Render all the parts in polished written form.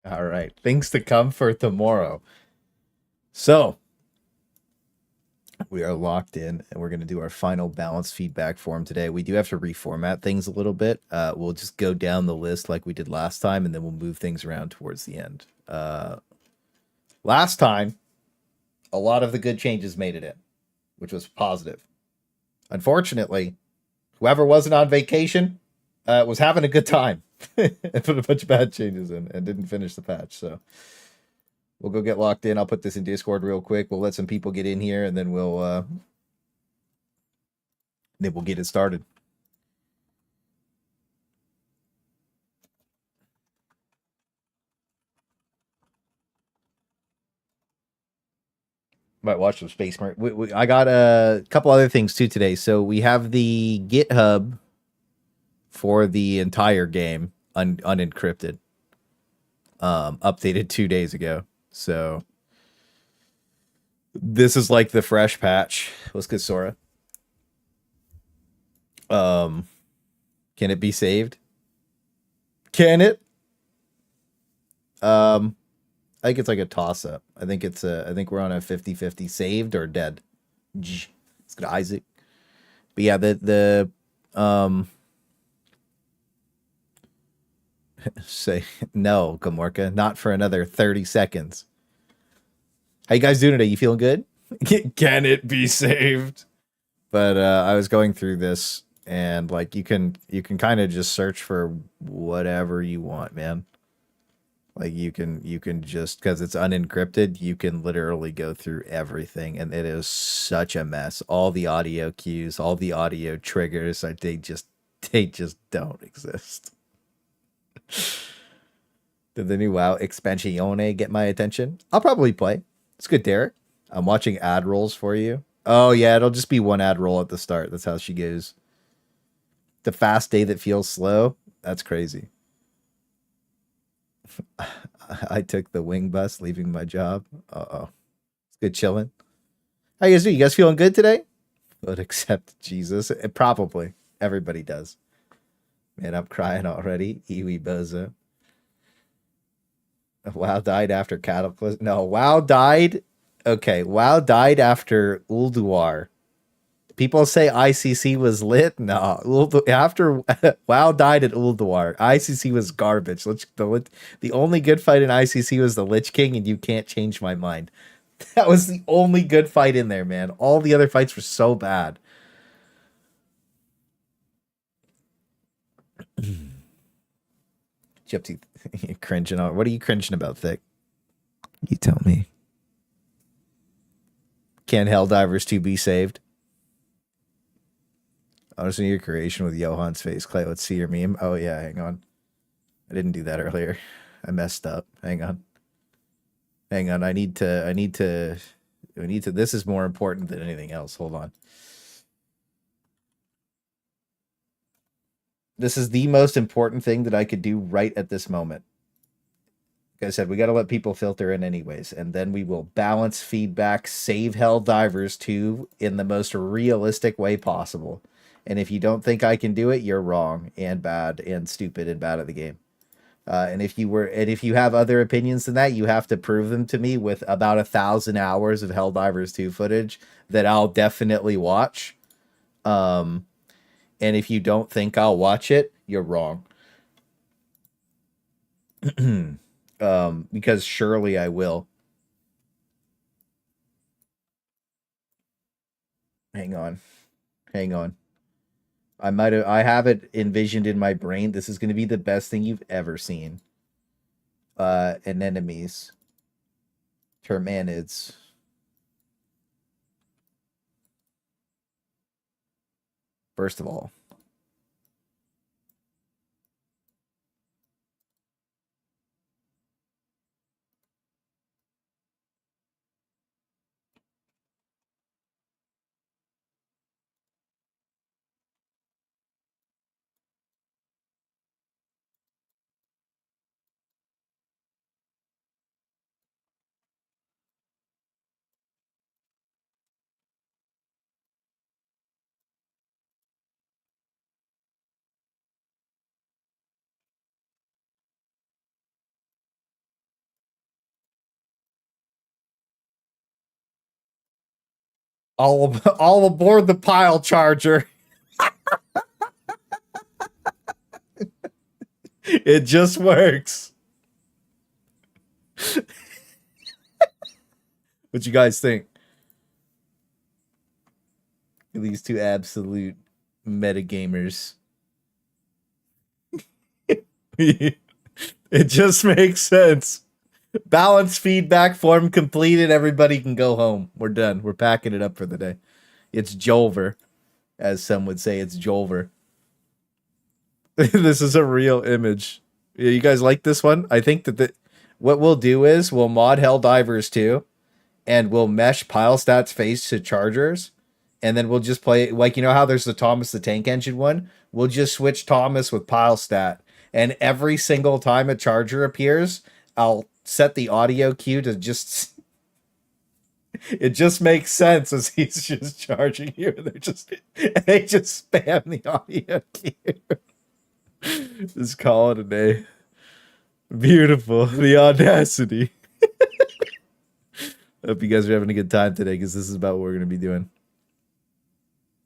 All right. Things to come for tomorrow. So we are locked in and we're going to do our final balance feedback form today. We do have to reformat things a little bit. We'll just go down the list like we did last time and then we'll move things around towards the end. Last time, a lot of the good changes made it in, which was positive. Unfortunately, whoever wasn't on vacation was having a good time and put a bunch of bad changes in and didn't finish the patch. So we'll go get locked in. I'll put this in Discord real quick. We'll let some people get in here and then we'll get it started. Might watch some Space Marine. I got a couple other things too today. So we have the GitHub for the entire game unencrypted, updated 2 days ago. So this is like the fresh patch. What's good, Sora? Um, can it be saved? Can it? I think it's like a toss up. I think we're on a 50-50 saved or dead. It's good, Isaac. But yeah, the say no, Gamorka, not for another 30 seconds. How you guys doing today? You feeling good? Can it be saved? But I was going through this and like you can kind of just search for whatever you want, man. Like you can just because it's unencrypted, you can literally go through everything, and it is such a mess. All the audio cues, all the audio triggers, like they just don't exist. Did the new WoW expansione get my attention? I'll probably play. It's good, Derek. I'm watching ad rolls for you. Oh yeah, it'll just be one ad roll at the start. That's how she goes. The fast day that feels slow. That's crazy. I took the wing bus leaving my job. Uh-oh. It's good chilling. How you guys doing? You guys feeling good today? Would accept Jesus. Probably. Everybody does. Man, I'm crying already. Iwi bozo. WoW died after Cataclysm. No, WoW died. Okay, WoW died after Ulduar. People say ICC was lit. No, after WoW died at Ulduar, ICC was garbage. The only good fight in ICC was the Lich King, and you can't change my mind. That was the only good fight in there, man. All the other fights were so bad. Gypsy, cringing on. What are you cringing about, Thick? You tell me. Can Helldivers 2 be saved? Honestly, your creation with Johan's face. Clay, let's see your meme. Oh, yeah, hang on. I didn't do that earlier. I messed up. Hang on. Hang on. This is more important than anything else. Hold on. This is the most important thing that I could do right at this moment. Like I said, we got to let people filter in anyways, and then we will balance feedback, save Helldivers 2 in the most realistic way possible. And if you don't think I can do it, you're wrong and bad and stupid and bad at the game. And if you have other opinions than that, you have to prove them to me with about 1,000 hours of Helldivers 2 footage that I'll definitely watch. Um, and if you don't think I'll watch it, you're wrong. Because surely I will. Hang on. Hang on. I have it envisioned in my brain. This is gonna be the best thing you've ever seen. Anemones. Termanids. First of all. All aboard the pile charger. It just works. What you guys think? These two absolute metagamers. It just makes sense. Balance feedback form completed. Everybody can go home. We're done. We're packing it up for the day. It's Jolver, as some would say. It's Jolver. This is a real image. Yeah, you guys like this one? I think that what we'll do is we'll mod Helldivers too, and we'll mesh Pilestat's face to Chargers, and then we'll just play like, you know how there's the Thomas the Tank Engine one? We'll just switch Thomas with Pilestat, and every single time a Charger appears, I'll set the audio cue to just it just makes sense as he's just charging you. They just spam the audio cue. Just call it a day. Beautiful. The audacity. Hope you guys are having a good time today, because this is about what we're going to be doing.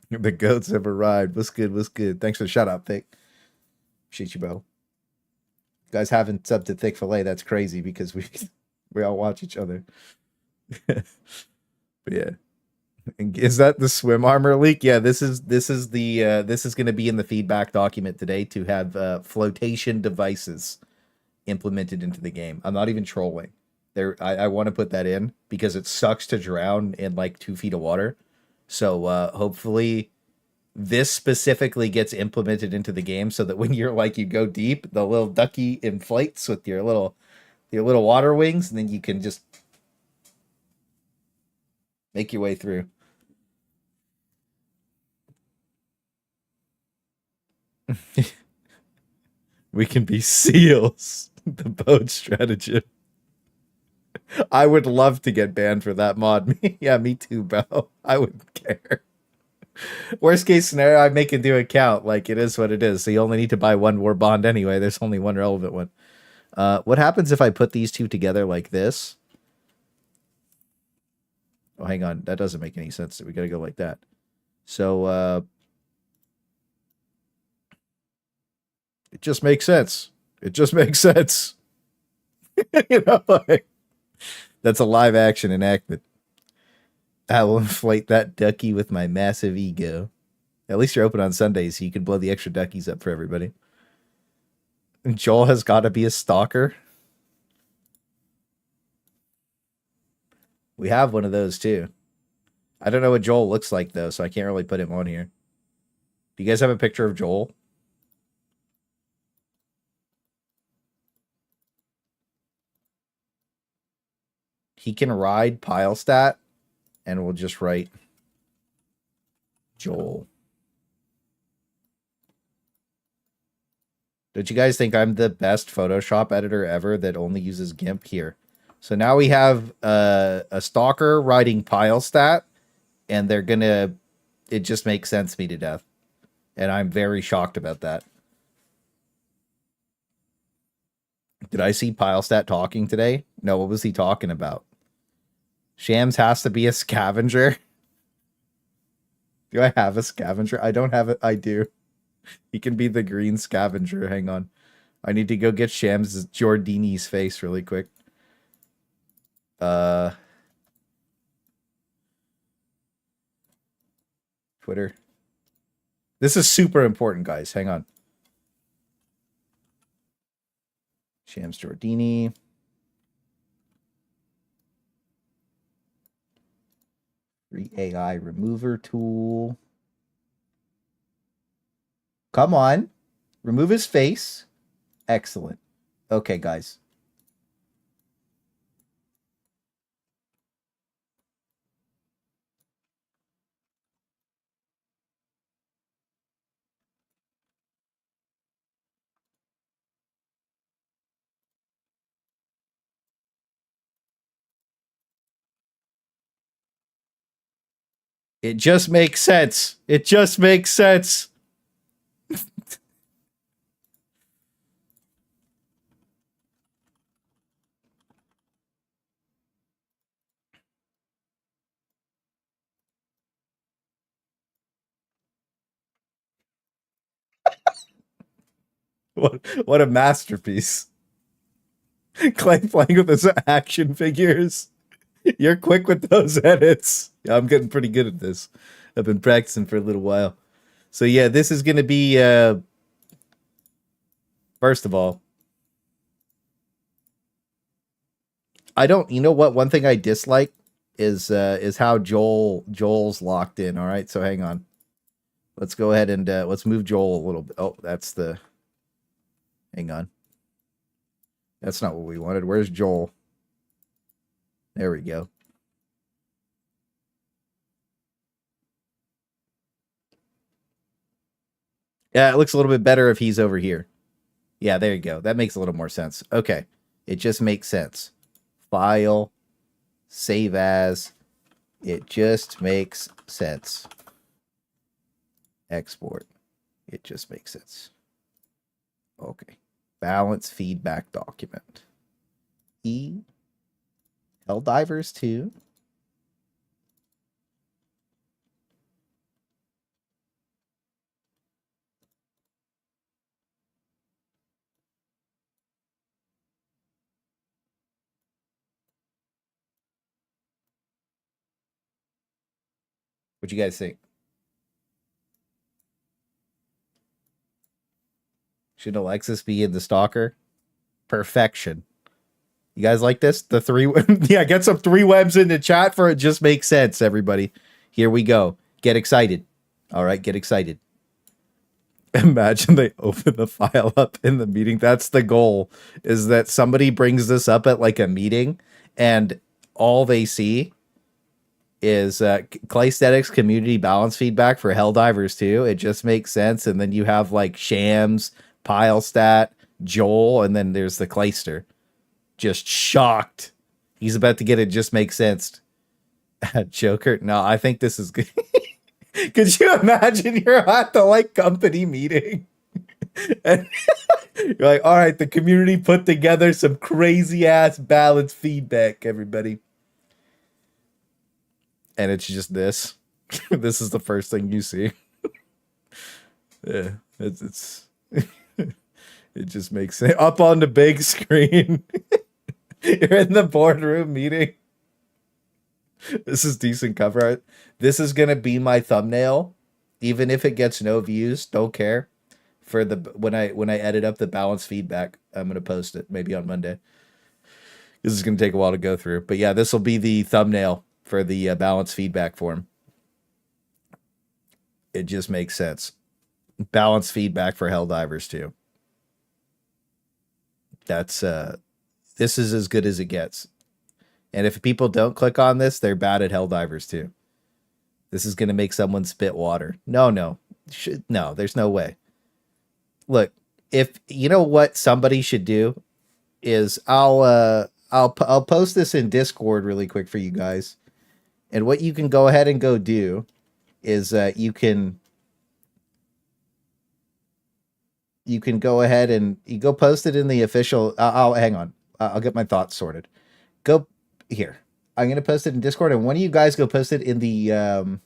The goats have arrived. What's good? What's good? Thanks for the shout out, Thick. Appreciate you, bro. You guys haven't subbed to Thick Fillet. That's crazy, because we all watch each other. But yeah. Is that the swim armor leak? Yeah, this is going to be in the feedback document today, to have flotation devices implemented into the game. I'm not even trolling. I want to put that in because it sucks to drown in like 2 feet of water. So hopefully this specifically gets implemented into the game, so that when you're like, you go deep, the little ducky inflates with your little water wings, and then you can just make your way through. We can be seals. The boat stratagem. I would love to get banned for that mod. Yeah, me too, bro. I wouldn't care. Worst case scenario, I make it do a count. Like, it is what it is. So you only need to buy one war bond anyway. There's only one relevant one. What happens if I put these two together like this? Oh, hang on. That doesn't make any sense. We got to go like that. So it just makes sense. It just makes sense. You know, like, that's a live action enactment. I will inflate that ducky with my massive ego. At least you're open on Sundays, so you can blow the extra duckies up for everybody. And Joel has got to be a stalker. We have one of those too. I don't know what Joel looks like though, so I can't really put him on here. Do you guys have a picture of Joel? He can ride Pilestat, and we'll just write Joel. Don't you guys think I'm the best Photoshop editor ever that only uses GIMP? Here. So now we have a stalker riding Pilestat, and they're gonna, it just makes sense to me to death. And I'm very shocked about that. Did I see Pilestat talking today? No, what was he talking about? Shams has to be a scavenger. Do I have a scavenger? I don't have it. I do. He can be the green scavenger. Hang on. I need to go get Shams' Giordini's face really quick. Twitter. This is super important, guys. Hang on. Shams Giordini. Free AI remover tool. Come on. Remove his face. Excellent. Okay, guys. It just makes sense. It just makes sense. what a masterpiece. Clay playing with his action figures. You're quick with those edits. Yeah, I'm getting pretty good at this. I've been practicing for a little while. So yeah, this is going to be first of all, I don't, you know what, one thing I dislike is how Joel's locked in, all right? So hang on. Let's go ahead and let's move Joel a little bit. Oh, that's the hang on. That's not what we wanted. Where's Joel? There we go. Yeah, it looks a little bit better if he's over here. Yeah, there you go. That makes a little more sense. Okay. It just makes sense. File, save as. It just makes sense. Export. It just makes sense. Okay. Balance feedback document. Helldivers 2. What you guys think? Should Alexis be in the stalker? Perfection. You guys like this? The three, yeah, get some three webs in the chat for it just makes sense, everybody. Here we go. Get excited. All right, get excited. Imagine they open the file up in the meeting. That's the goal, is that somebody brings this up at like a meeting and all they see is Claysthetics community balance feedback for Helldivers 2. It just makes sense. And then you have like Shams, Pilestat, Joel, and then there's the Clayster. Just shocked. He's about to get it just makes sense. Joker. No, I think this is good. Could you imagine you're at the like company meeting? And you're like, all right, the community put together some crazy ass balance feedback, everybody. And it's just this. This is the first thing you see. Yeah, it's it just makes it up on the big screen. You're in the boardroom meeting. This is decent cover art. This is gonna be my thumbnail, even if it gets no views. Don't care. For the when I edit up the balance feedback, I'm gonna post it maybe on Monday. This is gonna take a while to go through, but yeah, this will be the thumbnail for the balance feedback form. It just makes sense. Balance feedback for Helldivers 2. That's this is as good as it gets. And if people don't click on this, they're bad at Helldivers 2. This is going to make someone spit water. No, no, there's no way. Look, if you know what somebody should do is I'll post this in Discord really quick for you guys. And what you can go ahead and go do is you can go ahead and you go post it in the official. I'll hang on. I'll get my thoughts sorted. Go here. I'm gonna post it in Discord, and one of you guys go post it in the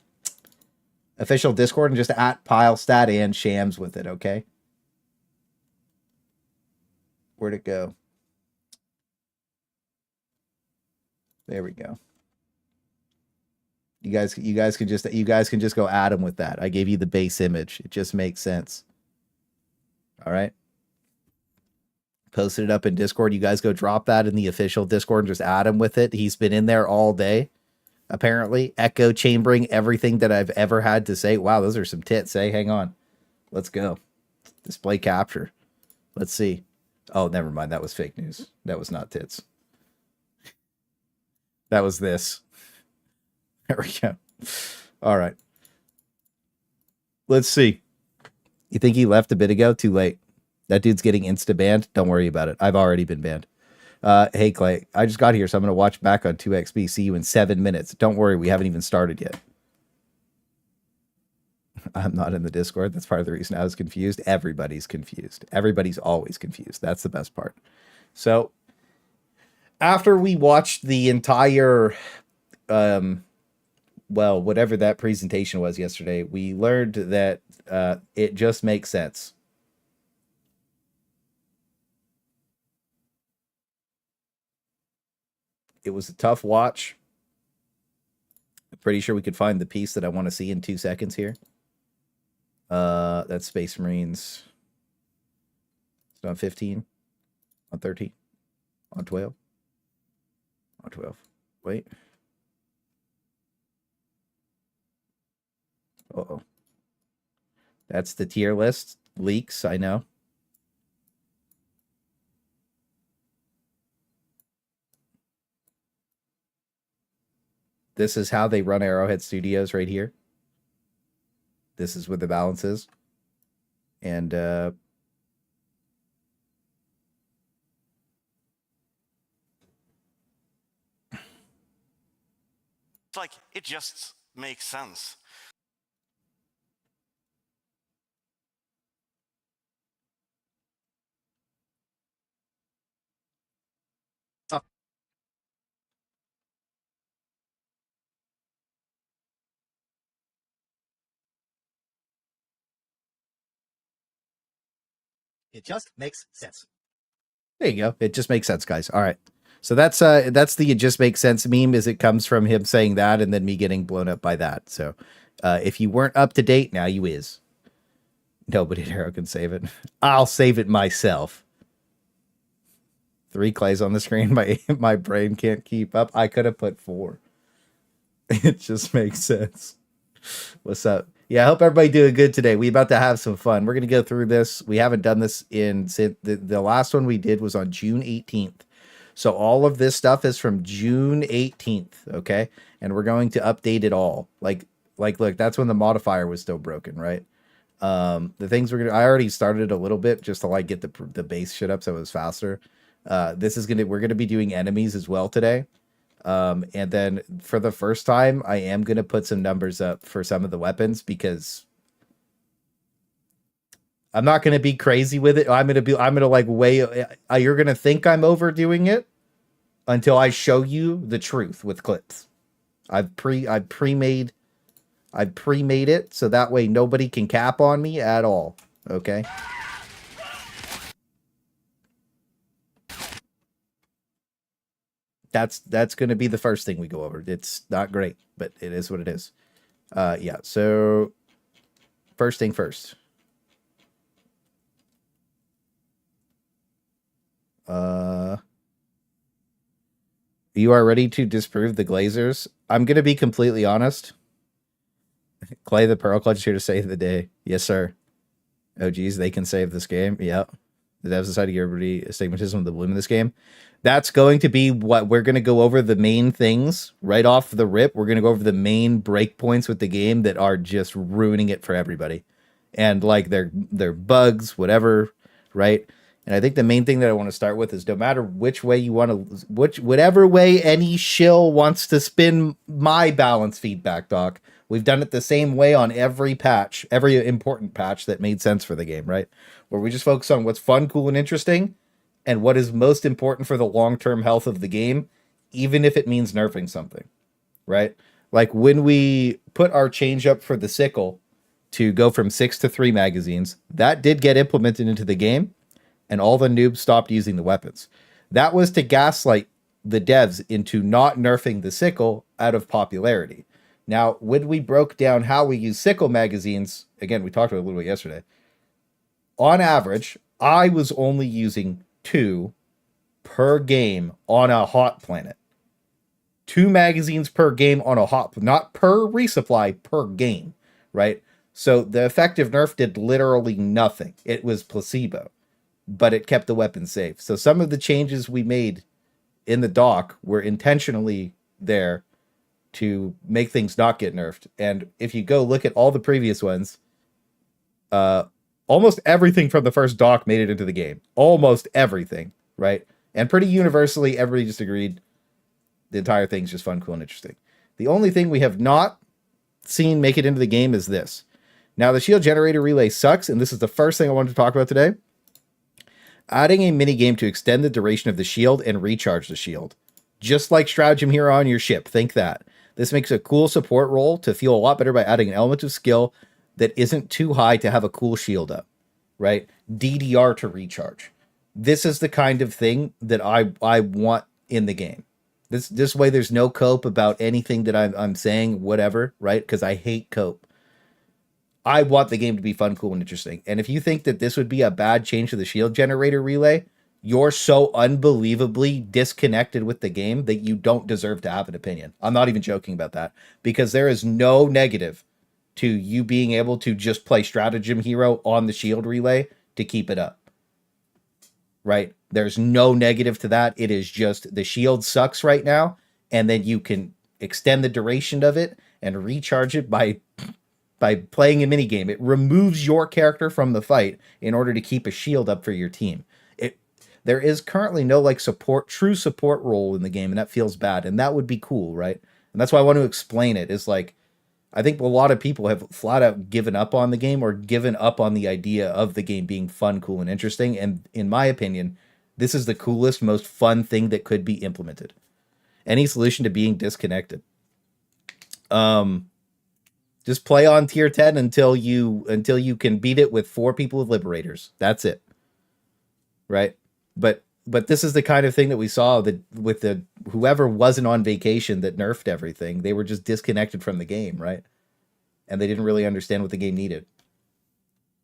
official Discord and just at Pilestat and Shams with it. Okay. Where'd it go? There we go. You guys can just go at him with that. I gave you the base image. It just makes sense. All right. Posted it up in Discord. You guys go drop that in the official Discord and just add him with it. He's been in there all day, apparently. Echo chambering everything that I've ever had to say. Wow, those are some tits, eh? Hang on. Let's go. Display capture. Let's see. Oh, never mind. That was fake news. That was not tits. That was this. There we go. All right. Let's see. You think he left a bit ago? Too late. That dude's getting insta-banned. Don't worry about it. I've already been banned. Hey, Clay. I just got here, so I'm going to watch back on 2XP. See you in 7 minutes. Don't worry. We haven't even started yet. I'm not in the Discord. That's part of the reason I was confused. Everybody's confused. Everybody's always confused. That's the best part. So, after we watched the entire... well, whatever that presentation was yesterday, we learned that it just makes sense. It was a tough watch. I'm pretty sure we could find the piece that I want to see in 2 seconds here. That's Space Marines. It's on 15, on 13, on 12, on 12. Wait. Uh-oh. That's the tier list. Leaks, I know. This is how they run Arrowhead Studios right here. This is what the balance is. And it's like it just makes sense. it just makes sense. There you go. It just makes sense, guys. All right. So that's the it just makes sense meme, is it comes from him saying that and then me getting blown up by that. So if you weren't up to date, now you is. Nobody at Arrow can save it. I'll save it myself. 3 clays on the screen. My brain can't keep up. I could have put 4. It just makes sense. What's up? Yeah, I hope everybody doing good today. We about to have some fun. We're gonna go through this. We haven't done this since the last one we did was on June 18th. So all of this stuff is from June 18th, okay? And we're going to update it all. Like look, that's when the modifier was still broken, right? The things I already started a little bit just to like get the base shit up so it was faster. We're gonna be doing enemies as well today. And then for the first time, I am going to put some numbers up for some of the weapons because I'm not going to be crazy with it. I'm going to like you're going to think I'm overdoing it until I show you the truth with clips. I've pre-made it so that way nobody can cap on me at all. Okay. That's going to be the first thing we go over. It's not great, but it is what it is. Yeah. So first thing first. You are ready to disprove the Glazers? I'm going to be completely honest. Clay the Pearl Clutch is here to save the day. Yes, sir. Oh, geez, they can save this game. Yep. The devs decided to give everybody astigmatism of the bloom in this game. That's going to be what we're going to go over, the main things right off the rip. We're going to go over the main breakpoints with the game that are just ruining it for everybody. And like they're bugs, whatever, right? And I think the main thing that I want to start with is no matter which way you want to, whatever way any shill wants to spin my balance feedback, Doc, we've done it the same way on every patch, every important patch that made sense for the game, right? Where we just focus on what's fun, cool, and interesting, and what is most important for the long-term health of the game, even if it means nerfing something, right? Like when we put our change up for the sickle to go from 6 to 3 magazines, that did get implemented into the game, and all the noobs stopped using the weapons. That was to gaslight the devs into not nerfing the sickle out of popularity. Now, when we broke down how we use sickle magazines, again, we talked about it a little bit yesterday, on average, I was only using 2 per game on a hot planet. 2 magazines per game on a hot, not per resupply, per game, right? So the effective nerf did literally nothing. It was placebo, but it kept the weapon safe. So some of the changes we made in the dock were intentionally there to make things not get nerfed. And if you go look at all the previous ones, almost everything from the first dock made it into the game. Almost everything, right? And pretty universally, everybody just agreed the entire thing's just fun, cool, and interesting. The only thing we have not seen make it into the game is this. Now, the shield generator relay sucks, and this is the first thing I wanted to talk about today. Adding a minigame to extend the duration of the shield and recharge the shield. Just like stratagem here on your ship. Think that. This makes a cool support role to feel a lot better by adding an element of skill that isn't too high to have a cool shield up, right? DDR to recharge. This is the kind of thing that I want in the game. This way there's no cope about anything that I'm saying, whatever, right? Because I hate cope. I want the game to be fun, cool, and interesting. And if you think that this would be a bad change to the shield generator relay, you're so unbelievably disconnected with the game that you don't deserve to have an opinion. I'm not even joking about that, because there is no negative to you being able to just play stratagem hero on the shield relay to keep it up. Right? There's no negative to that. It is just the shield sucks right now, and then you can extend the duration of it and recharge it by playing a minigame. It removes your character from the fight in order to keep a shield up for your team. There is currently no like true support role in the game, and that feels bad. And that would be cool, right? And that's why I want to explain it. Is like, I think a lot of people have flat out given up on the game, or given up on the idea of the game being fun, cool, and interesting. And in my opinion, this is the coolest, most fun thing that could be implemented. Any solution to being disconnected. Just play on tier 10 until you can beat it with 4 people with liberators. That's it. Right? But this is the kind of thing that we saw that with the whoever wasn't on vacation that nerfed everything. They were just disconnected from the game, right? And they didn't really understand what the game needed.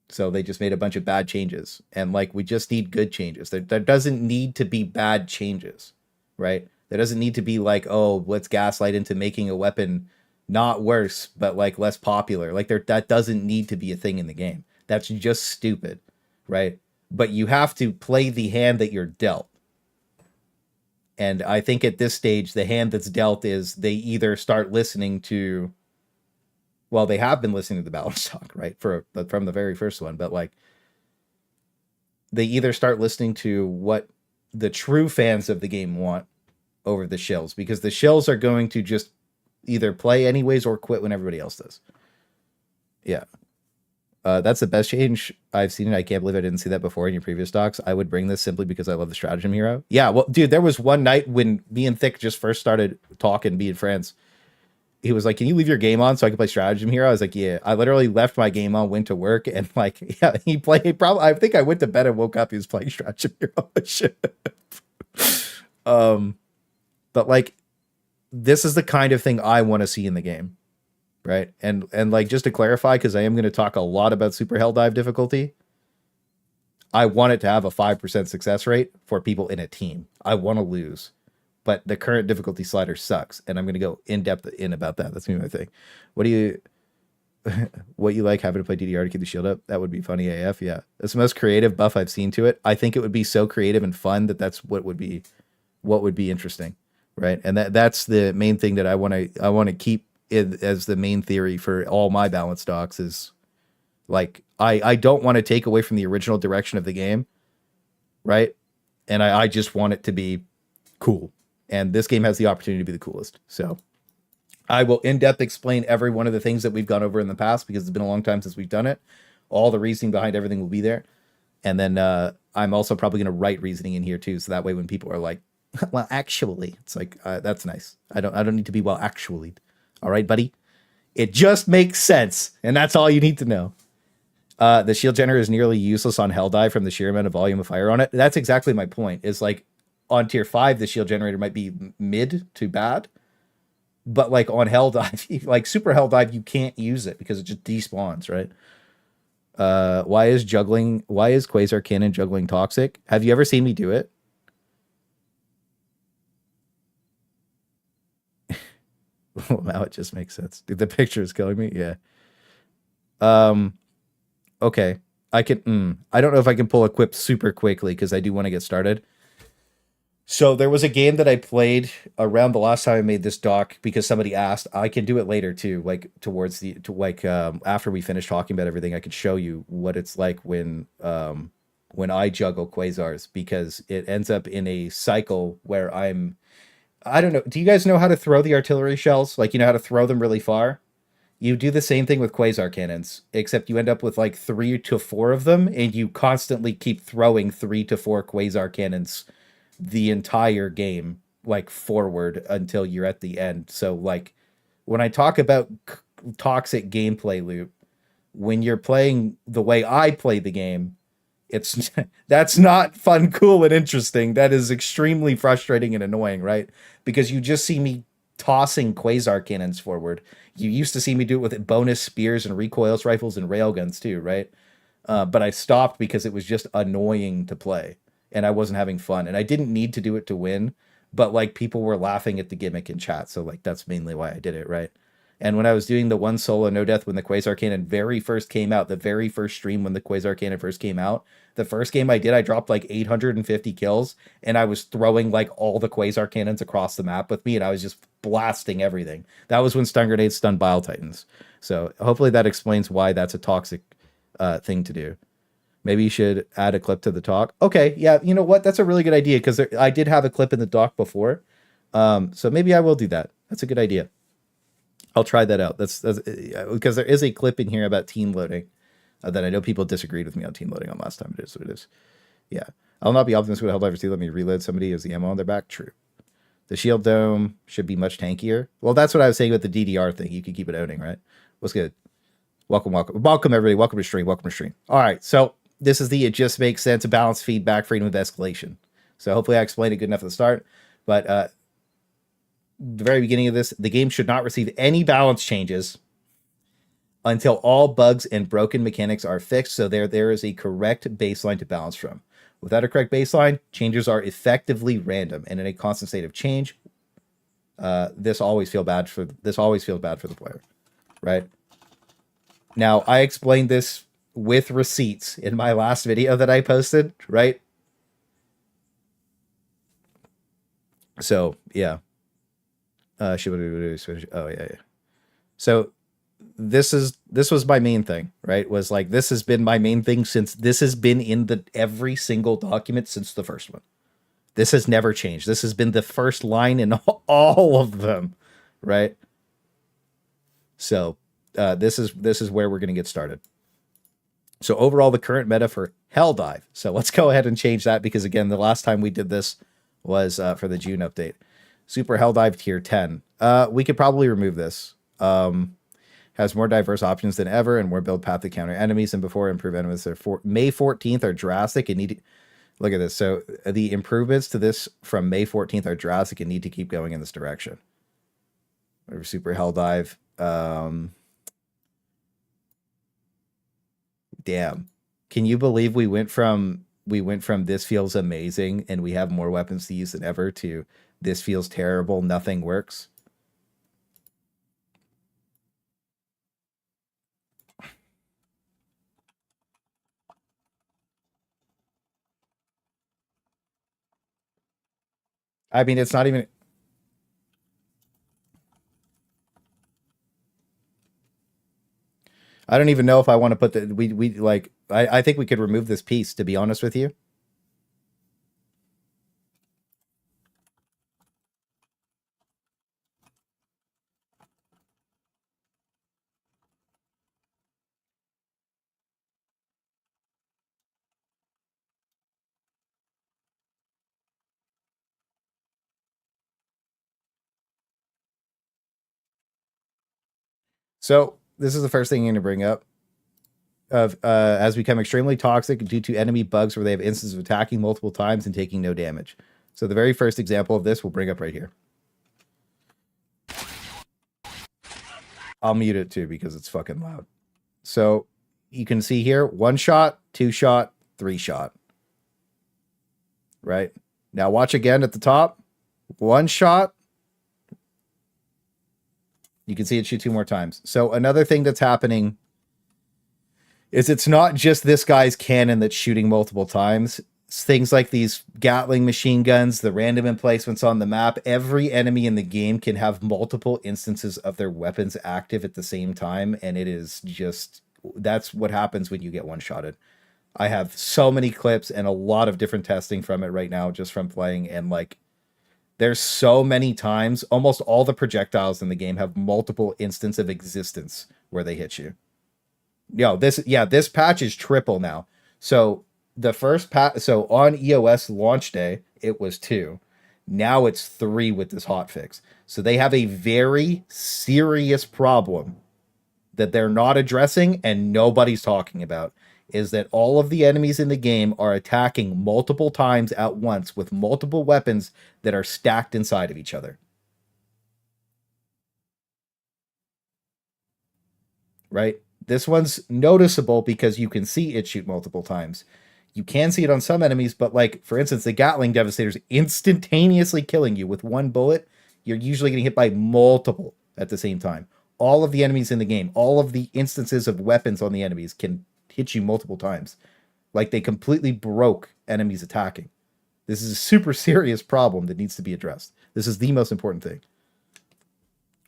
So they just made a bunch of bad changes. And like, we just need good changes. There doesn't need to be bad changes, right? There doesn't need to be like, oh, let's gaslight into making a weapon not worse, but like less popular. Like that doesn't need to be a thing in the game. That's just stupid, right? But you have to play the hand that you're dealt. And I think at this stage, the hand that's dealt is they either start listening to, well, they have been listening to the balance talk, right? From the very first one, but like they either start listening to what the true fans of the game want over the shills, because the shills are going to just either play anyways or quit when everybody else does. Yeah. That's the best change I've seen. I can't believe I didn't see that before in your previous docs. I would bring this simply because I love the stratagem hero. Yeah, well, dude, there was one night when me and Thick just first started talking, being friends. He was like, "Can you leave your game on so I can play stratagem hero?" I was like, "Yeah." I literally left my game on, went to work, and like, yeah, he played. Probably, I think I went to bed and woke up. He was playing stratagem hero. But like, this is the kind of thing I want to see in the game. Right. And like, just to clarify, because I am going to talk a lot about super Helldive difficulty, I want it to have a 5% success rate for people in a team. I want to lose, but the current difficulty slider sucks, and I'm going to go in depth in about that. That's me, my thing. What you like having to play DDR to keep the shield up? That would be funny AF. Yeah, it's the most creative buff I've seen to it. I think it would be so creative and fun that's what would be interesting, right? And that's the main thing that I want to keep as the main theory for all my balance docs is like, I don't want to take away from the original direction of the game, right? And I just want it to be cool. And this game has the opportunity to be the coolest. So I will in-depth explain every one of the things that we've gone over in the past, because it's been a long time since we've done it. All the reasoning behind everything will be there. And then I'm also probably going to write reasoning in here too. So that way when people are like, well, actually, it's like, that's nice. I don't need to be well, actually. All right, buddy. It just makes sense, and that's all you need to know. The shield generator is nearly useless on Helldive from the sheer amount of volume of fire on it. That's exactly my point. Is like on tier 5, the shield generator might be mid to bad, but like on Helldive, like super Helldive, you can't use it because it just despawns, right? Why is Quasar Cannon juggling toxic? Have you ever seen me do it? Now it just makes sense. Dude, the picture is killing me. Yeah. Okay. I don't know if I can pull a quip super quickly because I do want to get started. So there was a game that I played around the last time I made this doc because somebody asked. I can do it later too, like after we finish talking about everything, I could show you what it's like when I juggle quasars, because it ends up in a cycle where I don't know. Do you guys know how to throw the artillery shells? Like, you know how to throw them really far? You do the same thing with quasar cannons, except you end up with like 3 to 4 of them, and you constantly keep throwing 3 to 4 quasar cannons the entire game, like forward until you're at the end. So like, when I talk about toxic gameplay loop, when you're playing the way I play the game, It's that's not fun, cool, and interesting. That is extremely frustrating and annoying, right? Because you just see me tossing quasar cannons forward. You used to see me do it with bonus spears and recoils rifles and railguns too, right? But I stopped because it was just annoying to play and I wasn't having fun. And I didn't need to do it to win, but like people were laughing at the gimmick in chat. So like that's mainly why I did it, right? And when I was doing the one solo no death when the Quasar Cannon very first came out, the very first stream when the Quasar Cannon first came out, the first game I did, I dropped like 850 kills and I was throwing like all the Quasar Cannons across the map with me and I was just blasting everything. That was when stun grenades stunned Bile Titans. So hopefully that explains why that's a toxic thing to do. Maybe you should add a clip to the talk. Okay, yeah, you know what? That's a really good idea because I did have a clip in the doc before. So maybe I will do that. That's a good idea. I'll try that out. That's because there is a clip in here about team loading that I know people disagreed with me on team loading on last time. It is what it is. Yeah. I'll not be optimistic with Helldivers 2. Let me reload somebody as the ammo on their back. True. The shield dome should be much tankier. Well, that's what I was saying with the DDR thing. You can keep it owning, right? What's good? Welcome, everybody. Welcome to stream. All right. So this is the it just makes sense, a balanced feedback, freedom of escalation. So hopefully I explained it good enough at the start. But the very beginning of this, the game should not receive any balance changes until all bugs and broken mechanics are fixed. So there is a correct baseline to balance from. Without a correct baseline, changes are effectively random, and in a constant state of change, this always feels bad for the player, right? Now, I explained this with receipts in my last video that I posted, right? So yeah. Oh yeah. So this was my main thing, right? Was like this has been my main thing since this has been in the every single document since the first one. This has never changed. This has been the first line in all of them, right? So this is where we're going to get started. So overall, the current meta for Helldive. So let's go ahead and change that because again, the last time we did this was for the June update. Super Helldive tier 10. We could probably remove this. Has more diverse options than ever and more build path to counter enemies than before. Improve enemies. May 14th are drastic and need. Look at this. So the improvements to this from May 14th are drastic and need to keep going in this direction. Super Helldive. Damn. Can you believe we went from this feels amazing and we have more weapons to use than ever to this feels terrible, nothing works? I mean, it's not even. I don't even know if I want to put the we like. I think we could remove this piece. To be honest with you. So this is the first thing I'm going to bring up. Has become extremely toxic due to enemy bugs where they have instances of attacking multiple times and taking no damage. So the very first example of this we'll bring up right here. I'll mute it too because it's fucking loud. So you can see here, 1 shot, 2 shot, 3 shot. Right? Now watch again at the top. 1 shot. You can see it shoot 2 more times. So another thing that's happening is it's not just this guy's cannon that's shooting multiple times. It's things like these Gatling machine guns, the random emplacements on the map. Every enemy in the game can have multiple instances of their weapons active at the same time. And it is just, that's what happens when you get one-shotted. I have so many clips and a lot of different testing from it right now, just from playing. And like, there's so many times, almost all the projectiles in the game have multiple instances of existence where they hit you. This patch is triple now. So the first patch, so on EOS launch day, it was 2. Now it's 3 with this hotfix. So they have a very serious problem that they're not addressing and nobody's talking about. is that all of the enemies in the game are attacking multiple times at once with multiple weapons that are stacked inside of each other. Right? This one's noticeable because you can see it shoot multiple times. You can see it on some enemies, but like, for instance, the Gatling Devastator's instantaneously killing you with one bullet. You're usually getting hit by multiple at the same time. All of the enemies in the game, all of the instances of weapons on the enemies can hit you multiple times. Like, they completely broke enemies attacking. This is a super serious problem that needs to be addressed. This is the most important thing.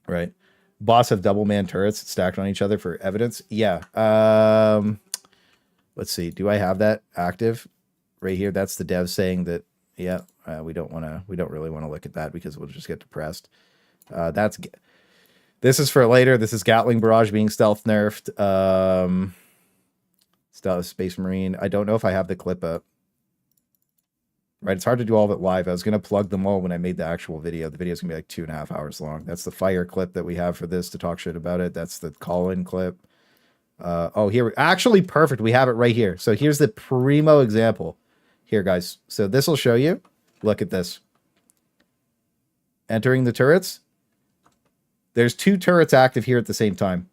Right? Boss have double man turrets stacked on each other for evidence. Yeah. Let's see. Do I have that active right here? That's the dev saying that. Yeah. We don't really want to look at that because we'll just get depressed. This is for later. This is Gatling Barrage being stealth nerfed. Stealth Space Marine. I don't know if I have the clip up. Right, it's hard to do all of it live. I was going to plug them all when I made the actual video. The video is going to be like 2.5 hours long. That's the fire clip that we have for this to talk shit about it. That's the call-in clip. Here, actually perfect. We have it right here. So here's the primo example. Here, guys. So this will show you. Look at this. Entering the turrets. There's 2 turrets active here at the same time.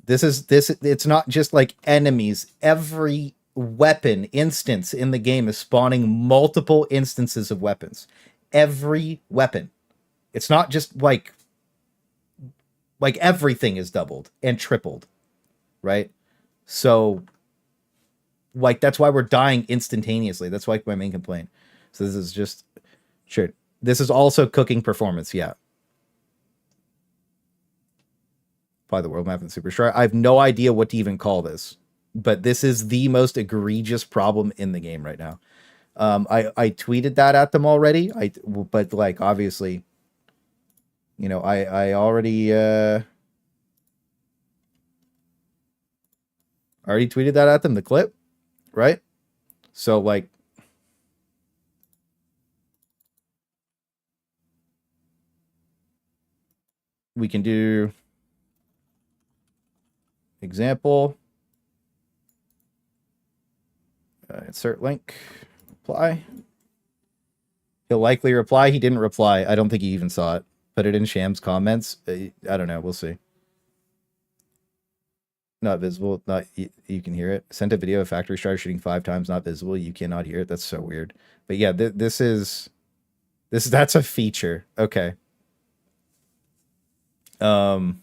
It's not just like enemies. Every weapon instance in the game is spawning multiple instances of weapons. Every weapon. It's not just like everything is doubled and tripled, right? So like that's why we're dying instantaneously. That's like my main complaint. So this is just sure. This is also cooking performance, yeah. By the world map and Superstar. I have no idea what to even call this. But this is the most egregious problem in the game right now. I tweeted that at them already. But like obviously, you know, I already tweeted that at them, the clip, right? So like, we can do example. Insert link, reply. He'll likely reply. He didn't reply. I don't think he even saw it. Put it in Sham's comments. I don't know. We'll see. Not visible. Not you can hear it. Sent a video of factory starter shooting 5 times. Not visible. You cannot hear it. That's so weird. But yeah, that's a feature. Okay. So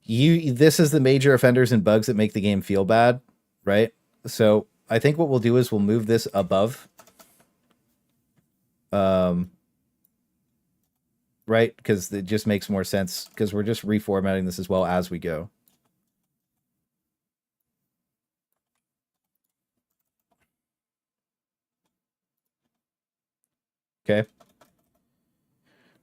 this is the major offenders and bugs that make the game feel bad. Right? So I think what we'll do is we'll move this above. Right? Because it just makes more sense because we're just reformatting this as well as we go. Okay.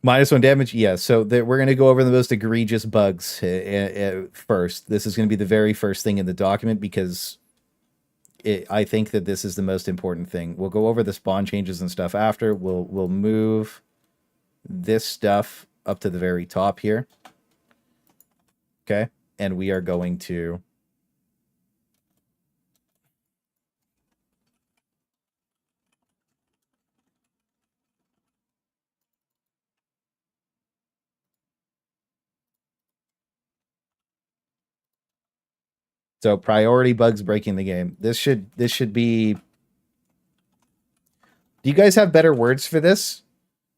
-1 damage. Yeah. So we're going to go over the most egregious bugs first. This is going to be the very first thing in the document because I think that this is the most important thing. We'll go over the spawn changes and stuff after. We'll move this stuff up to the very top here. Okay. And we are going to so priority bugs breaking the game. This should be. Do you guys have better words for this?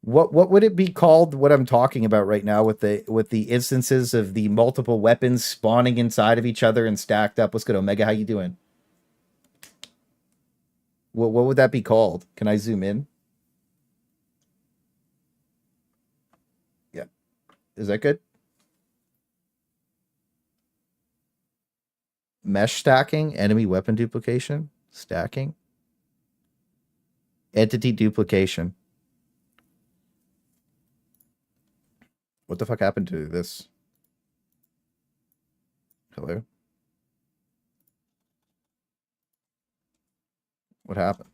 What would it be called? What I'm talking about right now with the instances of the multiple weapons spawning inside of each other and stacked up. What's good, Omega? How you doing? What would that be called? Can I zoom in? Yeah, is that good? Mesh stacking, enemy weapon duplication, stacking, entity duplication. What the fuck happened to this? Hello? What happened?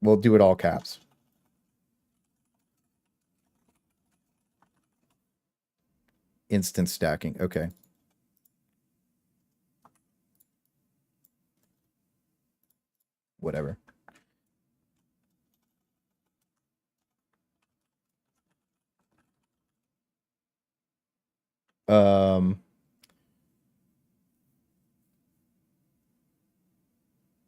We'll do it all caps. Instant stacking. Okay. Whatever. Um,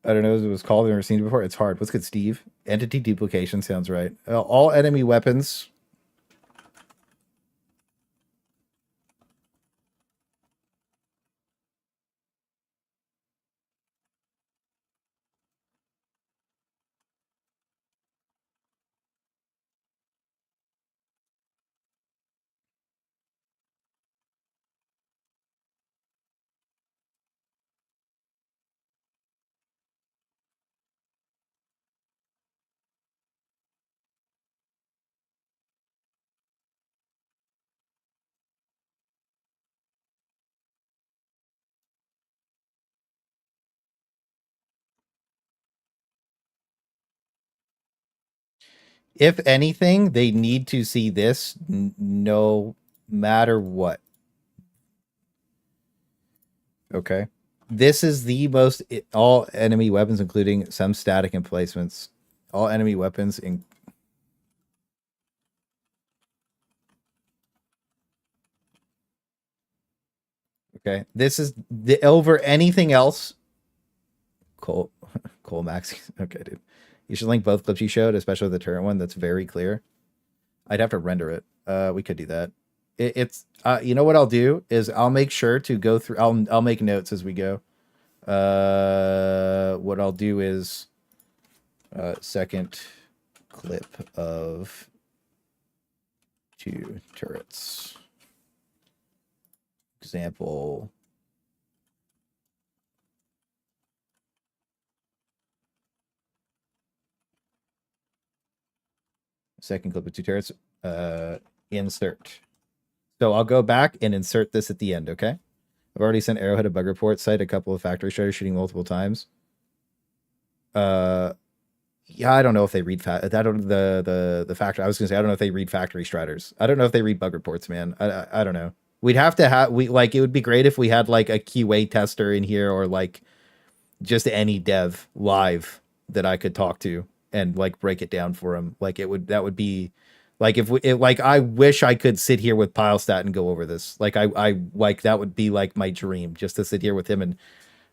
I don't know what it was called. I've never seen it before. It's hard. What's good, Steve? Entity duplication sounds right. All enemy weapons. If anything, they need to see this no matter what. Okay. This is the most all enemy weapons, including some static emplacements. All enemy weapons in. Okay. This is the over anything else. Cole, Cole Max. Okay, dude. You should link both clips you showed, especially the turret one. That's very clear. I'd have to render it. We could do that. It's you know what I'll do is I'll make sure to go through. I'll make notes as we go. What I'll do is second clip of 2 turrets. Example. Second clip of 2 turrets. Insert. So I'll go back and insert this at the end, okay? I've already sent Arrowhead a bug report, cite a couple of factory striders shooting multiple times. Yeah, I don't know if they read I don't the factory. I was gonna say I don't know if they read factory striders. I don't know if they read bug reports, man. I don't know. We'd have to have like it would be great if we had like a QA tester in here or like just any dev live that I could talk to and like break it down for him. Like that would be like if we like I wish I could sit here with Pilestat and go over this. Like I like that would be like my dream just to sit here with him and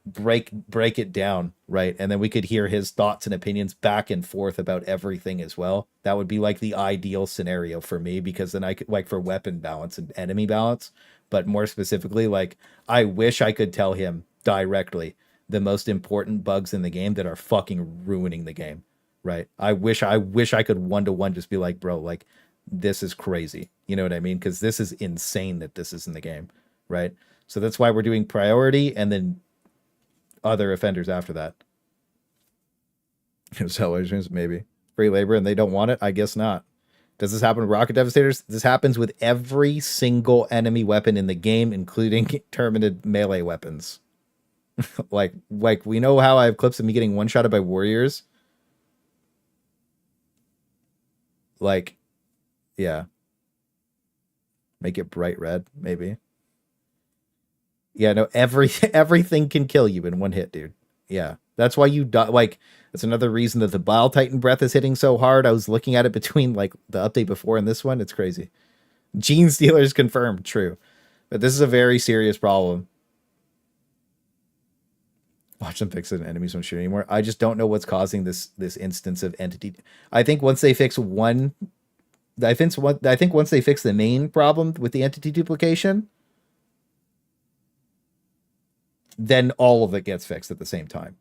break it down, right? And then we could hear his thoughts and opinions back and forth about everything as well. That would be like the ideal scenario for me because then I could like for weapon balance and enemy balance, but more specifically like I wish I could tell him directly the most important bugs in the game that are fucking ruining the game, right? I wish I could one-to-one just be like, bro, like this is crazy. You know what I mean? Because this is insane that this is in the game, right? So that's why we're doing priority and then other offenders after that. Salaries, maybe. Free labor and they don't want it? I guess not. Does this happen with Rocket Devastators? This happens with every single enemy weapon in the game, including terminated melee weapons. like we know how I have clips of me getting one-shotted by warriors. Like, yeah. Make it bright red, maybe. Yeah, no, everything can kill you in one hit, dude. Yeah. That's why you die. Like, that's another reason that the Bile Titan breath is hitting so hard. I was looking at it between like the update before and this one. It's crazy. Gene Stealers confirmed, true. But this is a very serious problem. Watch them fix it and enemies won't shoot anymore. I just don't know what's causing this instance of entity. I think once they fix one I think once they fix the main problem with the entity duplication, then all of it gets fixed at the same time.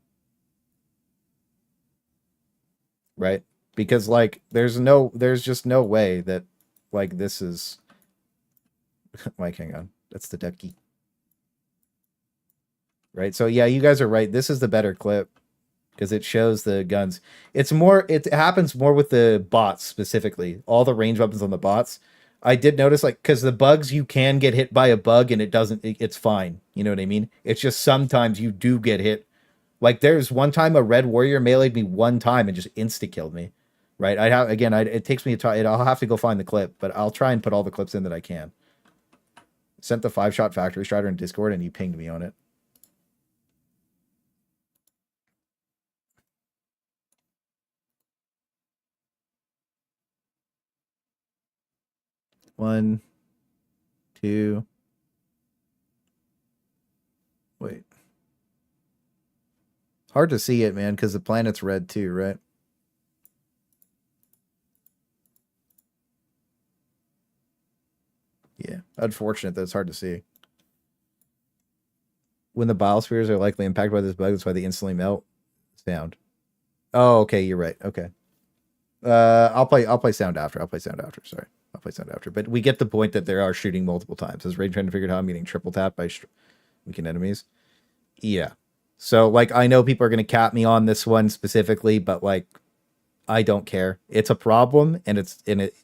Right? Because like there's just no way that like this is Mike, hang on. That's the ducky. Right? So yeah, you guys are right. This is the better clip because it shows the guns. It happens more with the bots specifically. All the range weapons on the bots. I did notice like because the bugs you can get hit by a bug and it's fine. You know what I mean? It's just sometimes you do get hit. Like there's one time a red warrior meleeed me one time and just insta killed me. Right? It takes me a time. I'll have to go find the clip, but I'll try and put all the clips in that I can. Sent the 5-shot factory strider in Discord and you pinged me on it. One, two. Wait. Hard to see it, man, because the planet's red too, right? Yeah, unfortunate that it's hard to see. When the biospheres are likely impacted by this bug, that's why they instantly melt. Sound. Oh, okay, you're right. Okay. I'll play sound after. Sorry. I'll play sound after. But we get the point that they are shooting multiple times. As Raid trying to figure out how I'm getting triple tapped by weakened enemies. Yeah. So like I know people are gonna cap me on this one specifically, but like I don't care. It's a problem, and it's in it.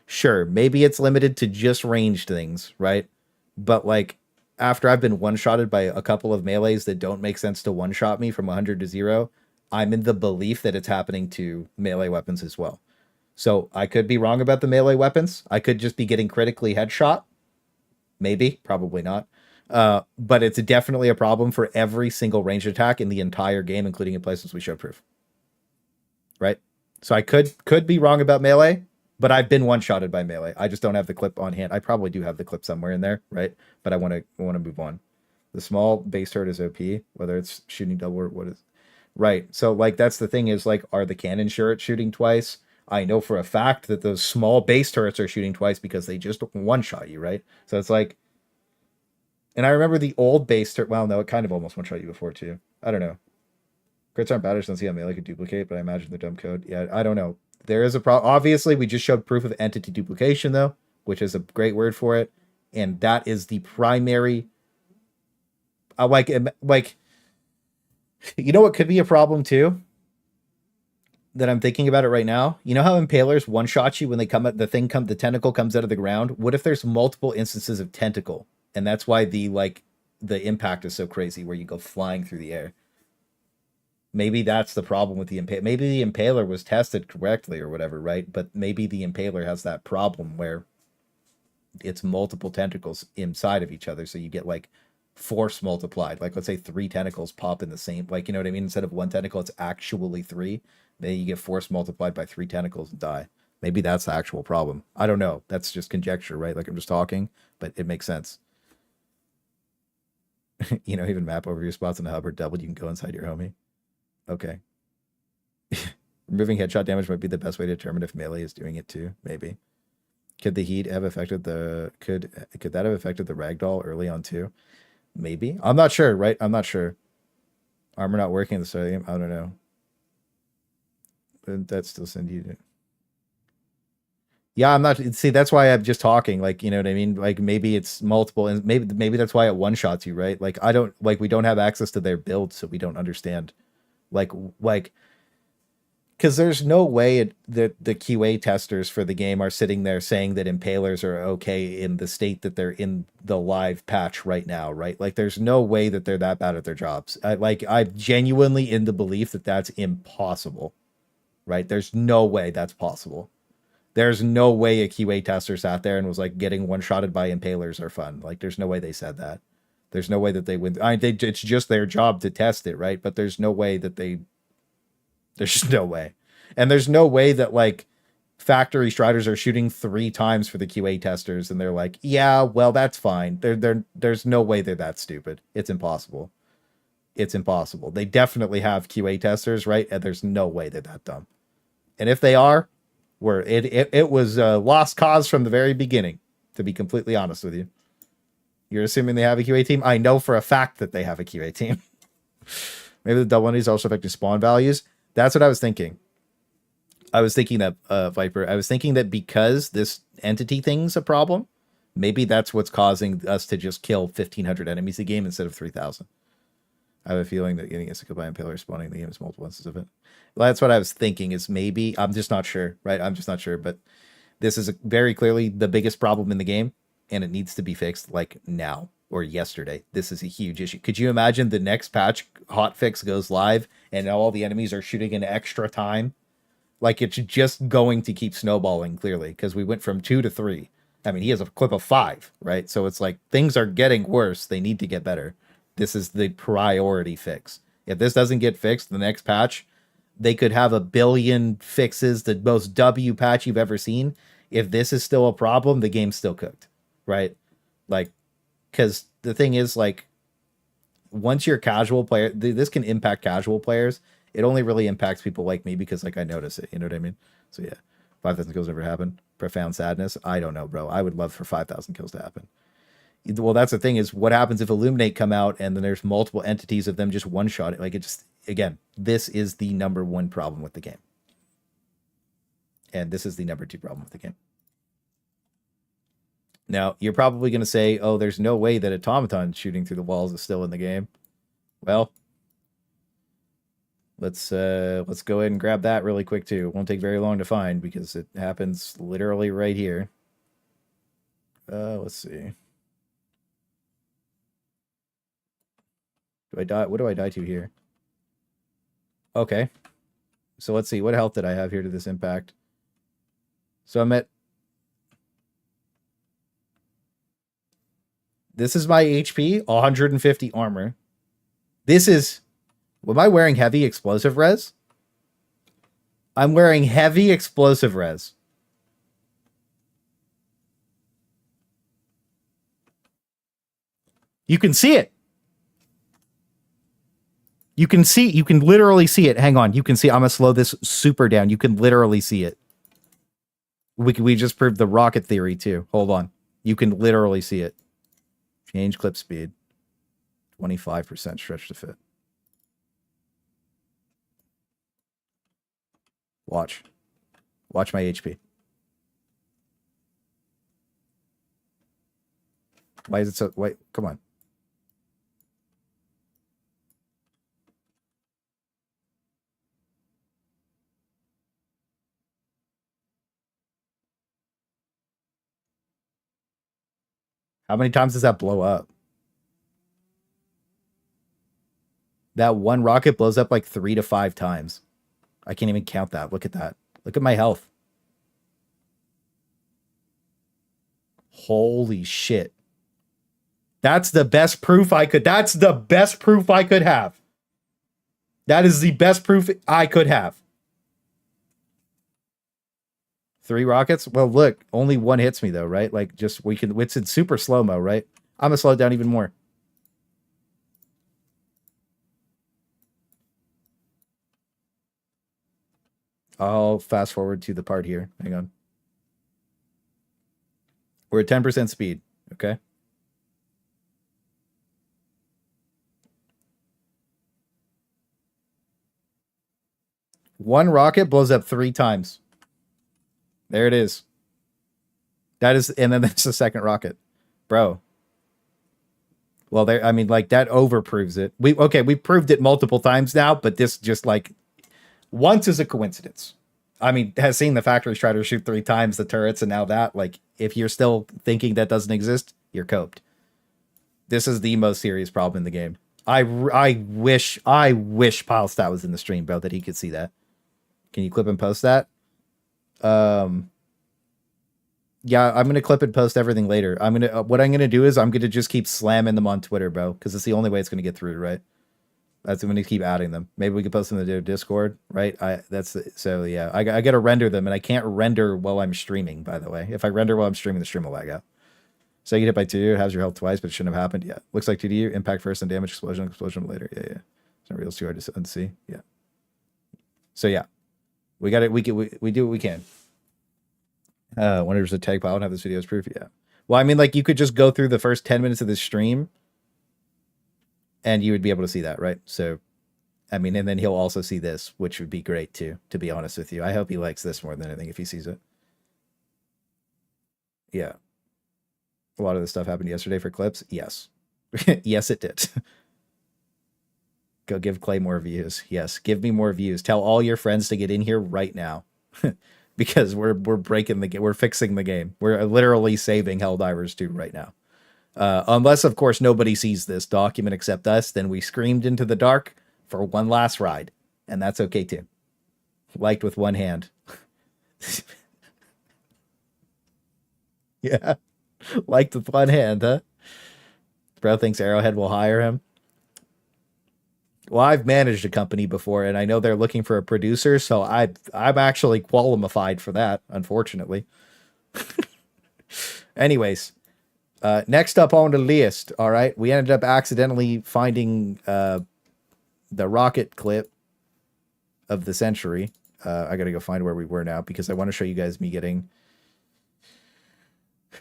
Sure, maybe it's limited to just ranged things, right? But like after I've been one-shotted by a couple of melees that don't make sense to one-shot me from 100 to 0, I'm in the belief that it's happening to melee weapons as well. So I could be wrong about the melee weapons. I could just be getting critically headshot. Maybe, probably not. But it's definitely a problem for every single ranged attack in the entire game, including in places we show proof. Right? So I could be wrong about melee, but I've been one-shotted by melee. I just don't have the clip on hand. I probably do have the clip somewhere in there, right? But I want to move on. The small base turret is OP, whether it's shooting double or what is. Right. So like that's the thing is like, are the cannon turrets shooting twice? I know for a fact that those small base turrets are shooting twice because they just one-shot you, right? So it's like, and I remember the old base turret. Well, no, it kind of almost one-shot you before too. I don't know. Crits aren't bad. I just don't see how melee could duplicate, but I imagine they're dumb code. Yeah, I don't know. There is a problem. Obviously, we just showed proof of entity duplication, though, which is a great word for it. And that is the primary. Like, you know what could be a problem, too? That I'm thinking about it right now. You know how impalers one-shot you when they come at the tentacle comes out of the ground? What if there's multiple instances of tentacle? And that's why the impact is so crazy, where you go flying through the air. Maybe that's the problem with the impaler. Maybe the impaler was tested correctly or whatever, right? But maybe the impaler has that problem where it's multiple tentacles inside of each other. So you get like force multiplied. Like let's say 3 tentacles pop in the same, like, you know what I mean? Instead of 1 tentacle, it's actually 3. Then you get force multiplied by 3 tentacles and die. Maybe that's the actual problem. I don't know. That's just conjecture, right? Like I'm just talking, but it makes sense. You know, even map over your spots in the hub or doubled, you can go inside your homie. Okay. Removing headshot damage might be the best way to determine if melee is doing it too. Maybe. Could the heat have affected the could that have affected the ragdoll early on too? Maybe. I'm not sure, right? I'm not sure. Armor not working at the start of the game. I don't know. But that still send you to... Yeah, I'm not. See, that's why I'm just talking. Like, you know what I mean? Like maybe it's multiple, and maybe that's why it one shots you, right? Like we don't have access to their build, so we don't understand. Like, because there's no way that the QA testers for the game are sitting there saying that impalers are okay in the state that they're in the live patch right now, right? Like, there's no way that they're that bad at their jobs. I'm genuinely in the belief that that's impossible, right? There's no way that's possible. There's no way a QA tester sat there and was like, getting one-shotted by impalers are fun. Like, there's no way they said that. There's no way that they would. It's just their job to test it, right? But there's no way that there's just no way. And there's no way that like factory striders are shooting 3 times for the QA testers and they're like, yeah, well, that's fine. There's no way they're that stupid. It's impossible. It's impossible. They definitely have QA testers, right? And there's no way they're that dumb. And if they are, it was a lost cause from the very beginning, to be completely honest with you. You're assuming they have a QA team? I know for a fact that they have a QA team. Maybe the double is also affecting spawn values. That's what I was thinking. I was thinking that, Viper, I was thinking that because this entity thing's a problem, maybe that's what's causing us to just kill 1,500 enemies a game instead of 3,000. I have a feeling that getting a by impaler spawning the game is multiple instances of it. Well, that's what I was thinking is maybe, I'm just not sure, right? I'm just not sure, but this is very clearly the biggest problem in the game. And it needs to be fixed like now or yesterday. This is a huge issue. Could you imagine the next patch hotfix goes live and all the enemies are shooting in extra time? Like it's just going to keep snowballing clearly because we went from 2 to 3. I mean, he has a clip of 5, right? So it's like things are getting worse. They need to get better. This is the priority fix. If this doesn't get fixed, the next patch, they could have a billion fixes, the most W patch you've ever seen. If this is still a problem, the game's still cooked, right? Like, because the thing is, like, once you're a casual player, this can impact casual players. It only really impacts people like me because, like, I notice it. You know what I mean? So yeah, 5,000 kills never happened. Profound sadness. I don't know, bro. I would love for 5,000 kills to happen. Well, that's the thing is, what happens if Illuminate come out and then there's multiple entities of them just one shot it? Like, it just, again, this is the number 1 problem with the game, and this is the number 2 problem with the game. Now, you're probably going to say, oh, there's no way that Automaton shooting through the walls is still in the game. Well, let's go ahead and grab that really quick too. It won't take very long to find because it happens literally right here. Let's see. Do I die? What do I die to here? Okay. So let's see. What health did I have here to this impact? So I'm at... This is my HP, 150 armor. This is... Am I wearing heavy explosive res? I'm wearing heavy explosive res. You can see it. You can literally see it. Hang on. You can see, I'm going to slow this super down. You can literally see it. We just proved the rocket theory too. Hold on. You can literally see it. Change clip speed. 25% stretch to fit. Watch. Watch my HP. Why is it so... Wait, come on. How many times does that blow up? That one rocket blows up like 3 to 5 times. I can't even count that. Look at that. Look at my health. Holy shit. That's the best proof I could... That's the best proof I could have. That is the best proof I could have. 3 rockets? Well, look, only 1 hits me though, right? Like, just, we can... It's in super slow-mo, right? I'm gonna slow it down even more. I'll fast forward to the part here. Hang on. We're at 10% speed, okay? One rocket blows up 3 times. There it is. That is, and then there's the second rocket. Bro. Well, there, I mean, like, that overproves it. We proved it multiple times now, but this just, like, once is a coincidence. I mean, has seen the factories try to shoot 3 times the turrets, and now that, like, if you're still thinking that doesn't exist, you're coped. This is the most serious problem in the game. I wish Pilestat was in the stream, bro, that he could see that. Can you clip and post that? Yeah, I'm gonna clip and post everything later. What I'm gonna do is I'm gonna just keep slamming them on Twitter, bro, because it's the only way it's gonna get through, right? I'm gonna keep adding them. Maybe we could post them in the Discord, right? So yeah, I gotta render them, and I can't render while I'm streaming. By the way, if I render while I'm streaming, the stream will lag out. So you get hit by 2, has your health twice, but it shouldn't have happened. Yeah, looks like 2D impact first and damage explosion later. Yeah. It's not real too hard to unsee. Yeah. So yeah, we got it. We do what we can. When there's a tag file and have this video as proof. Yeah. Well, I mean, like, you could just go through the first 10 minutes of this stream and you would be able to see that, right? So, I mean, and then he'll also see this, which would be great too, to be honest with you. I hope he likes this more than anything if he sees it. Yeah. A lot of this stuff happened yesterday for clips. Yes. Yes, it did. Go give Clay more views. Yes. Give me more views. Tell all your friends to get in here right now. Because we're breaking the game. We're fixing the game. We're literally saving Helldivers 2 right now. Unless, of course, nobody sees this document except us, then we screamed into the dark for one last ride. And that's okay, too. Liked with one hand. Yeah. Like with one hand, huh? Bro thinks Arrowhead will hire him. Well, I've managed a company before, and I know they're looking for a producer, so I'm actually qualified for that, unfortunately. Anyways, next up on the list, all right, we ended up accidentally finding the rocket clip of the century. I gotta go find where we were now because I want to show you guys me getting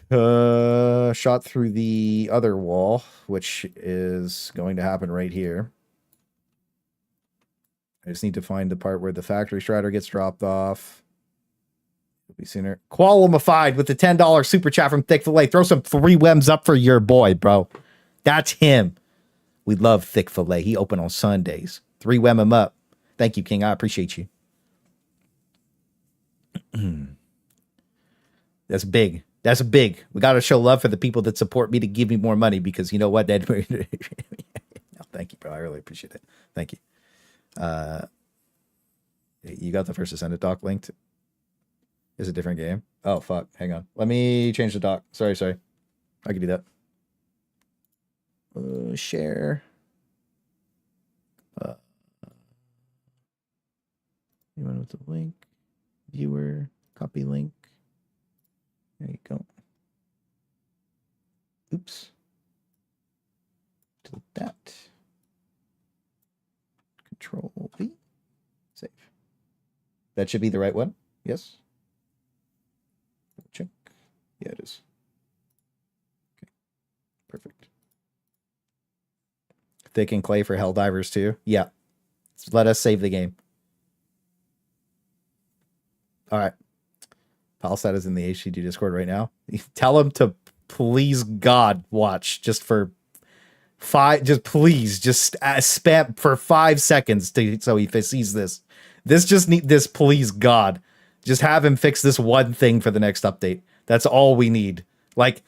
shot through the other wall, which is going to happen right here. I just need to find the part where the factory strider gets dropped off. It'll be sooner. Qualified with the $10 super chat from Thick Fillet. Throw some 3 wems up for your boy, bro. That's him. We love Thick Fillet. He open on Sundays. 3 wem him up. Thank you, King. I appreciate you. That's big. That's big. We got to show love for the people that support me to give me more money because you know what? No, thank you, bro. I really appreciate it. Thank you. You got the first Ascended doc linked? Is a different game? Oh, fuck. Hang on. Let me change the doc. Sorry. I can do that. Share. Anyone with the link? Viewer. Copy link. There you go. Oops. Delete that. Control V. Save. That should be the right one. Yes. Check. Yeah, it is. Okay. Perfect. Thick and Clay for Helldivers too. Yeah. Let us save the game. All right. Palsat is in the HCG Discord right now. Tell him to please God watch just for 5. Just please just spam for 5 seconds so he sees this. This just need this. Please God, just have him fix this one thing for the next update. That's all we need. Like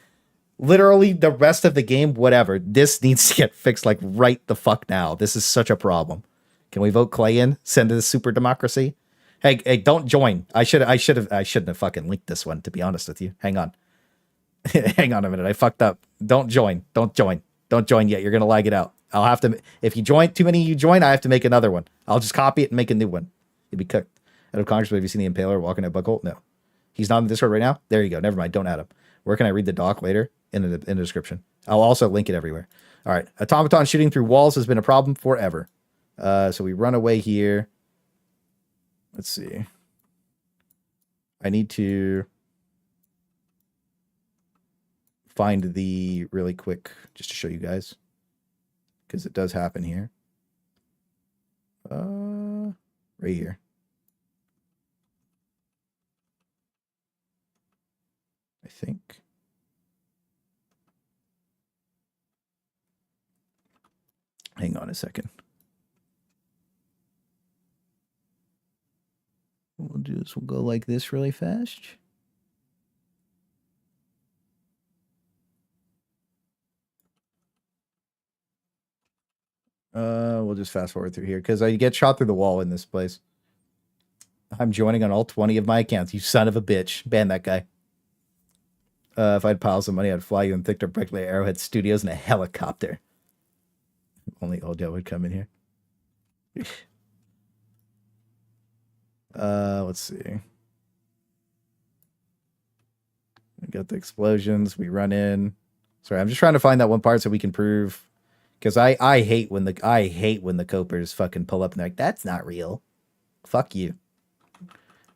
literally the rest of the game, whatever. This needs to get fixed like right the fuck now. This is such a problem. Can we vote Clay in? Send to the super democracy. Hey, don't join. I shouldn't have fucking linked this one, to be honest with you. Hang on. Hang on a minute. I fucked up. Don't join yet. You're gonna lag it out. I'll have to, if you join, too many of you join, I have to make another one. I'll just copy it and make a new one. You'll be cooked. Out of Congress, have you seen the Impaler walking at Buckhole? No. He's not in the Discord right now? There you go. Never mind. Don't add him. Where can I read the doc later? In the description. I'll also link it everywhere. All right. Automaton shooting through walls has been a problem forever. So we run away here. Let's see. I need to find the really quick, just to show you guys, because it does happen here. Right here. I think. Hang on a second. We'll do this. We'll go like this really fast. We'll just fast forward through here because I get shot through the wall in this place. I'm joining on all 20 of my accounts. You son of a bitch. Ban that guy. If I had piles of money, I'd fly you and Thick directly to Arrowhead Studios in a helicopter. Only Odell would come in here. Let's see. We got the explosions. We run in. Sorry, I'm just trying to find that one part so we can prove. Because I hate when the copers fucking pull up and they're like, that's not real. Fuck you.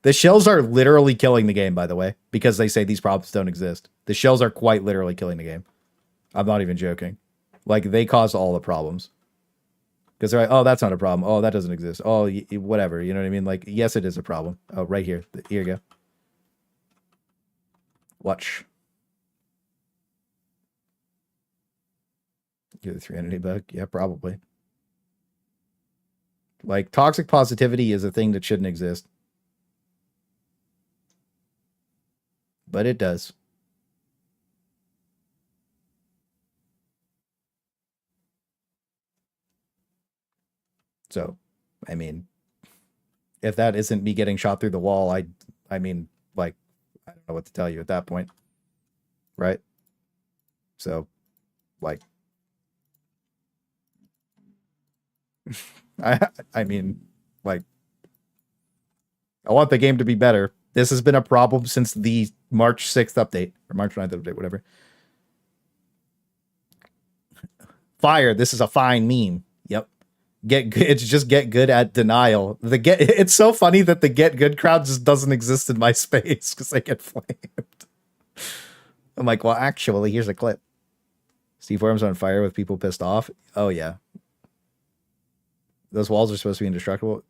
The shells are literally killing the game, by the way, because they say these problems don't exist. The shells are quite literally killing the game. I'm not even joking. Like, they cause all the problems. Because they're like, oh, that's not a problem. Oh, that doesn't exist. Oh, whatever. You know what I mean? Like, yes, it is a problem. Oh, right here. Here you go. Watch. Get the 300 bug? Yeah, probably. Like, toxic positivity is a thing that shouldn't exist. But it does. So, I mean, if that isn't me getting shot through the wall, I mean, like, I don't know what to tell you at that point. right? So, like, I mean, like, I want the game to be better. This has been a problem since the March 6th update, or March 9th update, whatever. Fire, this is a fine meme. Yep. Get good. It's just get good at denial. It's so funny that the get good crowd just doesn't exist in my space because they get flamed. I'm like, well, actually, here's a clip. Steve Worm's on fire with people pissed off. Oh yeah. Those walls are supposed to be indestructible.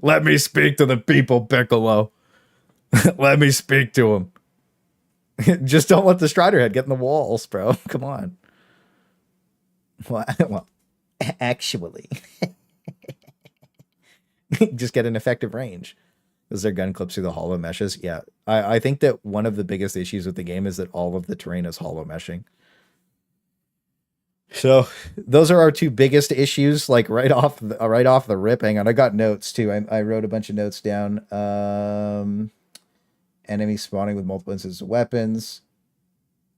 Let me speak to the people, Piccolo. Let me speak to them. Just don't let the Strider head get in the walls, bro. Come on. Well, actually, just get an effective range. Is their gun clips through the hollow meshes? Yeah. I think that one of the biggest issues with the game is that all of the terrain is hollow meshing. So those are our two biggest issues, like right off the rip. Hang on, I got notes too. I wrote a bunch of notes down. Enemy spawning with multiple instances of weapons.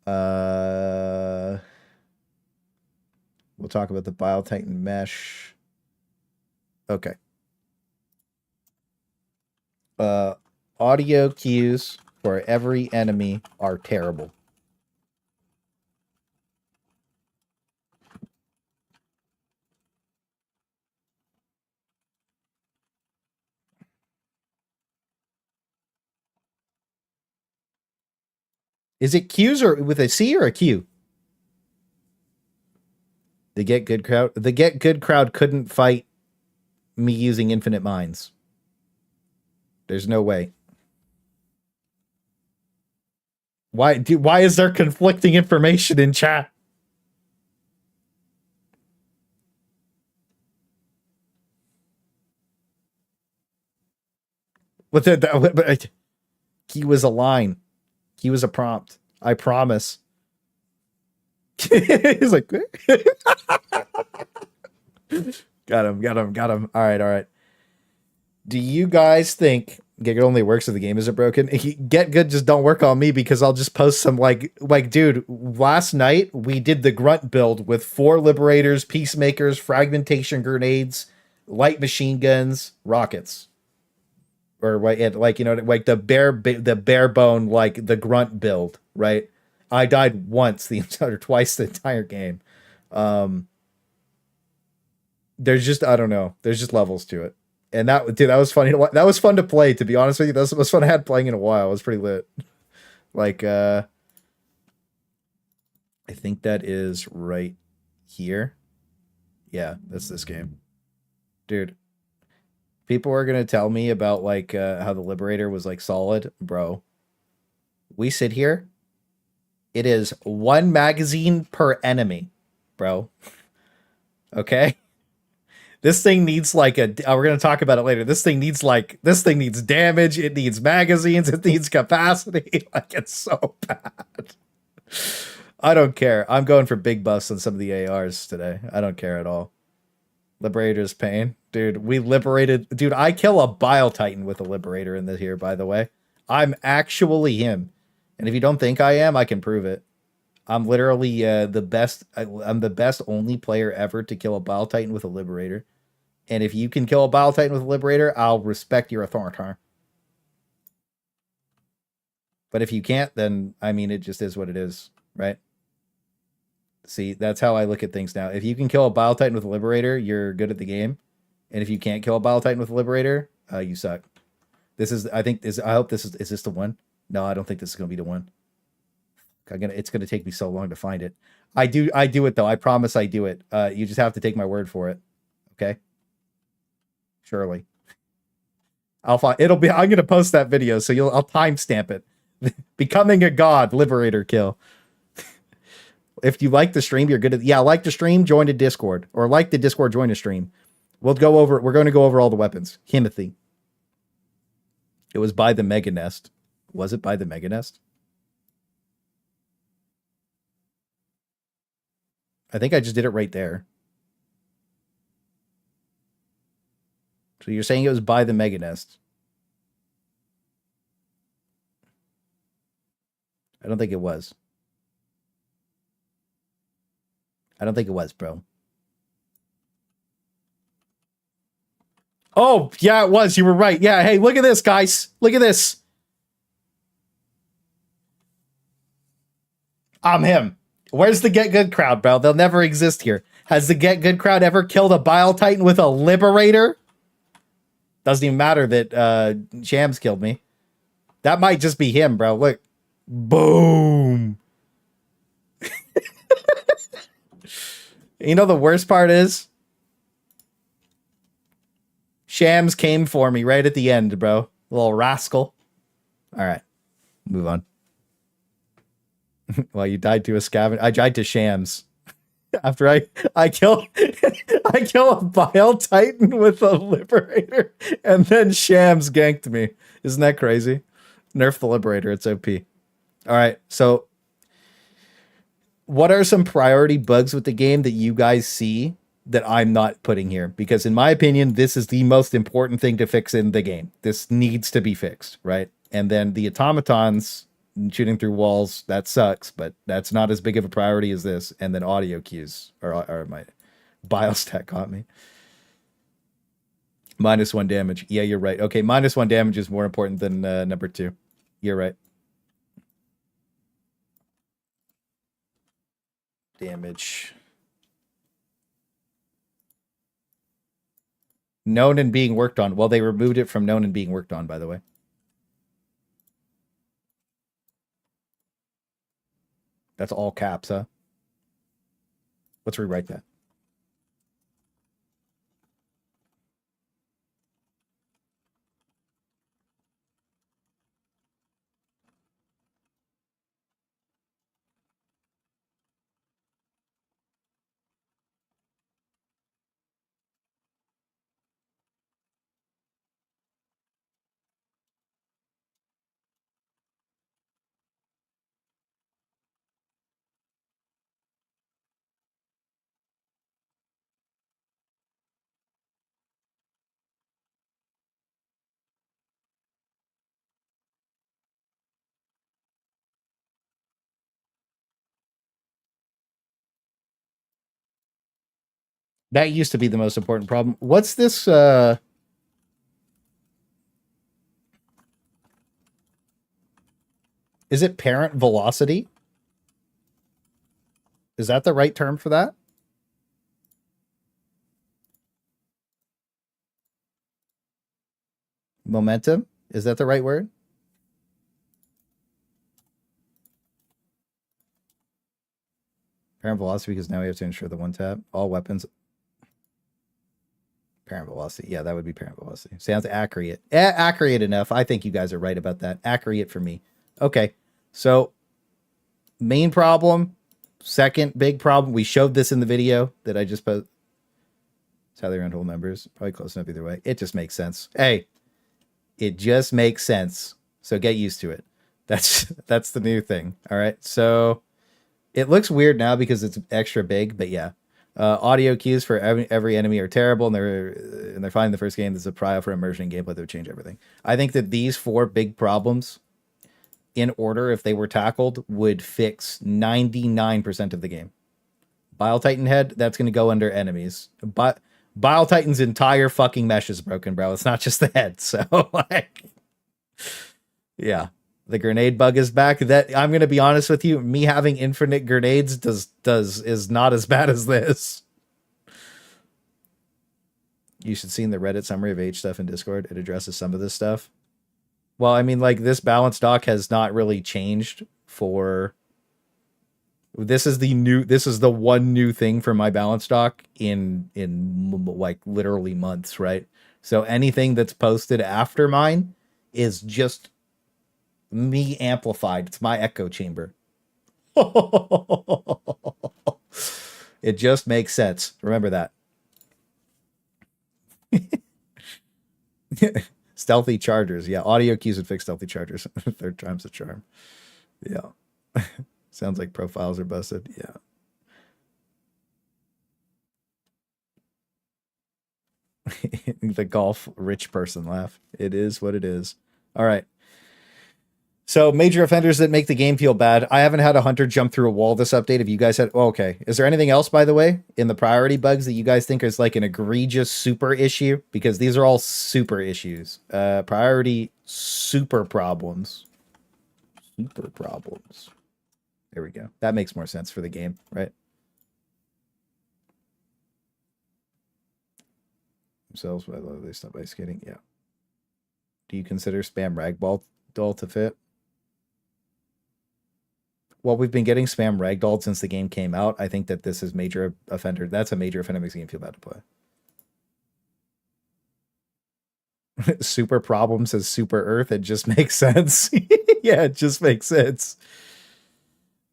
We'll talk about the Bile Titan mesh. Okay. Audio cues for every enemy are terrible. Is it Q's or with a C or a Q? The Get Good crowd. The Get Good crowd couldn't fight me using infinite mines. There's no way. Why is there conflicting information in chat? But he was a line. He was a prompt. I promise. He's like, got him. All right. Do you guys think Get Good only works if the game isn't broken? Get Good just don't work on me because I'll just post some like, dude, last night we did the grunt build with 4 liberators, peacemakers, fragmentation grenades, light machine guns, rockets. Or like, you know, like the bare bone, like the grunt build, right? I died once or twice the entire game. There's just, I don't know. There's just levels to it. And that was funny. That was fun to play, to be honest with you. That was the most fun I had playing in a while. It was pretty lit. Like, I think that is right here. Yeah, that's this game. Dude, people are going to tell me about like how the Liberator was like solid. Bro, we sit here. It is 1 magazine per enemy, bro. Okay? This thing needs like we're going to talk about it later. This thing needs damage. It needs magazines. It needs capacity. Like, it's so bad. I don't care. I'm going for big buffs on some of the ARs today. I don't care at all. Liberator's pain. Dude, we liberated. Dude, I kill a Bile Titan with a Liberator in this here, by the way. I'm actually him. And if you don't think I am, I can prove it. I'm literally the best. I'm the best only player ever to kill a Bile Titan with a Liberator. And if you can kill a Bile Titan with a Liberator, I'll respect your authority. But if you can't, then, I mean, it just is what it is, right? See, that's how I look at things now. If you can kill a Bile Titan with a Liberator, you're good at the game. And if you can't kill a Bile Titan with a Liberator, you suck. This is, I hope this is this the one? No, I don't think this is going to be the one. It's going to take me so long to find it. I do it though. I promise I do it. You just have to take my word for it. Okay? Surely. I'm going to post that video, so I'll timestamp it. Becoming a god, Liberator kill. If you like the stream, you're good at, like the stream, join a Discord. Or like the Discord, join a stream. We're going to go over all the weapons. Himothy. It was by the Mega Nest. Was it by the Mega Nest? I think I just did it right there. So you're saying it was by the Mega Nest. I don't think it was. I don't think it was, bro. Oh, yeah, it was. You were right. Yeah, hey, look at this, guys. Look at this. I'm him. Where's the Get Good crowd, bro? They'll never exist here. Has the Get Good crowd ever killed a Bile Titan with a Liberator? Doesn't even matter that Shams killed me. That might just be him, bro. Look. Boom. You know the worst part is? Shams came for me right at the end, bro. Little rascal. All right. Move on. Well, you died to a scavenger. I died to Shams. After I kill I kill a Bile Titan with a Liberator, and then Shams ganked me. Isn't that crazy? Nerf the Liberator. It's OP. All right. So what are some priority bugs with the game that you guys see that I'm not putting here? Because in my opinion, this is the most important thing to fix in the game. This needs to be fixed, right? And then the automatons shooting through walls, that sucks, but that's not as big of a priority as this. And then audio cues, or my biostat caught me. -1 damage. Yeah, you're right. Okay, -1 damage is more important than number 2. You're right. Damage. Known and being worked on. Well, they removed it from known and being worked on, by the way. That's all caps, huh? Let's rewrite that. That used to be the most important problem. What's this? Is it parent velocity? Is that the right term for that? Momentum? Is that the right word? Parent velocity, because now we have to ensure the one tap. All weapons. Parent velocity. Yeah, that would be parent velocity. Sounds accurate. Accurate enough. I think you guys are right about that. Accurate for me. Okay. So, main problem. Second big problem. We showed this in the video that I just posted. That's how they run whole numbers. Probably close enough either way. It just makes sense. Hey, it just makes sense. So get used to it. That's the new thing. All right. So it looks weird now because it's extra big, but yeah. Audio cues for every enemy are terrible, and they're fine in the first game. There's a trial for immersion and gameplay that would change everything. I think that these 4 big problems, in order, if they were tackled, would fix 99% of the game. Bile Titan head, that's going to go under enemies. But Bile Titan's entire fucking mesh is broken, bro. It's not just the head. So, like, yeah. The grenade bug is back. That, I'm gonna be honest with you, me having infinite grenades is not as bad as this. You should see in the Reddit summary of H stuff in Discord. It addresses some of this stuff. Well, I mean, like, this balance doc has not really changed for. This is the one new thing for my balance doc in like literally months, right? So anything that's posted after mine is just me amplified. It's my echo chamber. It just makes sense. Remember that. Stealthy chargers. Yeah, audio cues would fix stealthy chargers. 3rd time's the charm. Yeah. Sounds like profiles are busted. Yeah. The golf rich person laugh. It is what it is. All right. So major offenders that make the game feel bad. I haven't had a hunter jump through a wall this update. Have you guys had? Oh, okay. Is there anything else, by the way, in the priority bugs that you guys think is like an egregious super issue? Because these are all super issues. Priority super problems. Super problems. There we go. That makes more sense for the game, right? Themselves, by they stop ice skating. Yeah. Do you consider spam ragdoll to fit? Well, we've been getting spam ragdolled since the game came out. I think that this is major offender. That's a major offender, makes the game feel bad to play. Super problem says super earth. It just makes sense. Yeah, it just makes sense.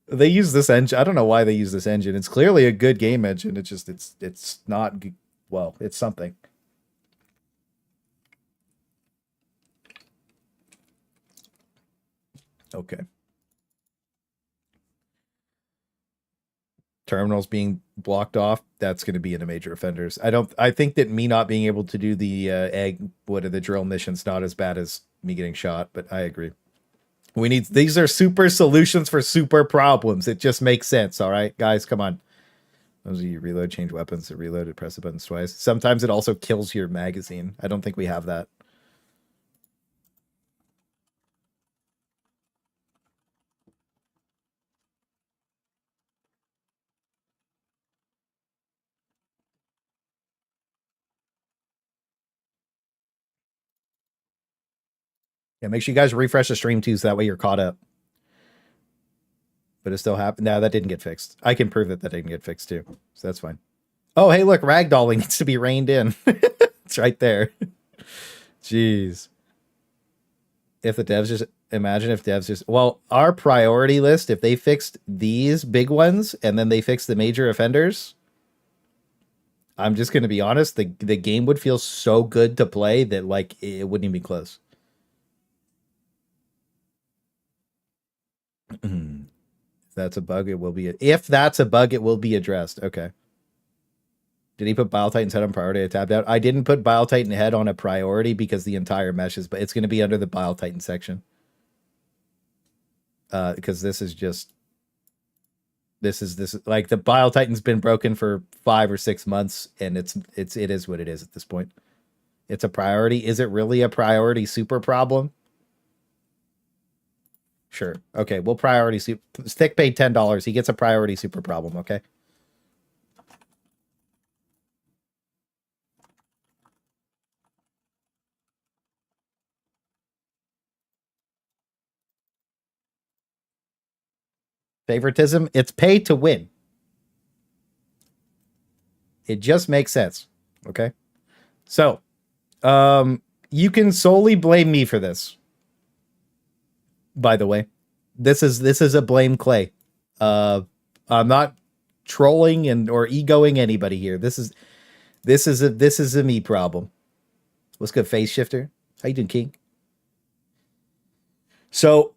They use this engine. I don't know why they use this engine. It's clearly a good game engine. It's just it's not well. It's something. Okay. Terminals being blocked off, that's going to be in the major offenders. I think that me not being able to do the the drill missions not as bad as me getting shot, but I agree. These are super solutions for super problems. It just makes sense. All right, guys, come on. Those of you reload, change weapons, to reload, press the buttons twice. Sometimes it also kills your magazine. I don't think we have that. Yeah, make sure you guys refresh the stream too, so that way you're caught up. But it still happened. No, that didn't get fixed. I can prove that didn't get fixed too, so that's fine. Oh, hey, look, ragdolling needs to be reined in. It's right there. Jeez. If the devs just imagine if devs just our priority list, if they fixed these big ones and then they fixed the major offenders, I'm just gonna be honest, the game would feel so good to play that like it wouldn't even be close. If that's a bug, it will be. If that's a bug, it will be addressed. Okay. Did he put Bile Titan's head on priority? I tabbed out. I didn't put Bile Titan head on a priority because the entire mesh is, but it's going to be under the Bile Titan section. Because this is like the Bile Titan's been broken for 5 or 6 months, and it is what it is at this point. It's a priority. Is it really a priority super problem? Sure. Okay. We'll priority super. Stick paid $10. He gets a priority super problem. Okay. Favoritism. It's pay to win. It just makes sense. Okay. So, you can solely blame me for this. By the way, this is a blame Clay. I'm not trolling or egoing anybody here. This is a me problem. What's good, Phase Shifter? How you doing, King? So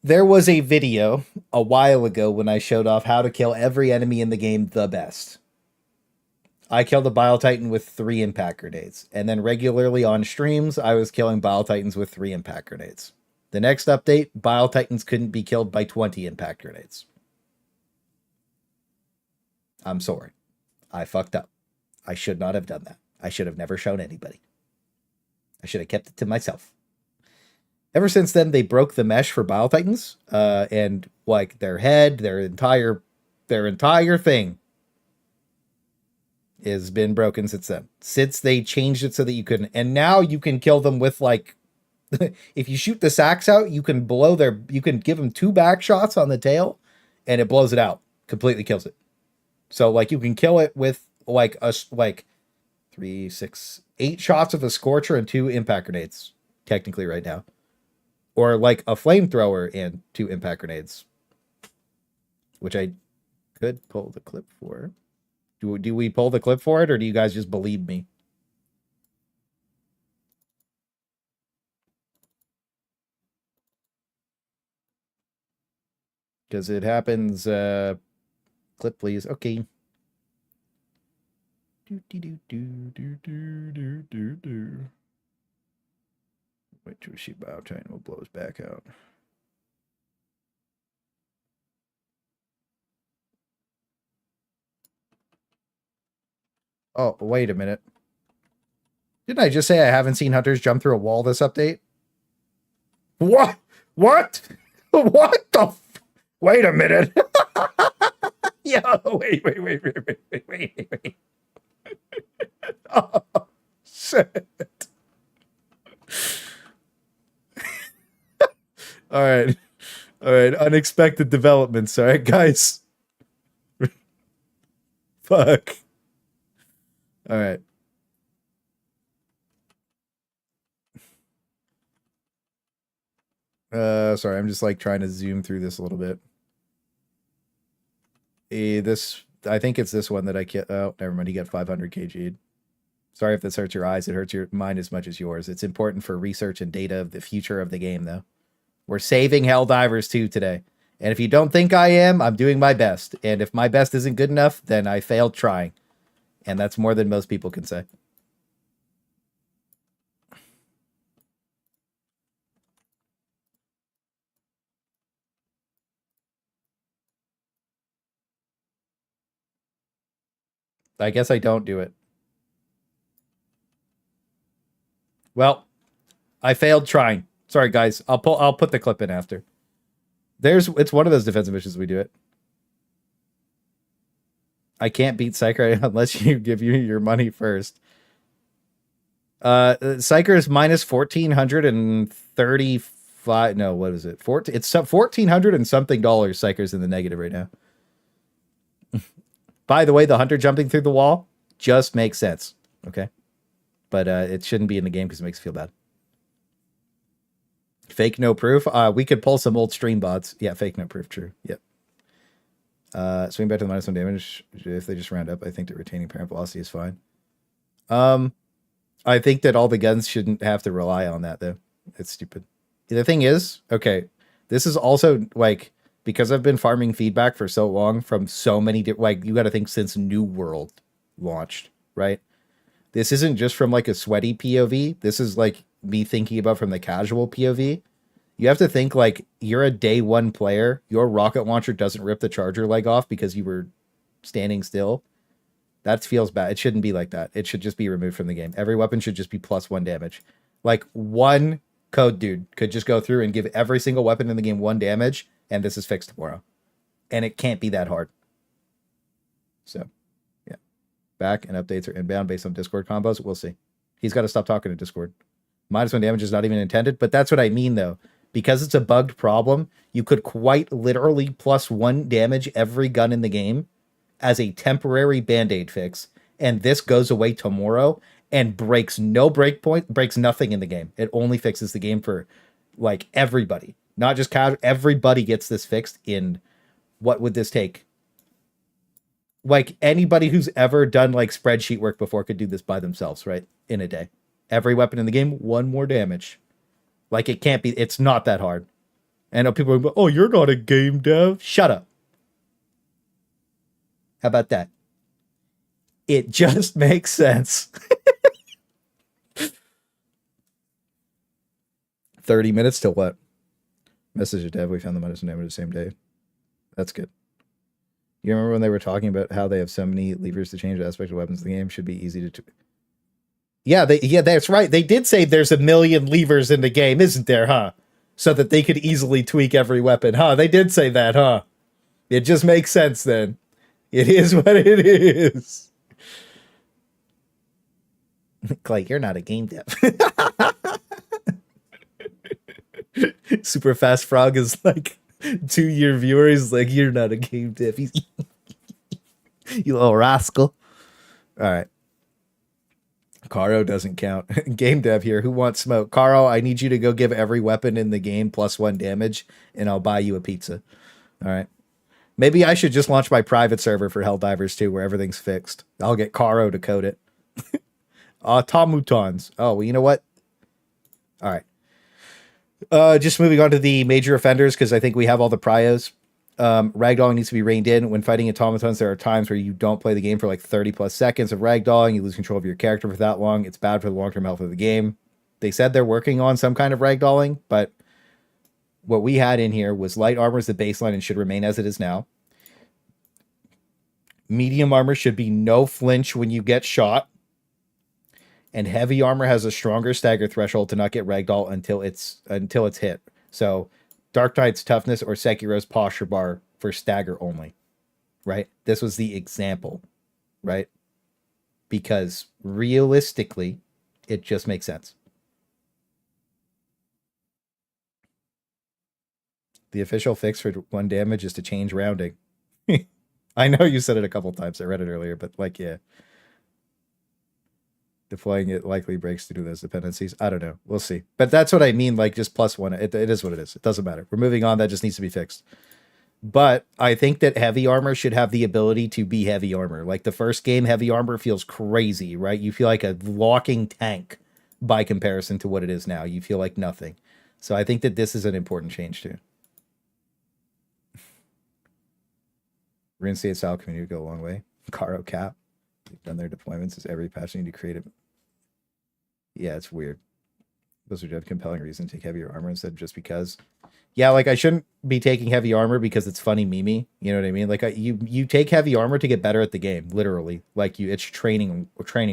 there was a video a while ago when I showed off how to kill every enemy in the game the best. I killed a Bile Titan with 3 impact grenades, and then regularly on streams, I was killing Bile Titans with 3 impact grenades. The next update, Bile Titans couldn't be killed by 20 impact grenades. I'm sorry. I fucked up. I should not have done that. I should have never shown anybody. I should have kept it to myself. Ever since then, they broke the mesh for Bile Titans, and like their head, their entire thing has been broken since then. Since they changed it so that you couldn't, and now you can kill them with like, if you shoot the sacks out, you can give them 2 back shots on the tail, and it blows it out, completely kills it. So like you can kill it with like 3, 6, 8 shots of a scorcher and 2 impact grenades, technically right now, or like a flamethrower and 2 impact grenades, which I could pull the clip for. Do we pull the clip for it, or do you guys just believe me? Because it happens. Clip, please. Okay. Wait till we see Biotitan will blow his back out. Oh, wait a minute. Didn't I just say I haven't seen hunters jump through a wall this update? What? What? What the? Wait a minute. Yo, wait. Oh, shit. All right. All right. Unexpected developments. All right, guys. Fuck. All right. Sorry, I'm just like trying to zoom through this a little bit. This, I think it's this one that I get. Oh, never mind. You get 500 kg. Sorry if this hurts your eyes. It hurts your mind as much as yours. It's important for research and data of the future of the game, though. We're saving Helldivers 2 today. And if you don't think I am, I'm doing my best. And if my best isn't good enough, then I failed trying. And that's more than most people can say. I guess I don't do it. Well, I failed trying. Sorry, guys. I'll put the clip in after. It's one of those defensive missions we do it. I can't beat Psyker unless you give you your money first. Psyker is minus 1,435. No, what is it? 14. It's 1,400 and something dollars. Psyker's in the negative right now. By the way, the hunter jumping through the wall just makes sense. Okay. But it shouldn't be in the game because it makes you feel bad. Fake no proof. We could pull some old stream bots. Yeah, fake no proof. True. Yep. Swing back to the -1 damage. If they just round up, I think that retaining parent velocity is fine. I think that all the guns shouldn't have to rely on that, though. It's stupid. The thing is, okay, this is also like, because I've been farming feedback for so long from so many like, you got to think since New World launched, right? This isn't just from like a sweaty POV. This is like me thinking about from the casual POV. You have to think like you're a day one player. Your rocket launcher doesn't rip the charger leg off because you were standing still. That feels bad. It shouldn't be like that. It should just be removed from the game. Every weapon should just be +1 damage. Like one code dude could just go through and give every single weapon in the game 1 damage, and this is fixed tomorrow. And it can't be that hard. So, yeah. Back and updates are inbound based on Discord combos. We'll see. He's got to stop talking to Discord. -1 damage is not even intended, but that's what I mean, though. Because it's a bugged problem, you could quite literally +1 damage every gun in the game as a temporary band-aid fix, and this goes away tomorrow and breaks no breakpoint, breaks nothing in the game. It only fixes the game for like everybody, not just casual. Everybody gets this fixed in, what would this take? Like anybody who's ever done like spreadsheet work before could do this by themselves, right? In a day. Every weapon in the game, 1 more damage. Like it can't be, it's not that hard. I know people are like, oh, you're not a game dev. Shut up. How about that? It just makes sense. 30 minutes till what? Message a dev. We found the -1 damage the same day. That's good. You remember when they were talking about how they have so many levers to change the aspect of weapons in the game? Should be easy to... Yeah, that's right. They did say there's 1 million levers in the game, isn't there, huh? So that they could easily tweak every weapon, huh? They did say that, huh? It just makes sense then. It is what it is. Clay, you're not a game dev. Super Fast Frog is like 2-year viewer. He's like, you're not a game dev. He's you little rascal. All right. Caro doesn't count. Game dev here. Who wants smoke? Caro, I need you to go give every weapon in the game +1 damage, and I'll buy you a pizza. All right. Maybe I should just launch my private server for Helldivers 2 where everything's fixed. I'll get Caro to code it. Automutons. Oh, well, you know what? All right. Just moving on to the major offenders, because I think we have all the prios. Ragdolling needs to be reined in. When fighting automatons, there are times where you don't play the game for like 30+ seconds of ragdolling. You lose control of your character for that long. It's bad for the long-term health of the game. They said they're working on some kind of ragdolling, but what we had in here was light armor is the baseline and should remain as it is now. Medium armor should be no flinch when you get shot. And heavy armor has a stronger stagger threshold to not get ragdoll until it's hit. So Dark Knight's toughness or Sekiro's posture bar for stagger only. Right? This was the example. Right? Because realistically, it just makes sense. The official fix for 1 damage is to change rounding. I know you said it a couple times. I read it earlier, but like, yeah. Deploying it likely breaks due to those dependencies. I don't know. We'll see. But that's what I mean. Like, just +1. It is what it is. It doesn't matter. We're moving on. That just needs to be fixed. But I think that heavy armor should have the ability to be heavy armor. Like the first game, heavy armor feels crazy, right? You feel like a walking tank by comparison to what it is now. You feel like nothing. So I think that this is an important change too. Reinstate style community would go a long way. Caro cap. They've done their deployments as every patch need to create it. Yeah, it's weird. Those would have compelling reason to take heavier armor instead of just because. Yeah, like I shouldn't be taking heavy armor because it's funny memey. You know what I mean? Like you take heavy armor to get better at the game, literally. Like it's training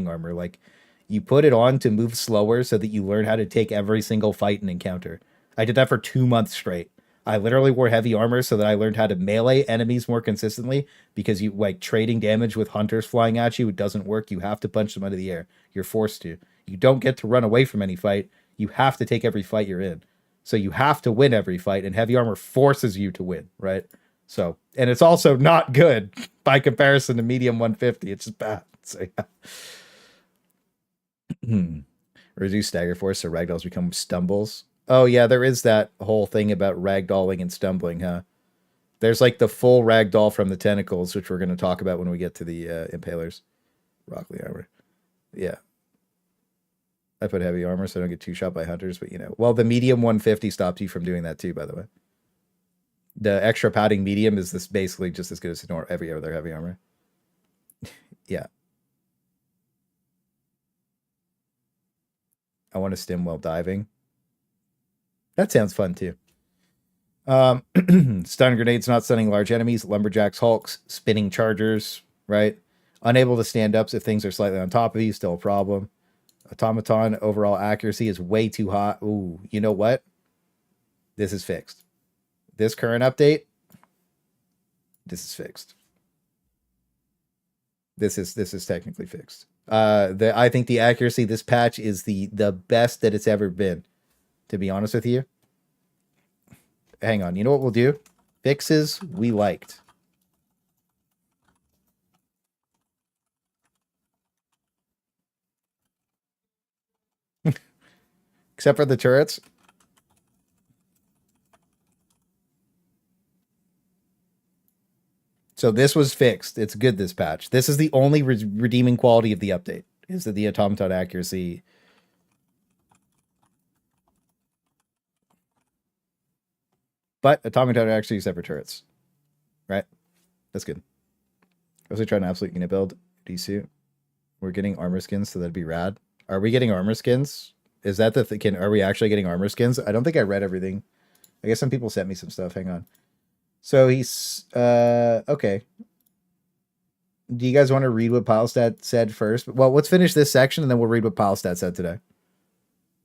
armor. Like you put it on to move slower so that you learn how to take every single fight and encounter. I did that for 2 months straight. I literally wore heavy armor so that I learned how to melee enemies more consistently because you like trading damage with hunters flying at you. It doesn't work. You have to punch them out of the air. You're forced to. You don't get to run away from any fight. You have to take every fight you're in. So you have to win every fight, and heavy armor forces you to win, right? So, and it's also not good by comparison to medium 150. It's just bad. So, yeah. Reduce stagger force so ragdolls become stumbles. Oh, yeah, there is that whole thing about ragdolling and stumbling, huh? There's like the full ragdoll from the tentacles, which we're going to talk about when we get to the impalers. Rockley armor. Yeah. I put heavy armor so I don't get 2-shot by hunters, but you know. Well, the medium 150 stops you from doing that too, by the way. The extra padding medium is this basically just as good as every other heavy armor. Yeah. I want to stim while diving. That sounds fun too. Stun grenades not stunning large enemies, lumberjacks, hulks, spinning chargers, right? Unable to stand ups if things are slightly on top of you, still a problem. Automaton overall accuracy is way too high. Ooh, you know what? This is fixed. This current update, this is fixed. This is technically fixed. I think the accuracy this patch is the best that it's ever been. To be honest with you. Hang on. You know what we'll do? Fixes we liked. Except for the turrets. So this was fixed. It's good this patch. This is the only redeeming quality of the update. Is that the automaton accuracy. But automaton accuracy except for turrets. Right? That's good. I was trying to absolute unit build. D-suit. We're getting armor skins, so that'd be rad. Are we getting armor skins? Is that the thing? Are we actually getting armor skins? I don't think I read everything. I guess some people sent me some stuff. Hang on. So he's okay. Do you guys want to read what Pilestat said first? Well, let's finish this section and then we'll read what Pilestat said today.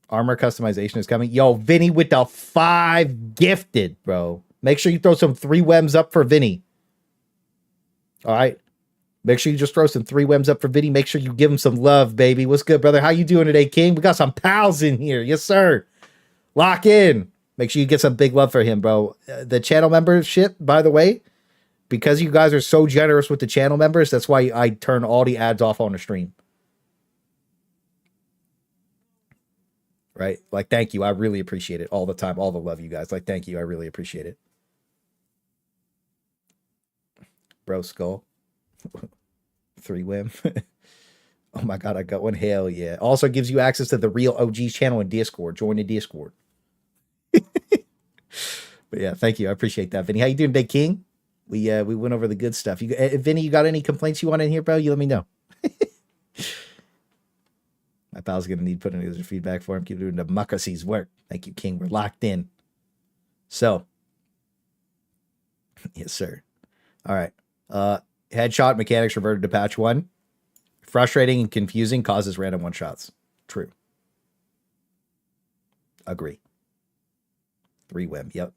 Armor customization is coming. Yo, Vinny with the 5 gifted, bro. Make sure you throw some 3 wems up for Vinny. All right. Make sure you just throw some 3 wems up for Vinny. Make sure you give him some love, baby. What's good, brother? How you doing today, King? We got some pals in here. Yes, sir. Lock in. Make sure you get some big love for him, bro. The channel membership, by the way, because you guys are so generous with the channel members, that's why I turn all the ads off on the stream. Right? Like, thank you. I really appreciate it all the time. All the love, you guys. Like, thank you. I really appreciate it. Bro, skull. 3 wim. Oh my God, I got one. Hell yeah. Also gives you access to the real OG's channel in Discord. Join the Discord. But yeah, thank you. I appreciate that, Vinny. How you doing today, King? We went over the good stuff. Vinny, you got any complaints you want in here, bro? You let me know. My pal's gonna need putting user feedback for him. Keep doing the muckasy's work. Thank you, King. We're locked in. So, yes, sir. All right. Headshot mechanics reverted to patch 1. Frustrating and confusing, causes random one-shots. True. Agree. 3-web, yep.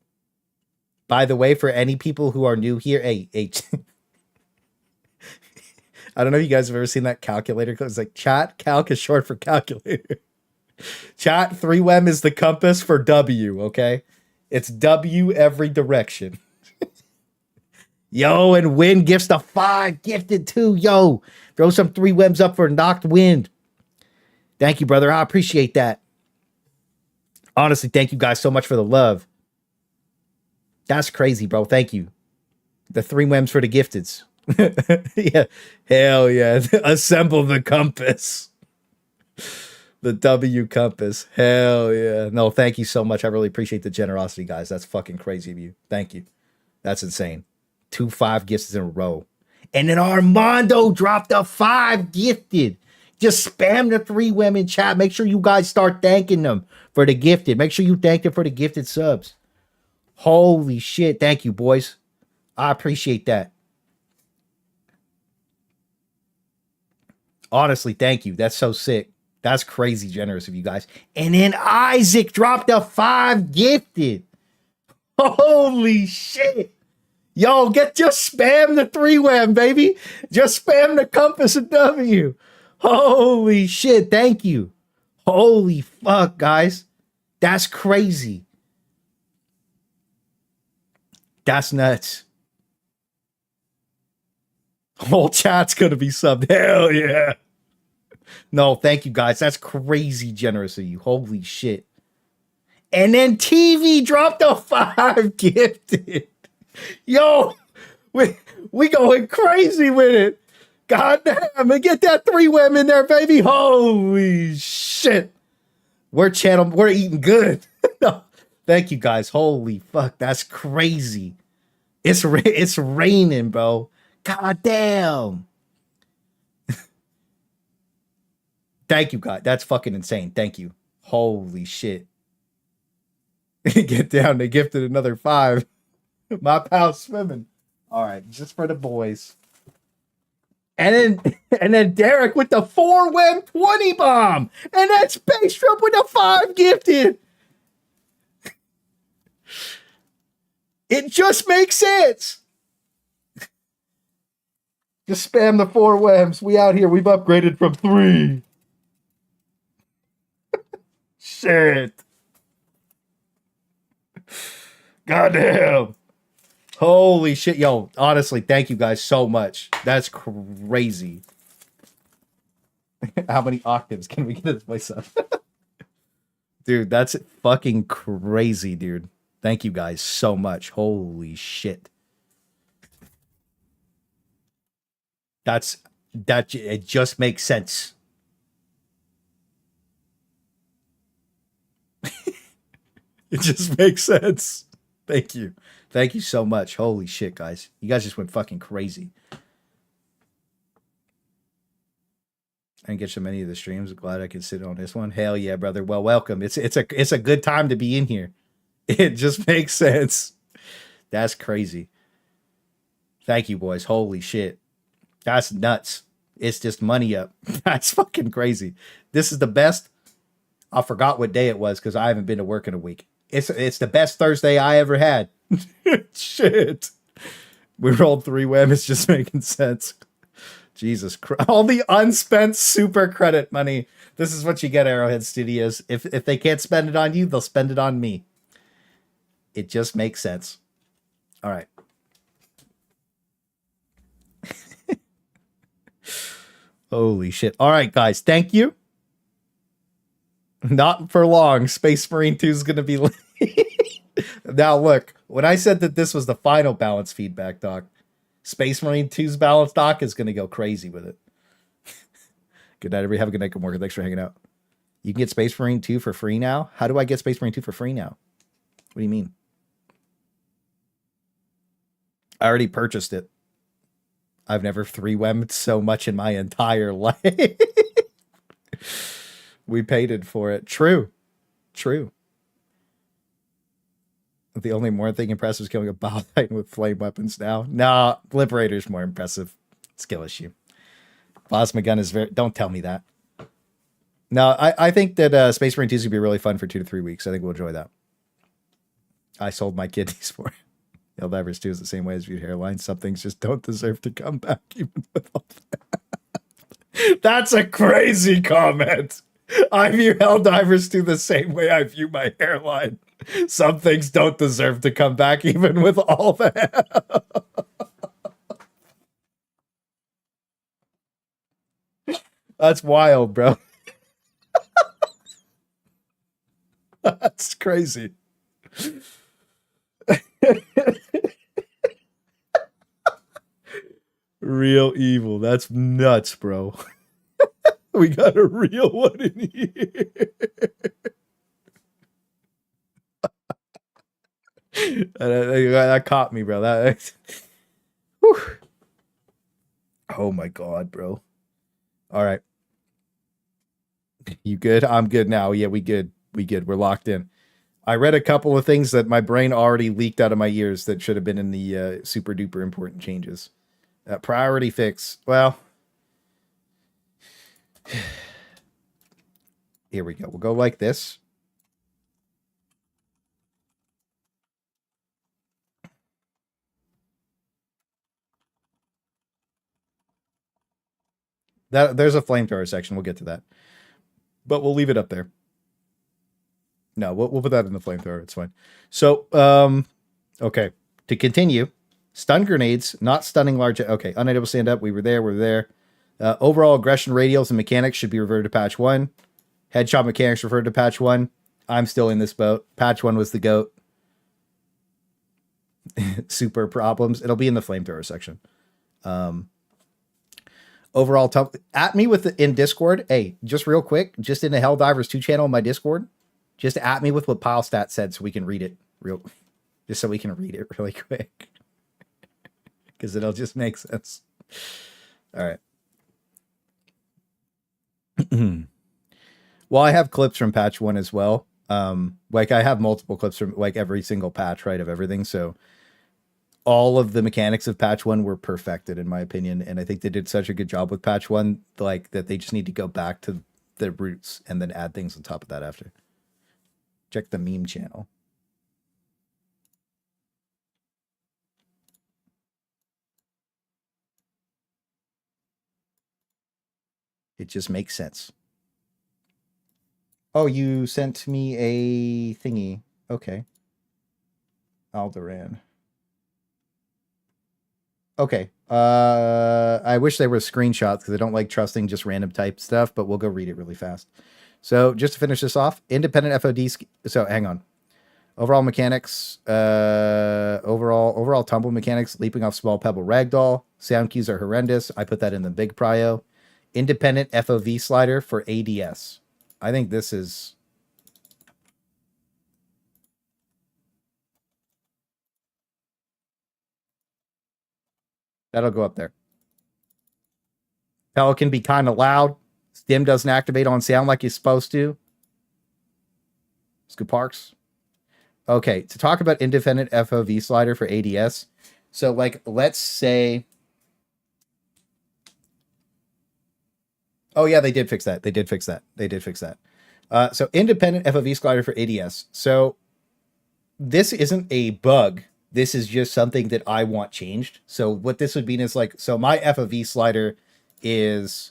By the way, for any people who are new here, hey, I don't know if you guys have ever seen that calculator. It's like chat, calc is short for calculator. Chat, 3-web is the compass for W, okay? It's W every direction. Yo, and Wind gifts the 5 gifted too. Yo, throw some 3-webs up for Knocked Wind. Thank you, brother. I appreciate that. Honestly, thank you guys so much for the love. That's crazy, bro. Thank you. The 3-webs for the gifteds. Yeah. Hell yeah. Assemble the compass. The W compass. Hell yeah. No, thank you so much. I really appreciate the generosity, guys. That's fucking crazy of you. Thank you. That's insane. 2 5 gifts in a row. And then Armando dropped a 5 gifted. Just spam the 3-web in chat. Make sure you guys start thanking them for the gifted. Make sure you thank them for the gifted subs. Holy shit. Thank you, boys. I appreciate that. Honestly, thank you. That's so sick. That's crazy generous of you guys. And then Isaac dropped a 5 gifted. Holy shit. Yo, just spam the 3-web, baby. Just spam the compass and W. Holy shit. Thank you. Holy fuck, guys. That's crazy. That's nuts. Whole chat's gonna be subbed. Hell yeah. No, thank you guys. That's crazy generous of you. Holy shit. And then TV dropped a 5 gifted. Yo, we going crazy with it. God damn, and get that 3-web in there, baby. Holy shit. We're eating good. No, thank you guys. Holy fuck, that's crazy. It's raining, bro. God damn. Thank you, guys. That's fucking insane. Thank you. Holy shit. Get down. They gifted another 5. My pal's swimming. All right, just for the boys. And then Derek with the 4-web 20 bomb. And then Space Trip with a 5 gifted. It just makes sense. Just spam the 4-webs. We out here. We've upgraded from 3. Shit. Goddamn. Holy shit. Yo, honestly, thank you guys so much. That's crazy. How many octaves can we get this place up? Dude, that's fucking crazy, dude. Thank you guys so much. Holy shit. It just makes sense. It just makes sense. Thank you. Thank you so much. Holy shit, guys. You guys just went fucking crazy. I didn't get so many of the streams. Glad I could sit on this one. Hell yeah, brother. Well, welcome. It's a good time to be in here. It just makes sense. That's crazy. Thank you, boys. Holy shit. That's nuts. It's just money up. That's fucking crazy. This is the best. I forgot what day it was because I haven't been to work in a week. It's the best Thursday I ever had. Shit. We rolled 3-web. It's just making sense. Jesus Christ. All the unspent super credit money. This is what you get, Arrowhead Studios. If they can't spend it on you, they'll spend it on me. It just makes sense. All right. Holy shit. All right, guys. Thank you. Not for long. Space Marine 2 is going to be late. Now, look. When I said that this was the final balance feedback, Doc, Space Marine 2's balance, Doc, is going to go crazy with it. Good night, everybody. Have a good night. Good morning. Thanks for hanging out. You can get Space Marine 2 for free now? How do I get Space Marine 2 for free now? What do you mean? I already purchased it. I've never 3-wemmed so much in my entire life. We paid it for it. True. The only more thing impressive is killing a Bile Titan with flame weapons now. Nah, Liberator's more impressive. Skill issue. Plasma gun is very. Don't tell me that. No, I think that Space Marine 2 is going to be really fun for 2 to 3 weeks. I think we'll enjoy that. I sold my kidneys for it. Helldivers 2 is the same way as viewed hairline. Some things just don't deserve to come back, even with all that. That's a crazy comment. I view Helldivers 2 the same way I view my hairline. Some things don't deserve to come back, even with all that. That's wild, bro. That's crazy. Real evil. That's nuts, bro. We got a real one in here. That caught me, bro. Oh my god, bro. All right. You good? I'm good now. Yeah, we good. We're locked in. I read a couple of things that my brain already leaked out of my ears that should have been in the super duper important changes. Priority fix. Well, here we go. We'll go like this. There's a flamethrower section. We'll get to that. But we'll leave it up there. No, we'll put that in the flamethrower. It's fine. So, okay. To continue, stun grenades, not stunning large. Okay, unable to stand up. We were there. Overall aggression radials and mechanics should be reverted to patch 1. Headshot mechanics referred to patch 1. I'm still in this boat. Patch 1 was the GOAT. Super problems. It'll be in the flamethrower section. Overall, at me in Discord. Hey, just real quick, just in the Helldivers 2 channel in my Discord, just at me with what Pilestat said so we can read it really quick. Because it'll just make sense. All right. Well, I have clips from patch 1 as well. Like I have multiple clips from like every single patch, right, of everything. So all of the mechanics of patch 1 were perfected in my opinion. And I think they did such a good job with patch 1, like that they just need to go back to the roots and then add things on top of that after. Check the meme channel. It just makes sense. Oh, you sent me a thingy. Okay. Alderan. Okay. I wish there were screenshots because I don't like trusting just random type stuff, but we'll go read it really fast. So just to finish this off, independent FOD. So hang on. Overall mechanics, overall tumble mechanics, leaping off small pebble ragdoll. Sound cues are horrendous. I put that in the big prio. Independent FOV slider for ADS. I think this is... That'll go up there. Pelican be kind of loud. Stim doesn't activate on sound like it's supposed to. Scoop Parks. Okay, to talk about independent FOV slider for ADS. So, like, let's say... Oh, yeah, they did fix that. So, independent FOV slider for ADS. So, this isn't a bug. This is just something that I want changed. So, what this would mean is, like, so my FOV slider is...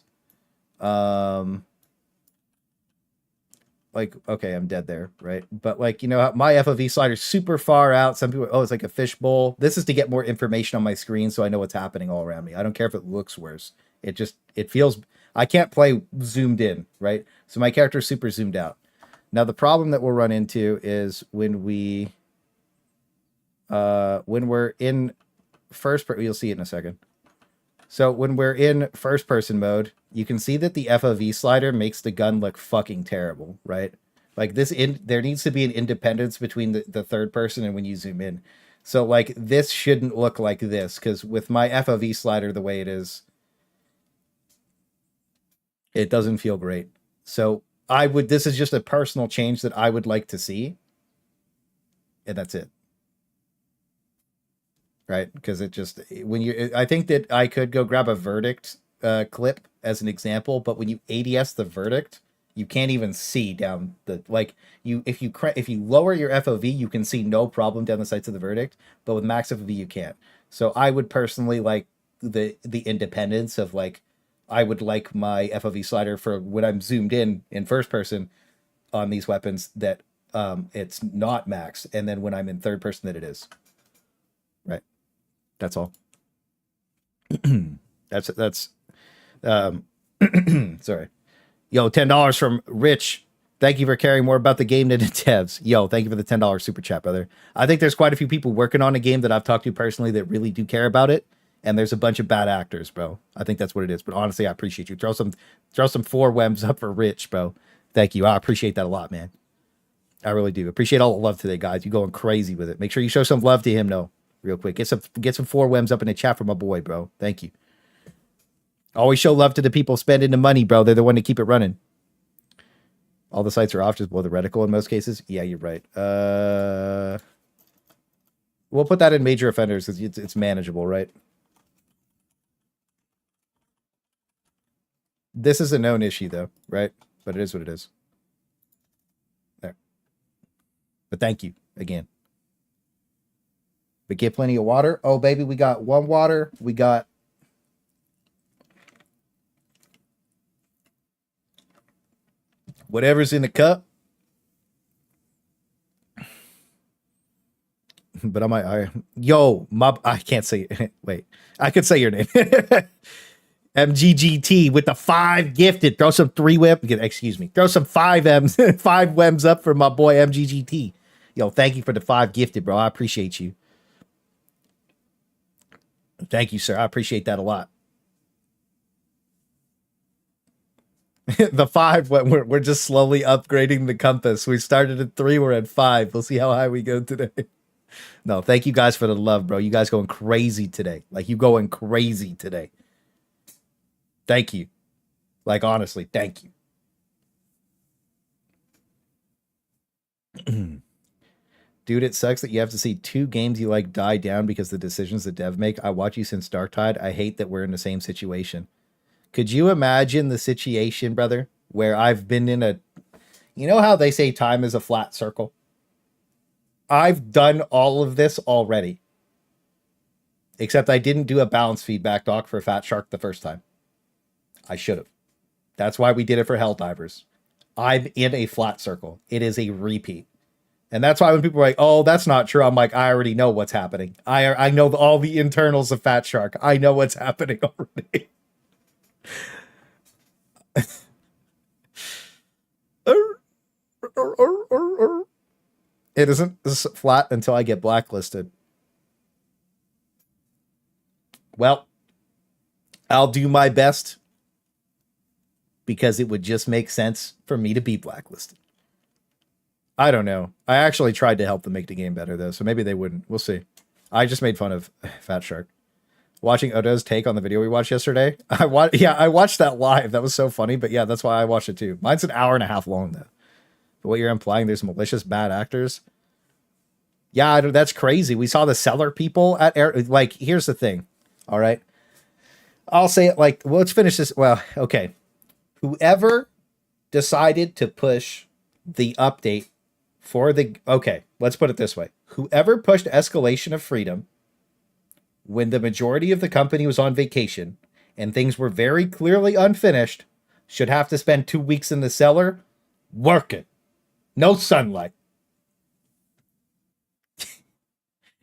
like, okay, I'm dead there, right? But like, you know, my FOV slider is super far out. Some people, oh, it's like a fishbowl. This is to get more information on my screen so I know what's happening all around me. I don't care if it looks worse. It feels, I can't play zoomed in, right? So my character is super zoomed out. Now, the problem that we'll run into is when we're in first person, you'll see it in a second. So when we're in first person mode, you can see that the FOV slider makes the gun look fucking terrible, right? Like there needs to be an independence between the third person and when you zoom in. So like this shouldn't look like this because with my FOV slider the way it is, it doesn't feel great. So this is just a personal change that I would like to see. And that's it. right? Because it just when you, I think that I could go grab a verdict clip as an example, but when you ADS the verdict, you can't even see down the like you if you lower your FOV, you can see no problem down the sights of the verdict, but with max FOV you can't. So I would personally like the independence of like I would like my FOV slider for when I'm zoomed in first person on these weapons that it's not max, and then when I'm in third person that it is. Right. That's all. That's sorry. Yo, $10 from Rich. Thank you for caring more about the game than the devs. Yo, thank you for the $10 super chat, brother. I think there's quite a few people working on a game that I've talked to personally that really do care about it. And there's a bunch of bad actors, bro. I think that's what it is. But honestly, I appreciate you. Throw some 4 Wems up for Rich, bro. Thank you. I appreciate that a lot, man. I really do. Appreciate all the love today, guys. You going crazy with it. Make sure you show some love to him, though, real quick. Get some 4 Wems up in the chat for my boy, bro. Thank you. Always show love to the people spending the money, bro. They're the one to keep it running. All the sites are off, just below the reticle in most cases. Yeah, you're right. We'll put that in major offenders because it's manageable, right? This is a known issue, though, right? But it is what it is. There. But thank you again. But get plenty of water. Oh, baby, we got 1 water. We got whatever's in the cup. But I can't say it. Wait, I could say your name. MGGT with the 5 gifted. Throw some 3 Wem. Excuse me. Throw some 5 M's, 5 Wems up for my boy MGGT. Yo, thank you for the 5 gifted, bro. I appreciate you. Thank you, sir. I appreciate that a lot. The 5, we're just slowly upgrading the compass. We started at 3, we're at 5. We'll see how high we go today. No, thank you guys for the love, bro. You guys going crazy today. Like, you going crazy today. Thank you. Like, honestly, thank you. Dude, it sucks that you have to see 2 games you like die down because the decisions the dev make. I watch you since Darktide. I hate that we're in the same situation. Could you imagine the situation, brother, where I've been in a... You know how they say time is a flat circle? I've done all of this already. Except I didn't do a balance feedback doc for Fat Shark the first time. I should have. That's why we did it for Helldivers. I'm in a flat circle. It is a repeat. And that's why when people are like, oh, that's not true, I'm like, I already know what's happening. I know all the internals of Fat Shark. I know what's happening already. It isn't flat until I get blacklisted. Well, I'll do my best because it would just make sense for me to be blacklisted. I don't know. I actually tried to help them make the game better, though, so maybe they wouldn't. We'll see. I just made fun of Fat Shark. Watching Odo's take on the video we watched yesterday. I watched that live. That was so funny, but yeah, that's why I watched it too. Mine's an hour and a half long, though. But what you're implying, there's malicious bad actors. Yeah, that's crazy. We saw the seller people at Air. Like, here's the thing. All right. I'll say it like, well, let's finish this. Well, okay. Whoever decided to push the update for the... Okay, let's put it this way. Whoever pushed Escalation of Freedom when the majority of the company was on vacation and things were very clearly unfinished should have to spend 2 weeks in the cellar working. No sunlight.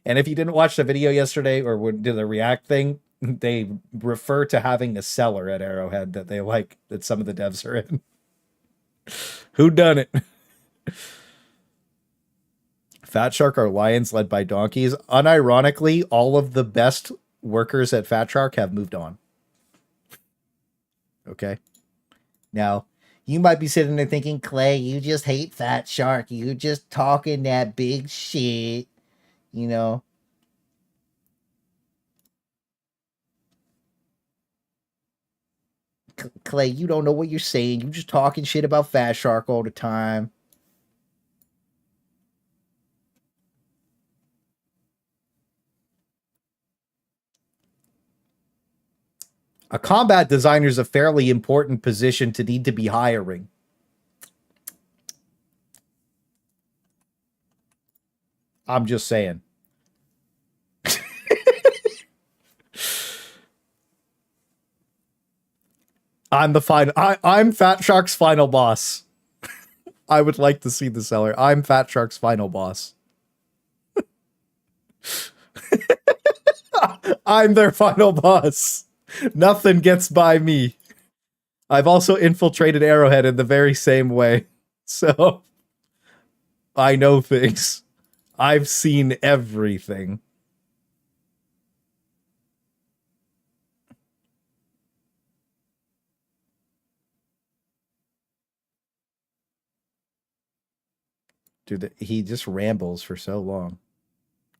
And if you didn't watch the video yesterday or did the react thing, they refer to having a cellar at Arrowhead that they like, that some of the devs are in. Who done it? Fat Shark are lions led by donkeys. Unironically, all of the best workers at Fat Shark have moved on. Okay. Now, you might be sitting there thinking, Clay, you just hate Fat Shark. You just talking that big shit. You know. Clay, you don't know what you're saying. You're just talking shit about Fat Shark all the time. A combat designer is a fairly important position to need to be hiring. I'm just saying. I'm the final. I'm Fat Shark's final boss. I would like to see the seller. I'm Fat Shark's final boss. I'm their final boss. Nothing gets by me. I've also infiltrated Arrowhead in the very same way. So I know things. I've seen everything. Dude, he just rambles for so long.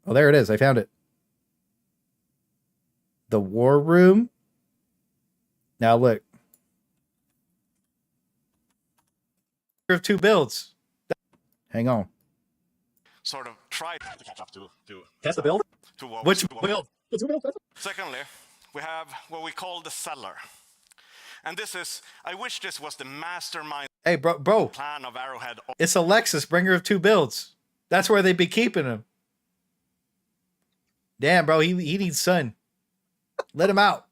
Oh, there it is. I found it. The war room. Now look. Of 2 builds. Hang on. Sort of try to catch up to Test the build? to what Which we build? Secondly, we have what we call the seller. And this is, I wish this was the mastermind Hey, bro. plan of Arrowhead. It's Alexis, bringer of 2 builds. That's where they be keeping him. Damn, bro, he needs sun. Let him out.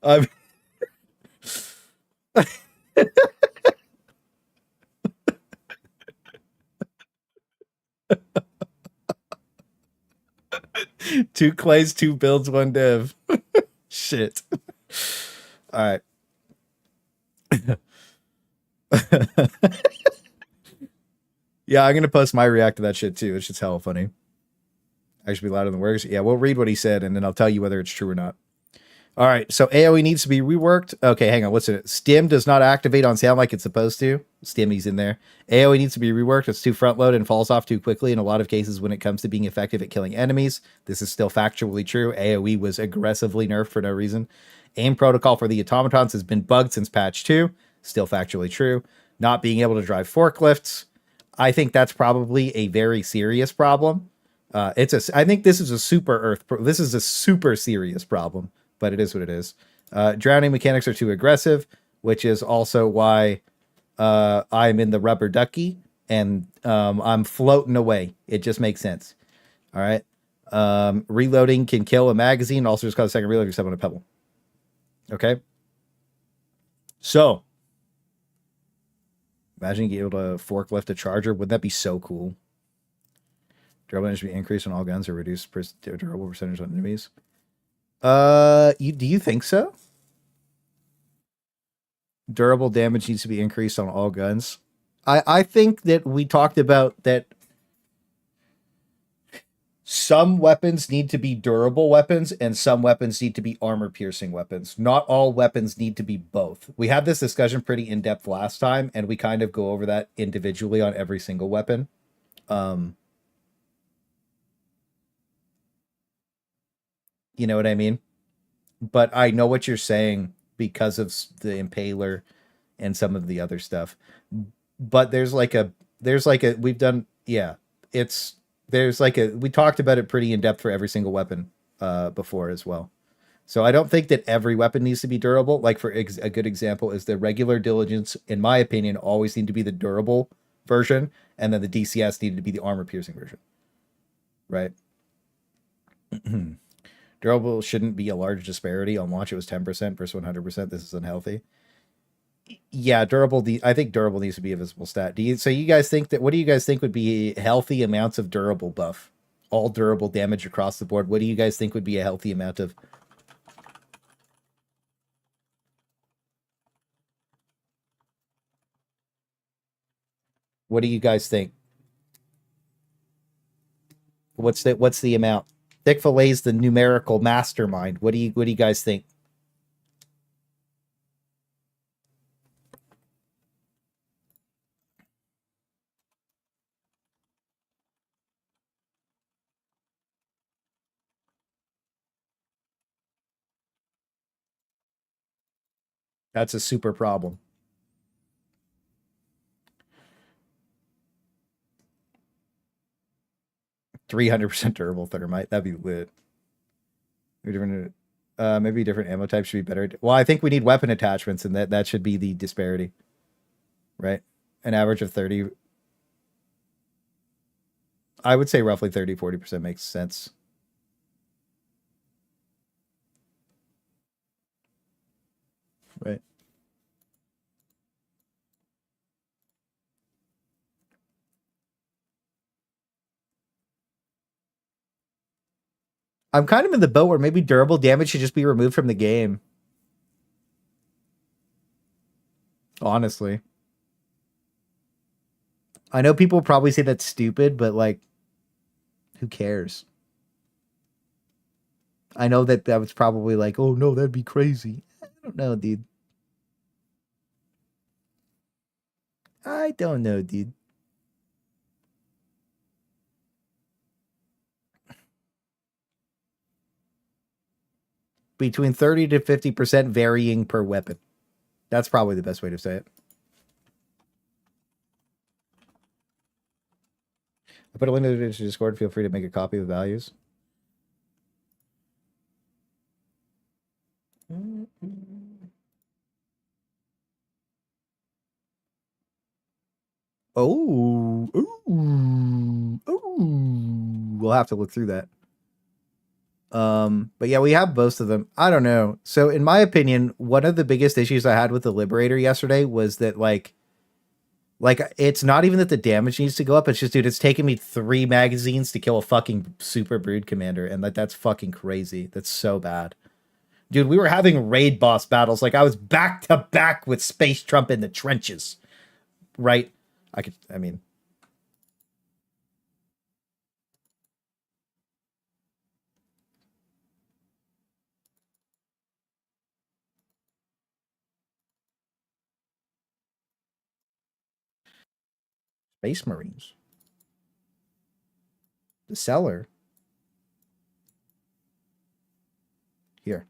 I'm 2 clays, 2 builds, 1 dev. Shit. All right. Yeah, I'm gonna post my react to that shit too. It's just hella funny. I should be louder than words. Yeah, we'll read what he said and then I'll tell you whether it's true or not. All right, so AoE needs to be reworked. Okay, hang on. What's it? Stim does not activate on sound like it's supposed to. Stimmy's in there. AoE needs to be reworked. It's too front loaded and falls off too quickly in a lot of cases when it comes to being effective at killing enemies. This is still factually true. AoE was aggressively nerfed for no reason. Aim protocol for the automatons has been bugged since patch 2. Still factually true. Not being able to drive forklifts. I think that's probably a very serious problem. I think this is a this is a super serious problem, but it is what it is. Drowning mechanics are too aggressive, which is also why I'm in the rubber ducky and I'm floating away. It just makes sense. All right. Reloading can kill a magazine. Also just cause a second reload except on a pebble. Okay. So imagine being able to forklift a charger. Wouldn't that be so cool? Durable damage be increased on all guns or reduced durable percentage on enemies. Do you think so? Durable damage needs to be increased on all guns. I think that we talked about that some weapons need to be durable weapons and some weapons need to be armor piercing weapons. Not all weapons need to be both. We had this discussion pretty in depth last time and we kind of go over that individually on every single weapon. You know what I mean? But I know what you're saying because of the impaler and some of the other stuff. But we've done, yeah, we talked about it pretty in depth for every single weapon before as well. So I don't think that every weapon needs to be durable. Like a good example is the regular diligence, in my opinion, always need to be the durable version, and then the DCS needed to be the armor piercing version. Right? Durable shouldn't be a large disparity. On launch, it was 10% versus 100%. This is unhealthy. Yeah, durable. I think durable needs to be a visible stat. So you guys think that? What do you guys think would be healthy amounts of durable buff? All durable damage across the board. What do you guys think would be a healthy amount of? What do you guys think? What's the amount? Thick Fillet's the numerical mastermind. What do you guys think? That's a super problem. 300% durable thermite. That'd be lit. Maybe different ammo types should be better. Well, I think we need weapon attachments, and that should be the disparity, right? An average of 30. I would say roughly 30-40% makes sense. Right. I'm kind of in the boat where maybe durable damage should just be removed from the game. Honestly. I know people probably say that's stupid, but like, who cares? I know that was probably like, oh no, that'd be crazy. I don't know, dude. I don't know, dude. Between 30 to 50% varying per weapon. That's probably the best way to say it. I put a link to the Discord. Feel free to make a copy of the values. Oh, ooh, ooh. We'll have to look through that. But yeah, we have most of them. I don't know. So in my opinion, one of the biggest issues I had with the Liberator yesterday was that like it's not even that the damage needs to go up. It's just, dude, it's taken me 3 magazines to kill a fucking super brood commander, and that's fucking crazy. That's so bad. Dude, we were having raid boss battles. Like I was back to back with Space Trump in the trenches. Right? I mean, Space Marines. The seller. Here.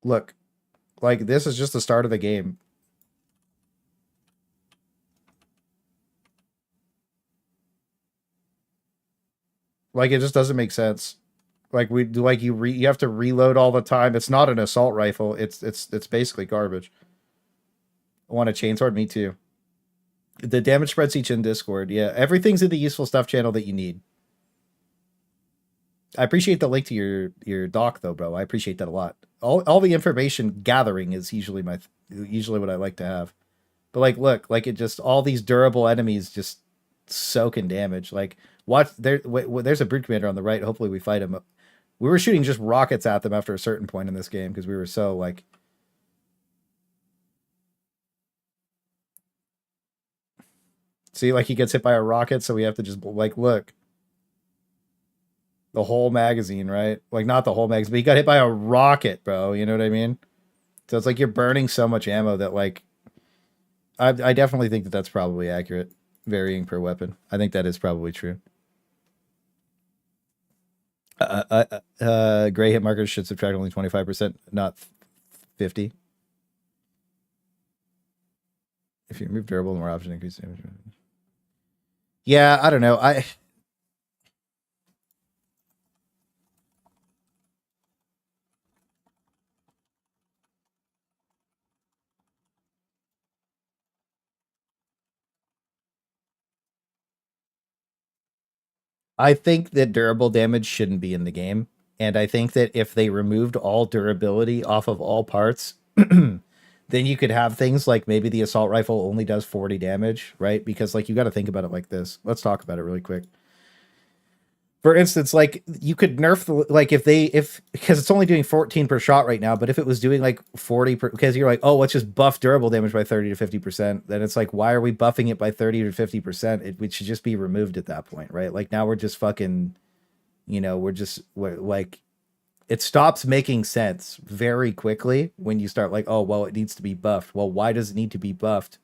Look, like this is just the start of the game. Like it just doesn't make sense. Like we do, like you have to reload all the time. It's not an assault rifle. It's basically garbage. I want a chainsword. Me too. The damage spreadsheet in Discord. Yeah, everything's in the useful stuff channel that you need. I appreciate the link to your doc though, bro. I appreciate that a lot. All the information gathering is usually what I like to have. But like, look, like it just all these durable enemies just soaking damage. Like, watch there's a brood commander on the right. Hopefully, we fight him. We were shooting just rockets at them after a certain point in this game because we were so like. See, like he gets hit by a rocket, so we have to just like look. The whole magazine, right? Like not the whole magazine, but he got hit by a rocket, bro. You know what I mean? So it's like you're burning so much ammo that like I definitely think that that's probably accurate, varying per weapon. I think that is probably true. Gray hit markers should subtract only 25%, not 50. If you remove durable, more option increase damage. Yeah, I don't know. I think that durable damage shouldn't be in the game. And I think that if they removed all durability off of all parts, then you could have things like maybe the assault rifle only does 40 damage, right? Because like you got to think about it like this. Let's talk about it really quick. For instance, like you could nerf the like if because it's only doing 14 per shot right now, but if it was doing like 40 per, because you're like, oh, let's just buff durable damage by 30 to 50%, then it's like, why are we buffing it by 30 to 50%? It should just be removed at that point, right? Like now we're just fucking, we're like it stops making sense very quickly when you start like, oh, well, it needs to be buffed. Well, why does it need to be buffed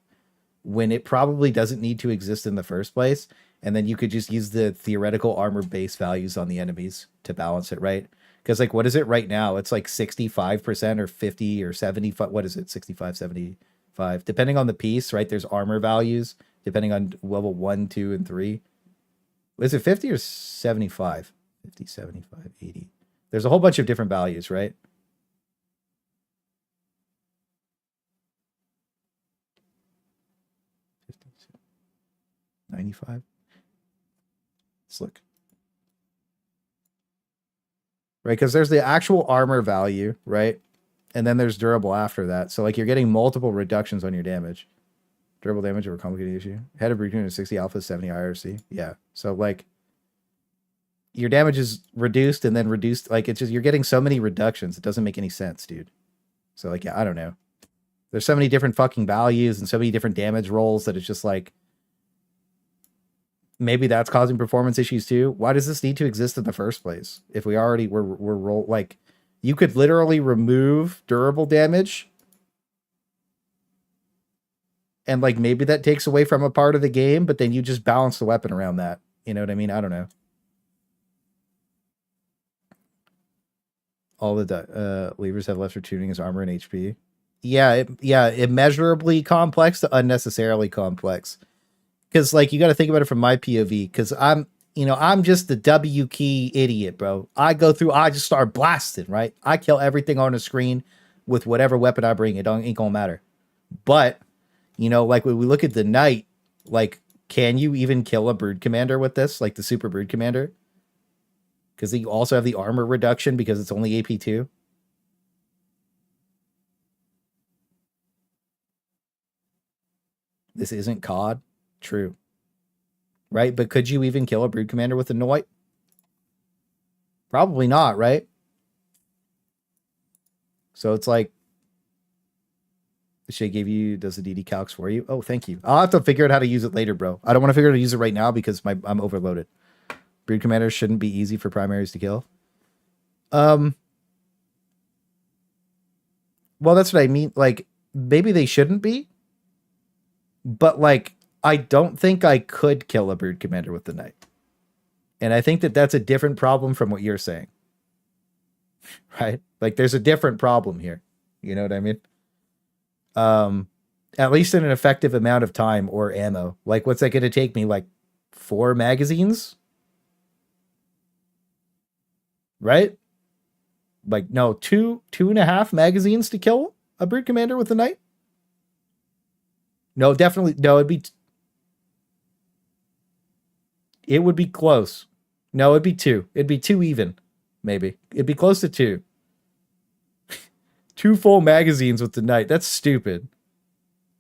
when it probably doesn't need to exist in the first place? And then you could just use the theoretical armor base values on the enemies to balance it, right? Because like, what is it right now? It's like 65% or 50 or 75. What is it? 65, 75, depending on the piece, right? There's armor values depending on level 1, 2, and 3. Is it 50 or 75? 50, 75, 80. There's a whole bunch of different values, right? $95. Let's look. Right, because there's the actual armor value, right? And then there's durable after that. So like you're getting multiple reductions on your damage. Durable damage over complicated issue. Head of Recruiting 60 alpha, 70 IRC. Yeah. So like your damage is reduced and then reduced. Like it's just, you're getting so many reductions. It doesn't make any sense, dude. So like, yeah, I don't know. There's so many different fucking values and so many different damage rolls that it's just like, maybe that's causing performance issues too. Why does this need to exist in the first place? If we already were roll, like you could literally remove durable damage and like maybe that takes away from a part of the game, but then you just balance the weapon around that. You know what I mean? I don't know. All the levers have lesser tuning as armor and HP. Yeah, immeasurably complex to unnecessarily complex. Because like you got to think about it from my POV. Because I'm just the W key idiot, bro. I just start blasting, right? I kill everything on the screen with whatever weapon I bring. It ain't gonna matter. But like when we look at the knight, like can you even kill a brood commander with this, like the super brood commander? Because you also have the armor reduction because it's only AP2. This isn't COD. True. Right? But could you even kill a brood commander with a Noit? Probably not, right? So it's like, the shit gave you, does the DD calcs for you? Oh, thank you. I'll have to figure out how to use it later, bro. I don't want to figure out how to use it right now because I'm overloaded. Brood commanders shouldn't be easy for primaries to kill. Well, that's what I mean. Like, maybe they shouldn't be. But, like, I don't think I could kill a brood commander with the knight. And I think that that's a different problem from what you're saying. Right? Like, there's a different problem here. You know what I mean? At least in an effective amount of time or ammo. Like, what's that going to take me? Like, 4 magazines? Right? Like, no, 2.5 magazines to kill a brood commander with the knight? No, definitely. No, it would be close. No, it'd be 2. It'd be 2 even, maybe. It'd be close to 2. 2 full magazines with the knight. That's stupid.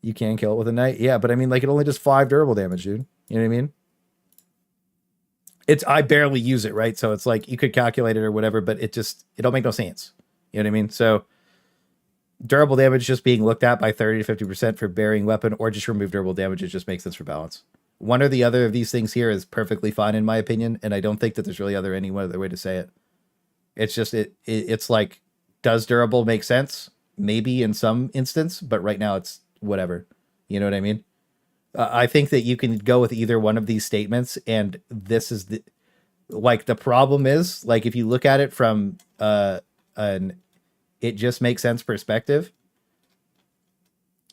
You can kill it with a knight? Yeah, but I mean, like, it only does 5 durable damage, dude. You know what I mean? I barely use it, right? So it's like, you could calculate it or whatever, but it don't make no sense. You know what I mean? So durable damage just being looked at by 30 to 50% for bearing weapon, or just remove durable damage. It just makes sense for balance. One or the other of these things here is perfectly fine in my opinion, and I don't think that there's really any other way to say it. It's just it's like, does durable make sense? Maybe in some instance, but right now it's whatever. You know what I mean? I think that you can go with either one of these statements, and this is the problem is, like, if you look at it from an it just makes sense perspective,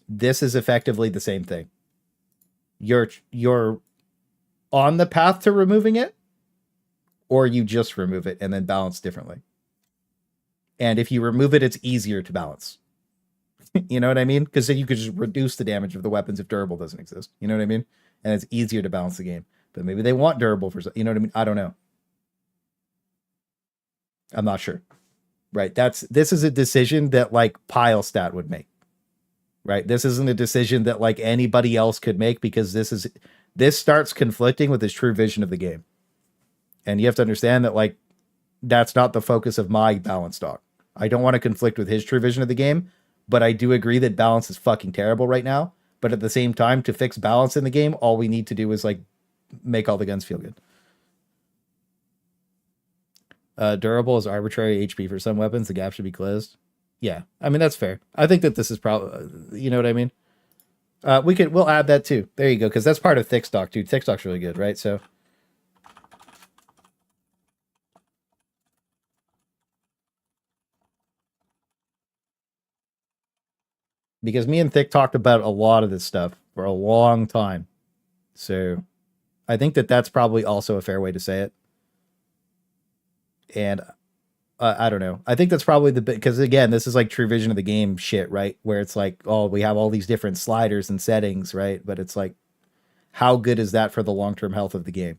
this is effectively the same thing. You're on the path to removing it, or you just remove it and then balance differently. And if you remove it, it's easier to balance. You know what I mean? Because then you could just reduce the damage of the weapons if durable doesn't exist. You know what I mean? And it's easier to balance the game. But maybe they want durable for, you know what I mean? I don't know. I'm not sure. Right? This is a decision that like Pilestat would make. Right? This isn't a decision that like anybody else could make, because this starts conflicting with his true vision of the game. And you have to understand that like that's not the focus of my balance doc. I don't want to conflict with his true vision of the game, but I do agree that balance is fucking terrible right now. But at the same time, to fix balance in the game, all we need to do is like make all the guns feel good. Durable is arbitrary HP for some weapons. The gap should be closed. Yeah, I mean, that's fair. I think that this is probably, you know what I mean? We'll add that too. There you go. Because that's part of thick stock, dude. Thick stock's really good, right? So because me and Thick talked about a lot of this stuff for a long time. So I think that that's probably also a fair way to say it. And I don't know. I think that's probably the bit, because again, this is like true vision of the game shit, right? Where it's like, oh, we have all these different sliders and settings, right? But it's like, how good is that for the long-term health of the game?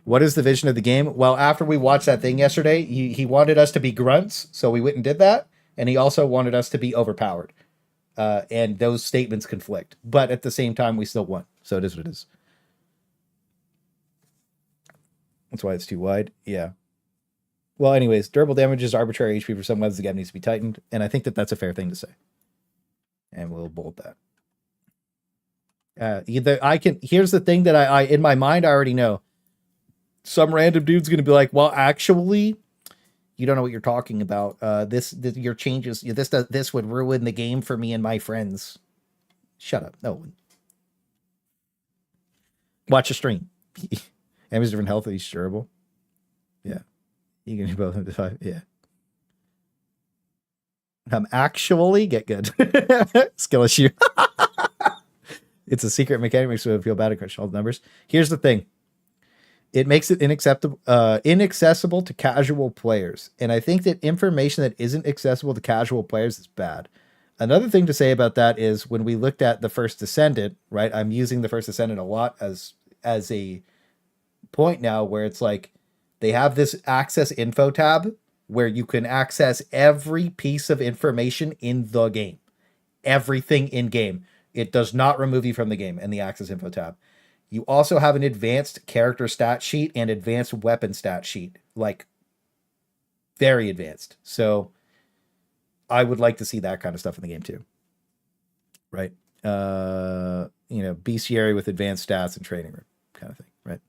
What is the vision of the game? Well, after we watched that thing yesterday, he wanted us to be grunts, so we went and did that. And he also wanted us to be overpowered. And those statements conflict. But at the same time, we still won. So it is what it is. That's why it's too wide. Yeah. Well, anyways, durable damage is arbitrary HP for some weapons. The gap needs to be tightened. And I think that that's a fair thing to say. And we'll bold that. Here's the thing that I in my mind, I already know. Some random dude's going to be like, well, actually, you don't know what you're talking about. Your changes, this would ruin the game for me and my friends. Shut up. No. Watch a stream. Enemies different health, each durable. Yeah. You can do both of the 5. Yeah. Actually get good. Skill issue. It's a secret mechanic, makes it feel bad to crush all the numbers. Here's the thing. It makes it inaccessible to casual players. And I think that information that isn't accessible to casual players is bad. Another thing to say about that is when we looked at the First Descendant, right? I'm using the First Descendant a lot as a point now where it's like they have this access info tab where you can access every piece of information in the game. Everything in game. It does not remove you from the game in the access info tab. You also have an advanced character stat sheet and advanced weapon stat sheet, like very advanced. So I would like to see that kind of stuff in the game too. Right. Bestiary with advanced stats and training room kind of thing. Right.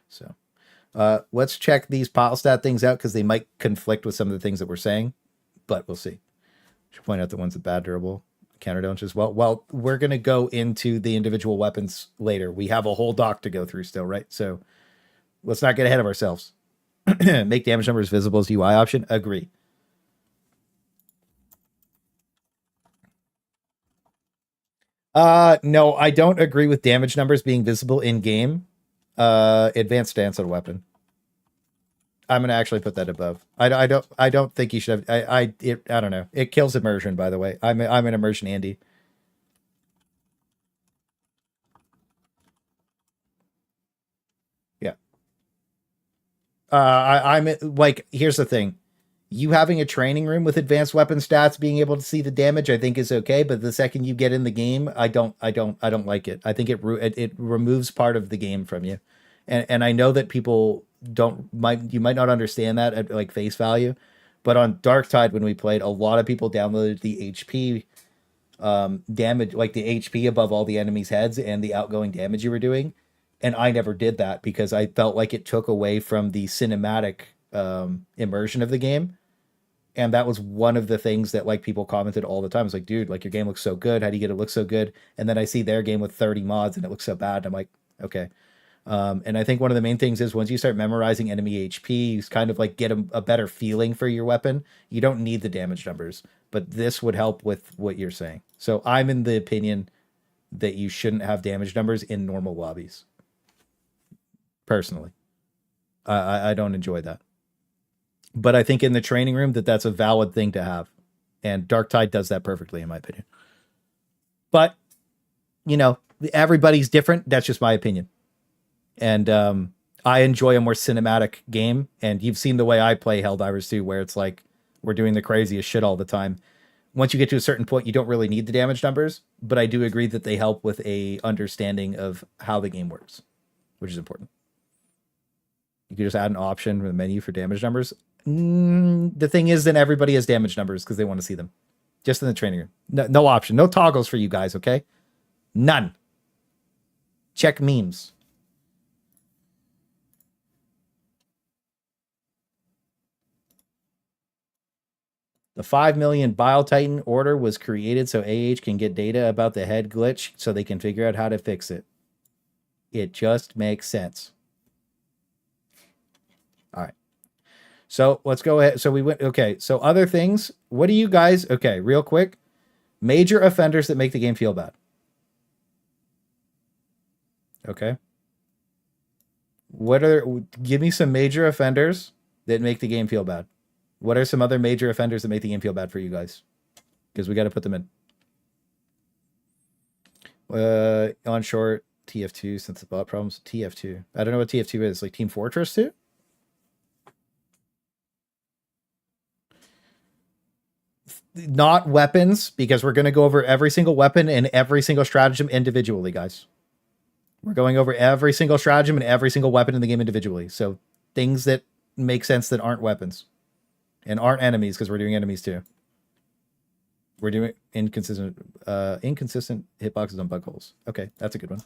So let's check these pile stat things out because they might conflict with some of the things that we're saying, but we'll see. Should point out the ones that bad durable. Counter don't as well. Well, we're going to go into the individual weapons later. We have a whole doc to go through still, right? So let's not get ahead of ourselves. Make damage numbers visible as UI option. Agree. No, I don't agree with damage numbers being visible in game. Advanced stance on a weapon. I'm gonna actually put that above. I don't think you should have. I don't know. It kills immersion, by the way. I'm an immersion Andy. Yeah. I'm like, here's the thing. You having a training room with advanced weapon stats, being able to see the damage, I think is okay. But the second you get in the game, I don't like it. I think it removes part of the game from you, and I know that people you might not understand that at like face value, but on Dark Tide when we played, a lot of people downloaded the HP damage, like the HP above all the enemies' heads and the outgoing damage you were doing, and I never did that because I felt like it took away from the cinematic immersion of the game. And that was one of the things that like people commented all the time. It's like, dude, like your game looks so good. How do you get it look so good? And then I see their game with 30 mods and it looks so bad. I'm like, okay. And I think one of the main things is once you start memorizing enemy HP, you kind of like get a better feeling for your weapon. You don't need the damage numbers, but this would help with what you're saying. So I'm in the opinion that you shouldn't have damage numbers in normal lobbies. Personally, I don't enjoy that. But I think in the training room that's a valid thing to have. And Dark Tide does that perfectly, in my opinion. But, everybody's different. That's just my opinion. And I enjoy a more cinematic game. And you've seen the way I play Helldivers too, where it's like we're doing the craziest shit all the time. Once you get to a certain point, you don't really need the damage numbers. But I do agree that they help with a understanding of how the game works, which is important. You could just add an option in the menu for damage numbers. The thing is, then everybody has damage numbers because they want to see them. Just in the training room. No option. No toggles for you guys, okay? None. Check memes. The 5 million Bile Titan order was created so AH can get data about the head glitch so they can figure out how to fix it. It just makes sense. All right. So let's go ahead. So we went, okay. So other things, what do you guys, okay, real quick. Major offenders that make the game feel bad. Okay. Give me some major offenders that make the game feel bad. What are some other major offenders that make the game feel bad for you guys? Because we got to put them in. On short, TF2, since the bot problems. TF2. I don't know what TF2 is. Like Team Fortress 2? Not weapons, because we're going to go over every single weapon and every single stratagem individually, guys. We're going over every single stratagem and every single weapon in the game individually. So things that make sense that aren't weapons and aren't enemies, because we're doing enemies too. We're doing inconsistent hitboxes on bug holes. Okay, that's a good one.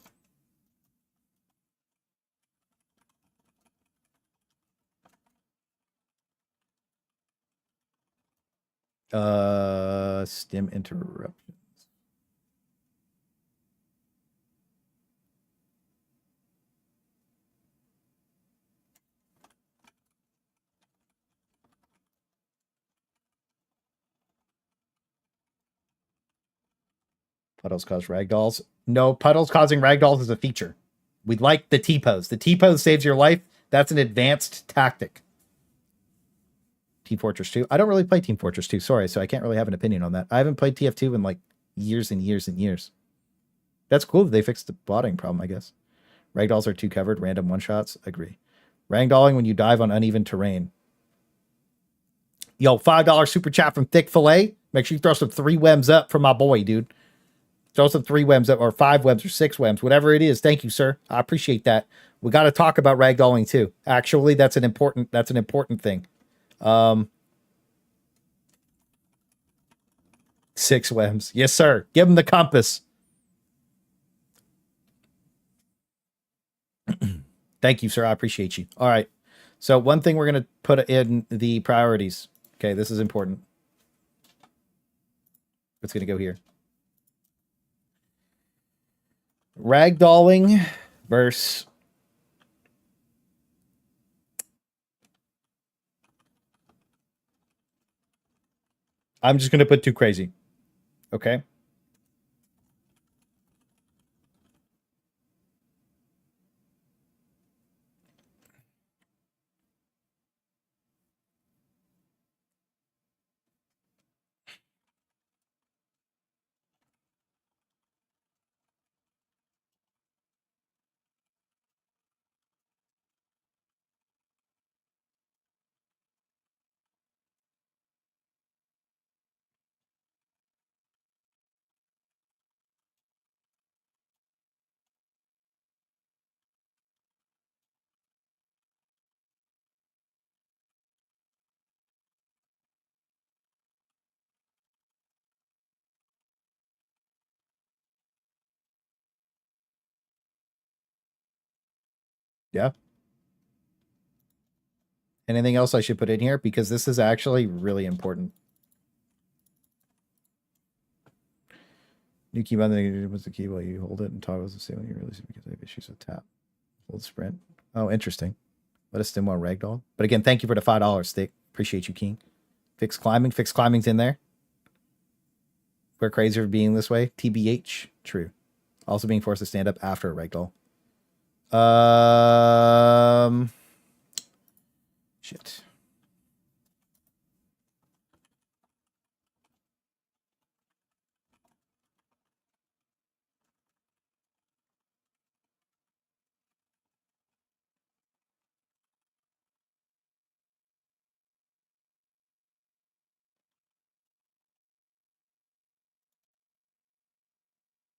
Stim interruptions. Puddles cause ragdolls. No, puddles causing ragdolls is a feature. We like the T-pose. The T-pose saves your life. That's an advanced tactic. Team Fortress 2. I don't really play Team Fortress 2. Sorry, so I can't really have an opinion on that. I haven't played TF2 in like years and years and years. That's cool that they fixed the botting problem, I guess. Ragdolls are too covered. Random one-shots. Agree. Ragdolling when you dive on uneven terrain. Yo, $5 super chat from Thick Filet. Make sure you throw some 3 wems up for my boy, dude. Throw some 3 wems up, or 5 wems, or 6 wems, whatever it is. Thank you, sir. I appreciate that. We got to talk about ragdolling too. Actually, that's an important thing. 6 wems. Yes, sir. Give him the compass. Thank you, sir. I appreciate you. All right. So one thing we're going to put in the priorities. Okay, this is important. It's going to go here. Ragdolling versus I'm just going to put too crazy. Okay. Yeah. Anything else I should put in here? Because this is actually really important. New key button was the key while you hold it, and toggles the same when you release it because I have issues with tap. Hold sprint. Oh, interesting. Let us stim one ragdoll. But again, thank you for the $5 stick. Appreciate you, King. Fixed climbing. Fixed climbing's in there. We're crazy for being this way. TBH. True. Also being forced to stand up after a ragdoll. Shit.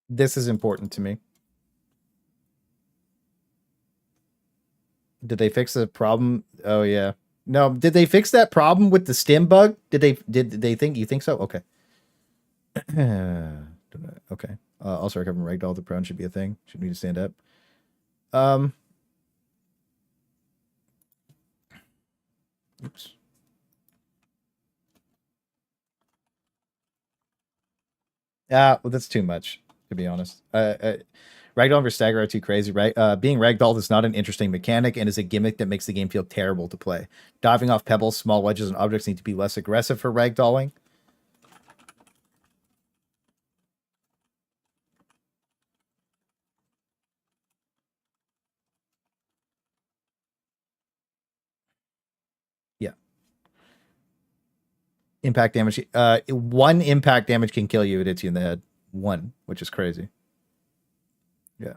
This is important to me. Did they fix the problem? Oh yeah. No, did they fix that problem with the stim bug? Did they think you think so? Okay. Okay. Also recovering ragdoll the prone should be a thing. Should need to stand up. Oops. Well, that's too much, to be honest. Ragdoll versus Stagger are too crazy, right? Being Ragdoll is not an interesting mechanic and is a gimmick that makes the game feel terrible to play. Diving off pebbles, small wedges, and objects need to be less aggressive for Ragdolling. Impact damage. One impact damage can kill you. It hits you in the head. One, which is crazy. Yeah.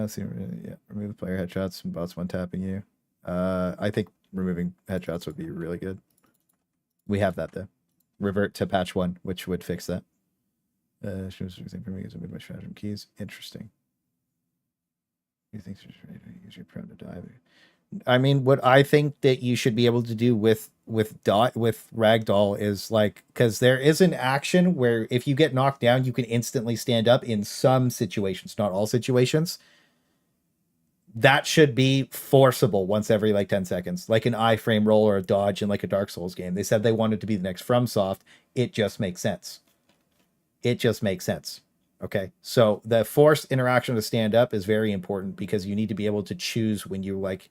See, yeah. Remove the player headshots and bots one tapping you. I think removing headshots would be really good. We have that though. Revert to patch 1, which would fix that. Keys. Interesting. You think you're prone to die? I mean, what I think that you should be able to do with Ragdoll is like, because there is an action where if you get knocked down, you can instantly stand up in some situations, not all situations. That should be forcible once every like 10 seconds, like an iframe roll or a dodge in like a Dark Souls game. They said they wanted to be the next FromSoft. It just makes sense. It just makes sense. Okay. So the forced interaction to stand up is very important because you need to be able to choose when you like,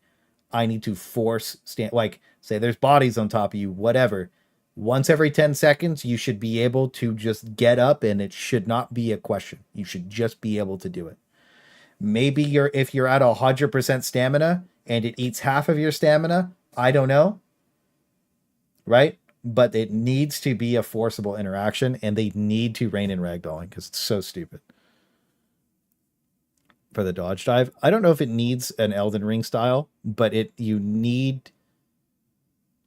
I need to force stand, like say there's bodies on top of you, whatever. Once every 10 seconds, you should be able to just get up and it should not be a question. You should just be able to do it. Maybe if you're at 100% stamina and it eats half of your stamina, I don't know. Right? But it needs to be a forcible interaction and they need to rein in ragdolling because it's so stupid. For the dodge dive, I don't know if it needs an Elden Ring style, but you need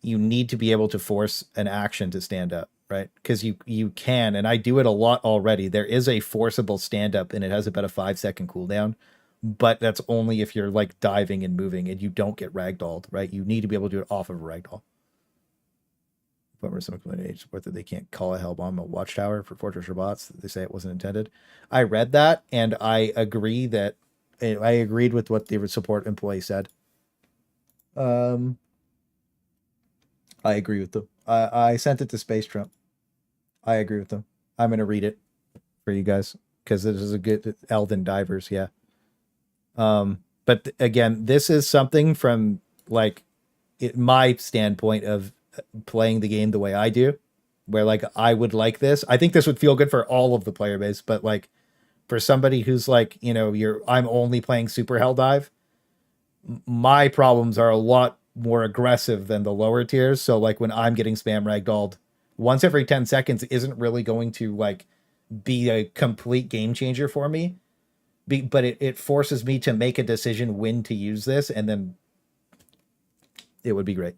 to be able to force an action to stand up, right? Because you can, and I do it a lot already. There is a forcible stand up and it has about a 5-second cooldown, but that's only if you're like diving and moving and you don't get ragdolled, right? You need to be able to do it off of a ragdoll. But some age support that they can't call a Hellbomb a watchtower for Fortress or bots. They say it wasn't intended. I read that and I agreed with what the support employee said. I agree with them. I sent it to Space Trump. I agree with them. I'm going to read it for you guys because this is a good Elden Divers. Yeah. But again, this is something from like my standpoint of playing the game the way I do, where like I would like this. I think this would feel good for all of the player base, but like for somebody who's like, I'm only playing Super Helldive, my problems are a lot more aggressive than the lower tiers. So like when I'm getting spam ragdolled once every 10 seconds isn't really going to like be a complete game changer for me. But it forces me to make a decision when to use this, and then it would be great.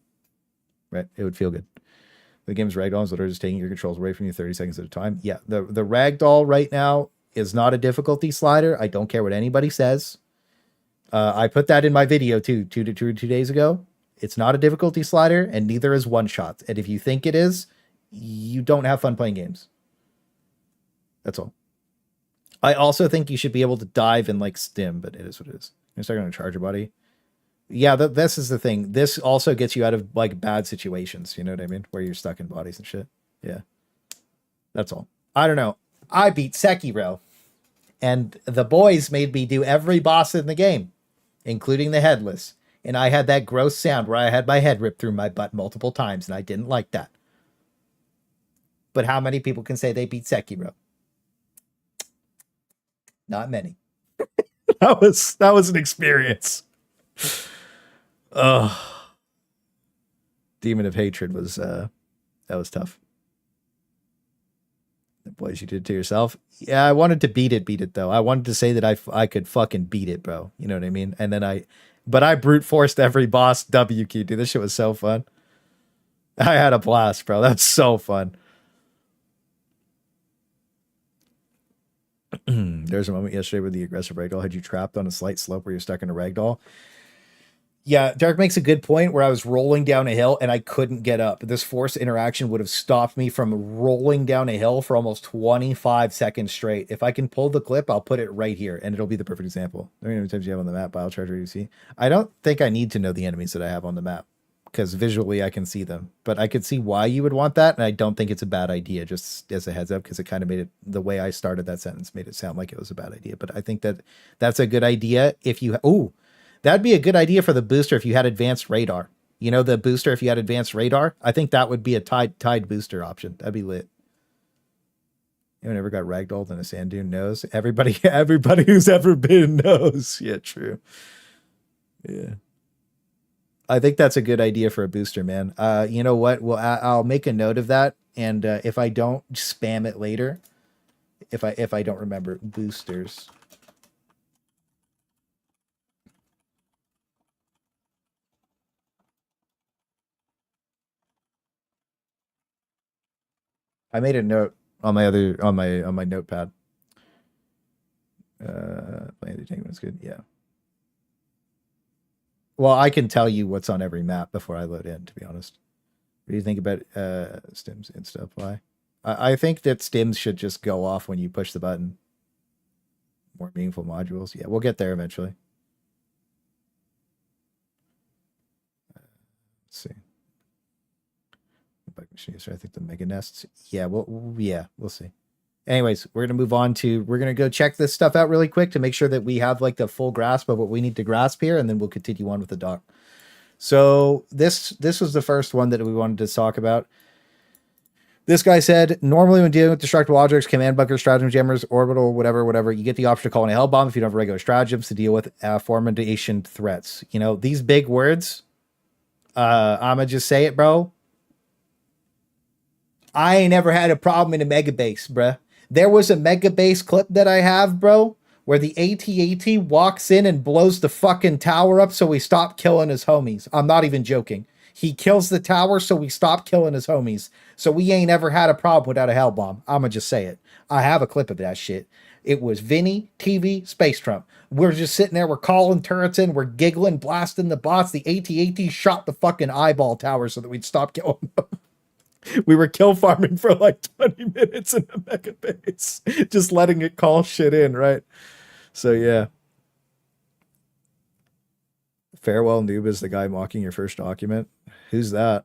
Right? It would feel good. The game's ragdoll is literally just taking your controls away from you 30 seconds at a time. Yeah, the ragdoll right now is not a difficulty slider. I don't care what anybody says. I put that in my video too, two days ago. It's not a difficulty slider, and neither is one shot. And if you think it is, you don't have fun playing games. That's all. I also think you should be able to dive and like stim, but it is what it is. You're starting to charge your body. Yeah, this is the thing. This also gets you out of like bad situations. You know what I mean? Where you're stuck in bodies and shit. Yeah. That's all. I don't know. I beat Sekiro. And the boys made me do every boss in the game, including the headless. And I had that gross sound where I had my head ripped through my butt multiple times, and I didn't like that. But how many people can say they beat Sekiro? Not many. that was an experience. Demon of Hatred was that was tough. The boys, you did it to yourself. Yeah, I wanted to beat it though. I wanted to say that I could fucking beat it, bro. You know what I mean? And then I brute forced every boss W key. Dude, this shit was so fun. I had a blast, bro. That's so fun. There's a moment yesterday where the aggressive ragdoll had you trapped on a slight slope where you're stuck in a ragdoll. Yeah, Dark makes a good point where I was rolling down a hill and I couldn't get up. This force interaction would have stopped me from rolling down a hill for almost 25 seconds straight. If I can pull the clip, I'll put it right here and it'll be the perfect example. How many times you have on the map, Biocharger you see? I don't think I need to know the enemies that I have on the map because visually I can see them. But I could see why you would want that, and I don't think it's a bad idea, just as a heads up, because it kind of made it, the way I started that sentence made it sound like it was a bad idea. But I think that that's a good idea if you... Ooh! That'd be a good idea for the booster if you had advanced radar. You know, the booster, if you had advanced radar, I think that would be a tied booster option. That'd be lit. Anyone ever got ragdolled in a sand dune knows. Everybody who's ever been knows. Yeah, true. Yeah. I think that's a good idea for a booster, man. You know what? Well, I'll make a note of that, and if I don't, spam it later. If I don't remember boosters. I made a note on my notepad. My entertainment's good. Yeah. Well, I can tell you what's on every map before I load in, to be honest. What do you think about stims and stuff? Why? I think that stims should just go off when you push the button. More meaningful modules. Yeah, we'll get there eventually. Let's see. I think the mega nests. Yeah, we'll see. Anyways, we're gonna move on to we're gonna go check this stuff out really quick to make sure that we have like the full grasp of what we need to grasp here, and then we'll continue on with the doc. So this was the first one that we wanted to talk about. This guy said, normally when dealing with destructible objects, command bunkers, stratagem jammers, orbital, whatever, you get the option to call in a hell bomb if you don't have regular stratagems to deal with formation threats. You know, these big words, I'ma just say it, bro. I ain't never had a problem in a mega base, bruh. There was a mega base clip that I have, bro, where the AT-AT walks in and blows the fucking tower up so we stop killing his homies. I'm not even joking. He kills the tower so we stop killing his homies. So we ain't ever had a problem without a hell bomb. I'ma just say it. I have a clip of that shit. It was Vinny, TV, Space Trump. We're just sitting there, we're calling turrets in, we're giggling, blasting the bots. The AT-AT shot the fucking eyeball tower so that we'd stop killing them. We were kill farming for like 20 minutes in the mega base, just letting it call shit in, right? So yeah. Farewell noob is the guy mocking your first document. Who's that?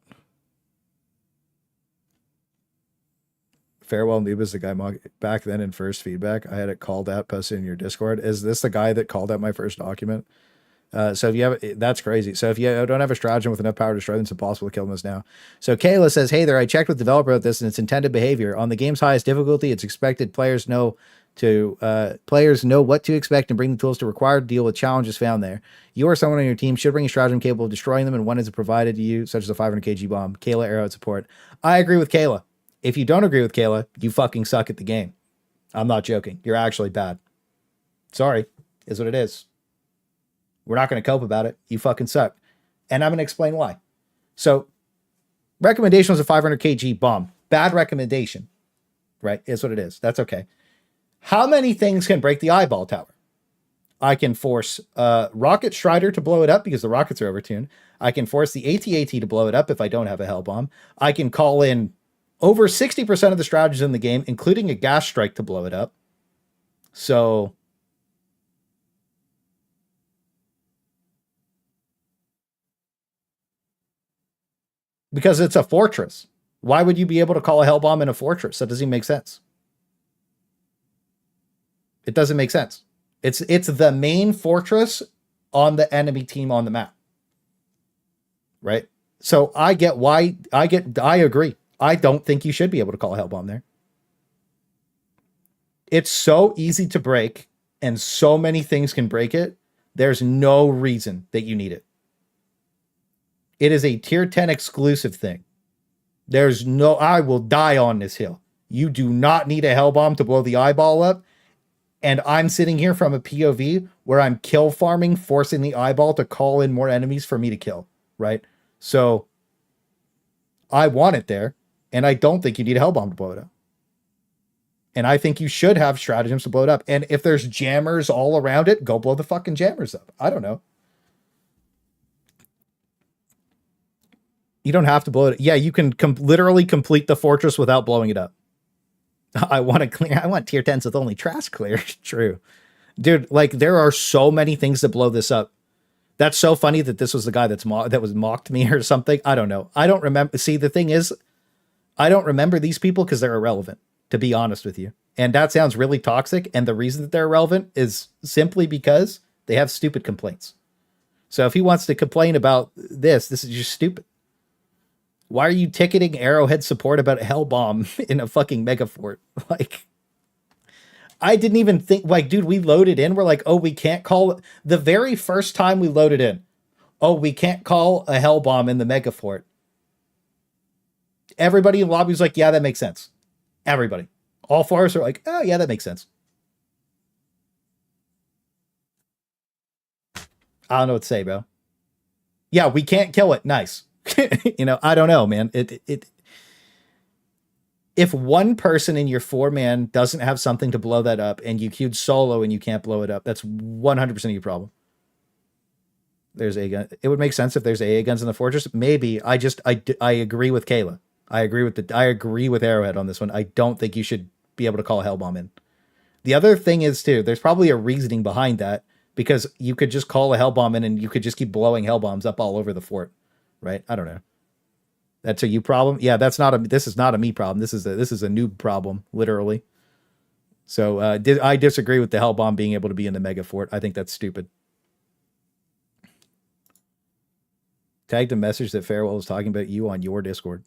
Farewell noob is the guy back then in first feedback. I had it called out, posted in your Discord. Is this the guy that called out my first document? So if you have, that's crazy. So if you don't have a stratagem with enough power to destroy them, it's impossible to kill them as now. So Kayla says, hey there, I checked with the developer about this and it's intended behavior. On the game's highest difficulty, it's expected players know what to expect and bring the tools to require to deal with challenges found there. You or someone on your team should bring a stratagem capable of destroying them, and one is provided to you, such as a 500 kg bomb. Kayla, arrowhead support. I agree with Kayla. If you don't agree with Kayla, you fucking suck at the game. I'm not joking. You're actually bad. Sorry, is what it is. We're not going to cope about it. You fucking suck. And I'm going to explain why. So, recommendation was a 500 kg bomb. Bad recommendation, right? Is what it is. That's okay. How many things can break the eyeball tower? I can force Rocket Strider to blow it up because the rockets are overtuned. I can force the AT-AT to blow it up if I don't have a hell bomb. I can call in over 60% of the strategies in the game, including a gas strike to blow it up. So because it's a fortress. Why would you be able to call a hell bomb in a fortress? That doesn't even make sense. It doesn't make sense. It's the main fortress on the enemy team on the map. Right? So I get why I agree. I don't think you should be able to call a hell bomb there. It's so easy to break and so many things can break it. There's no reason that you need it. It is a tier 10 exclusive thing. There's no, I will die on this hill. You do not need a hell bomb to blow the eyeball up. And I'm sitting here from a POV where I'm kill farming, forcing the eyeball to call in more enemies for me to kill, right? So I want it there, and I don't think you need a hell bomb to blow it up. And I think you should have stratagems to blow it up. And if there's jammers all around it, go blow the fucking jammers up. I don't know. You don't have to blow it. Yeah, you can literally complete the fortress without blowing it up. I want tier 10s with only trash clear. True. Dude, like there are so many things that blow this up. That's so funny that this was the guy that was mocked me or something. I don't know. I don't remember. See, the thing is, I don't remember these people because they're irrelevant, to be honest with you. And that sounds really toxic. And the reason that they're irrelevant is simply because they have stupid complaints. So if he wants to complain about this is just stupid. Why are you ticketing arrowhead support about hell bomb in a fucking mega fort? Like, I didn't even think, like, dude, we loaded in. We're like, oh, we can't call it. The very first time we loaded in, Oh, we can't call a hell bomb in the mega fort. Everybody in the lobby was like, yeah, that makes sense. Everybody. All four of us are like, oh, yeah, that makes sense. I don't know what to say, bro. Yeah, we can't kill it. Nice. I don't know, man. If one person in your 4-man doesn't have something to blow that up and you queued solo and you can't blow it up, that's 100% your problem. There's a gun. It would make sense if there's AA guns in the fortress. Maybe. I agree with Kayla. I agree with Arrowhead on this one. I don't think you should be able to call a Hellbomb in. The other thing is too, there's probably a reasoning behind that because you could just call a Hellbomb in and you could just keep blowing Hellbombs up all over the fort, right? I don't know. That's a you problem. Yeah, this is not a me problem. This is a noob problem, literally. So I disagree with the Hellbomb being able to be in the mega fort. I think that's stupid. Tagged a message that Farewell was talking about you on your Discord.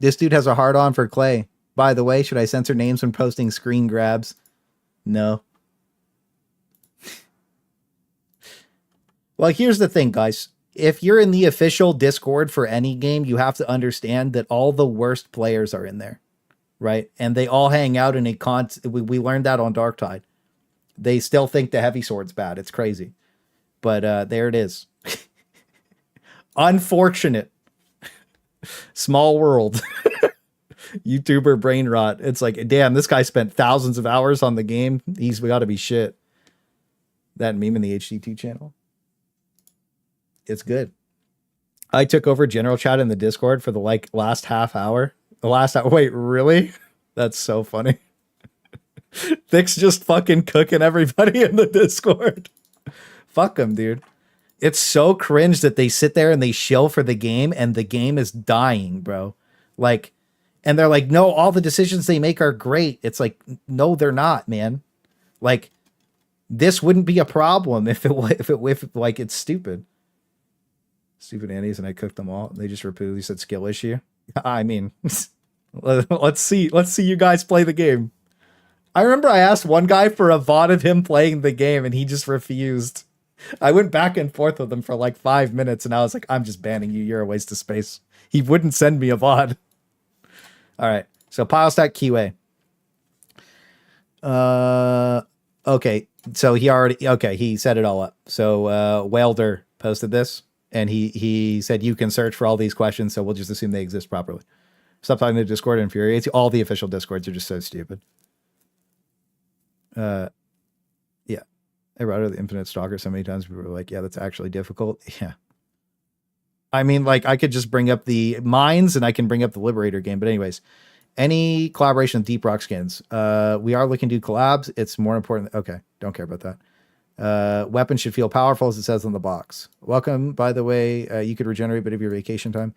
This dude has a hard on for Clay. By the way, should I censor names when posting screen grabs? No. Well, here's the thing, guys. If you're in the official Discord for any game, you have to understand that all the worst players are in there, right? And they all hang out in a we learned that on Dark Tide. They still think the heavy sword's bad. It's crazy. But there it is. Unfortunate. Small world. YouTuber brain rot. It's like, damn, this guy spent thousands of hours on the game. He's got to be shit. That meme in the HDT channel. It's good. I took over general chat in the Discord for the last half hour. Wait, really? That's so funny. Thick's just fucking cooking everybody in the Discord. Fuck them, dude. It's so cringe that they sit there and they shill for the game and the game is dying, bro. And they're like, no, all the decisions they make are great. It's like, no, they're not, man. Like, this wouldn't be a problem if it's stupid. Stupid Andes, and I cooked them all. They just repeatedly said skill issue. I mean, let's see you guys play the game. I remember I asked one guy for a VOD of him playing the game, and he just refused. I went back and forth with him for like 5 minutes, and I was like, I'm just banning you. You're a waste of space. He wouldn't send me a VOD. All right, so pile stack QA. Okay, so he set it all up. So Welder posted this, and he said you can search for all these questions, so we'll just assume they exist properly. Stop talking to Discord, it infuriates you. All the official Discords are just so stupid. Yeah. I wrote the Infinite Stalker so many times, people were like, yeah, that's actually difficult. Yeah. I mean, like, I could just bring up the Mines and I can bring up the Liberator game. But anyways, any collaboration with Deep Rock Skins. We are looking to do collabs. It's more important. Okay, don't care about that. Weapons should feel powerful, as it says on the box. Welcome, by the way. You could regenerate a bit of your vacation time.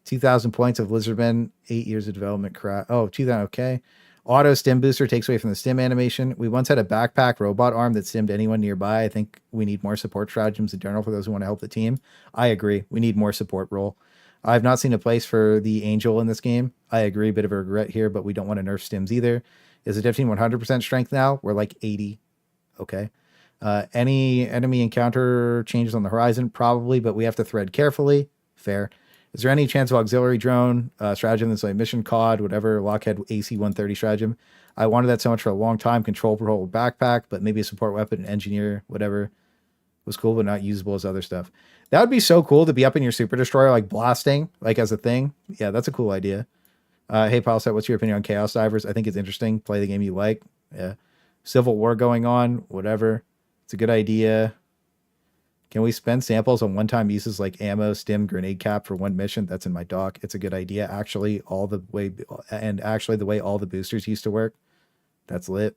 2,000 points of Lizardmen, 8 years of development. 2,000, okay. Auto stim booster takes away from the stim animation. We once had a backpack robot arm that stimmed anyone nearby. I think we need more support stratagems in general for those who want to help the team. I agree. We need more support role. I've not seen a place for the Angel in this game. I agree. Bit of a regret here, but we don't want to nerf stims either. Is the dev team 100% strength now? We're like 80. Okay. Any enemy encounter changes on the horizon? Probably, but we have to thread carefully. Fair. Is there any chance of auxiliary drone, stratagem that's like mission COD, whatever, Lockheed AC-130 stratagem? I wanted that so much for a long time. Control patrol backpack, but maybe a support weapon, engineer, whatever was cool, but not usable as other stuff. That would be so cool to be up in your super destroyer, like blasting, like as a thing. Yeah, that's a cool idea. Hey, Palset, what's your opinion on Chaos Divers? I think it's interesting. Play the game you like. Yeah. Civil War going on, whatever. It's a good idea. Can we spend samples on one-time uses like ammo, stim, grenade cap for one mission? That's in my doc. It's a good idea. Actually, the way all the boosters used to work. That's lit.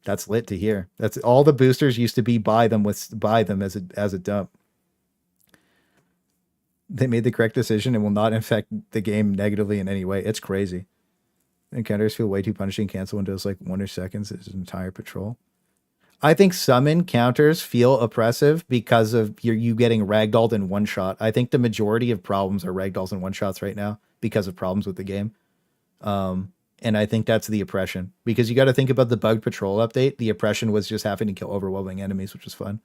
That's lit to hear. That's all the boosters used to be buy them as a dump. They made the correct decision and will not affect the game negatively in any way. It's crazy. Encounters feel way too punishing. Cancel windows like 1 or seconds. It's an entire patrol. I think some encounters feel oppressive because of you getting ragdolled in one shot. I think the majority of problems are ragdolls and one shots right now because of problems with the game. And I think that's the oppression, because you got to think about the bug patrol update. The oppression was just having to kill overwhelming enemies, which was fun.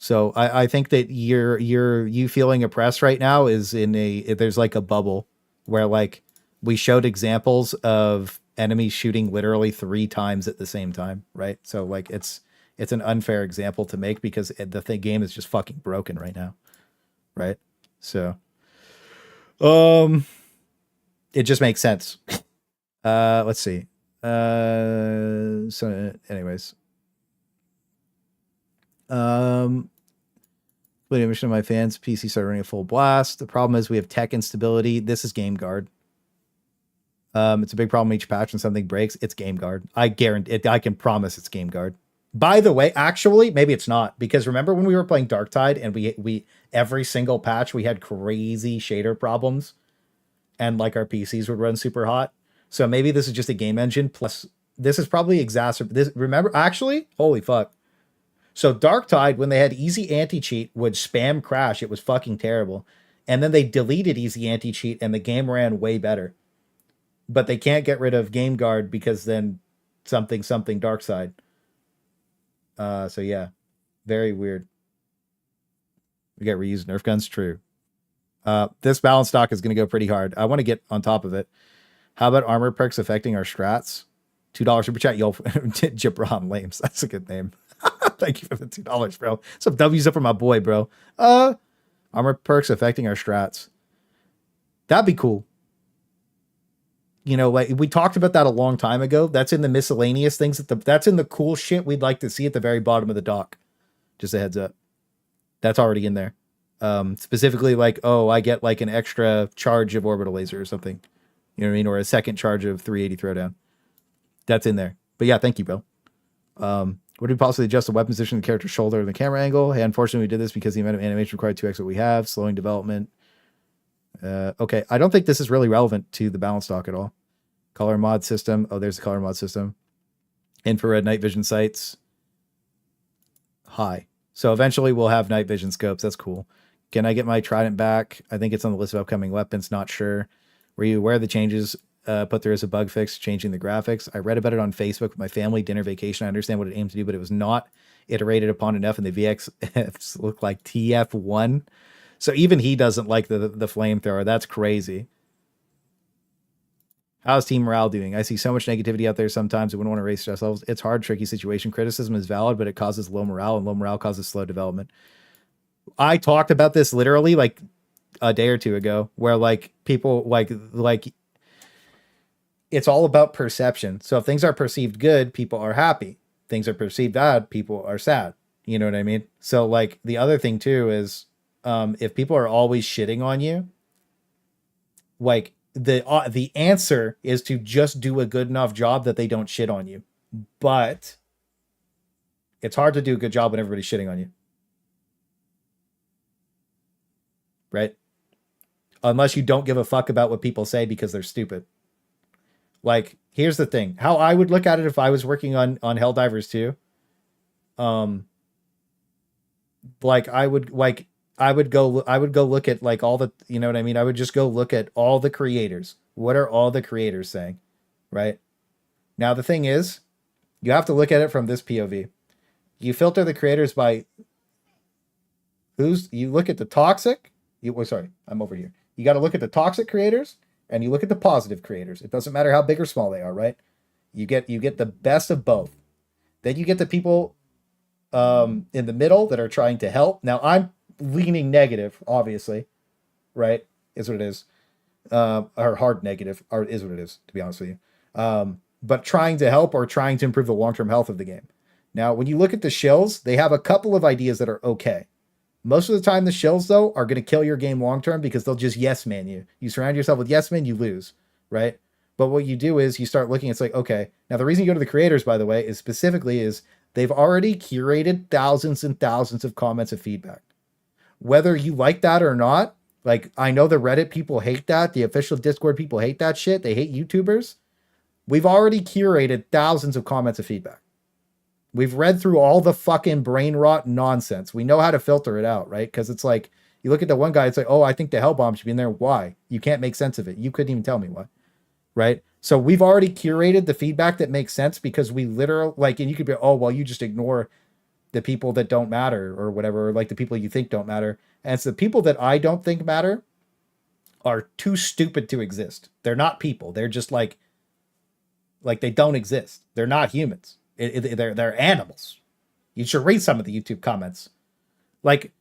So I think that you feeling oppressed right now is there's like a bubble where like we showed examples of enemies shooting literally 3 times at the same time, right? So like it's an unfair example to make because game is just fucking broken right now, right? So it just makes sense. Let's see. So anyways. Mission of my fans, PC started running a full blast. The problem is we have tech instability. This is Game Guard. It's a big problem each patch when something breaks. It's Game Guard. I guarantee it. I can promise it's Game Guard. By the way, actually, maybe it's not, because remember when we were playing Darktide and we every single patch we had crazy shader problems and like our PCs would run super hot. So maybe this is just a game engine plus this is probably exacerbated. This, remember, actually, holy fuck. So Darktide, when they had easy anti-cheat, would spam crash. It was fucking terrible. And then they deleted easy anti-cheat and the game ran way better. But they can't get rid of Game Guard because then something dark side. So yeah, very weird. We get reused Nerf guns, true. This balance stock is going to go pretty hard. I want to get on top of it. How about armor perks affecting our strats? $2 super chat. Yo, Jibron Lames. That's a good name. Thank you for the $2, bro. Some W's up for my boy, bro. Armor perks affecting our strats. That'd be cool. You know, like we talked about that a long time ago. That's in the miscellaneous things. That's in the cool shit we'd like to see at the very bottom of the dock. Just a heads up. That's already in there. Specifically like, oh, I get like an extra charge of orbital laser or something. You know what I mean? Or a second charge of 380 throwdown. That's in there. But yeah, thank you, bro. Would we possibly adjust the weapon position, the character's shoulder, and the camera angle? Hey, unfortunately, we did this because the amount of animation required 2x what we have, slowing development. Okay, I don't think this is really relevant to the balance stock at all. Color mod system. Oh, there's the color mod system. Infrared night vision sights. High. So eventually we'll have night vision scopes. That's cool. Can I get my trident back? I think it's on the list of upcoming weapons. Not sure. Were you aware of the changes put there as a bug fix changing the graphics? I read about it on Facebook with my family, dinner vacation. I understand what it aimed to do, but it was not iterated upon enough, and the VX look like TF1. So even he doesn't like the flamethrower. That's crazy. How's team morale doing? I see so much negativity out there sometimes. We wouldn't want to raise stress levels. It's hard, tricky situation. Criticism is valid, but it causes low morale, and low morale causes slow development. I talked about this literally like a day or two ago, where like people like it's all about perception. So if things are perceived good, people are happy. Things are perceived bad, people are sad. You know what I mean? So like the other thing too is if people are always shitting on you, like the answer is to just do a good enough job that they don't shit on you. But it's hard to do a good job when everybody's shitting on you. Right? Unless you don't give a fuck about what people say because they're stupid. Like, here's the thing. How I would look at it if I was working on Helldivers 2. Like I would go look at like all the, you know what I mean? I would just go look at all the creators. What are all the creators saying? Right? Now the thing is, you have to look at it from this POV. You filter the creators by you look at the toxic. I'm over here. You got to look at the toxic creators and you look at the positive creators. It doesn't matter how big or small they are, right? You get the best of both. Then you get the people in the middle that are trying to help. Now I'm leaning negative, obviously, right? Is what it is. Or hard negative, or is what it is, to be honest with you. But trying to help or trying to improve the long-term health of the game. Now, when you look at the shills, they have a couple of ideas that are okay. Most of the time, the shills, though, are going to kill your game long-term because they'll just yes-man you. You surround yourself with yes-men, you lose, right? But what you do is you start looking, it's like, okay. Now, the reason you go to the creators, by the way, is they've already curated thousands and thousands of comments of feedback. Whether you like that or not, like, I know the Reddit people hate that. The official Discord people hate that shit. They hate YouTubers. We've already curated thousands of comments of feedback. We've read through all the fucking brain rot nonsense. We know how to filter it out, right? Because it's like, you look at the one guy, it's like, oh, I think the hell bomb should be in there. Why? You can't make sense of it. You couldn't even tell me why, right? So we've already curated the feedback that makes sense because we literally, like, and you could be, oh, well, you just ignore the people that don't matter or whatever, or like the people you think don't matter. And it's the people that I don't think matter are too stupid to exist. They're not people. They're just like they don't exist. They're not humans. They're animals. You should read some of the YouTube comments. Like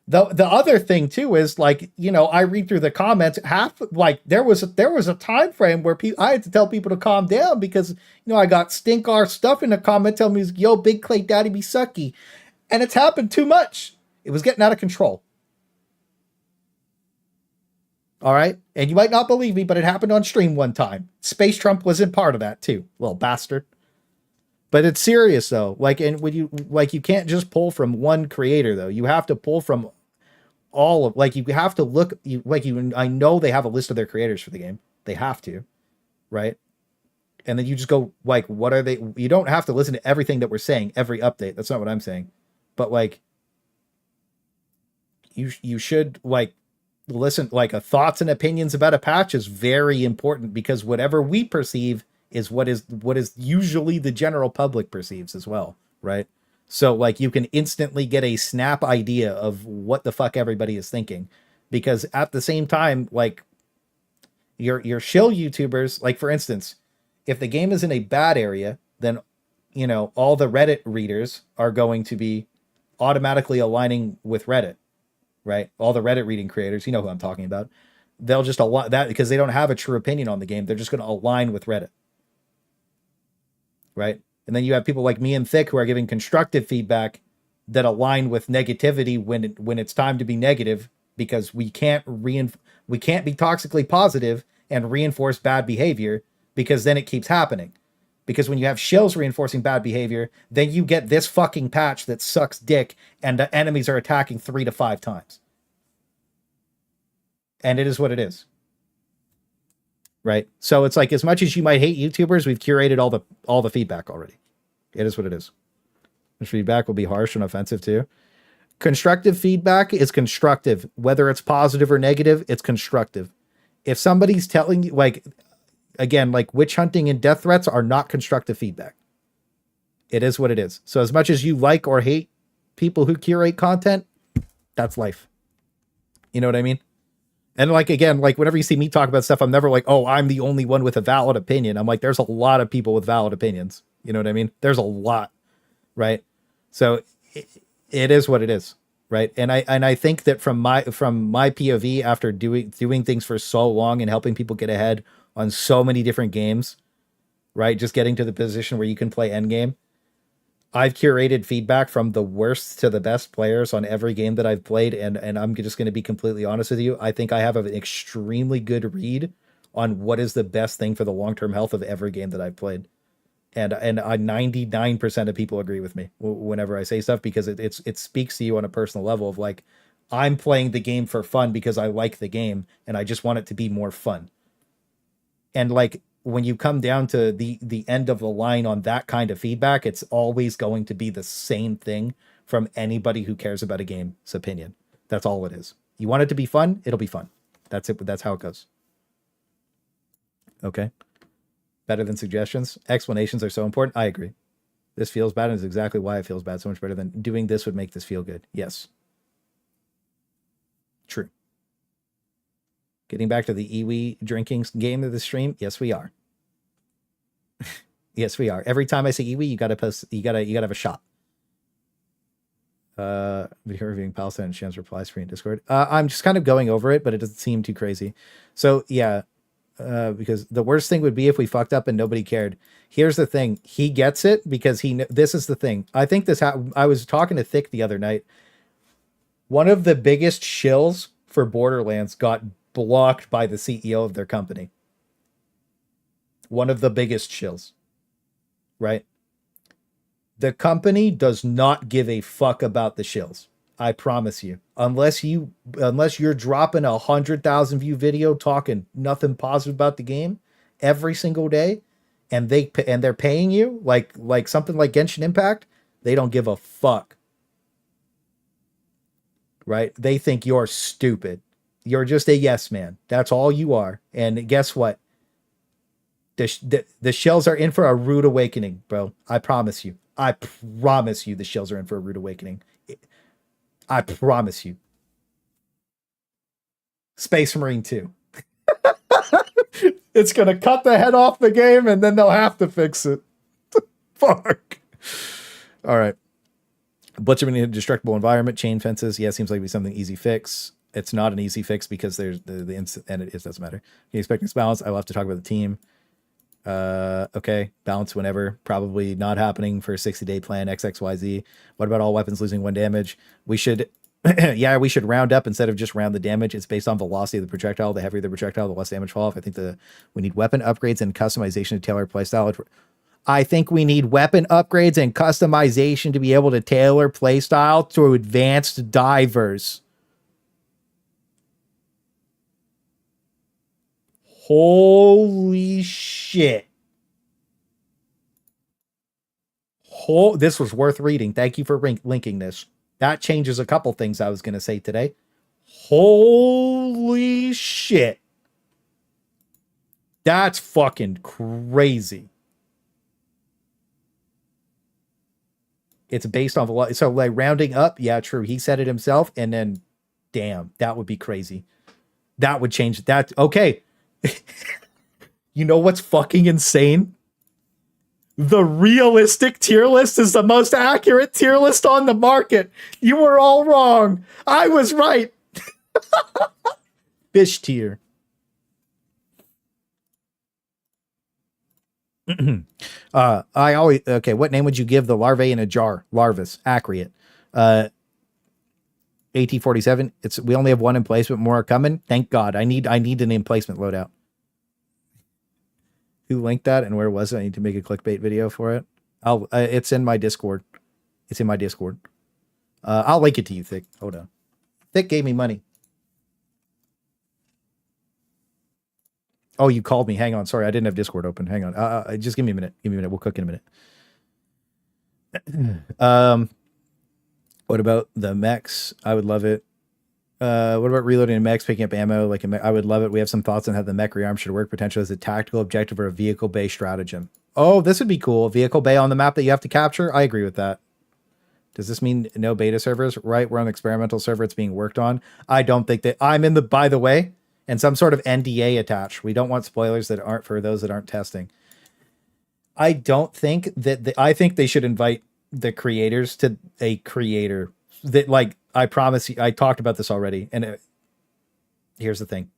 the other thing too is like, you know, I read through the comments. Half like there was a time frame where I had to tell people to calm down because, you know, I got stink our stuff in the comment telling me, yo, big Clay daddy be sucky, and it's happened too much. It was getting out of control. All right, and you might not believe me, but it happened on stream one time. Space Trump was in part of that too, little bastard. But it's serious though. Like, and when you like, you can't just pull from one creator though. You have to pull from all of, like, you have to look, you like, you, I know they have a list of their creators for the game. They have to, right? And then you just go like, what are they? You don't have to listen to everything that we're saying every update. That's not what I'm saying. But like, you should like listen, like a thoughts and opinions about a patch is very important because whatever we perceive is what is usually the general public perceives as well, right? So like you can instantly get a snap idea of what the fuck everybody is thinking, because at the same time, like your shill YouTubers, like for instance, if the game is in a bad area, then you know all the Reddit readers are going to be automatically aligning with Reddit, right? All the Reddit reading creators, you know who I'm talking about. They'll just align that because they don't have a true opinion on the game. They're just going to align with Reddit, right? And then you have people like me and Thick who are giving constructive feedback that align with negativity when it's time to be negative, because we can't be toxically positive and reinforce bad behavior, because then it keeps happening. Because when you have shills reinforcing bad behavior, then you get this fucking patch that sucks dick and the enemies are attacking 3 to 5 times. And it is what it is. Right? So it's like, as much as you might hate YouTubers, we've curated all the feedback already. It is what it is. The feedback will be harsh and offensive too. Constructive feedback is constructive. Whether it's positive or negative, it's constructive. If somebody's telling you, like, again, like witch hunting and death threats are not constructive feedback. It is what it is. So as much as you like or hate people who curate content, that's life. You know what I mean? And like, again, like whenever you see me talk about stuff, I'm never like, oh, I'm the only one with a valid opinion. I'm like, there's a lot of people with valid opinions. You know what I mean? There's a lot, right? So it is what it is, right? And I think that from my POV, after doing things for so long and helping people get ahead on so many different games, right? Just getting to the position where you can play endgame. I've curated feedback from the worst to the best players on every game that I've played, and I'm just going to be completely honest with you. I think I have an extremely good read on what is the best thing for the long-term health of every game that I've played. And 99% of people agree with me whenever I say stuff, because it speaks to you on a personal level of like, I'm playing the game for fun because I like the game and I just want it to be more fun. And like, when you come down to the end of the line on that kind of feedback, it's always going to be the same thing from anybody who cares about a game's opinion. That's all it is. You want it to be fun, it'll be fun. That's it. That's how it goes. Okay. Better than suggestions. Explanations are so important. I agree. This feels bad, and is exactly why it feels bad. So much better than doing this would make this feel good. Yes. True. Getting back to the Iwi drinking game of the stream. Yes, we are. Yes, we are. Every time I say Iwi, you gotta post. You gotta have a shot. Video reviewing Palestine and Sham's reply screen in Discord. I'm just kind of going over it, but it doesn't seem too crazy. So yeah, because the worst thing would be if we fucked up and nobody cared. Here's the thing: he gets it because this is the thing. I think this. I was talking to Thick the other night. One of the biggest shills for Borderlands got blocked by the CEO of their company. One of the biggest shills, right? The company does not give a fuck about the shills. I promise you. Unless you're dropping 100,000 view video talking nothing positive about the game every single day, and they're paying you like something like Genshin Impact, They don't give a fuck. Right? They think you're stupid. You're just a yes man. That's all you are. And guess what? The shells are in for a rude awakening, bro. I promise you. I promise you the shells are in for a rude awakening. I promise you. Space Marine 2. It's going to cut the head off the game and then they'll have to fix it. Fuck. All right. Butcher in a destructible environment, chain fences. Yeah, seems like it'd be something easy fix. It's not an easy fix because there's the instant, and it doesn't matter. You expect this balance? I will have to talk about the team. Okay, balance whenever. Probably not happening for a 60-day plan. XXYZ. What about all weapons losing 1 damage? We should, yeah, we should round up instead of just round the damage. It's based on velocity of the projectile. The heavier the projectile, the less damage fall off. I think we need weapon upgrades and customization to tailor playstyle. I think we need weapon upgrades and customization to be able to tailor playstyle to advanced divers. Holy shit. This was worth reading. Thank you for linking this. That changes a couple things I was going to say today. Holy shit. That's fucking crazy. It's based on velocity. So like rounding up, yeah, true. He said it himself, and then damn, that would be crazy. That would change that. Okay. You know what's fucking insane? The realistic tier list is the most accurate tier list on the market. You were all wrong. I was right. Fish tier. Okay, what name would you give the larvae in a jar? Larvus, accurate. AT-47, we only have 1 emplacement, more are coming. Thank God. I need an emplacement loadout. Who linked that and where was it? I need to make a clickbait video for it. It's in my Discord. It's in my Discord. I'll link it to you, Thick. Hold on. Thick gave me money. Oh, you called me. Hang on. Sorry, I didn't have Discord open. Hang on. Just give me a minute. Give me a minute. We'll cook in a minute. What about the mechs? I would love it. What about reloading mechs, picking up ammo? Like I would love it. We have some thoughts on how the mech rearm should work potentially as a tactical objective or a vehicle-based stratagem. Oh, this would be cool. Vehicle bay on the map that you have to capture? I agree with that. Does this mean no beta servers? Right, we're on the experimental server. It's being worked on. I don't think that I'm in the, by the way, and some sort of NDA attached. We don't want spoilers that aren't for those that aren't testing. I don't think that I think they should invite the creators to a creator that, like, I promise you, I talked about this already. And here's the thing.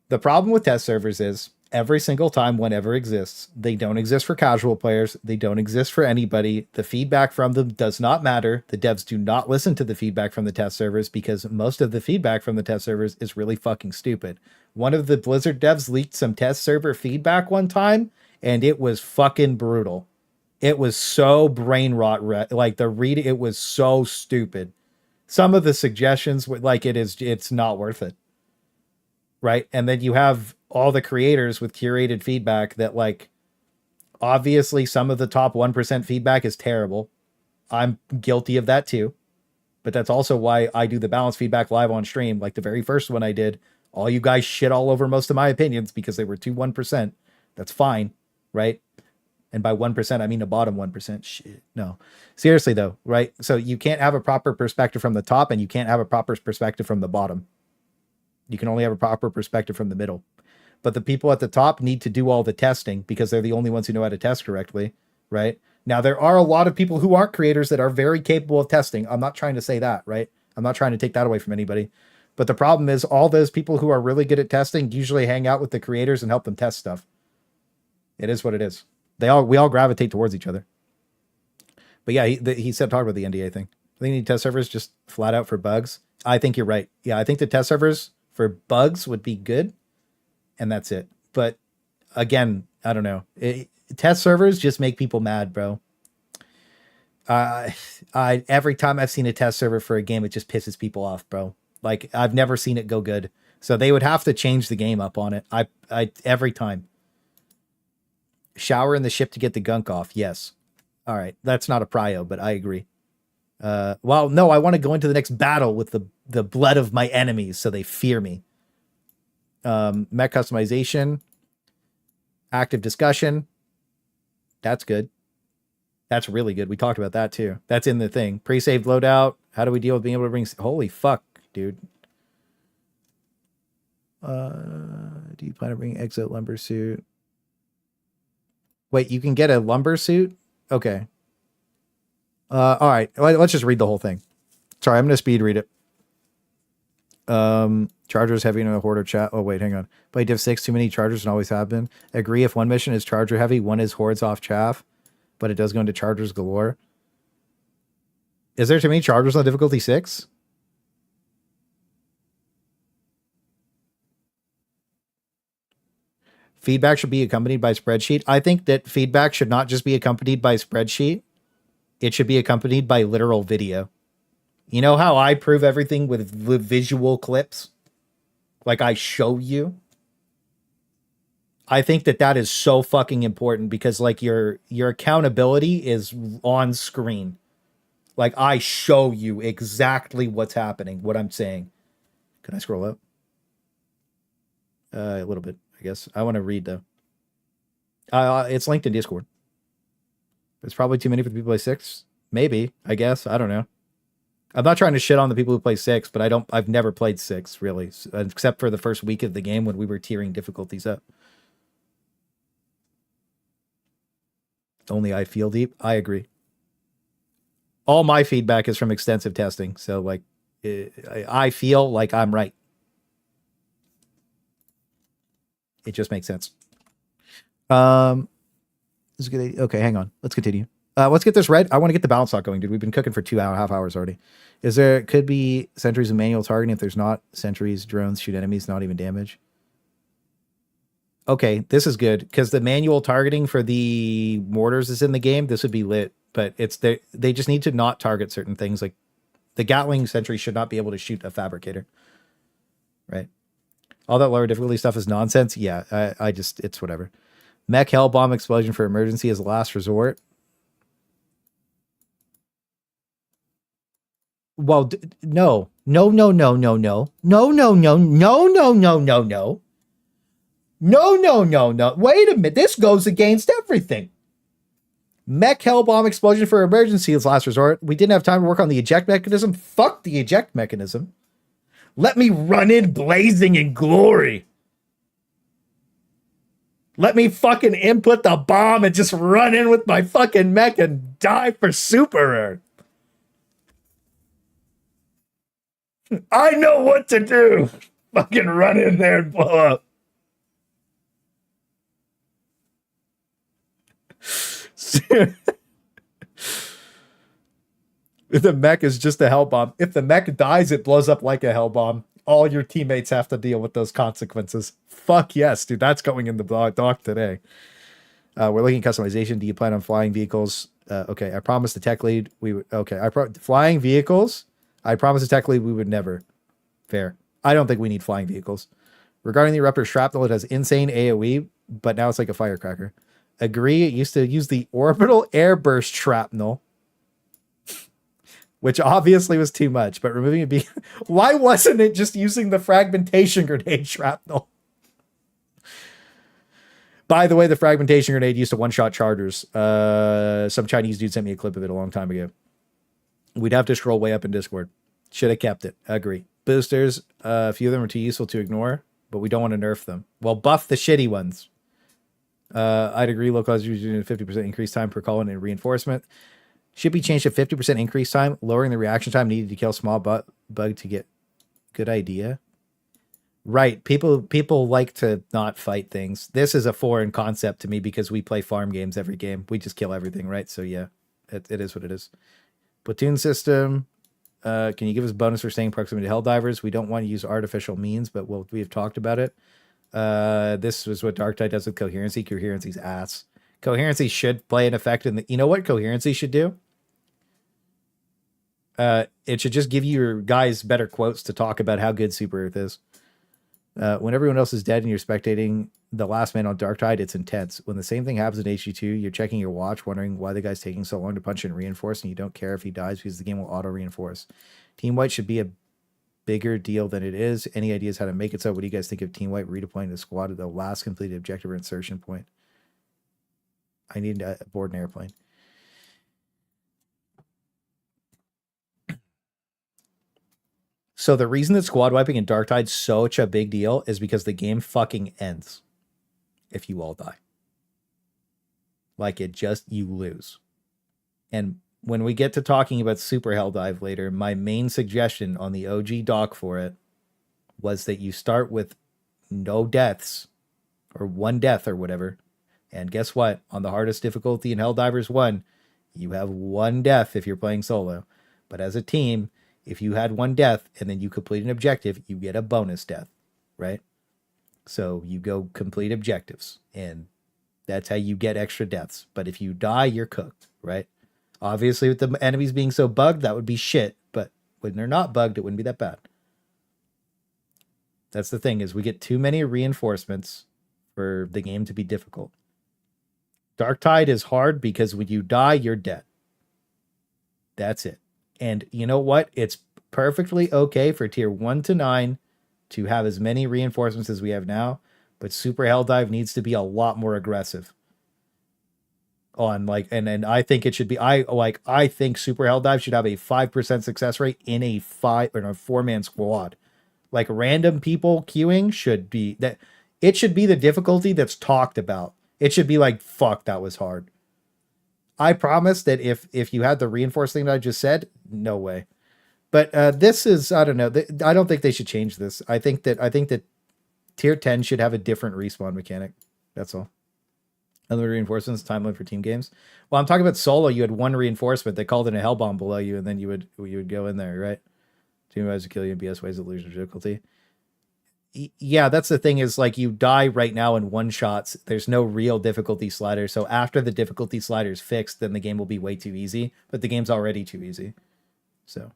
The problem with test servers is every single time one ever exists, they don't exist for casual players. They don't exist for anybody. The feedback from them does not matter. The devs do not listen to the feedback from the test servers because most of the feedback from the test servers is really fucking stupid. One of the Blizzard devs leaked some test server feedback one time, and it was fucking brutal. It was so brain rot, like it was so stupid. Some of the suggestions were like, it's not worth it. Right. And then you have all the creators with curated feedback that, like, obviously some of the top 1% feedback is terrible. I'm guilty of that too. But that's also why I do the balanced feedback live on stream. Like the very first one I did, all you guys shit all over most of my opinions because they were too 1%. That's fine. Right. And by 1%, I mean the bottom 1%. Shit. No, seriously though. Right. So you can't have a proper perspective from the top and you can't have a proper perspective from the bottom. You can only have a proper perspective from the middle. But the people at the top need to do all the testing because they're the only ones who know how to test correctly. Right. Now, there are a lot of people who aren't creators that are very capable of testing. I'm not trying to say that. Right. I'm not trying to take that away from anybody. But the problem is all those people who are really good at testing usually hang out with the creators and help them test stuff. It is what it is. We all gravitate towards each other. But yeah, he said, talk about the NDA thing. I think you need test servers just flat out for bugs. I think you're right. Yeah, I think the test servers for bugs would be good. And that's it. But again, I don't know. Test servers just make people mad, bro. Every time I've seen a test server for a game, it just pisses people off, bro. Like, I've never seen it go good. So they would have to change the game up on it. Every time. Shower in the ship to get the gunk off. Yes. All right, that's not a prio, but I agree. Well, no, I want to go into the next battle with the blood of my enemies, so they fear me. Mech customization, active discussion. That's good. That's really good. We talked about that too. That's in the thing. Pre-saved loadout. How do we deal with being able to bring? Holy fuck, dude. Do you plan to bring exit lumber suit? Wait, you can get a lumber suit? Okay. All right. Let's just read the whole thing. Sorry, I'm gonna speed read it. Chargers heavy in a hoarder chat. Oh wait, hang on. Play Div 6, too many chargers and always have been. Agree if one mission is charger heavy, one is hordes off chaff, but it does go into chargers galore. Is there too many chargers on difficulty 6? Feedback should be accompanied by spreadsheet. I think that feedback should not just be accompanied by spreadsheet. It should be accompanied by literal video. You know how I prove everything with visual clips? Like I show you? I think that that is so fucking important because like your accountability is on screen. Like I show you exactly what's happening, what I'm saying. Can I scroll up? A little bit, I guess. I want to read though. It's linked in Discord. It's probably too many for the people who play 6. Maybe, I guess. I don't know. I'm not trying to shit on the people who play 6, but I've never played 6 really, except for the first week of the game when we were tiering difficulties up. Only I feel deep. I agree. All my feedback is from extensive testing. So like, I feel like I'm right. It just makes sense. This is good. Okay, hang on. Let's continue. Let's get this red. I want to get the balance lock going, dude. We've been cooking for 2.5 hours already. Is there could be sentries and manual targeting? If there's not, sentries, drones shoot enemies, not even damage. Okay, this is good because the manual targeting for the mortars is in the game. This would be lit, but it's they just need to not target certain things. Like the Gatling sentry should not be able to shoot a fabricator, right? All that lower difficulty stuff is nonsense. Yeah, I just it's whatever. Mech hell bomb explosion for emergency as a last resort. Well, no, no, no, no, no, no, no, no, no, no, no, no, no, no. No, no, no, no. Wait a minute. This goes against everything. Mech hell bomb explosion for emergency as last resort. We didn't have time to work on the eject mechanism. Fuck the eject mechanism. Let me run in blazing in glory. Let me fucking input the bomb and just run in with my fucking mech and die for super. I know what to do. Fucking run in there and blow up. If the mech is just a hell bomb, if the mech dies, it blows up like a hell bomb. All your teammates have to deal with those consequences. Fuck yes, dude. That's going in the doc today. We're looking at customization. Do you plan on flying vehicles? Okay, I promised the tech lead we would. Okay, flying vehicles. I promised the tech lead we would never. Fair. I don't think we need flying vehicles. Regarding the Eruptor Shrapnel, it has insane AoE, but now it's like a firecracker. Agree. It used to use the orbital airburst shrapnel, which obviously was too much, but removing it why wasn't it just using the fragmentation grenade shrapnel? By the way, the fragmentation grenade used to one-shot chargers. Some Chinese dude sent me a clip of it a long time ago. We'd have to scroll way up in Discord. Should have kept it. Agree. Boosters, a few of them are too useful to ignore, but we don't want to nerf them. Well, buff the shitty ones. I'd agree. Localized using 50% increased time per call and reinforcement. Should be changed to 50% increased time, lowering the reaction time needed to kill small bug to get good idea. Right. People like to not fight things. This is a foreign concept to me because we play farm games every game. We just kill everything, right? So yeah, it is what it is. Platoon system. Can you give us bonus for staying proximity to Helldivers? We don't want to use artificial means, but we have talked about it. This was what Dark Tide does with coherency. Coherency's ass. Coherency should play an effect in the. You know what coherency should do? It should just give your guys better quotes to talk about how good Super Earth is. When everyone else is dead and you're spectating the last man on Dark Tide, it's intense. When the same thing happens in HG2, you're checking your watch, wondering why the guy's taking so long to punch and reinforce, and you don't care if he dies because the game will auto-reinforce. Team White should be a bigger deal than it is. Any ideas how to make it so? What do you guys think of Team White redeploying the squad at the last completed objective or insertion point? I need to board an airplane. So the reason that squad wiping in Dark Tide's such a big deal is because the game fucking ends if you all die. Like you lose. And when we get to talking about Super Helldive later, my main suggestion on the OG doc for it was that you start with no deaths or one death or whatever. And guess what? On the hardest difficulty in Helldivers 1, you have one death if you're playing solo. But as a team, if you had one death and then you complete an objective, you get a bonus death, right? So you go complete objectives, and that's how you get extra deaths. But if you die, you're cooked, right? Obviously, with the enemies being so bugged, that would be shit. But when they're not bugged, it wouldn't be that bad. That's the thing, is we get too many reinforcements for the game to be difficult. Dark Tide is hard because when you die, you're dead. That's it. And you know what? It's perfectly okay for tier 1 to 9 to have as many reinforcements as we have now, but Super Helldive needs to be a lot more aggressive. On like, and I think it should be, I think Super Helldive should have a 5% success rate in a 4-man squad. Like random people queuing should be that. It should be the difficulty that's talked about. It should be like, fuck, that was hard. I promise that if you had the reinforced thing that I just said, no way. But this is, I don't know. I don't think they should change this. I think that tier 10 should have a different respawn mechanic. That's all. Other reinforcements, time limit for team games. Well, I'm talking about solo. You had one reinforcement. They called in a hell bomb below you, and then you would go in there, right? Team ways to kill you in BS ways of illusion difficulty. Yeah, that's the thing, is like you die right now in one shots. There's no real difficulty slider. So after the difficulty slider is fixed, then the game will be way too easy. But the game's already too easy. So,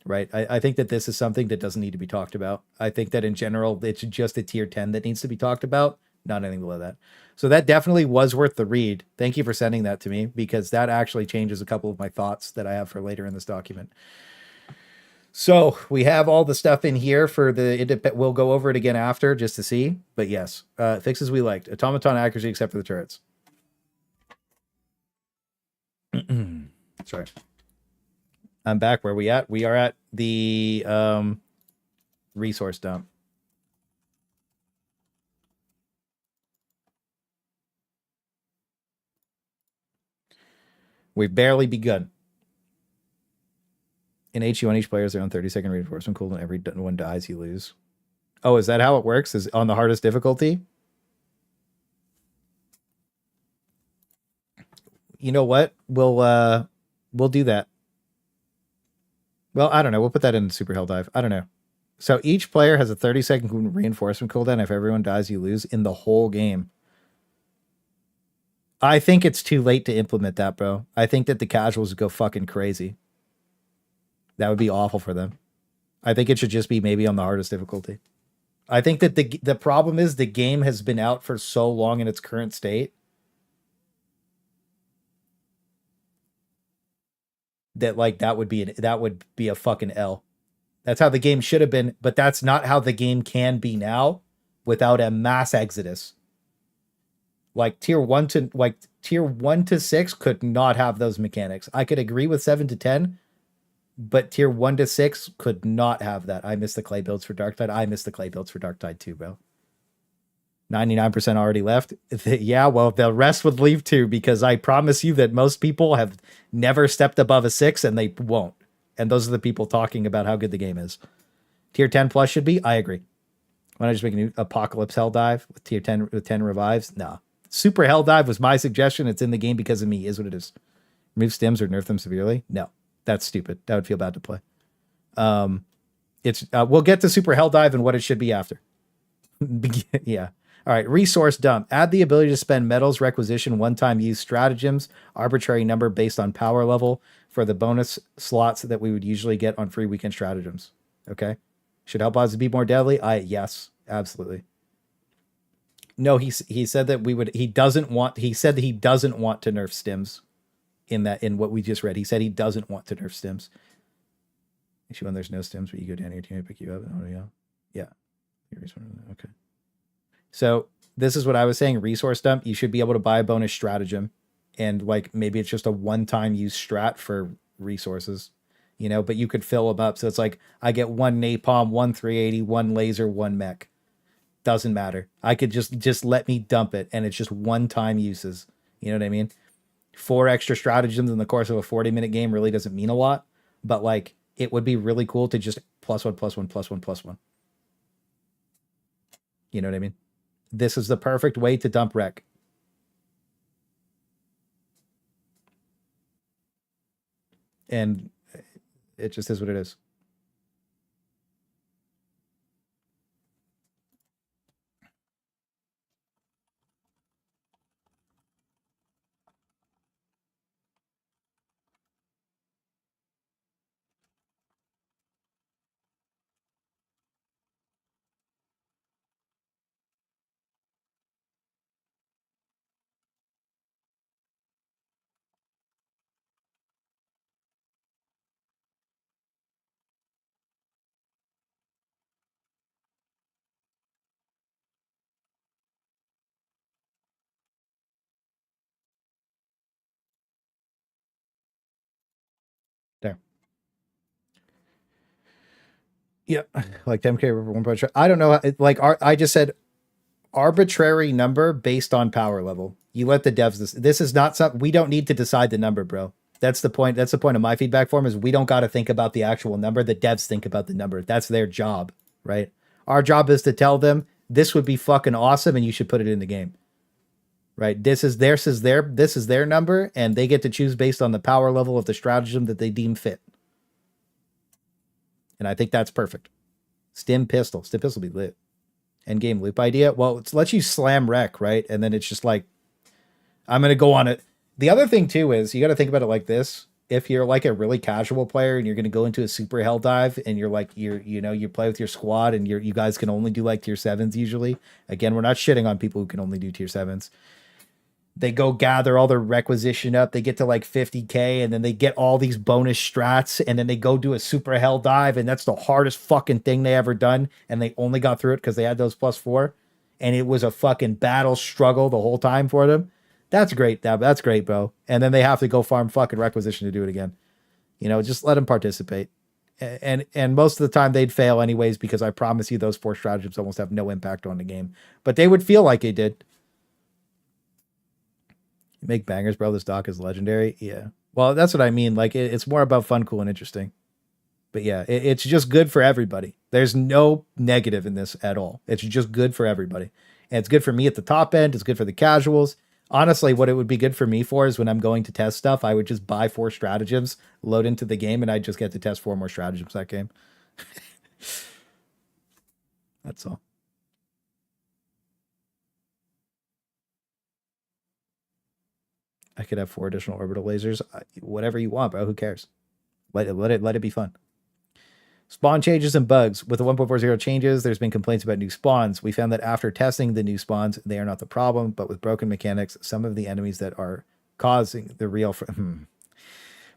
right. I think that this is something that doesn't need to be talked about. I think that in general, it's just a tier 10 that needs to be talked about, not anything below that. So that definitely was worth the read. Thank you for sending that to me, because that actually changes a couple of my thoughts that I have for later in this document. So we have all the stuff in here for we'll go over it again after just to see. But yes, fixes we liked. Automaton accuracy except for the turrets. Sorry. I'm back. Where we at? We are at the resource dump. We've barely begun. In HU1, each player has their own 30-second reinforcement cooldown. Every one dies, you lose. Oh, is that how it works? Is on the hardest difficulty? You know what? We'll do that. Well, I don't know. We'll put that in Super Helldive. I don't know. So each player has a 30-second reinforcement cooldown. If everyone dies, you lose in the whole game. I think it's too late to implement that, bro. I think that the casuals go fucking crazy. That would be awful for them. I think it should just be maybe on the hardest difficulty. I think that the problem is the game has been out for so long in its current state that like that would be a fucking L. That's how the game should have been, but that's not how the game can be now without a mass exodus. Like tier 1 to 6 could not have those mechanics. I could agree with 7 to 10. But tier 1 to 6 could not have that. I miss the clay builds for Dark Tide. I miss the clay builds for Dark Tide too, bro. 99% already left. Yeah, well, the rest would leave too, because I promise you that most people have never stepped above a 6 and they won't. And those are the people talking about how good the game is. Tier 10 plus should be. I agree. Why not just make a new Apocalypse Helldive with tier 10 with 10 revives? Nah. Super Helldive was my suggestion. It's in the game because of me. Is what it is. Remove stims or nerf them severely? No. That's stupid. That would feel bad to play. We'll get to Super Helldive and what it should be after. Yeah. All right. Resource dump. Add the ability to spend metals requisition one-time use stratagems, arbitrary number based on power level for the bonus slots that we would usually get on free weekend stratagems. Okay. Should help us be more deadly? Yes. Absolutely. No, he said that we would. He doesn't want. He said that he doesn't want to nerf stims. In what we just read, he said he doesn't want to nerf stims. Issue when there's no stims, but you go down here, team pick you up. Oh yeah, yeah. Okay. So this is what I was saying. Resource dump. You should be able to buy a bonus stratagem, and like maybe it's just a one-time use strat for resources, you know. But you could fill them up. So it's like I get one napalm, one 380, one laser, one mech. Doesn't matter. I could just let me dump it, and it's just one-time uses. You know what I mean? 4 extra stratagems in the course of a 40-minute game really doesn't mean a lot, but like it would be really cool to just +1, +1, +1, +1. You know what I mean? This is the perfect way to dump rec. And it just is what it is. There. Yeah, like 10K for 1 point. I don't know. Like I just said arbitrary number based on power level. You let the devs this is not something we don't need to decide the number, bro. That's the point. That's the point of my feedback form is we don't got to think about the actual number. The devs think about the number. That's their job, right? Our job is to tell them this would be fucking awesome and you should put it in the game. Right? This is their number and they get to choose based on the power level of the stratagem that they deem fit. And I think that's perfect. Stim pistol be lit. End game loop idea. Well, it lets you slam wreck, right? And then it's just like, I'm going to go on it. The other thing too is you got to think about it like this. If you're like a really casual player and you're going to go into a super hell dive and you're like, you play with your squad and you guys can only do like tier 7s usually. Again, we're not shitting on people who can only do tier 7s. They go gather all their requisition up. They get to like 50K and then they get all these bonus strats and then they go do a super hell dive. And that's the hardest fucking thing they ever done. And they only got through it because they had those +4. And it was a fucking battle struggle the whole time for them. That's great. That's great, bro. And then they have to go farm fucking requisition to do it again. You know, just let them participate. And most of the time they'd fail anyways because I promise you those 4 stratagems almost have no impact on the game. But they would feel like they did. Make bangers, bro. This doc is legendary. Yeah. Well, that's what I mean. Like, it's more about fun, cool, and interesting. But yeah, it's just good for everybody. There's no negative in this at all. It's just good for everybody. And it's good for me at the top end. It's good for the casuals. Honestly, what it would be good for me for is when I'm going to test stuff, I would just buy 4 stratagems, load into the game, and I just get to test 4 more stratagems that game. That's all. I could have 4 additional orbital lasers. Whatever you want, bro. Who cares? Let it be fun. Spawn changes and bugs. With the 1.40 changes, there's been complaints about new spawns. We found that after testing the new spawns, they are not the problem, but with broken mechanics, some of the enemies that are causing the real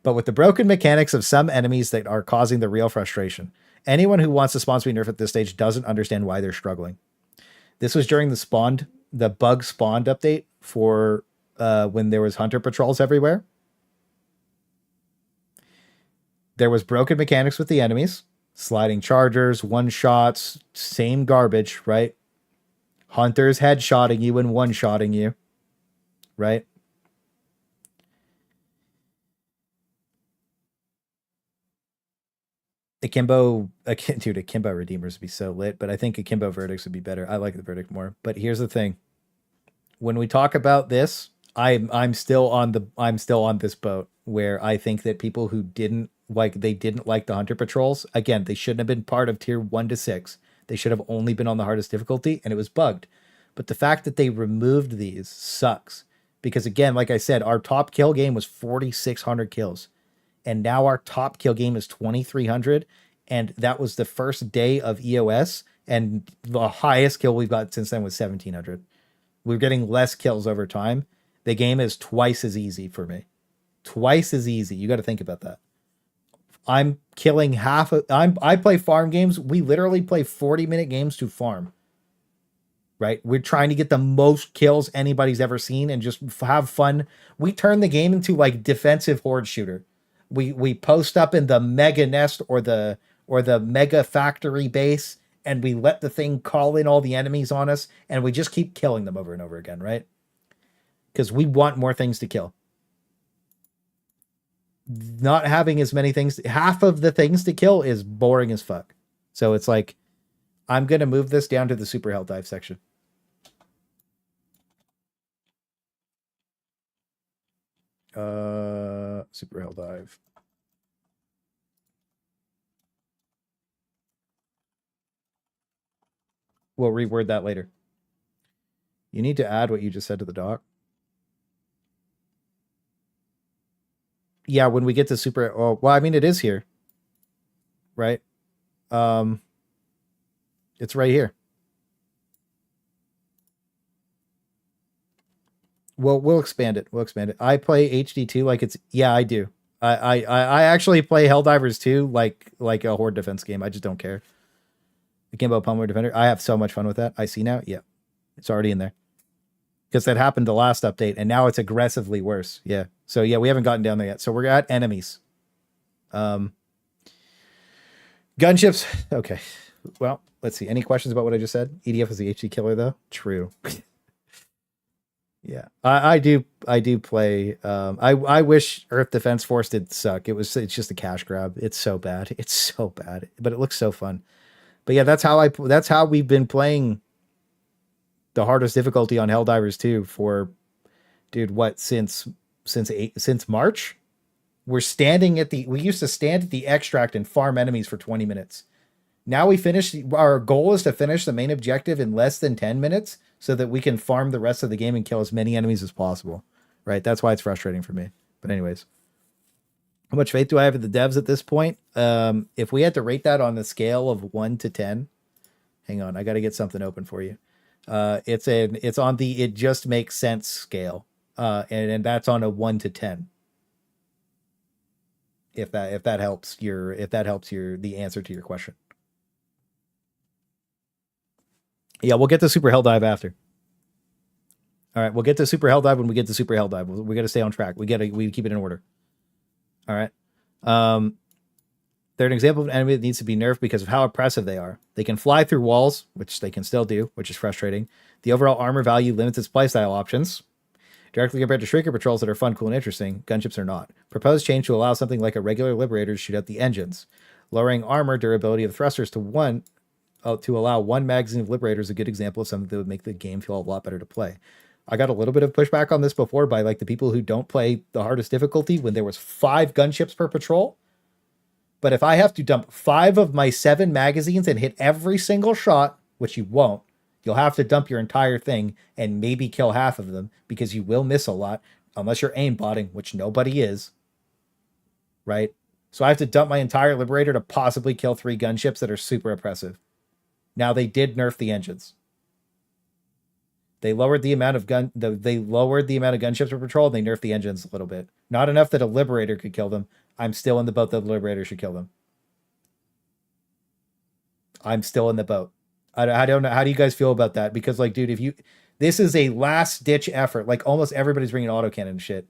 but with the broken mechanics of some enemies that are causing the real frustration. Anyone who wants the spawns to be nerfed at this stage doesn't understand why they're struggling. This was during the bug spawned update for when there was hunter patrols everywhere. There was broken mechanics with the enemies, sliding chargers, one-shots, same garbage, right? Hunters headshotting you and one-shotting you, right? Akimbo Redeemers would be so lit, but I think Akimbo Verdicts would be better. I like the Verdict more. But here's the thing. When we talk about this, I'm still on this boat where I think that people who didn't like the hunter patrols, again, they shouldn't have been part of tier 1 to 6. They should have only been on the hardest difficulty and it was bugged. But the fact that they removed these sucks because again, like I said, our top kill game was 4,600 kills. And now our top kill game is 2,300. And that was the first day of EOS. and the highest kill we've got since then was 1700. We're getting less kills over time. The game is twice as easy for me. Twice as easy. You got to think about that. I'm killing half of I play farm games. We literally play 40-minute games to farm. Right? We're trying to get the most kills anybody's ever seen and just have fun. We turn the game into like defensive horde shooter. We post up in the mega nest or the mega factory base, and we let the thing call in all the enemies on us, and we just keep killing them over and over again, right? Because we want more things to kill. Not having as many things, half of the things to kill is boring as fuck. So it's like, I'm going to move this down to the super hell dive section. Super hell dive. We'll reword that later. You need to add what you just said to the doc. Yeah, when we get to super, well, I mean, it is here, right? It's right here. Well, we'll expand it. We'll expand it. I play HD2 like it's, yeah, I do. I actually play Helldivers 2 like a horde defense game. I just don't care. The game about Pummel Defender. I have so much fun with that. I see now. Yeah, it's already in there because that happened the last update, and now it's aggressively worse. Yeah. So yeah, we haven't gotten down there yet. So we're at enemies. Gunships. Okay. Well, let's see. Any questions about what I just said? EDF is the HD killer, though. True. Yeah, I do play. I wish Earth Defense Force did suck. It's just a cash grab. It's so bad. It's so bad, but it looks so fun. But yeah, that's how we've been playing the hardest difficulty on Helldivers 2 for, dude, what, since March? We used to stand at the extract and farm enemies for 20 minutes. Now our goal is to finish the main objective in less than 10 minutes so that we can farm the rest of the game and kill as many enemies as possible. Right? That's why it's frustrating for me. But anyways, how much faith do I have in the devs at this point? If we had to rate that on the scale of 1 to 10, hang on, I got to get something open for you. It's on the it just makes sense scale. And that's on a 1 to 10. If that helps the answer to your question. Yeah, we'll get to Super Hell Dive after. All right, we'll get to Super Hell Dive when we get to Super Hell Dive. We got to stay on track. We keep it in order. All right. They're an example of an enemy that needs to be nerfed because of how oppressive they are. They can fly through walls, which they can still do, which is frustrating. The overall armor value limits its playstyle options. Directly compared to Shrieker patrols that are fun, cool, and interesting, gunships are not. Proposed change to allow something like a regular Liberator to shoot out the engines. Lowering armor durability of thrusters to allow one magazine of Liberator is a good example of something that would make the game feel a lot better to play. I got a little bit of pushback on this before by like the people who don't play the hardest difficulty when there was 5 gunships per patrol. But if I have to dump 5 of my 7 magazines and hit every single shot, which you won't, you'll have to dump your entire thing and maybe kill half of them because you will miss a lot unless you're aimbotting, which nobody is. Right? So I have to dump my entire Liberator to possibly kill 3 gunships that are super oppressive. Now they did nerf the engines. They lowered the amount of gunships per patrol, and they nerfed the engines a little bit. Not enough that a Liberator could kill them. I'm still in the boat that the Liberator should kill them. I'm still in the boat. I don't know. How do you guys feel about that? Because, like, dude, this is a last-ditch effort. Like, almost everybody's bringing autocannon and shit.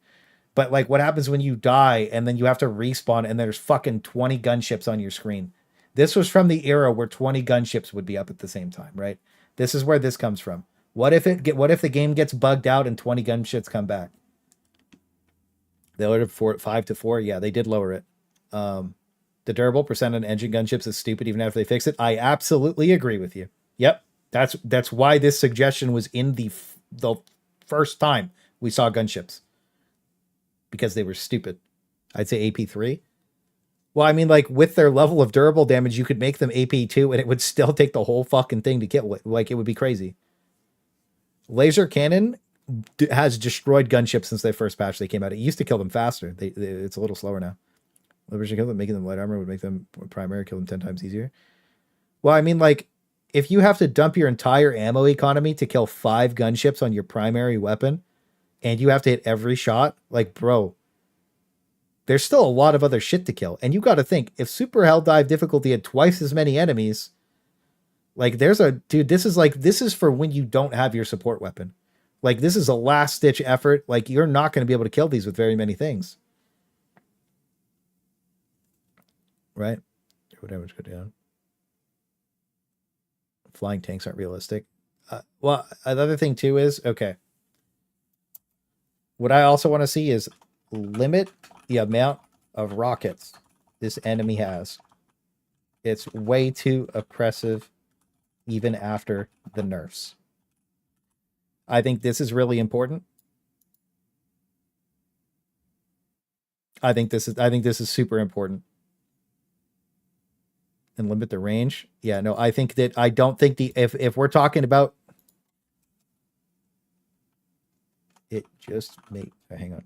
But, like, what happens when you die and then you have to respawn and there's fucking 20 gunships on your screen? This was from the era where 20 gunships would be up at the same time, right? This is where this comes from. What if the game gets bugged out and 20 gunships come back? They lowered it 5 to 4. Yeah, they did lower it. The durable percent on engine gunships is stupid even after they fix it. I absolutely agree with you. Yep. That's why this suggestion was in the first time we saw gunships. Because they were stupid. I'd say AP3. Well, I mean, like, with their level of durable damage, you could make them AP2 and it would still take the whole fucking thing to kill it. Like, it would be crazy. Laser cannon has destroyed gunships since their first patch they came out. It used to kill them faster. It's a little slower now. Liberation kill them, making them light armor would make them primary, kill them 10 times easier. Well, I mean, like, if you have to dump your entire ammo economy to kill 5 gunships on your primary weapon, and you have to hit every shot, like, bro, there's still a lot of other shit to kill. And you got to think, if Super Helldive difficulty had twice as many enemies, like, there's a dude. This is for when you don't have your support weapon. Like, this is a last ditch effort. Like, you're not going to be able to kill these with very many things, right? Whatever, go down. Flying tanks aren't realistic. Well, another thing too is, okay, what I also want to see is limit the amount of rockets this enemy has. It's way too oppressive even after the nerfs. I think this is really important. I think this is super important. And limit the range. Yeah, no, I don't think if we're talking about it, just make, hang on.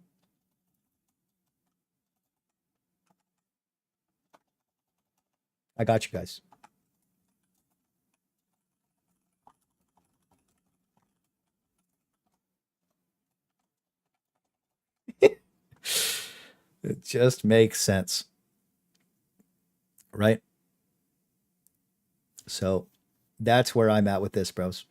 I got you guys. It just makes sense. Right? So that's where I'm at with this, bros.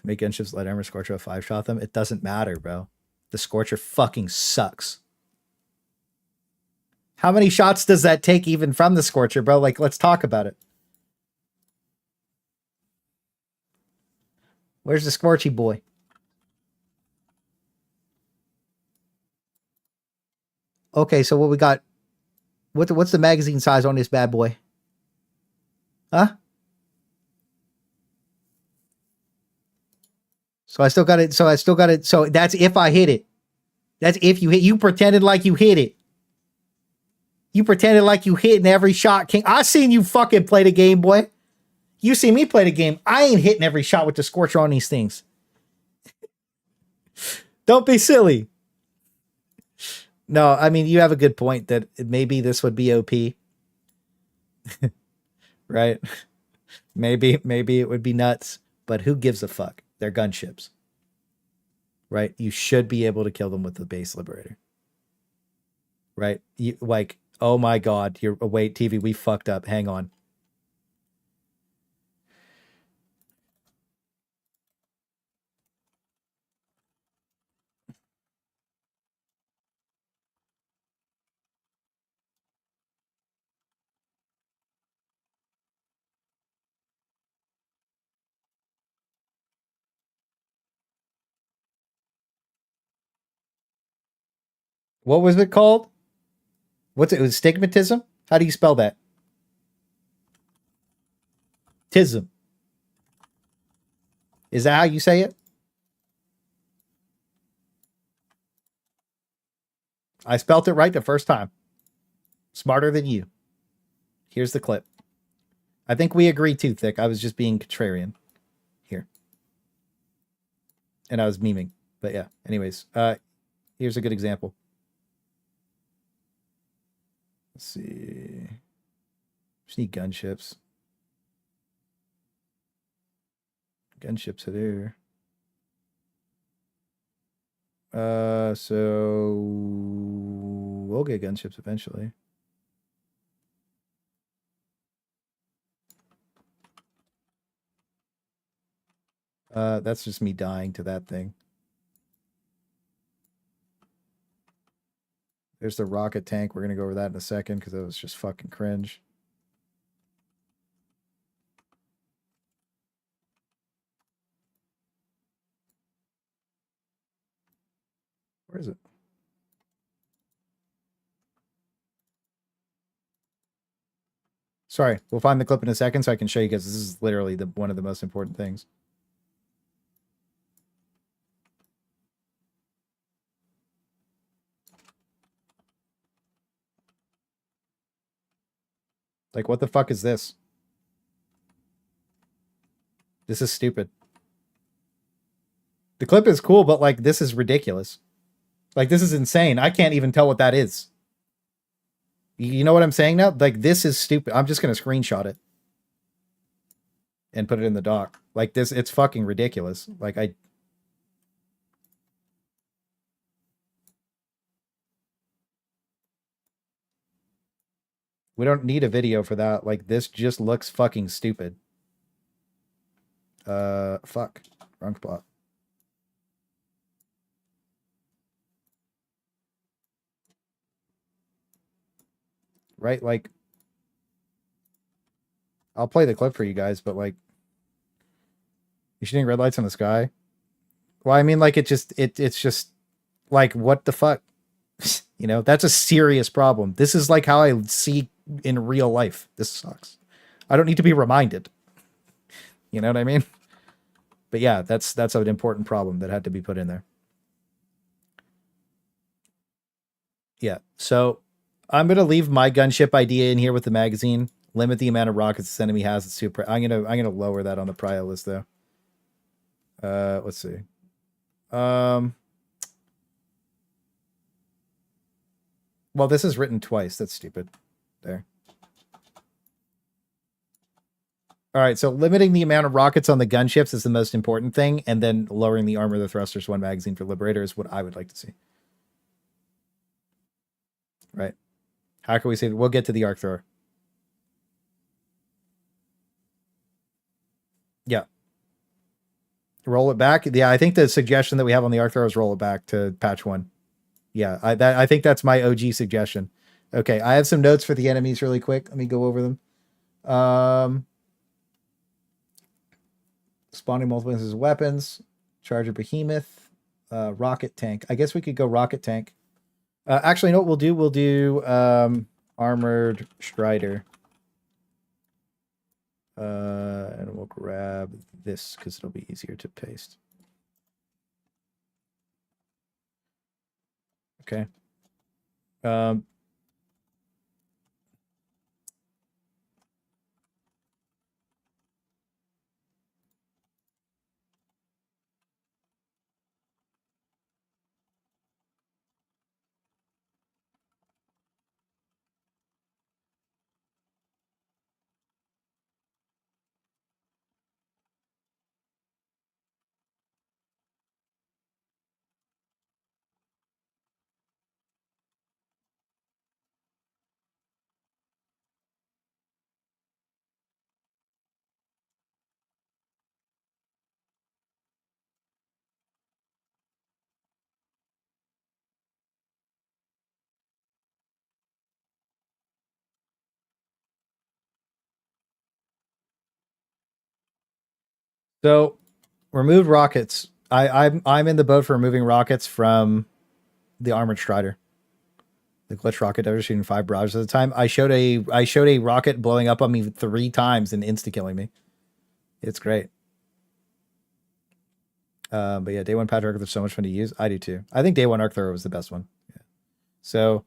Make gunships light armor, Scorcher 5-shot them. It doesn't matter, bro. The Scorcher fucking sucks. How many shots does that take even from the Scorcher, bro? Like, let's talk about it. Where's the Scorchy boy? Okay, so what we got? What's the magazine size on this bad boy? Huh? So I still got it. So that's if I hit it. That's if you hit. You pretended like you hit it. You pretended like you hit in every shot, King. I seen you fucking play the game, boy. You see me play the game. I ain't hitting every shot with the Scorcher on these things. Don't be silly. No, I mean, you have a good point that maybe this would be OP. Right? Maybe it would be nuts, but who gives a fuck? They're gunships. Right? You should be able to kill them with the base liberator. Right? You, like, oh my god, you're wait, TV, we fucked up. Hang on. What was it called? What's it? It was stigmatism? How do you spell that? Tism. Is that how you say it? I spelt it right the first time. Smarter than you. Here's the clip. I think we agree too, Thick. I was just being contrarian here. And I was memeing. But yeah, anyways. Here's a good example. Let's see. Just need gunships. Gunships are there. So we'll get gunships eventually. That's just me dying to that thing. There's the rocket tank. We're gonna go over that in a second because that was just fucking cringe. Where is it? Sorry, we'll find the clip in a second so I can show you guys. This is literally one of the most important things. Like, what the fuck is this? This is stupid. The clip is cool, but like, this is ridiculous. Like, this is insane. I can't even tell what that is. You know what I'm saying now? Like, this is stupid. I'm just going to screenshot it and put it in the doc. Like, this, it's fucking ridiculous. Like, we don't need a video for that. Like, this just looks fucking stupid. Fuck. Wrong spot. Right? Like, I'll play the clip for you guys, but like, you shooting red lights in the sky? Well, I mean, like, it's just like, what the fuck? You know, that's a serious problem. This is like how I see in real life. This sucks. I don't need to be reminded. You know what I mean? But yeah, that's an important problem that had to be put in there. Yeah. So I'm gonna leave my gunship idea in here with the magazine. Limit the amount of rockets this enemy has. It's super. I'm gonna lower that on the prio list though. Let's see. Well, this is written twice. That's stupid. There. All right, so limiting the amount of rockets on the gunships is the most important thing, and then lowering the armor of the thrusters one magazine for Liberator is what I would like to see. Right. How can we say that? We'll get to the arc thrower. Yeah. Roll it back. Yeah, I think the suggestion that we have on the arc thrower is roll it back to patch 1. Yeah, I think that's my OG suggestion. Okay, I have some notes for the enemies really quick. Let me go over them. Spawning multiple instances of weapons, Charger Behemoth, Rocket Tank. I guess we could go Rocket Tank. Actually, you know what we'll do? We'll do Armored Strider. And we'll grab this because it'll be easier to paste. Okay. So remove rockets. I'm in the boat for removing rockets from the Armored Strider. The glitch rocket diver shooting 5 barrages at a time. I showed a rocket blowing up on me 3 times and insta killing me. It's great. But yeah, day 1 patch arc, they're so much fun to use. I do too. I think day 1 arc thrower was the best one. Yeah. So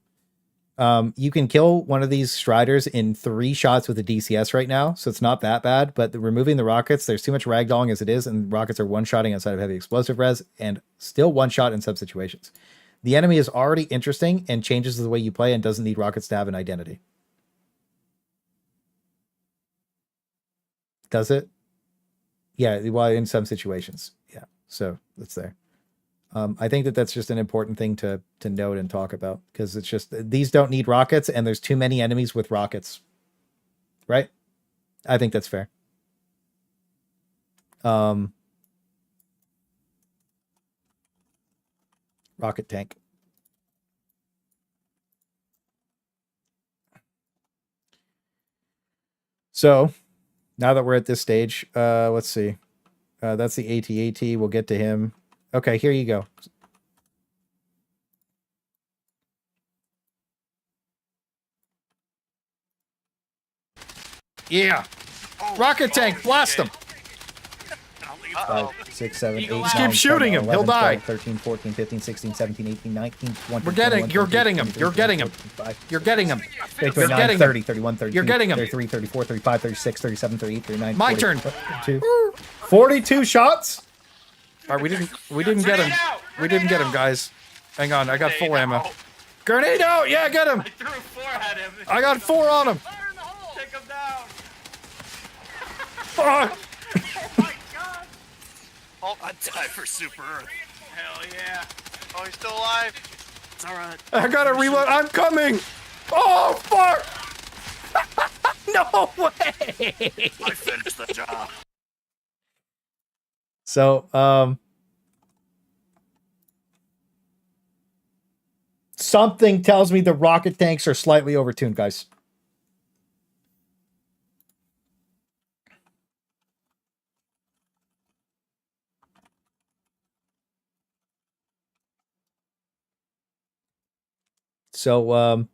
you can kill one of these Striders in 3 shots with a DCS right now, so it's not that bad. But removing the rockets, there's too much ragdolling as it is, and rockets are one-shotting outside of heavy explosive res, and still one-shot in some situations. The enemy is already interesting and changes the way you play and doesn't need rockets to have an identity. Does it? Yeah, well, in some situations. Yeah, so that's there. I think that's just an important thing to note and talk about, because it's just, these don't need rockets and there's too many enemies with rockets. Right? I think that's fair. Rocket tank. So now that we're at this stage, let's see. That's the AT-AT. We'll get to him. Okay, here you go. Yeah. Rocket tank, blast him. 5, 6, 7, 8, 9, Just keep shooting 10, him. 11, He'll die. 12, 13, 14, 15, 16, 17, 18, 19, 20. We're getting, you're getting him. You're getting him. You're getting him. You're getting 30, 31, 32, You're getting him. 33, 34, 35, 36, 37, 38, 39. My 40, turn. 42 shots? All right, we didn't get him. We didn't get him, guys. Hang on, I got full ammo. Grenade out! Yeah, get him! I threw 4 at him. I got 4 on him! Fire in the hole! Take him down! Fuck! Oh my god! Oh, I died for Super Earth. Hell yeah! Oh, he's still alive. It's alright. I gotta reload. I'm coming! Oh, fuck! No way! I finished the job. So, something tells me the rocket tanks are slightly overtuned, guys. So,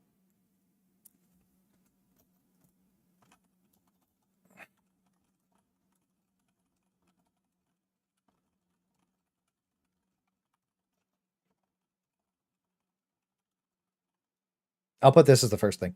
I'll put this as the first thing.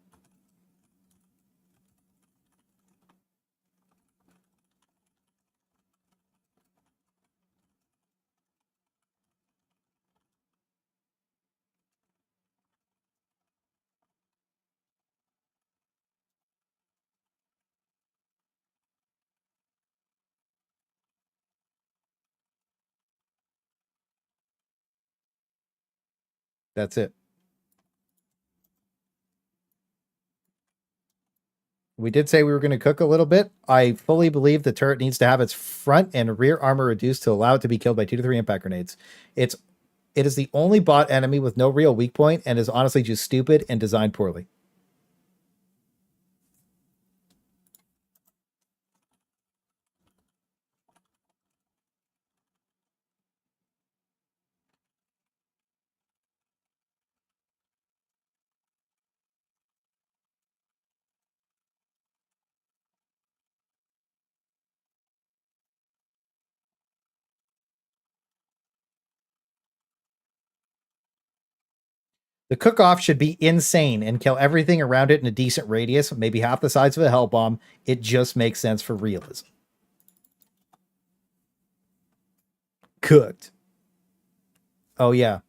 That's it. We did say we were going to cook a little bit. I fully believe the turret needs to have its front and rear armor reduced to allow it to be killed by 2 to 3 impact grenades. It is the only bot enemy with no real weak point and is honestly just stupid and designed poorly. The cook-off should be insane and kill everything around it in a decent radius, maybe half the size of a hell bomb. It just makes sense for realism. Cooked. Oh, yeah.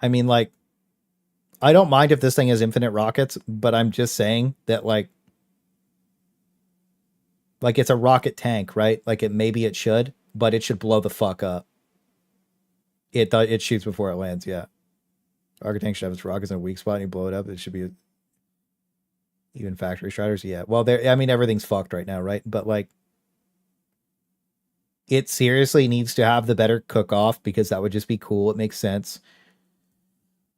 I mean, like, I don't mind if this thing has infinite rockets, but I'm just saying that, like it's a rocket tank, right? Like, maybe it should, but it should blow the fuck up. It shoots before it lands, yeah. Rocket tank should have its rockets in a weak spot and you blow it up. It should be even factory striders, yeah. Well, I mean, everything's fucked right now, right? But, like, it seriously needs to have the better cook-off because that would just be cool. It makes sense.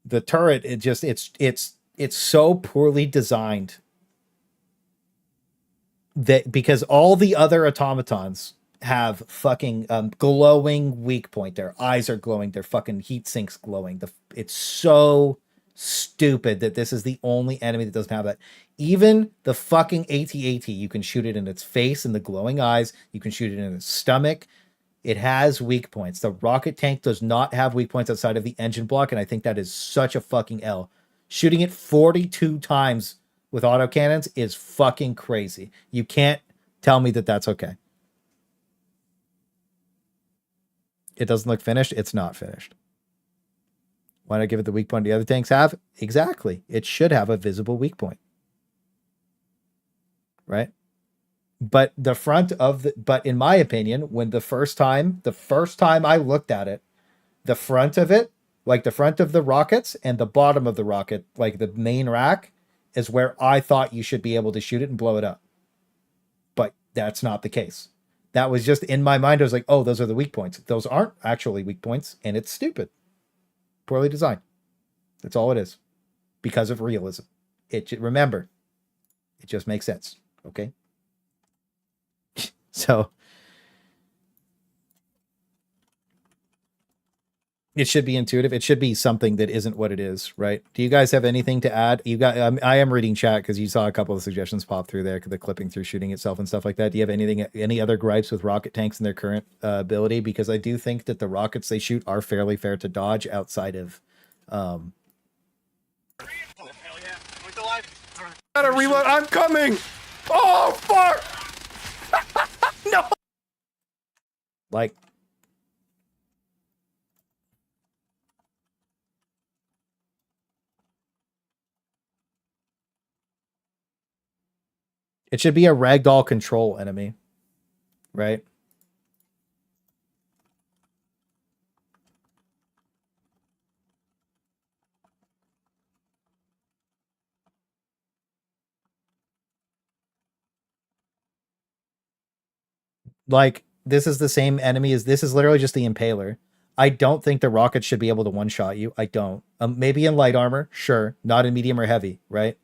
The turret, it's so poorly designed that because all the other automatons have fucking glowing weak point. Their eyes are glowing. Their fucking heat sinks glowing. It's so stupid that this is the only enemy that doesn't have that. Even the fucking AT-AT, you can shoot it in its face and the glowing eyes. You can shoot it in its stomach. It has weak points. The rocket tank does not have weak points outside of the engine block, and I think that is such a fucking L. Shooting it 42 times with autocannons is fucking crazy. You can't tell me that that's okay. It doesn't look finished. It's not finished. Why not give it the weak point the other tanks have? Exactly. It should have a visible weak point. Right? But the front of but in my opinion, when the first time I looked at it, the front of it, like the front of the rockets and the bottom of the rocket, like the main rack, is where I thought you should be able to shoot it and blow it up. But that's not the case. That was just in my mind. I was like, oh, those are the weak points. Those aren't actually weak points, and it's stupid. Poorly designed. That's all it is. Because of realism. Remember, it just makes sense. Okay? So it should be intuitive. It should be something that isn't what it is, right? Do you guys have anything to add? I am reading chat because you saw a couple of suggestions pop through there, the clipping through shooting itself and stuff like that. Do you have any other gripes with rocket tanks and their current ability? Because I do think that the rockets they shoot are fairly fair to dodge outside of Hell yeah. Are we still alive? Gotta reload. I'm coming. Oh, fuck. No. Like, it should be a ragdoll control enemy, right? Like, this is the same enemy as this is literally just the impaler. I don't think the rocket should be able to one-shot you. I don't. Maybe in light armor, sure. Not in medium or heavy, right?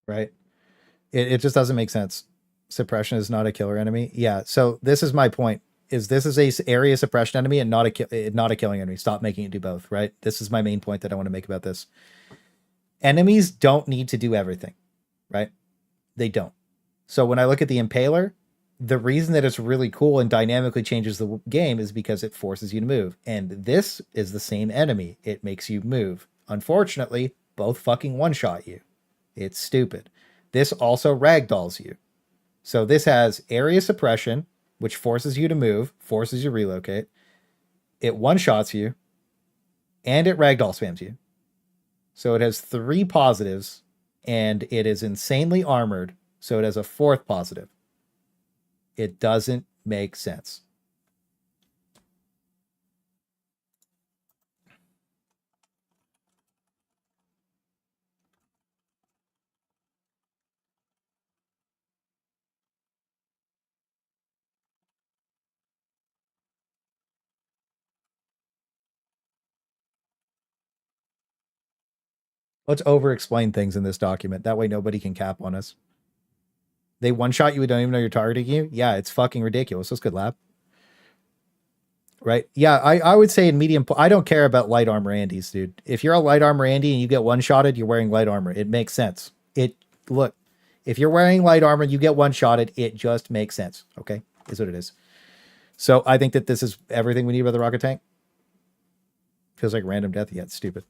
Right. It just doesn't make sense. Suppression is not a killer enemy. Yeah. So this is my point. Is this is a area suppression enemy and not a killing enemy. Stop making it do both. Right. This is my main point that I want to make about this. Enemies don't need to do everything. Right. They don't. So when I look at the impaler, the reason that it's really cool and dynamically changes the game is because it forces you to move. And this is the same enemy. It makes you move. Unfortunately, both fucking one-shot you. It's stupid. This also ragdolls you. So this has area suppression, which forces you to move, forces you to relocate. It one-shots you, and it ragdoll spams you. So it has 3 positives, and it is insanely armored, so it has a 4th positive. It doesn't make sense. Let's over-explain things in this document. That way nobody can cap on us. They one-shot you, we don't even know you're targeting you? Yeah, it's fucking ridiculous. That's good, lab. Right? Yeah, I would say in medium... I don't care about light armor Andes, dude. If you're a light armor Andy and you get one-shotted, you're wearing light armor. It makes sense. Look, if you're wearing light armor and you get one-shotted, it just makes sense. Okay? Is what it is. So I think that this is everything we need about the rocket tank. Feels like random death. Yeah, it's stupid.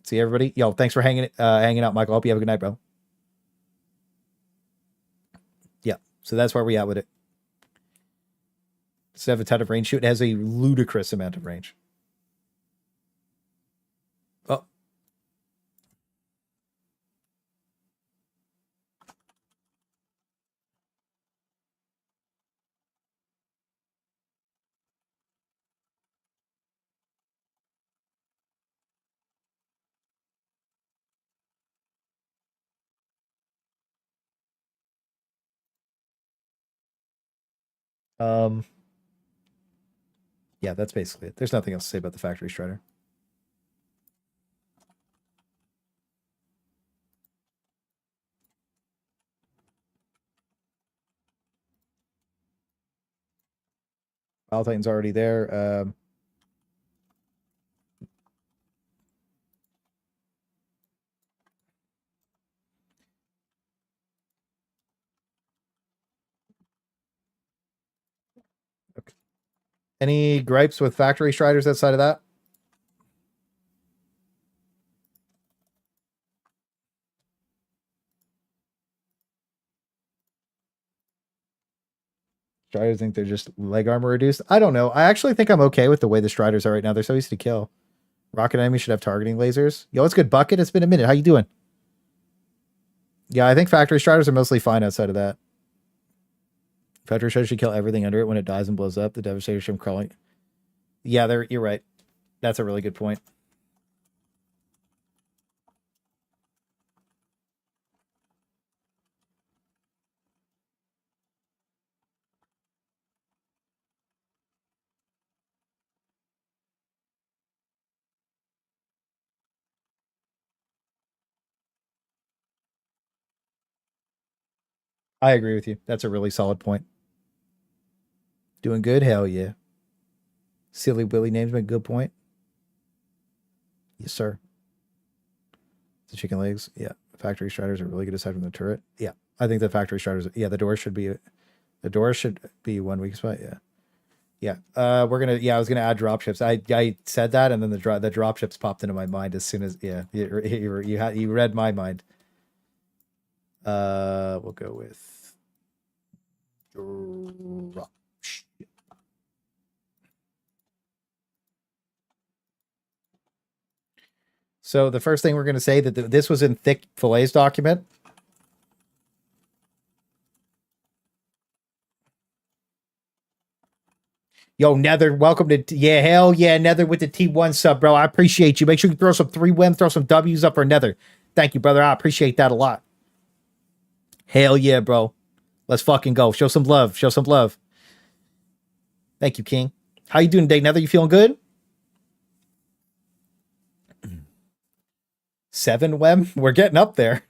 See everybody? Yo, thanks for hanging out, Michael. Hope you have a good night, bro. Yeah, so that's where we at with it. Does it have a ton of range? Shoot, it has a ludicrous amount of range. Oh. Yeah, that's basically it. There's nothing else to say about the factory strider. Battle Titan's already there. Okay. Any gripes with factory striders outside of that? Striders think they're just leg armor reduced. I don't know. I actually think I'm okay with the way the striders are right now. They're so easy to kill. Rocket enemy should have targeting lasers. Yo, what's good, Bucket? It's been a minute. How you doing? Yeah, I think factory striders are mostly fine outside of that. Factory strider should kill everything under it when it dies and blows up. The devastator from crawling. Yeah, you're right. That's a really good point. I agree with you. That's a really solid point. Doing good? Hell yeah. Silly Willy name's been a good point. Yes, sir. The chicken legs. Yeah. Factory striders are really good aside from the turret. Yeah. I think the factory striders. Yeah. The door should be 1 weak spot. Yeah. Yeah. We're gonna. Yeah. I was gonna add dropships. I said that, and then the dropships popped into my mind as soon as. Yeah. You read my mind. We'll go with drop. So the first thing we're going to say that this was in Thick Fillet's document. Yo, Nether, welcome to yeah, hell yeah, Nether with the T1 sub, bro. I appreciate you. Make sure you throw some 3-win, throw some W's up for Nether. Thank you, brother. I appreciate that a lot. Hell yeah, bro. Let's fucking go. Show some love. Show some love. Thank you, King. How you doing today, Nether? You feeling good? 7 Wem? We're getting up there.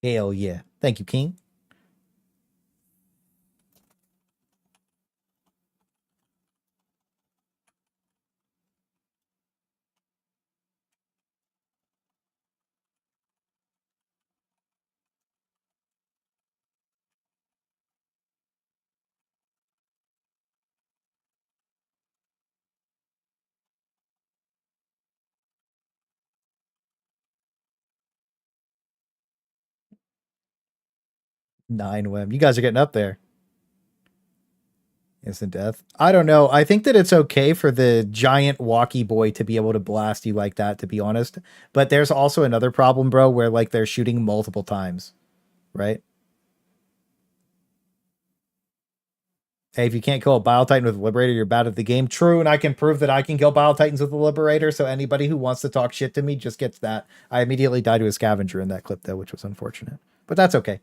Hell yeah. Thank you, King. Nine Wem. You guys are getting up there. Instant death. I don't know. I think that it's okay for the giant walkie boy to be able to blast you like that, to be honest. But there's also another problem, bro, where like they're shooting multiple times, right? Hey, if you can't kill a Bile Titan with a Liberator, you're bad at the game. True, and I can prove that I can kill Bile Titans with a Liberator, so anybody who wants to talk shit to me just gets that. I immediately died to a Scavenger in that clip, though, which was unfortunate. But that's okay.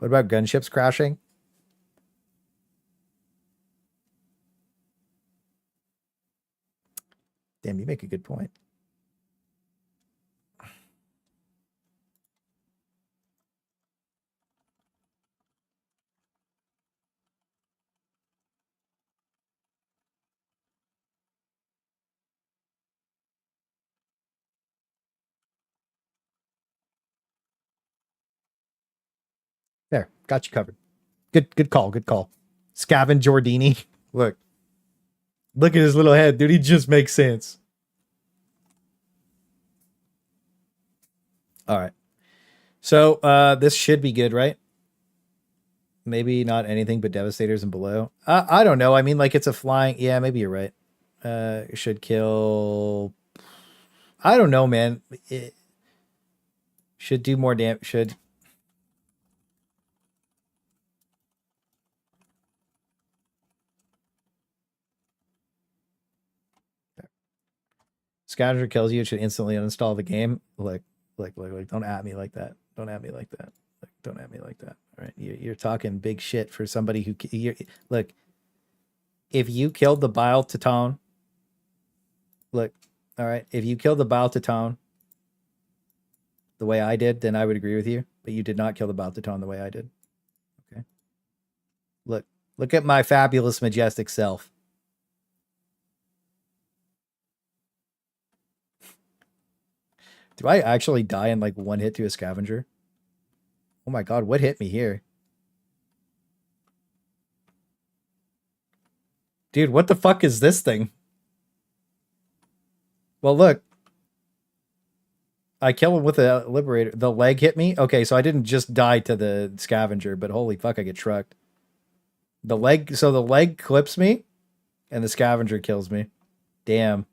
What about gunships crashing? Damn, you make a good point. There, got you covered. Good call, good call. Scaven Jordini. Look at his little head, dude. He just makes sense. All right. So this should be good, right? Maybe not anything but Devastators and below. I don't know. I mean, like it's a flying. Yeah, maybe you're right. Should kill. I don't know, man. It should do more damage. Should. Scavenger kills you. It should instantly uninstall the game. Like, don't at me like that. Don't at me like that. Don't at me like that. All right, you're talking big shit for somebody who. Look, if you killed the Bile Titan, look, all right, if you killed the Bile Titan the way I did, then I would agree with you. But you did not kill the Bile Titan the way I did. Okay. Look at my fabulous, majestic self. Do I actually die in like one hit to a Scavenger? Oh my god, what hit me here? Dude, what the fuck is this thing? Well, look. I kill him with a Liberator. The leg hit me? Okay, so I didn't just die to the Scavenger, but holy fuck, I get trucked. The leg clips me, and the Scavenger kills me. Damn.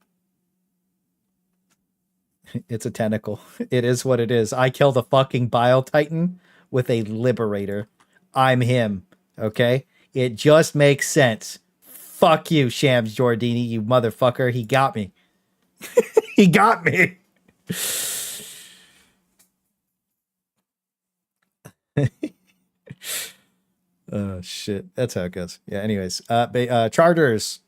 It's a tentacle. It is what it is. I kill the fucking Bile Titan with a Liberator. I'm him, okay? It just makes sense. Fuck you, Shams Jordini, you motherfucker. He got me. He got me. shit. That's how it goes. Yeah, anyways. Chargers.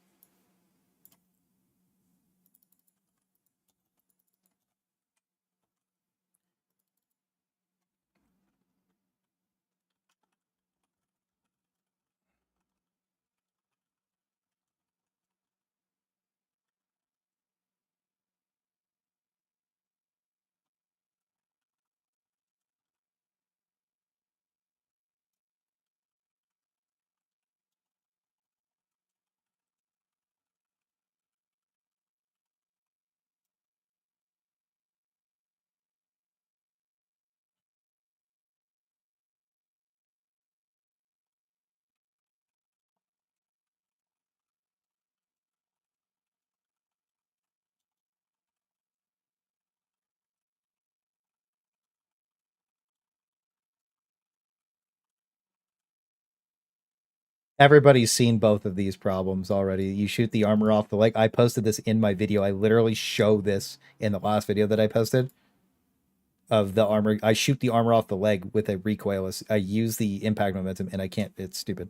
Everybody's seen both of these problems already. You shoot the armor off the leg. I posted this in my video. I literally show this in the last video that I posted of the armor. I shoot the armor off the leg with a recoilless. I use the impact momentum and I can't. It's stupid.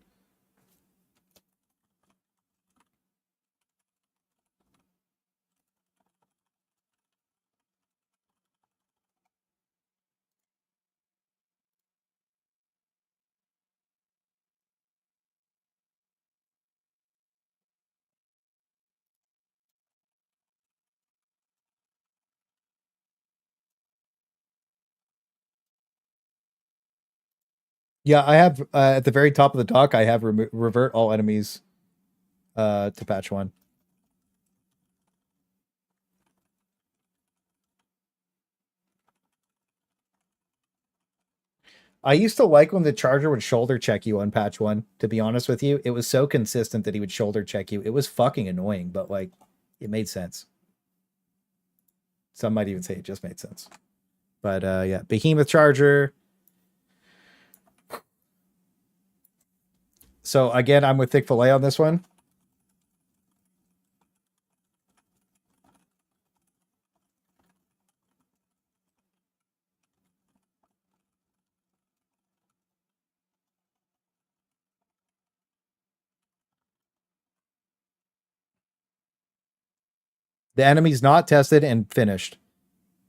Yeah, I have at the very top of the dock, I have revert all enemies to patch 1. I used to like when the charger would shoulder check you on patch 1, to be honest with you. It was so consistent that he would shoulder check you. It was fucking annoying, but like it made sense. Some might even say it just made sense. But yeah, Behemoth Charger. So again, I'm with Thick Filet on this one. The enemy's not tested and finished.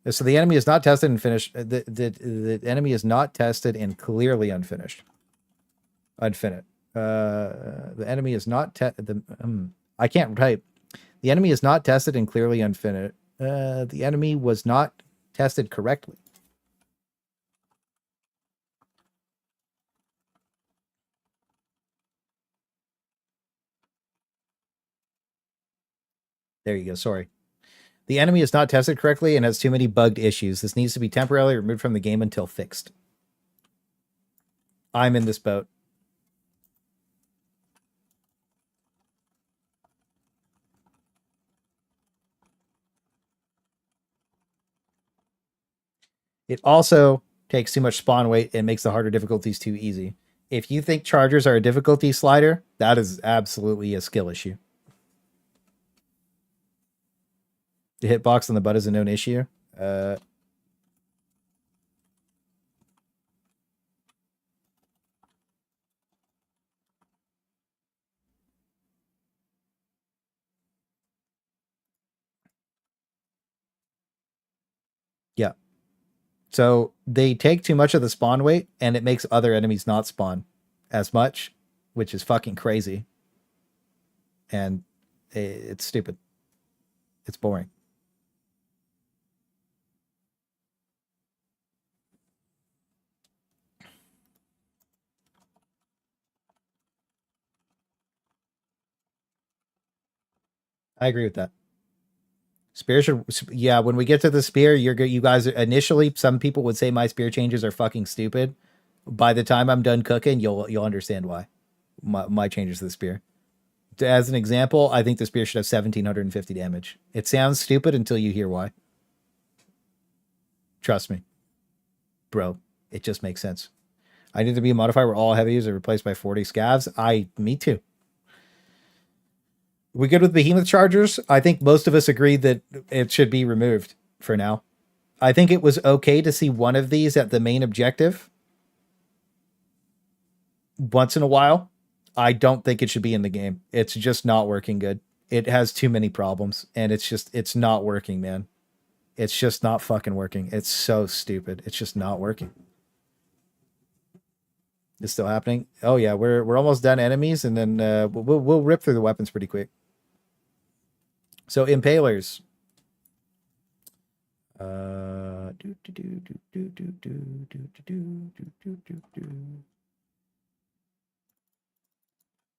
So the enemy is not tested and finished. The enemy is not tested and clearly unfinished. Unfinished. The enemy is not I can't type. The enemy is not tested and clearly unfinished. The enemy was not tested correctly. There you go. Sorry. The enemy is not tested correctly and has too many bugged issues. This needs to be temporarily removed from the game until fixed. I'm in this boat. It also takes too much spawn weight and makes the harder difficulties too easy. If you think chargers are a difficulty slider, that is absolutely a skill issue. The hitbox on the butt is a known issue. Yeah. So they take too much of the spawn weight and it makes other enemies not spawn as much, which is fucking crazy. And it's stupid. It's boring. I agree with that. Spear should, yeah. When we get to the spear, you guys initially, some people would say my spear changes are fucking stupid. By the time I'm done cooking, you'll understand why my changes to the spear. As an example, I think the spear should have 1750 damage. It sounds stupid until you hear why. Trust me, bro. It just makes sense. I need to be a modifier where all heavies are replaced by 40 scavs. Me too. We good with behemoth chargers? I think most of us agree that it should be removed for now. I think it was okay to see one of these at the main objective. once in a while. I don't think it should be in the game. It's just not working good. It has too many problems, and it's not working, man. It's just not fucking working. It's so stupid. It's just not working. It's still happening. Oh yeah, we're almost done enemies, and then we'll rip through the weapons pretty quick. So impalers.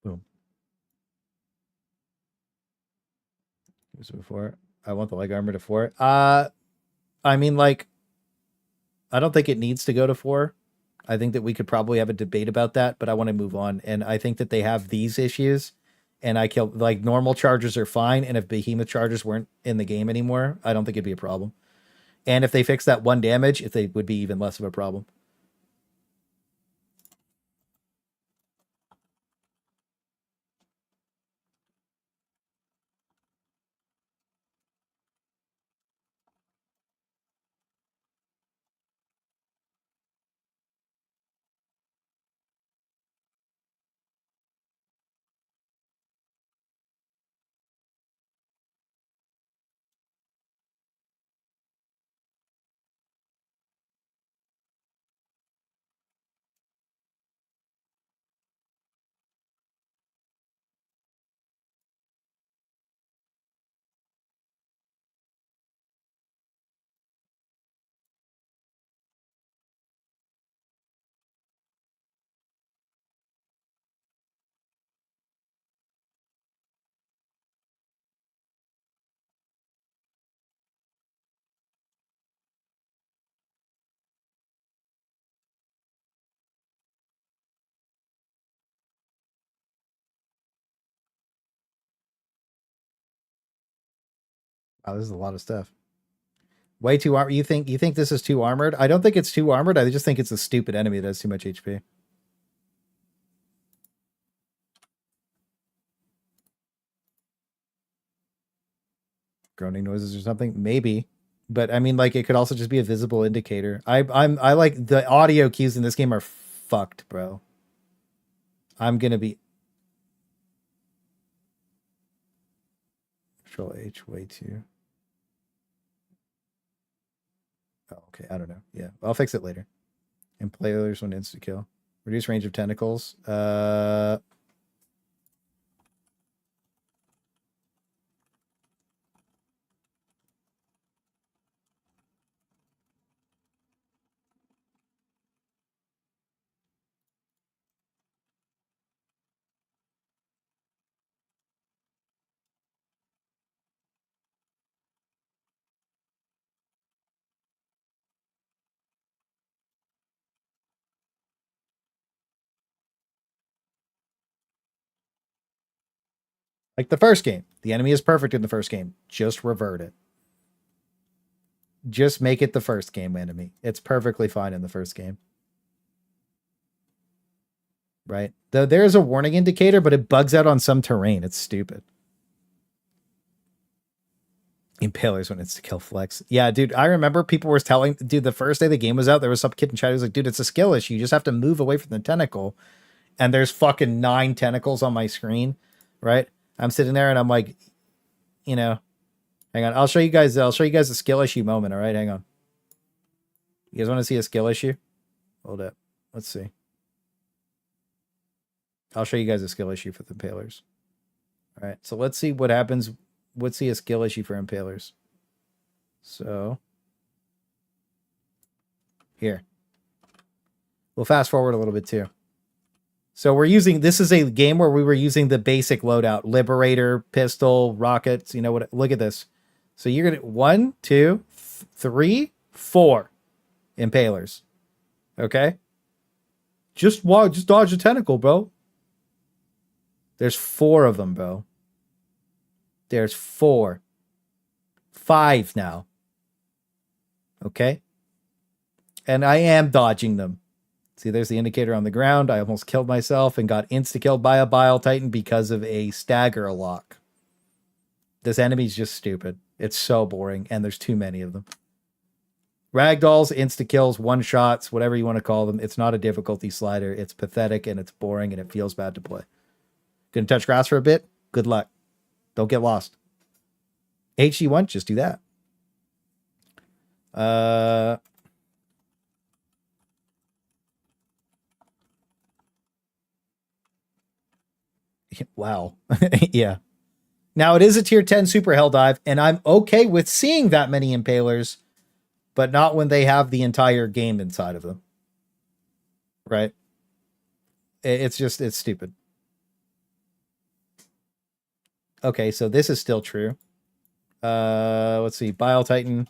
Boom. Was it before? I want the leg armor to 4. I mean, like, I don't think it needs to go to 4. I think that we could probably have a debate about that, but I want to move on. And I think that they have these issues, and I kill, like, normal charges are fine. And if behemoth charges weren't in the game anymore, I don't think it'd be a problem. And if they fix that 1 damage, if they would be even less of a problem. Wow, this is a lot of stuff. Way too armored. You think this is too armored? I don't think it's too armored. I just think it's a stupid enemy that has too much HP. Groaning noises or something? Maybe. But I mean, like, it could also just be a visible indicator. I like the audio cues in this game are fucked, bro. I'm gonna be Control H way too. Oh, okay. I don't know. Yeah, I'll fix it later. Impalers when insta kill. Reduce range of tentacles. Like the first game. The enemy is perfect in the first game. Just revert it. Just make it the first game enemy. It's perfectly fine in the first game. Right? Though there's a warning indicator, but it bugs out on some terrain. It's stupid. Impalers when it's to kill flex. Yeah, dude, I remember people were telling, dude, the first day the game was out, there was some kid in chat who was like, dude, it's a skill issue. You just have to move away from the tentacle. And there's fucking 9 tentacles on my screen, right? I'm sitting there and I'm like, you know, hang on. I'll show you guys a skill issue moment. All right, hang on. You guys want to see a skill issue? Hold up. Let's see. I'll show you guys a skill issue for the impalers. All right, so let's see what happens. Let's see a skill issue for impalers. So here. We'll fast forward a little bit too. So we're using, this is a game where we were using the basic loadout, Liberator, pistol, rockets, you know what, look at this. So you're going to 1, 2, 3, 4 impalers. Okay. Just dodge a tentacle, bro. There's 4 of them, bro. There's 4. 5 now. Okay. And I am dodging them. See, there's the indicator on the ground. I almost killed myself and got insta-killed by a Bile Titan because of a stagger lock. This enemy's just stupid. It's so boring, and there's too many of them. Ragdolls, insta-kills, one-shots, whatever you want to call them. It's not a difficulty slider. It's pathetic and it's boring and it feels bad to play. Gonna touch grass for a bit? Good luck. Don't get lost. HG1, just do that. Wow. Yeah. Now it is a tier 10 super hell dive, and I'm okay with seeing that many impalers, but not when they have the entire game inside of them. Right? It's stupid. Okay, so this is still true. Let's see. Bile Titan.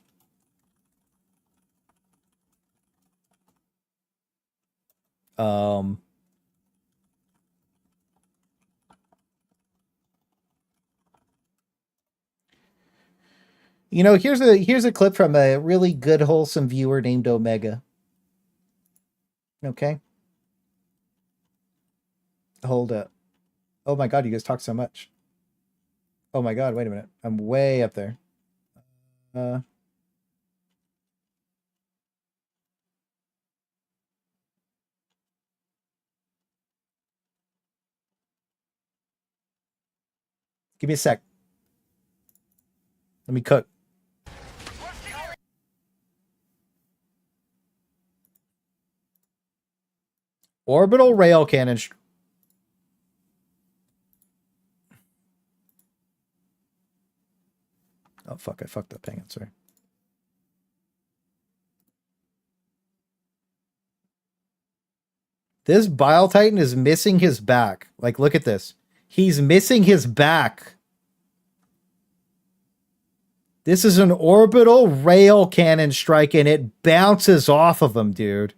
You know, here's a clip from a really good, wholesome viewer named Omega. Okay. Hold up. Oh my god, you guys talk so much. Oh my god, wait a minute. I'm way up there. Give me a sec. Let me cook. Orbital rail cannon. Oh fuck! I fucked up. Hang on, sorry. This Bile Titan is missing his back. Like, look at this. He's missing his back. This is an orbital rail cannon strike, and it bounces off of him, dude.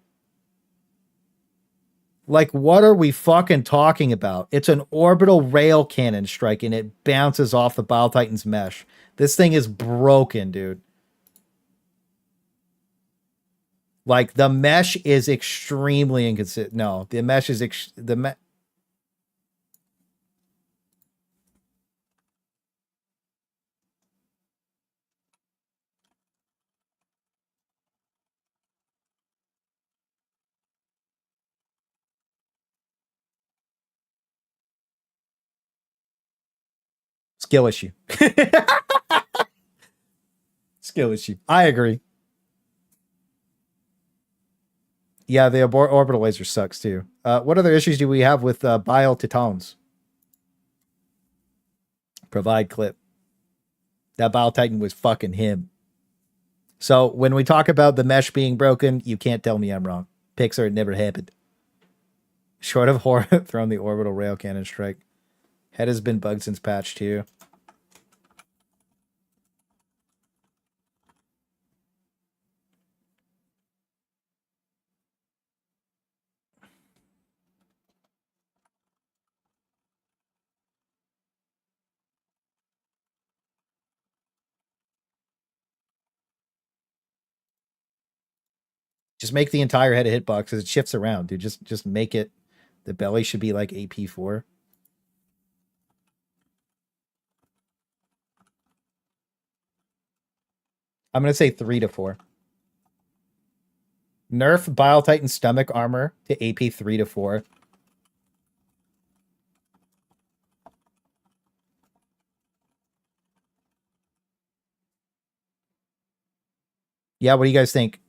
Like, what are we fucking talking about? It's an orbital rail cannon strike, and it bounces off the Bile Titan's mesh. This thing is broken, dude. Like, the mesh is extremely inconsistent. No, the mesh is... Skill issue. Skill issue. I agree. Yeah, the orbital laser sucks too. What other issues do we have with Bile Titans? Provide clip. That Bile Titan was fucking him. So when we talk about the mesh being broken, you can't tell me I'm wrong. Pixar never happened. Short of horror, thrown the orbital rail cannon strike. Head has been bugged since patch 2. Just make the entire head a hitbox because it shifts around, dude. Just make it. The belly should be like AP4. I'm gonna say 3 to 4. Nerf Bile Titan stomach armor to AP 3 to 4. Yeah, what do you guys think?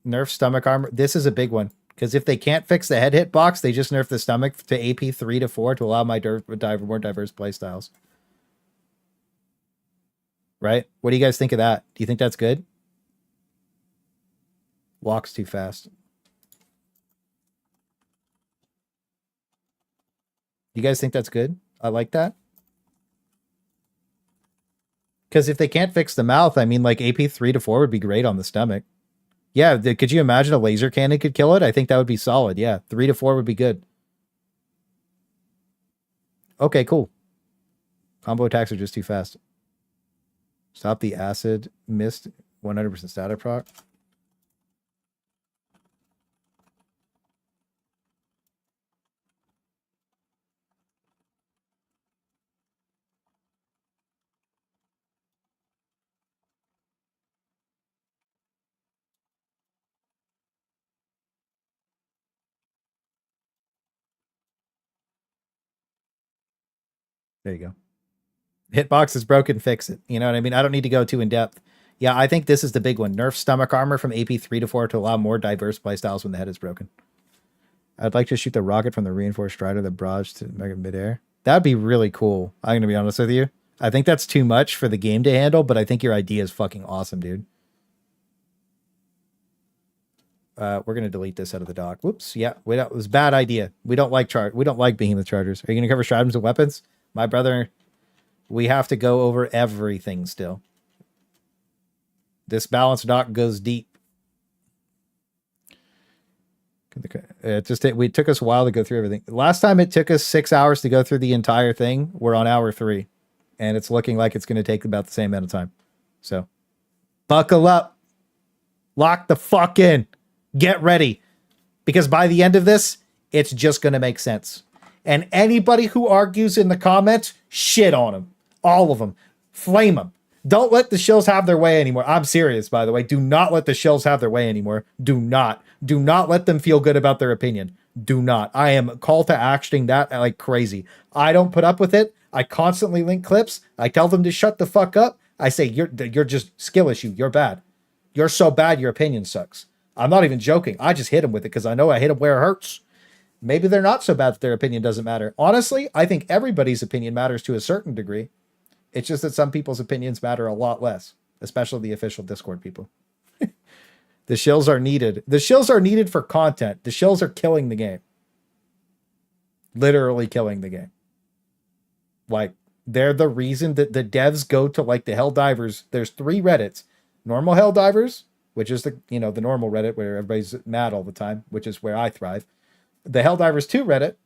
Nerf stomach armor. This is a big one. Because if they can't fix the head hitbox, they just nerf the stomach to AP 3 to 4 to allow my more diverse playstyles. Right? What do you guys think of that? Do you think that's good? Walks too fast. You guys think that's good? I like that. Because if they can't fix the mouth, I mean, like AP 3 to 4 would be great on the stomach. Yeah, could you imagine a laser cannon could kill it? I think that would be solid. Yeah, 3 to 4 would be good. Okay, cool. Combo attacks are just too fast. Stop the acid. Missed 100% static proc. There you go. Hitbox is broken, fix it. You know what I mean? I don't need to go too in depth. Yeah, I think this is the big one. Nerf stomach armor from AP 3 to 4 to allow more diverse playstyles when the head is broken. I'd like to shoot the rocket from the reinforced strider, the barrage to mega midair. That'd be really cool. I'm going to be honest with you. I think that's too much for the game to handle, but I think your idea is fucking awesome, dude. We're going to delete this out of the dock. Whoops. Yeah, it was a bad idea. We don't like behemoth chargers. Are you going to cover stratagems and weapons? My brother, we have to go over everything still. This balance dock goes deep. It took us a while to go through everything. Last time it took us 6 hours to go through the entire thing. We're on hour 3, and it's looking like it's going to take about the same amount of time. So buckle up, lock the fuck in, get ready, because by the end of this, it's just going to make sense. And anybody who argues in the comments, shit on them, all of them, flame them. Don't let the shills have their way anymore. I'm serious, by the way. Do not let the shills have their way anymore. Do not let them feel good about their opinion. Do not. I am call to actioning that like crazy. I don't put up with it. I constantly link clips. I tell them to shut the fuck up. I say, you're just skill issue. You're bad. You're so bad, your opinion sucks. I'm not even joking. I just hit them with it because I know I hit them where it hurts. Maybe they're not so bad that their opinion doesn't matter. Honestly, I think everybody's opinion matters to a certain degree. It's just that some people's opinions matter a lot less, especially the official Discord people. The shills are needed. The shills are needed for content. The shills are killing the game. Literally killing the game. Like, they're the reason that the devs go to like the Helldivers. There's 3 Reddits. Normal Helldivers, which is the normal Reddit where everybody's mad all the time, which is where I thrive. The Helldivers 2 Reddit,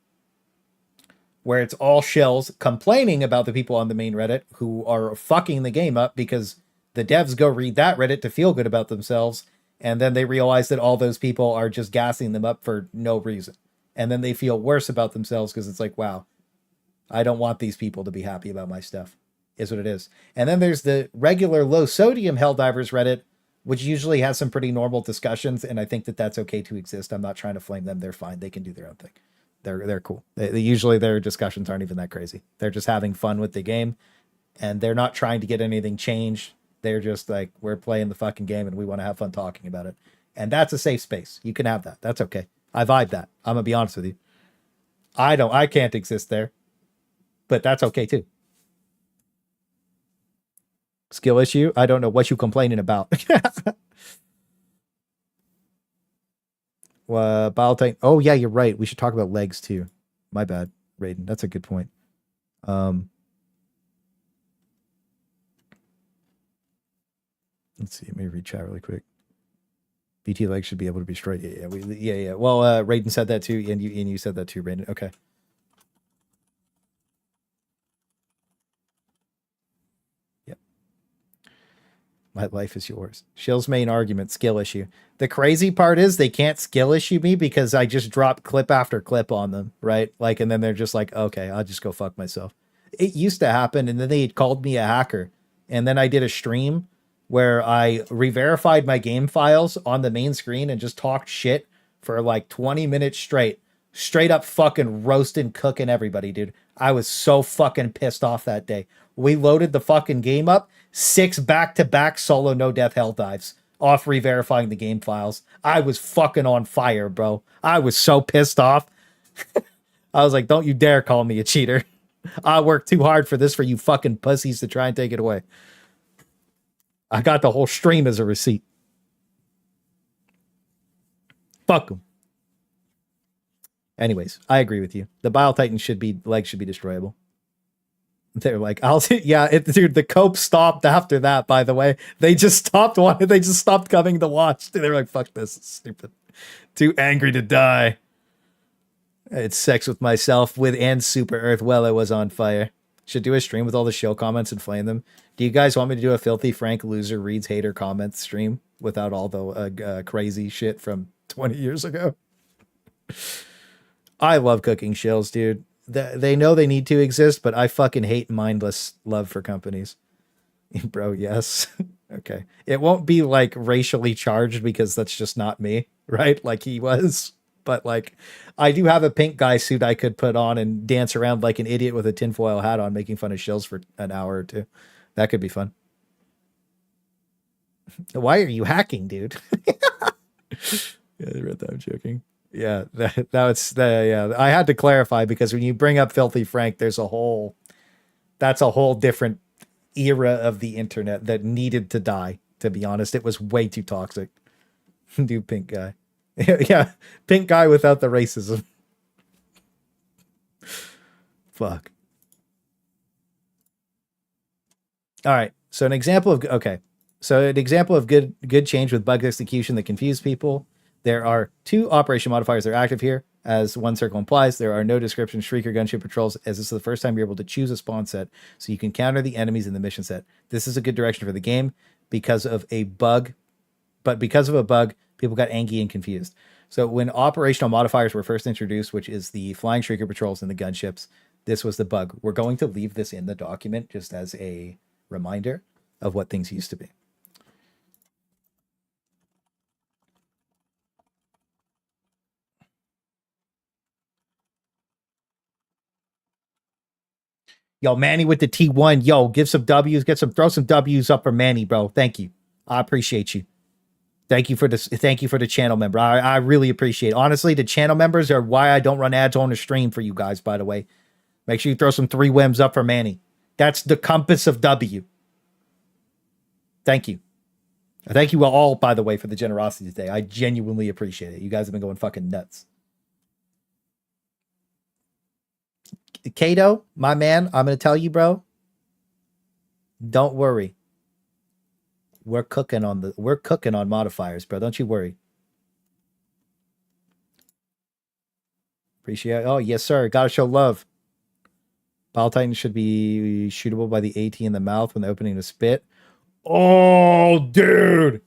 where it's all shells complaining about the people on the main Reddit who are fucking the game up because the devs go read that Reddit to feel good about themselves, and then they realize that all those people are just gassing them up for no reason. And then they feel worse about themselves because it's like, wow, I don't want these people to be happy about my stuff, is what it is. And then there's the regular low-sodium Helldivers Reddit, which usually has some pretty normal discussions, and I think that that's okay to exist. I'm not trying to flame them. They're fine. They can do their own thing. They're cool. They usually their discussions aren't even that crazy. They're just having fun with the game, and they're not trying to get anything changed. They're just like, we're playing the fucking game and we want to have fun talking about it. And that's a safe space. You can have that. That's okay. I vibe that. I'm gonna be honest with you. I can't exist there, but that's okay too. Skill issue. I don't know what you complaining about. Biotank. Oh yeah, you're right. We should talk about legs too. My bad, Raiden. That's a good point. Let's see. Let me read chat really quick. BT legs should be able to be straight. Yeah. Well, Raiden said that too, and you said that too, Raiden. Okay. Yep. My life is yours. Shill's main argument, skill issue. The crazy part is they can't skill issue me because I just drop clip after clip on them, right? Like, and then they're just like, okay, I'll just go fuck myself. It used to happen, and then they called me a hacker. And then I did a stream where I re-verified my game files on the main screen and just talked shit for like 20 minutes straight up fucking roasting, cooking everybody, dude. I was so fucking pissed off that day. We loaded the fucking game up, 6 back-to-back solo no-death hell dives off re-verifying the game files. I was fucking on fire, bro. I was so pissed off. I was like, don't you dare call me a cheater. I worked too hard for this for you fucking pussies to try and take it away. I got the whole stream as a receipt. Fuck them. Anyways, I agree with you. The Bile Titan legs should be destroyable. They're like, dude, the cope stopped after that, by the way. They just stopped coming to watch. They were like, fuck this, it's stupid. Too angry to die. I had sex with myself and Super Earth while I was on fire. Should do a stream with all the show comments and flame them. Do you guys want me to do a filthy Frank loser reads hater comments stream without all the crazy shit from 20 years ago? I love cooking shills, dude. They know they need to exist, but I fucking hate mindless love for companies. Bro, yes. Okay. It won't be like racially charged because that's just not me, right? Like he was. But like, I do have a pink guy suit I could put on and dance around like an idiot with a tinfoil hat on, making fun of shills for an hour or two. That could be fun. Why are you hacking, dude? Yeah, I read that. I'm joking. Yeah, that was the yeah. I had to clarify because when you bring up Filthy Frank, that's a whole different era of the internet that needed to die. To be honest, it was way too toxic. Dude, pink guy. Yeah, pink guy without the racism. Fuck. All right. So an example of good change with bug execution that confused people. There are 2 operation modifiers that are active here. As one circle implies, there are no descriptions, Shrieker, Gunship patrols, as this is the first time you're able to choose a spawn set, so you can counter the enemies in the mission set. This is a good direction for the game because of a bug, but because of a bug, people got angry and confused. So when operational modifiers were first introduced, which is the flying Shrieker patrols and the gunships, this was the bug. We're going to leave this in the document just as a reminder of what things used to be. Yo, Manny with the T1. Yo, give some W's, throw some W's up for Manny, bro. Thank you. I appreciate you. Thank you for this. Thank you for the channel member. I really appreciate it. Honestly, the channel members are why I don't run ads on the stream for you guys, by the way. Make sure you throw some 3 whims up for Manny. That's the compass of W. Thank you. Thank you all, by the way, for the generosity today. I genuinely appreciate it. You guys have been going fucking nuts. Kato, my man, I'm going to tell you, bro. Don't worry. We're cooking on modifiers, bro. Don't you worry. Appreciate it. Oh, yes, sir. Gotta show love. Bile Titan should be shootable by the AT in the mouth when opening the spit. Oh, dude.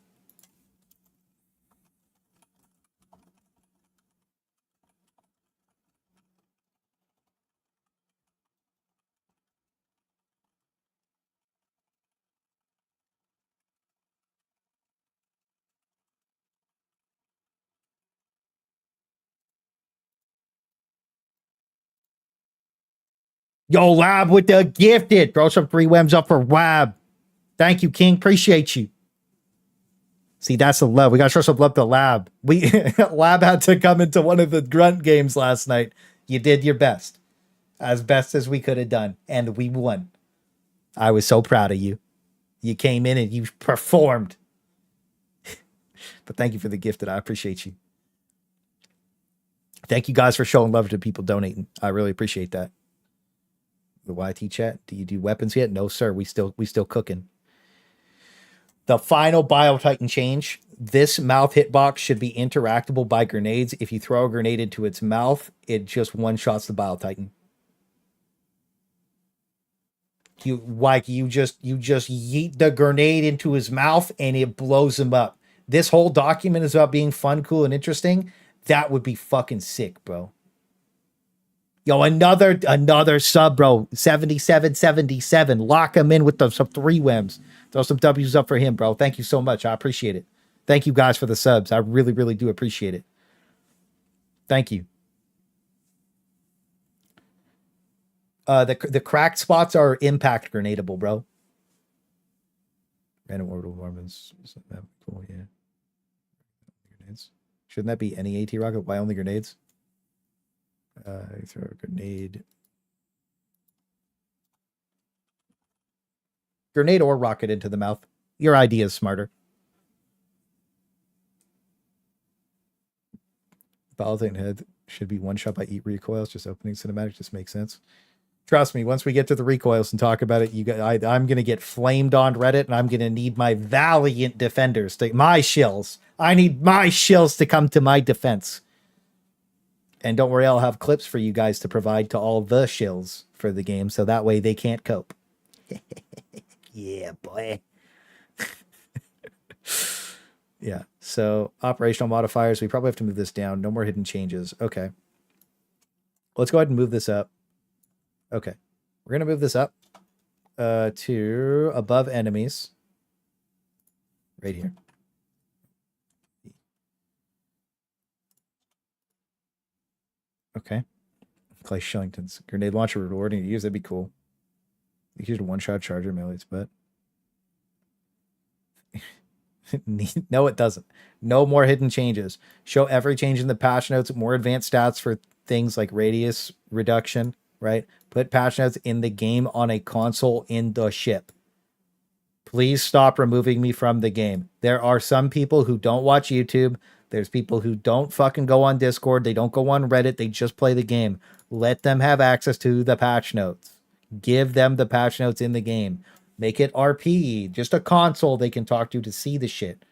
Yo, Lab with the gifted. Throw some 3 whims up for Wab. Thank you, King. Appreciate you. See, that's the love. We got to show some love to Lab. Lab had to come into one of the grunt games last night. You did your best. As best as we could have done. And we won. I was so proud of you. You came in and you performed. But thank you for the gifted. I appreciate you. Thank you guys for showing love to people donating. I really appreciate that. The YT chat. Do you do weapons yet? No, sir. We still cooking. The final Bile Titan change. This mouth hitbox should be interactable by grenades. If you throw a grenade into its mouth, it just one-shots the Bile Titan. You just yeet the grenade into his mouth and it blows him up. This whole document is about being fun, cool, and interesting. That would be fucking sick, bro. Yo, another sub, bro. 7777. Lock him in with some 3 whims. Throw some W's up for him, bro. Thank you so much. I appreciate it. Thank you guys for the subs. I really, really do appreciate it. Thank you. The cracked spots are impact grenadable, bro. Random orbital warments. Isn't that cool? Yeah. Grenades. Shouldn't that be any AT rocket? Why only grenades? Throw a grenade. Grenade or rocket into the mouth. Your idea is smarter. Bile Titan head should be one shot by eat recoils. Just opening cinematic just makes sense. Trust me, once we get to the recoils and talk about it, I'm going to get flamed on Reddit, and I'm going to need my valiant defenders, my shills. I need my shills to come to my defense. And don't worry, I'll have clips for you guys to provide to all the shills for the game, so that way they can't cope. Yeah, boy. Yeah, so operational modifiers, we probably have to move this down. No more hidden changes. Okay. Let's go ahead and move this up. Okay. We're going to move this up to above enemies. Right here. Okay. Clay Shillington's grenade launcher rewarding to use. That'd be cool. You could use a one-shot charger melees, but no, it doesn't. No more hidden changes. Show every change in the patch notes, more advanced stats for things like radius reduction, right? Put patch notes in the game on a console in the ship. Please stop removing me from the game. There are some people who don't watch YouTube. There's people who don't fucking go on Discord. They don't go on Reddit. They just play the game. Let them have access to the patch notes. Give them the patch notes in the game. Make it RP, just a console they can talk to see the shit.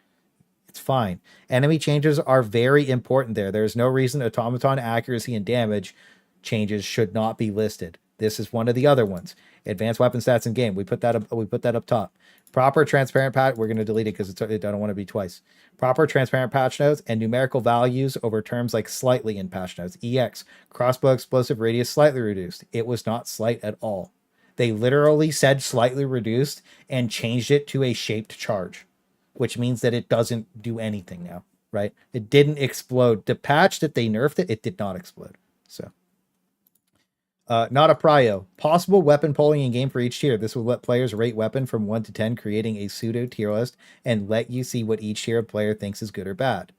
It's fine. Enemy changes are very important there. There's no reason automaton accuracy and damage changes should not be listed. This is one of the other ones. Advanced weapon stats in game. We put that up top. Proper transparent patch. We're going to delete it because I don't want to be twice. Proper transparent patch notes and numerical values over terms like slightly in patch notes. EX. Crossbow explosive radius slightly reduced. It was not slight at all. They literally said slightly reduced and changed it to a shaped charge, which means that it doesn't do anything now, right? It didn't explode. The patch that they nerfed it, it did not explode. So, not a prio. Possible weapon polling in game for each tier. This will let players rate weapon from 1 to 10, creating a pseudo tier list and let you see what each tier player thinks is good or bad.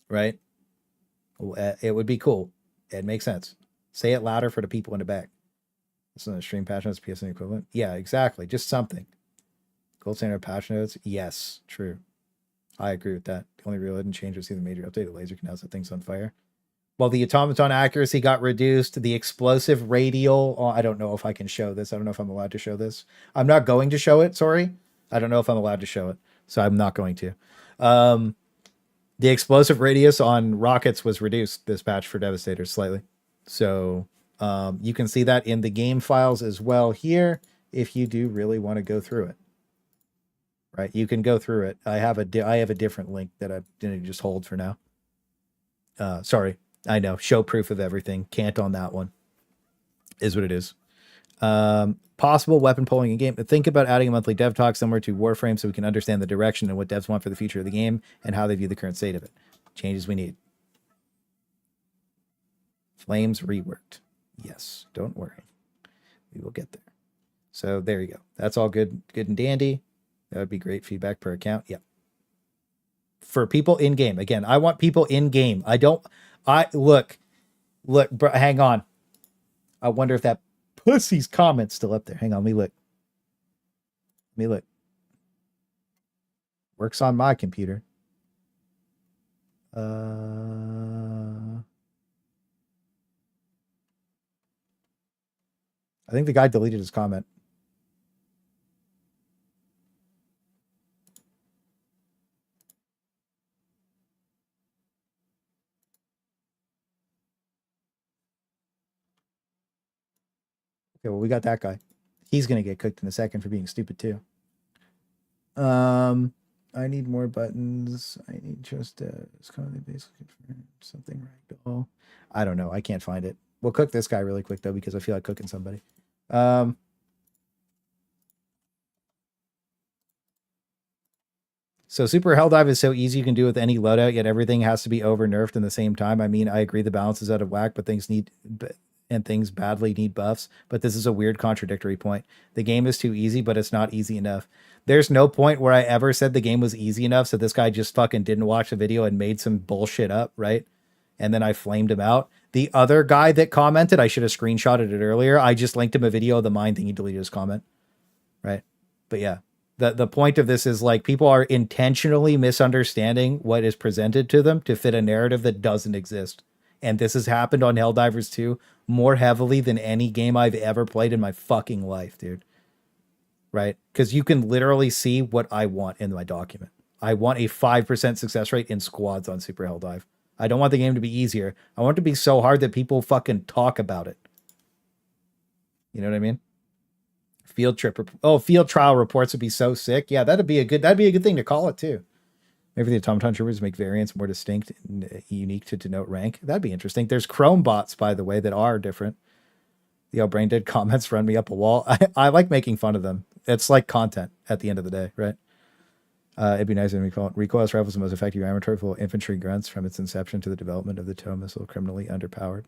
Right? It would be cool. It makes sense. Say it louder for the people in the back. This is a stream patch notes, PSN equivalent. Yeah, exactly. Just something. Gold standard patch notes. Yes, true. I agree with that. The only real hidden change was the major update. The laser can now set things on fire. Well, the automaton accuracy got reduced. The explosive radial. Oh, I don't know if I can show this. I don't know if I'm allowed to show this. I'm not going to show it. Sorry. I don't know if I'm allowed to show it. So I'm not going to. The explosive radius on rockets was reduced this patch for Devastators slightly. So you can see that in the game files as well here if you do really want to go through it. Right, you can go through it. I have a different link that I didn't just hold for now. Sorry, I know. Show proof of everything. Can't on that one. Is what it is. Possible weapon polling in game. Think about adding a monthly dev talk similar to Warframe so we can understand the direction and what devs want for the future of the game and how they view the current state of it. Changes we need. Flames reworked. Yes, don't worry. We will get there. So there you go. That's all good and dandy. That would be great feedback per account. Yep. For people in game. Again, I want people in game. Look, bro, hang on. I wonder if that pussy's comment's still up there. Hang on, let me look. Works on my computer. I think the guy deleted his comment. Okay, well, we got that guy. He's going to get cooked in a second for being stupid, too. I need more buttons. I need just basically something ragdoll. I don't know. I can't find it. We'll cook this guy really quick, though, because I feel like cooking somebody. So Super Helldive is so easy you can do with any loadout, yet everything has to be over nerfed in the same time. I mean, I agree the balance is out of whack, but things badly need buffs. But this is a weird contradictory point. The game is too easy, but it's not easy enough. There's no point where I ever said the game was easy enough, so this guy just fucking didn't watch the video and made some bullshit up, right? And then I flamed him out. The other guy that commented, I should have screenshotted it earlier. I just linked him a video of the mine thing. He deleted his comment, right? But yeah. The point of this is like people are intentionally misunderstanding what is presented to them to fit a narrative that doesn't exist. And this has happened on Helldivers 2 more heavily than any game I've ever played in my fucking life, dude. Right? Because you can literally see what I want in my document. I want a 5% success rate in squads on Super Helldive. I don't want the game to be easier. I want it to be so hard that people fucking talk about it. You know what I mean? Field trial reports would be so sick. Yeah, that'd be a good thing to call it too. Maybe the automaton troopers make variants more distinct and unique to denote rank. That'd be interesting. There's Chrome bots, by the way, that are different. The brain dead comments run me up a wall. I like making fun of them. It's like content at the end of the day, right? It'd be nice if recoilless rifles the most effective armor for infantry grunts from its inception to the development of the tow missile, criminally underpowered.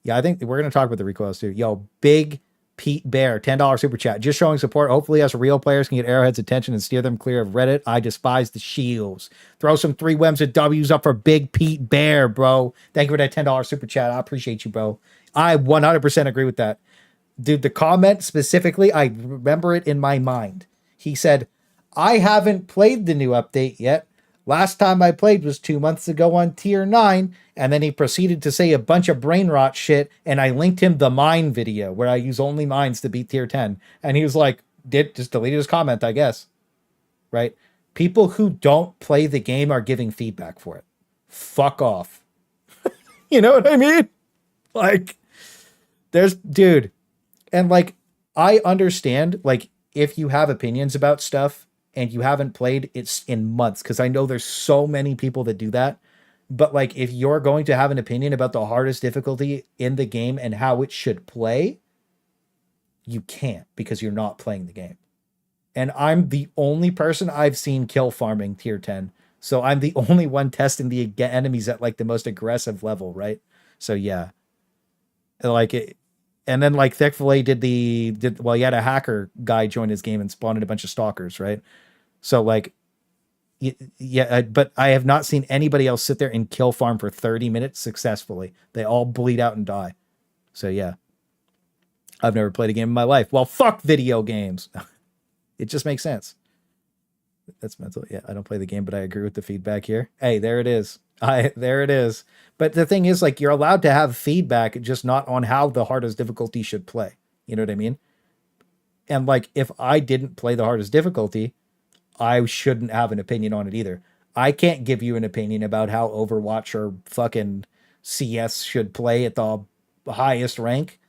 Yeah, I think we're going to talk about the recoils too. Yo, Big Pete Bear, $10 super chat. Just showing support. Hopefully us real players can get Arrowhead's attention and steer them clear of Reddit. I despise the shields. Throw some 3 Wims and W's up for Big Pete Bear, bro. Thank you for that $10 super chat. I appreciate you, bro. I 100% agree with that. Dude, the comment specifically, I remember it in my mind. He said, I haven't played the new update yet. Last time I played was 2 months ago on tier 9, and then he proceeded to say a bunch of brain rot shit, and I linked him the mine video where I use only mines to beat tier 10. And he was like, just deleted his comment, I guess. Right? People who don't play the game are giving feedback for it. Fuck off. You know what I mean? Like, dude. And like, I understand, like, if you have opinions about stuff and you haven't played, it's in months, because I know there's so many people that do that. But like, if you're going to have an opinion about the hardest difficulty in the game and how it should play, you can't, because you're not playing the game. And I'm the only person I've seen kill farming tier 10. So I'm the only one testing the enemies at like the most aggressive level, right? So yeah. Like it. And then like Thickfillet he had a hacker guy join his game and spawned a bunch of stalkers, right? So like, yeah, but I have not seen anybody else sit there and kill farm for 30 minutes successfully. They all bleed out and die. So yeah, I've never played a game in my life. Well, fuck video games. It just makes sense. That's mental. Yeah, I don't play the game, but I agree with the feedback here. Hey, there it is. There it is. But the thing is, like, you're allowed to have feedback, just not on how the hardest difficulty should play. You know what I mean? And like, if I didn't play the hardest difficulty, I shouldn't have an opinion on it either. I can't give you an opinion about how Overwatch or fucking CS should play at the highest rank.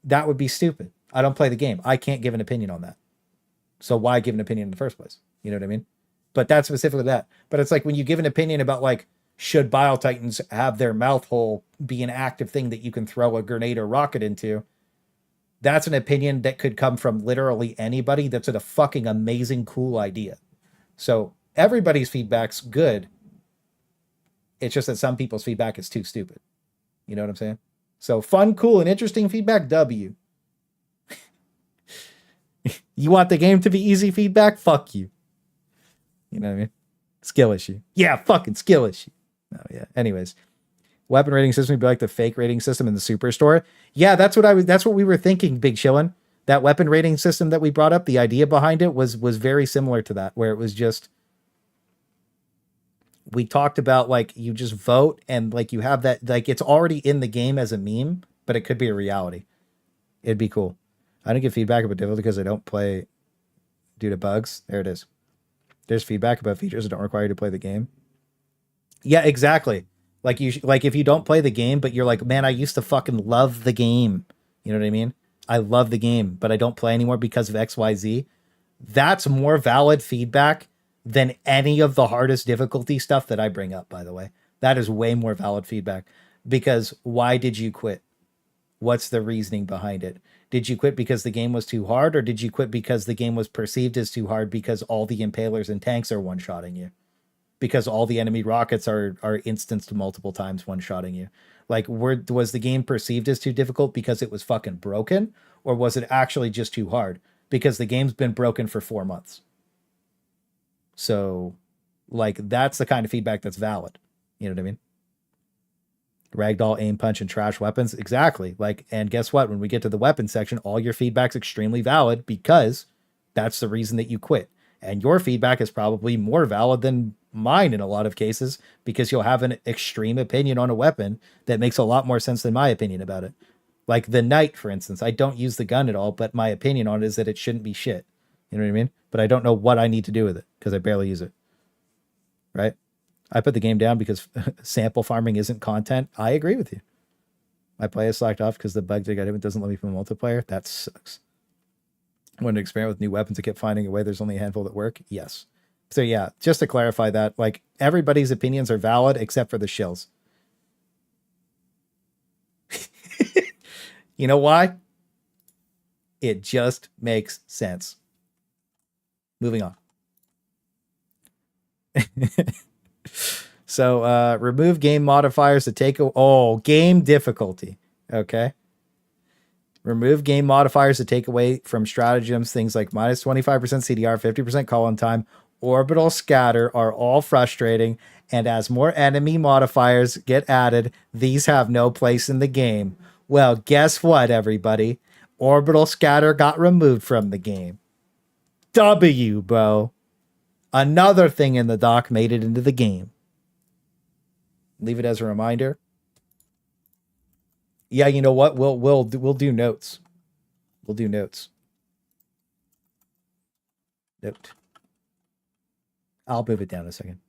That would be stupid. I don't play the game. I can't give an opinion on that. So why give an opinion in the first place? You know what I mean? But that's specifically that. But it's like when you give an opinion about like, should Bile Titans have their mouth hole be an active thing that you can throw a grenade or rocket into? That's an opinion that could come from literally anybody. That's a fucking amazing, cool idea. So everybody's feedback's good. It's just that some people's feedback is too stupid. You know what I'm saying? So fun, cool, and interesting feedback, W. You want the game to be easy feedback? Fuck you. You know what I mean? Skill issue. Yeah, fucking skill issue. Oh, yeah. Anyways, weapon rating system would be like the fake rating system in the Superstore. Yeah, that's what we were thinking, Big Chillin'. That weapon rating system that we brought up, the idea behind it was very similar to that, where it was just, we talked about like, you just vote and like you have that, like it's already in the game as a meme, but it could be a reality. It'd be cool. I don't get feedback about difficulty because I don't play due to bugs. There it is. There's feedback about features that don't require you to play the game. Yeah, exactly. Like if you don't play the game, but you're like, man, I used to fucking love the game. You know what I mean? I love the game, but I don't play anymore because of XYZ. That's more valid feedback than any of the hardest difficulty stuff that I bring up, by the way. That is way more valid feedback, because why did you quit? What's the reasoning behind it? Did you quit because the game was too hard, or did you quit because the game was perceived as too hard because all the impalers and tanks are one-shotting you? Because all the enemy rockets are instanced multiple times one-shotting you? Like, was the game perceived as too difficult because it was fucking broken? Or was it actually just too hard? Because the game's been broken for 4 months. So, like, that's the kind of feedback that's valid. You know what I mean? Ragdoll, aim, punch, and trash weapons. Exactly. Like, and guess what? When we get to the weapon section, all your feedback's extremely valid because that's the reason that you quit. And your feedback is probably more valid than mine in a lot of cases, because you'll have an extreme opinion on a weapon that makes a lot more sense than my opinion about it. Like the Knight, for instance. I don't use the gun at all, but my opinion on it is that it shouldn't be shit. You know what I mean? But I don't know what I need to do with it because I barely use it. Right? I put the game down because sample farming isn't content. I agree with you. My play is slacked off because the bug that got hit doesn't let me play multiplayer. That sucks. I wanted to experiment with new weapons. I kept finding a way. There's only a handful that work. Yes. So yeah, just to clarify that, like, everybody's opinions are valid except for the shills. You know why? It just makes sense. Moving on. So remove game modifiers to take game difficulty. Okay. Remove game modifiers to take away from stratagems. Things like minus 25% CDR, 50% call-in time, orbital scatter are all frustrating. And as more enemy modifiers get added, these have no place in the game. Well, guess what, everybody? Orbital scatter got removed from the game. W, bro. Another thing in the doc made it into the game. Leave it as a reminder. Yeah, you know what? We'll do notes. We'll do notes. Note. I'll move it down a second.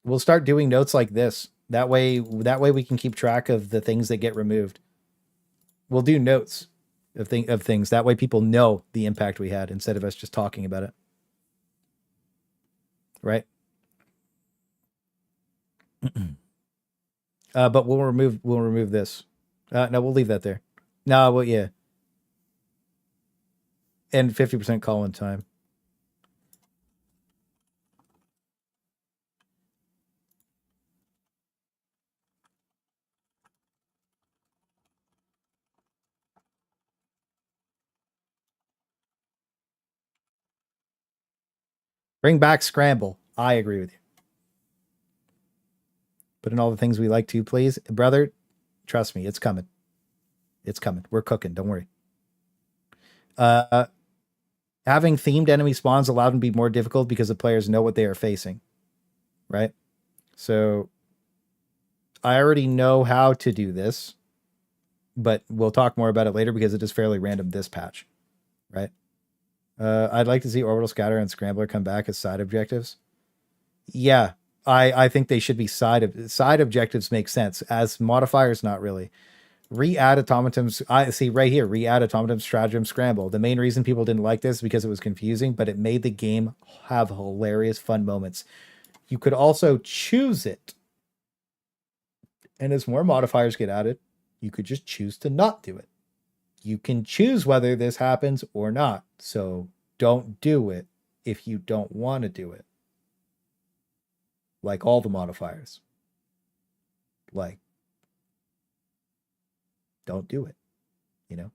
We'll start doing notes like this. That way we can keep track of the things that get removed. We'll do notes of things. That way people know the impact we had instead of us just talking about it. Right? But we'll remove this. No, we'll leave that there. No, well, yeah. And 50% call-in time. Bring back Scramble. I agree with you. Put in all the things we like to, please. Brother, trust me, it's coming. It's coming. We're cooking. Don't worry. Having themed enemy spawns allowed them to be more difficult because the players know what they are facing. Right? So I already know how to do this, but we'll talk more about it later because it is fairly random this patch. Right? I'd like to see Orbital Scatter and Scrambler come back as side objectives. Yeah, I think they should be side objectives make sense. As modifiers, not really. Re-add automatons. I see right here. Re-add automatons, stratagem, scramble. The main reason people didn't like this is because it was confusing, but it made the game have hilarious, fun moments. You could also choose it, and as more modifiers get added, you could just choose to not do it. You can choose whether this happens or not. So don't do it if you don't want to do it. Like all the modifiers. Like, don't do it. You know?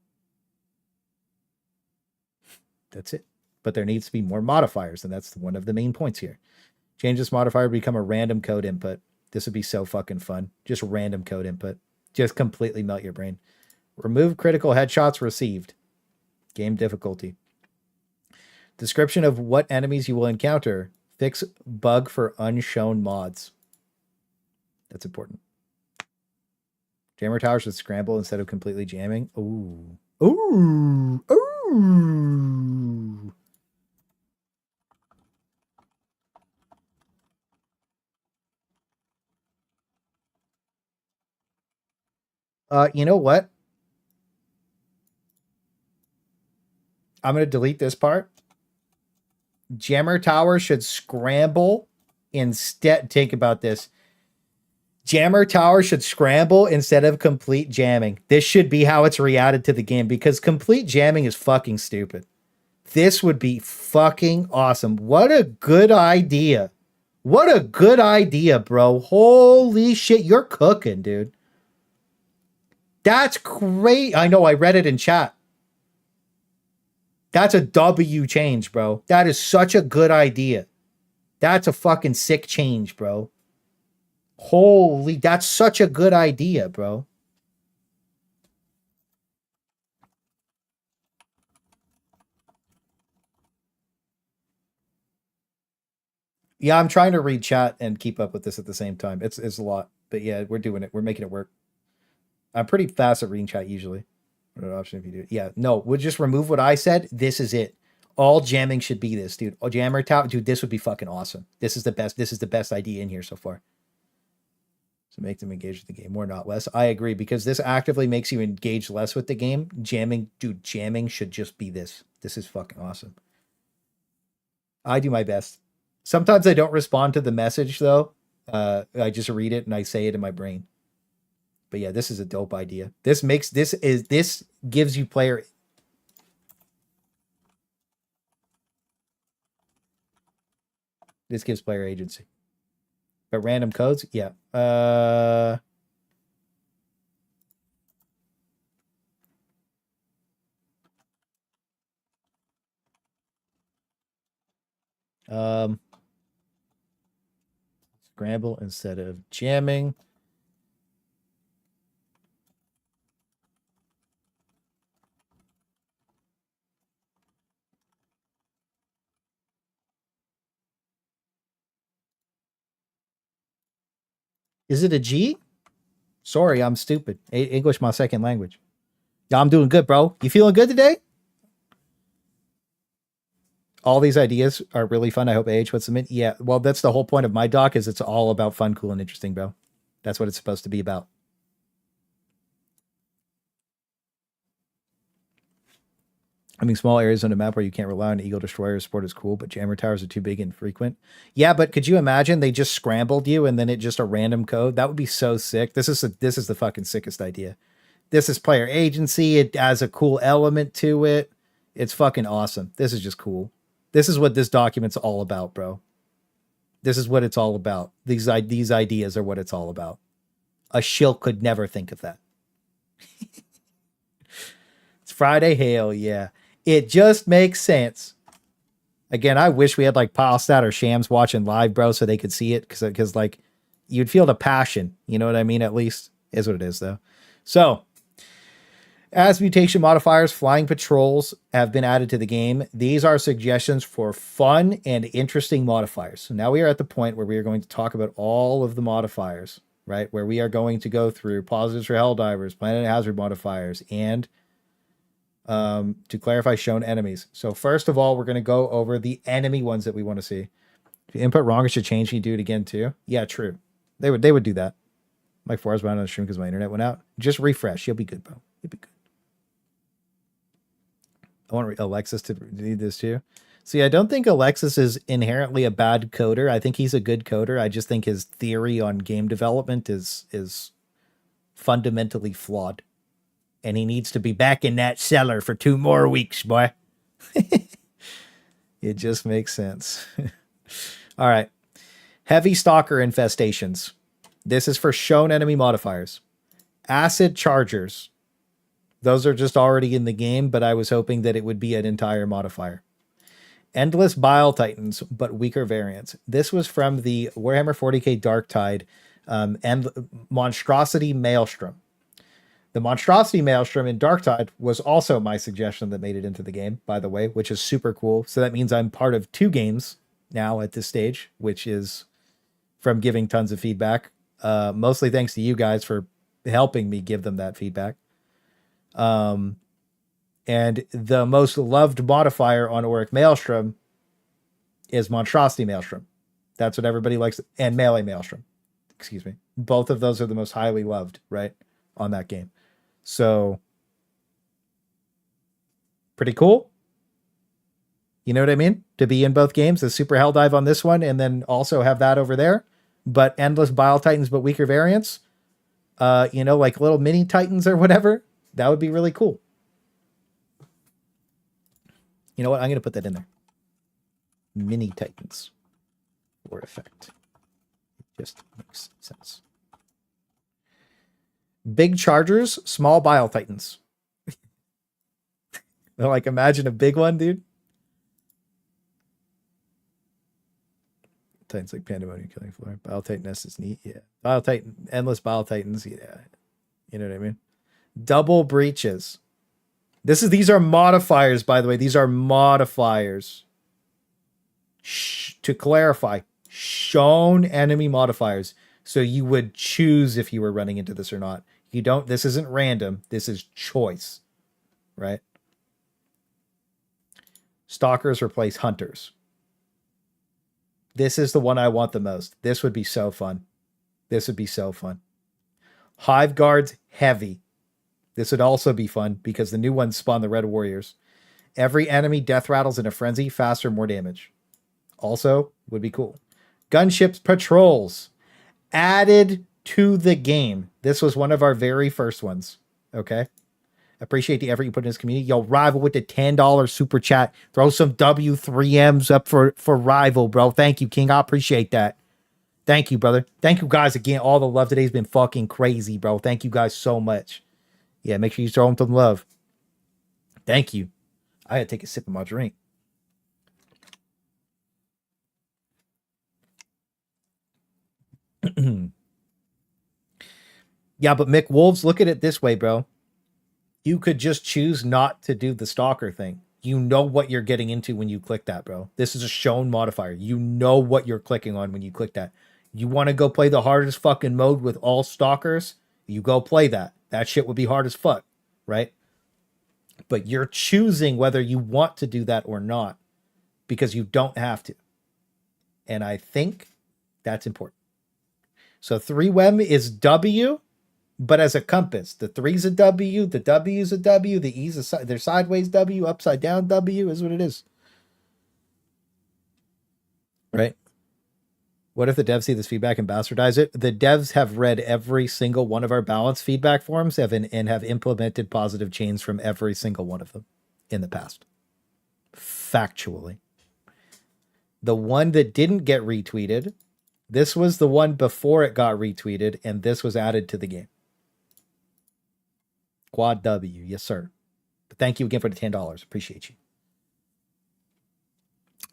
That's it. But there needs to be more modifiers, and that's one of the main points here. Change this modifier to become a random code input. This would be so fucking fun. Just random code input. Just completely melt your brain. Remove critical headshots received. Game difficulty. Description of what enemies you will encounter. Fix bug for unshown mods. That's important. Jammer Tower should scramble instead of completely jamming. Ooh. Ooh. Ooh. You know what? I'm going to delete this part. Jammer Tower should scramble instead. Think about this. Jammer Tower should scramble instead of complete jamming. This should be how it's re-added to the game because complete jamming is fucking stupid. This would be fucking awesome. What a good idea. What a good idea, bro. Holy shit. You're cooking, dude. That's great. I know. I read it in chat. That's a W change, bro. That is such a good idea. That's a fucking sick change, bro. Holy, that's such a good idea, bro. Yeah, I'm trying to read chat and keep up with this at the same time. It's a lot, but yeah, we're doing it. We're making it work. I'm pretty fast at reading chat usually. What an option if you do it? Yeah, no, we'll just remove what I said. This is it. All jamming should be this, dude. Oh, Jammer Tower, dude, this would be fucking awesome. This is the best. This is the best idea in here so far. So make them engage with the game more, not less. I agree, because this actively makes you engage less with the game. Jamming, dude, jamming should just be this. This is fucking awesome. I do my best. Sometimes I don't respond to the message though. I just read it and I say it in my brain. But yeah, this is a dope idea. This gives you player. This gives player agency. But random codes, yeah. Scramble instead of jamming. Is it a G? Sorry, I'm stupid. English, my second language. Yeah, I'm doing good, bro. You feeling good today? All these ideas are really fun. I hope AH puts them in. Yeah, well, that's the whole point of my doc is it's all about fun, cool, and interesting, bro. That's what it's supposed to be about. I mean, small areas on a map where you can't rely on Eagle Destroyer support is cool, but jammer towers are too big and frequent. Yeah, but could you imagine they just scrambled you and then it just a random code? That would be so sick. This is the fucking sickest idea. This is player agency. It has a cool element to it. It's fucking awesome. This is just cool. This is what this document's all about, bro. This is what it's all about. These ideas are what it's all about. A shill could never think of that. It's Friday. Hell yeah. It just makes sense. Again, I wish we had like Pilestat or Shams watching live, bro, so they could see it because like you'd feel the passion. You know what I mean? At least is what it is, though. So, as mutation modifiers, flying patrols have been added to the game. These are suggestions for fun and interesting modifiers. So now we are at the point where we are going to talk about all of the modifiers, right? Where we are going to go through positives for Helldivers, planet hazard modifiers, and to clarify shown enemies. So first of all, we're going to go over the enemy ones that we want to see. If you input wrong, it should change. You do it again too. Yeah, true. They would do that. My 4 hours went on the stream because my internet went out. Just refresh. You'll be good, bro. You'll be good. I want Alexis to read this too. See, I don't think Alexis is inherently a bad coder. I think he's a good coder. I just think his theory on game development is fundamentally flawed. And he needs to be back in that cellar for 2 more weeks, boy. It just makes sense. All right. Heavy stalker infestations. This is for shown enemy modifiers. Acid chargers. Those are just already in the game, but I was hoping that it would be an entire modifier. Endless Bile Titans, but weaker variants. This was from the Warhammer 40k Darktide and Monstrosity Maelstrom. The Monstrosity Maelstrom in Darktide was also my suggestion that made it into the game, by the way, which is super cool. So that means I'm part of 2 games now at this stage, which is from giving tons of feedback. Mostly thanks to you guys for helping me give them that feedback. And the most loved modifier on Auric Maelstrom is Monstrosity Maelstrom. That's what everybody likes. And Melee Maelstrom. Excuse me. Both of those are the most highly loved, right, on that game. So, pretty cool. You know what I mean? To be in both games, the super hell dive on this one, and then also have that over there. But Endless Bile Titans, but weaker variants. Like little mini Titans or whatever. That would be really cool. You know what? I'm going to put that in there. Mini Titans for effect. It just makes sense. Big chargers, small bile titans. Like, imagine a big one, dude. Titans like Pandemonium Killing Floor. Bile Titan S is neat. Yeah. Bile Titan, Endless Bile Titans. Yeah. You know what I mean? Double breaches. These are modifiers, by the way. These are modifiers. To clarify, shown enemy modifiers. So you would choose if you were running into this or not. You don't, this isn't random. This is choice, right? Stalkers replace hunters. This is the one I want the most. This would be so fun. This would be so fun. Hive guards, heavy. This would also be fun because the new ones spawn the Red Warriors. Every enemy death rattles in a frenzy, faster, more damage. Also, would be cool. Gunships patrols. Added to the game. This was one of our very first ones. Okay. Appreciate the effort you put in this community. Yo, Rival with the $10 super chat. Throw some W3Ms up for Rival, bro. Thank you, King. I appreciate that. Thank you, brother. Thank you guys again. All the love today's been fucking crazy, bro. Thank you guys so much. Yeah, make sure you throw them some love. Thank you. I had to take a sip of my drink. Yeah, but Mick Wolves, look at it this way, bro. You could just choose not to do the stalker thing. You know what you're getting into when you click that, bro. This is a shown modifier. You know what you're clicking on when you click that. You want to go play the hardest fucking mode with all stalkers? You go play that. That shit would be hard as fuck, right? But you're choosing whether you want to do that or not because you don't have to. And I think that's important. So 3WEM is W, but as a compass. The 3's a W, the W's a W, the E's they're sideways W, upside down W is what it is. Right? What if the devs see this feedback and bastardize it? The devs have read every single one of our balance feedback forms and have implemented positive chains from every single one of them in the past. Factually. The one that didn't get retweeted, this was the one before it got retweeted, and this was added to the game. Quad W, yes, sir. But thank you again for the $10. Appreciate you.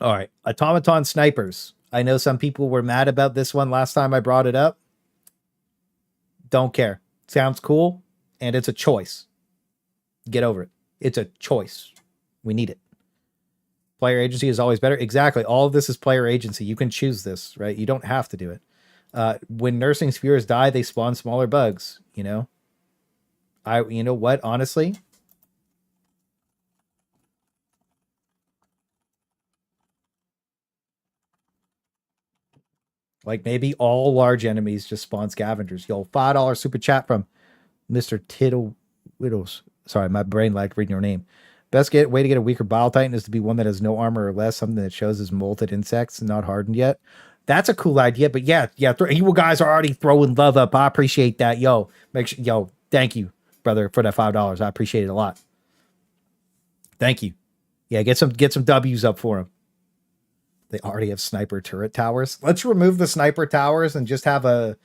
All right. Automaton snipers. I know some people were mad about this one last time I brought it up. Don't care. Sounds cool, and it's a choice. Get over it. It's a choice. We need it. Player agency is always better. Exactly. All of this is player agency. You can choose this, right? You don't have to do it. When nursing spheres die, they spawn smaller bugs, you know? You know what? Honestly, like maybe all large enemies just spawn scavengers. Yo, $5 super chat from Mr. Tittle Widows. Sorry, my brain lagged reading your name. Best way to get a weaker Bile Titan is to be one that has no armor or less, something that shows as molted insects, not hardened yet. That's a cool idea, but yeah, you guys are already throwing love up. I appreciate that. Yo, thank you, brother, for that $5. I appreciate it a lot. Thank you. Yeah, get some W's up for him. They already have sniper turret towers. Let's remove the sniper towers and just have okay.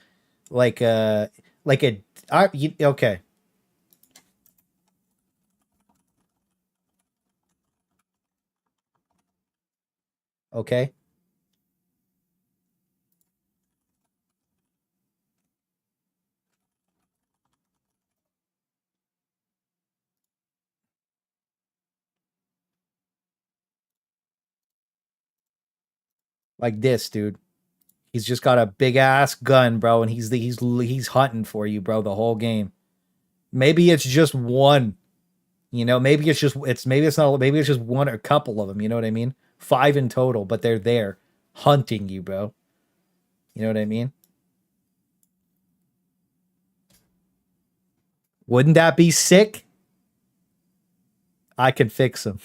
Okay. Like this, dude. He's just got a big ass gun, bro, and he's hunting for you, bro, the whole game. Maybe it's just one. You know, maybe it's just one or a couple of them, you know what I mean? 5 in total, but they're there hunting you, bro. You know what I mean? Wouldn't that be sick? I can fix them.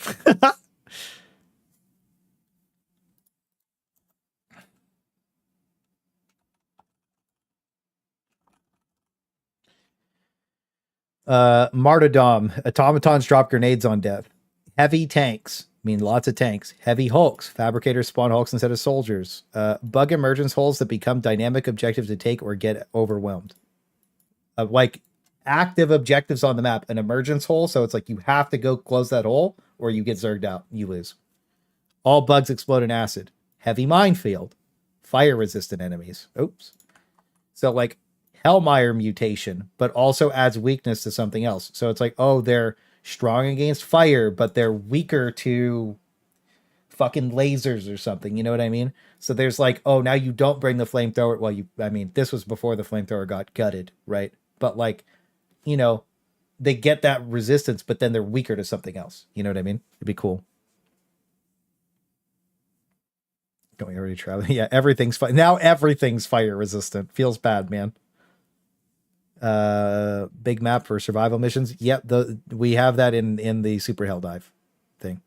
Martyrdom. Automatons drop grenades on death. Heavy tanks. Mean lots of tanks. Heavy hulks. Fabricators spawn hulks instead of soldiers. Bug emergence holes that become dynamic objectives to take or get overwhelmed. Like active objectives on the map. An emergence hole, so it's like you have to go close that hole or you get zerged out. You lose. All bugs explode in acid. Heavy minefield. Fire resistant enemies. Oops. So like Hellmire mutation, but also adds weakness to something else. So it's like, oh, they're strong against fire, but they're weaker to fucking lasers or something. You know what I mean? So there's like, oh, now you don't bring the flamethrower. Well, this was before the flamethrower got gutted, right? But like, you know, they get that resistance, but then they're weaker to something else. You know what I mean? It'd be cool. Don't we already try? Yeah, everything's fine. Now everything's fire resistant. Feels bad, man. Big map for survival missions. Yep, we have that in the Super Helldive thing.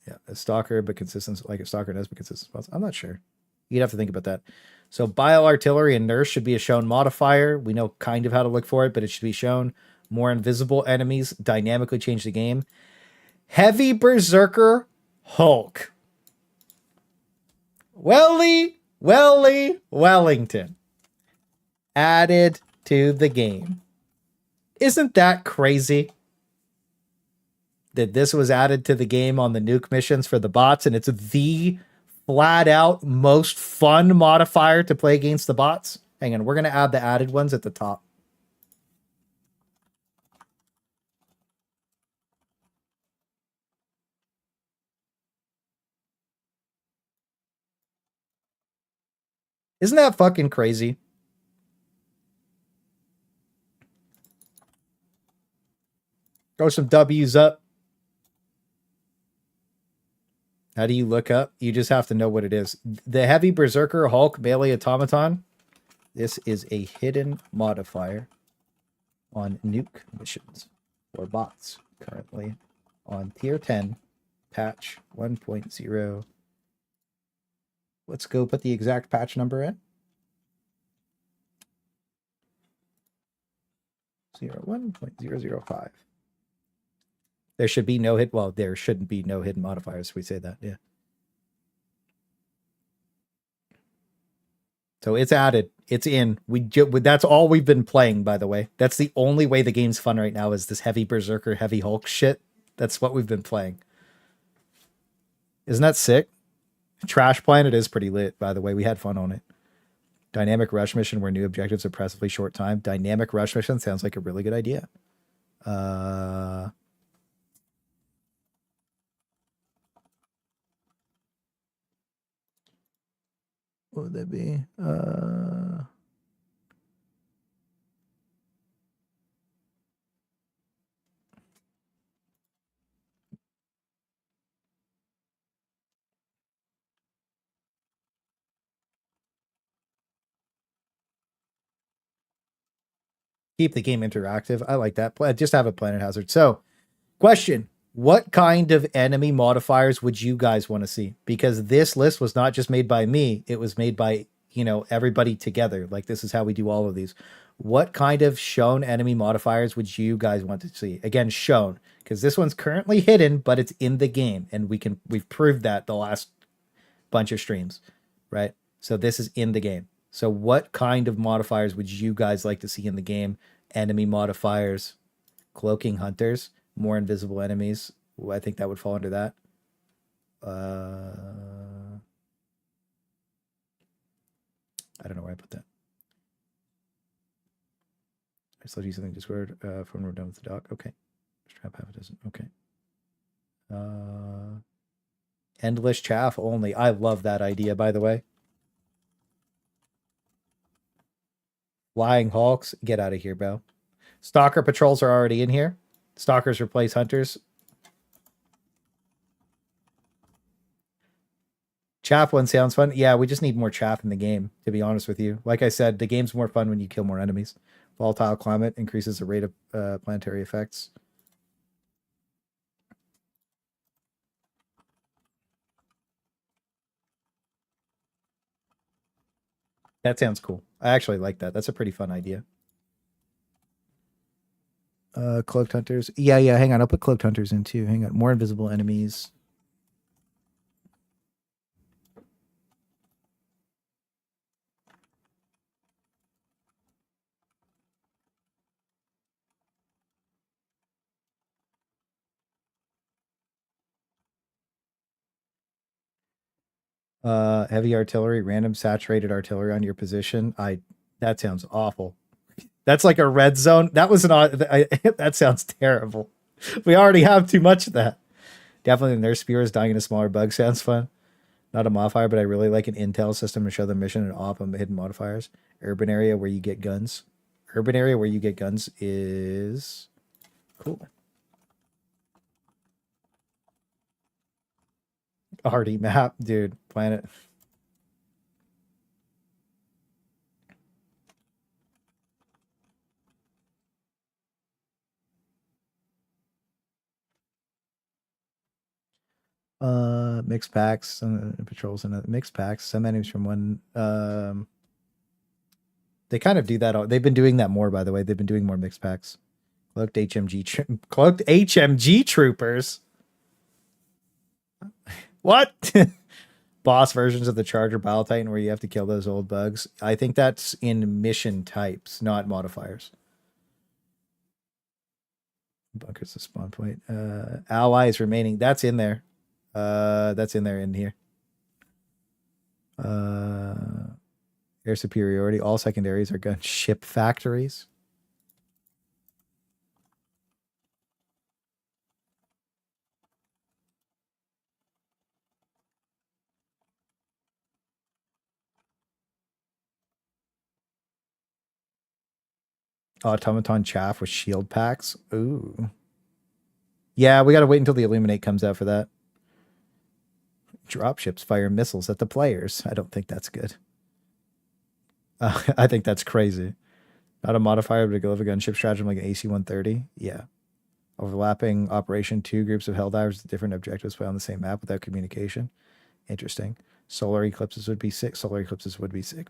Yeah, a stalker, but consistent, like a stalker does, but consistent spots. I'm not sure. You'd have to think about that. So bile artillery and nurse should be a shown modifier. We know kind of how to look for it, but it should be shown. More invisible enemies dynamically change the game. Heavy berserker Hulk. Wellington. Added to the game. Isn't that crazy? That this was added to the game on the nuke missions for the bots, and it's the flat out most fun modifier to play against the bots. Hang on, we're going to add the added ones at the top. Isn't that fucking crazy? Throw some W's up. How do you look up? You just have to know what it is. The Heavy Berserker Hulk Melee Automaton. This is a hidden modifier on nuke missions for bots currently on tier 10 patch 1.0. Let's go put the exact patch number in. 1.005. There should be no hit. Well, there shouldn't be no hidden modifiers. If we say that, yeah. So it's added. It's in. That's all we've been playing, by the way. That's the only way the game's fun right now is this Heavy Berserker, Heavy Hulk shit. That's what we've been playing. Isn't that sick? Trash Planet is pretty lit, by the way. We had fun on it. Dynamic Rush Mission where new objectives are impressively short time. Dynamic Rush Mission sounds like a really good idea. What would that be? Keep the game interactive. I like that. Just have a planet hazard. So, question. What kind of enemy modifiers would you guys want to see? Because this list was not just made by me. It was made by, everybody together. Like, this is how we do all of these. What kind of shown enemy modifiers would you guys want to see? Again, shown. Because this one's currently hidden, but it's in the game. And we've proved that the last bunch of streams. Right? So this is in the game. So what kind of modifiers would you guys like to see in the game? Enemy modifiers, cloaking hunters, more invisible enemies. I think that would fall under that. I don't know where I put that. I still do something Discord when we're done with the doc. Okay. Strap half a dozen. Okay. Endless chaff only. I love that idea, by the way. Flying Hawks, get out of here, bro. Stalker patrols are already in here. Stalkers replace hunters. Chaff one sounds fun. Yeah, we just need more chaff in the game, to be honest with you. Like I said, the game's more fun when you kill more enemies. Volatile climate increases the rate of planetary effects. That sounds cool. I actually like that. That's a pretty fun idea. Cloaked hunters. Yeah, hang on. I'll put cloaked hunters in too. Hang on. More invisible enemies. Heavy artillery, random saturated artillery on your position. That sounds awful. That's like a red zone. That was that sounds terrible. We already have too much of that. Definitely the nurse spear is dying in a smaller bug. Sounds fun. Not a modifier, but I really like an intel system to show the mission and op on hidden modifiers. Urban area where you get guns. Urban area where you get guns is cool. Arty map, dude. Planet. Mixed packs, patrols and mixed packs. Some enemies from one They kind of do that. They've been doing that more, by the way. They've been doing more mixed packs. Cloaked HMG troopers. What? Boss versions of the Charger Bile Titan where you have to kill those old bugs. I think that's in mission types, not modifiers. Bunkers the spawn point. Allies remaining. That's in there. That's in there in here. Air superiority. All secondaries are gunship factories. Automaton chaff with shield packs. Ooh. Yeah, we got to wait until the Illuminate comes out for that. Dropships fire missiles at the players. I don't think that's good. I think that's crazy. Not a modifier, but a go of a gunship stratagem like an AC-130. Yeah. Overlapping operation. 2 groups of Helldivers with different objectives play on the same map without communication. Interesting. Solar eclipses would be sick.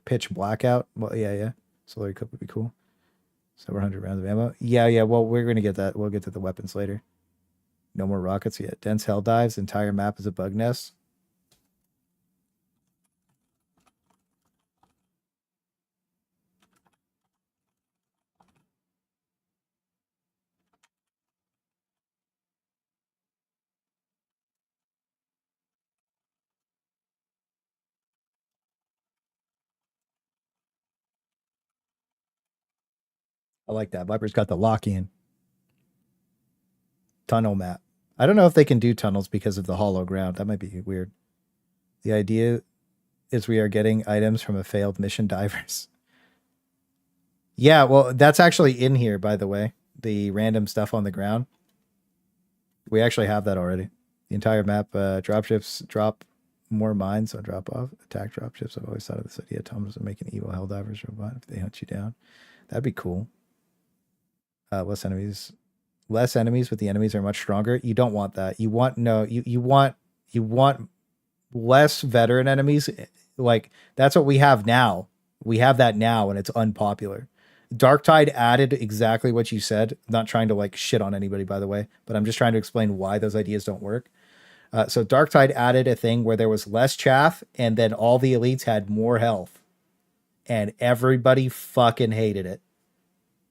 Pitch blackout. Well, yeah. Solar eclipse would be cool. Several hundred rounds of ammo. Yeah. Well, we're going to get that. We'll get to the weapons later. No more rockets yet. Dense hell dives. Entire map is a bug nest. I like that. Viper's got the lock-in. Tunnel map. I don't know if they can do tunnels because of the hollow ground. That might be weird. The idea is we are getting items from a failed mission divers. Yeah, well, that's actually in here, by the way. The random stuff on the ground. We actually have that already. The entire map, dropships drop more mines on drop off. Attack dropships. I've always thought of this idea. Thomas would make an evil Helldivers robot if they hunt you down. That'd be cool. Less enemies, but the enemies are much stronger. You don't want that. You want you want less veteran enemies. Like that's what we have now. We have that now, and it's unpopular. Darktide added exactly what you said. I'm not trying to like shit on anybody, by the way, but I'm just trying to explain why those ideas don't work. So Darktide added a thing where there was less chaff, and then all the elites had more health, and everybody fucking hated it.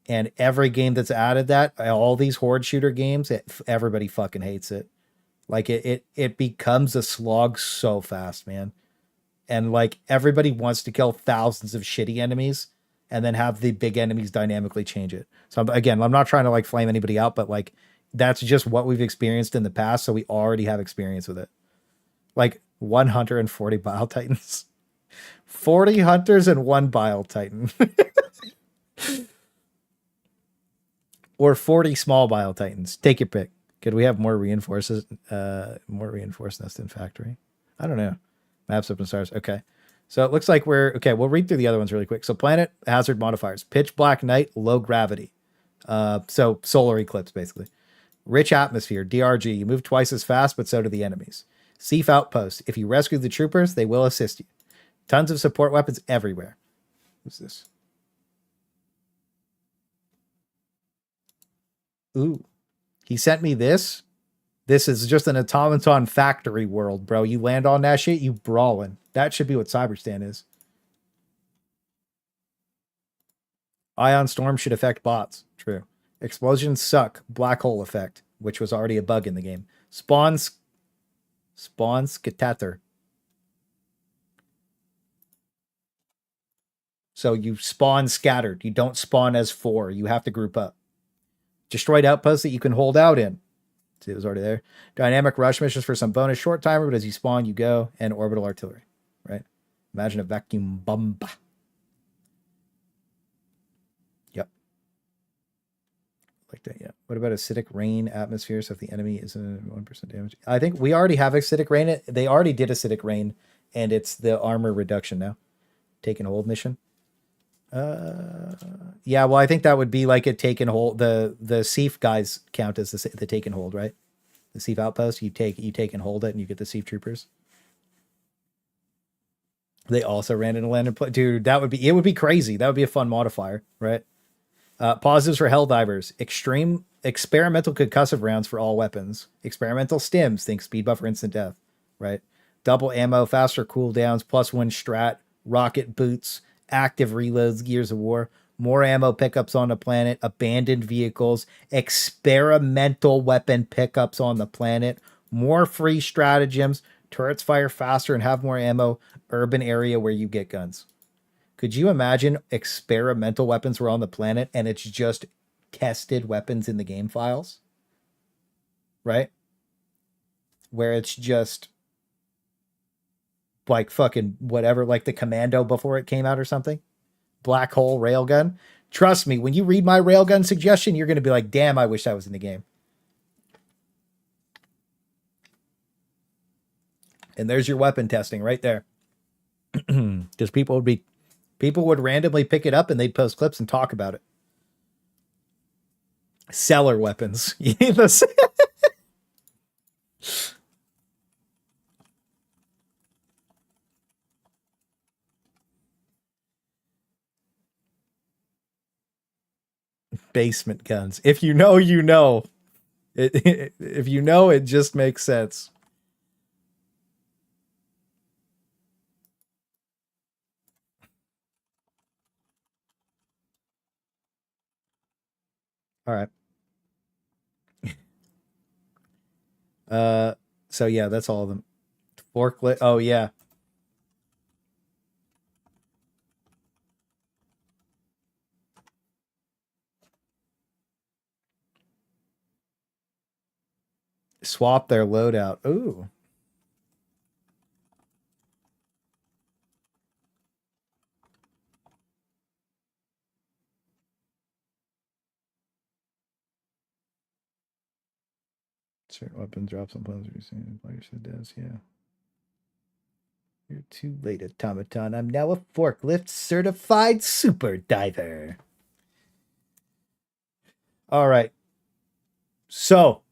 And every game that's added that, all these horde shooter games, everybody fucking hates it. Like it becomes a slog so fast, man. And like everybody wants to kill thousands of shitty enemies and then have the big enemies dynamically change it. So again, I'm not trying to like flame anybody out, but like that's just what we've experienced in the past. So we already have experience with it. Like 140 Bile Titans, 40 hunters and 1 Bile Titan. Or 40 small Bile Titans. Take your pick. Could we have more reinforced nest in factory? I don't know. Maps up and stars. Okay. So it looks like we'll read through the other ones really quick. So planet hazard modifiers. Pitch black night, low gravity. So solar eclipse, basically. Rich atmosphere, DRG. You move twice as fast, but so do the enemies. Seaf outpost. If you rescue the troopers, they will assist you. Tons of support weapons everywhere. Who's this? Ooh, he sent me this. This is just an automaton factory world, bro. You land on that shit, you brawling. That should be what Cyberstan is. Ion storm should affect bots. True. Explosions suck. Black hole effect, which was already a bug in the game. Spawn scatter. So you spawn scattered. You don't spawn as 4. You have to group up. Destroyed outposts that you can hold out in. See, it was already there. Dynamic rush missions for some bonus short timer, but as you spawn, you go. And orbital artillery, right? Imagine a vacuum bomb. Yep. Like that, yeah. What about acidic rain atmosphere? So if the enemy isn't 1% damage. I think we already have acidic rain. They already did acidic rain, and it's the armor reduction now. Take and hold mission. Yeah, well, I think that would be like a take and hold. The Seaf guys count as the take and hold, right? The Seaf outpost, you take and hold it, and you get the Seaf troopers. They also ran into land and play. Dude, it would be crazy. That would be a fun modifier, right? Positives for Helldivers. Extreme experimental concussive rounds for all weapons. Experimental stims, think speed buff or instant death, right? Double ammo, faster cooldowns, +1 strat, rocket boots, active reloads, Gears of War, more ammo pickups on the planet, abandoned vehicles, experimental weapon pickups on the planet, more free stratagems, turrets fire faster and have more ammo, urban area where you get guns. Could you imagine experimental weapons were on the planet and it's just tested weapons in the game files? Right? Where it's just like fucking whatever, like the Commando before it came out or something. Black hole railgun. Trust me, when you read my railgun suggestion, you're going to be like, damn, I wish that was in the game. And there's your weapon testing right there. Because people would randomly pick it up and they'd post clips and talk about it. Seller weapons. Basement guns. If you know, you know. If you know, it just makes sense. All right. So yeah, that's all of them. Forklift. Oh yeah. Swap their loadout. Ooh. Certain weapon drops on players receive player said does, yeah. You're too late, Automaton. I'm now a forklift certified super diver. All right. So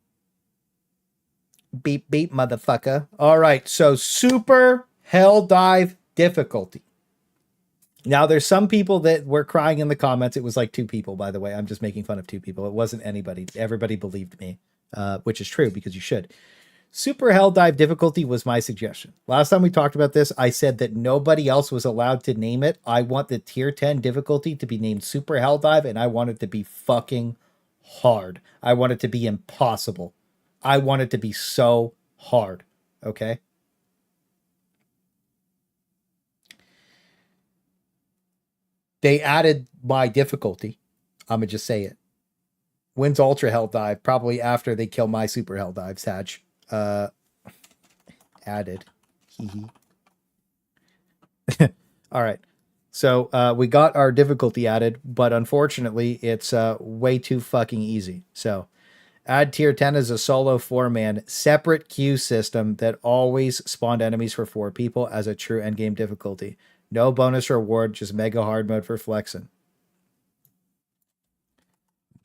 beep beep motherfucker. All right. So super hell dive difficulty. Now there's some people that were crying in the comments. It was like 2 people, by the way. I'm just making fun of 2 people. It wasn't anybody. Everybody believed me, which is true because you should. Super hell dive difficulty was my suggestion. Last time we talked about this, I said that nobody else was allowed to name it. I want the tier 10 difficulty to be named super hell dive, and I want it to be fucking hard. I want it to be impossible. I want it to be so hard. Okay? They added my difficulty. I'm going to just say it. Wins ultra hell dive, probably after they kill my super hell dive, Sag. Added. All right. So we got our difficulty added, but unfortunately it's way too fucking easy. So add tier 10 as a solo 4-man separate queue system that always spawned enemies for 4 people as a true endgame difficulty. No bonus reward, just mega hard mode for flexing.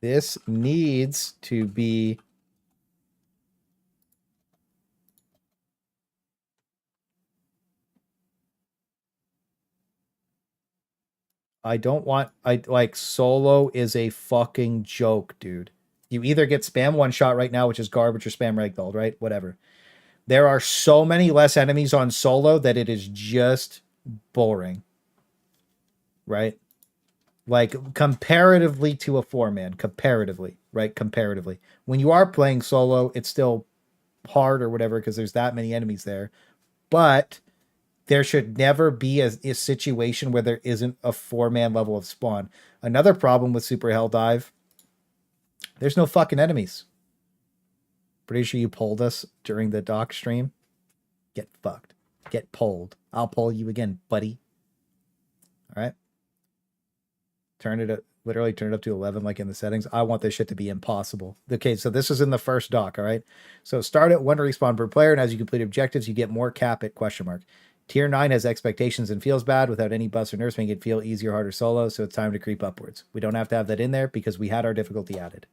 This needs to be solo is a fucking joke, dude. You either get spam one shot right now, which is garbage, or spam ragdoll, right? Whatever. There are so many less enemies on solo that it is just boring. Right? Like comparatively to a 4-man, comparatively, right? Comparatively. When you are playing solo, it's still hard or whatever because there's that many enemies there. But there should never be a situation where there isn't a 4-man level of spawn. Another problem with Super Hell Dive, there's no fucking enemies. Pretty sure you polled us during the doc stream. Get fucked. Get polled. I'll poll you again, buddy. All right. Literally turn it up to 11 like in the settings. I want this shit to be impossible. Okay, so this is in the first doc, all right? So start at 1 respawn per player, and as you complete objectives, you get more cap at ? Tier 9 has expectations and feels bad without any buffs or nerfs, making it feel easier, harder solo, so it's time to creep upwards. We don't have to have that in there because we had our difficulty added.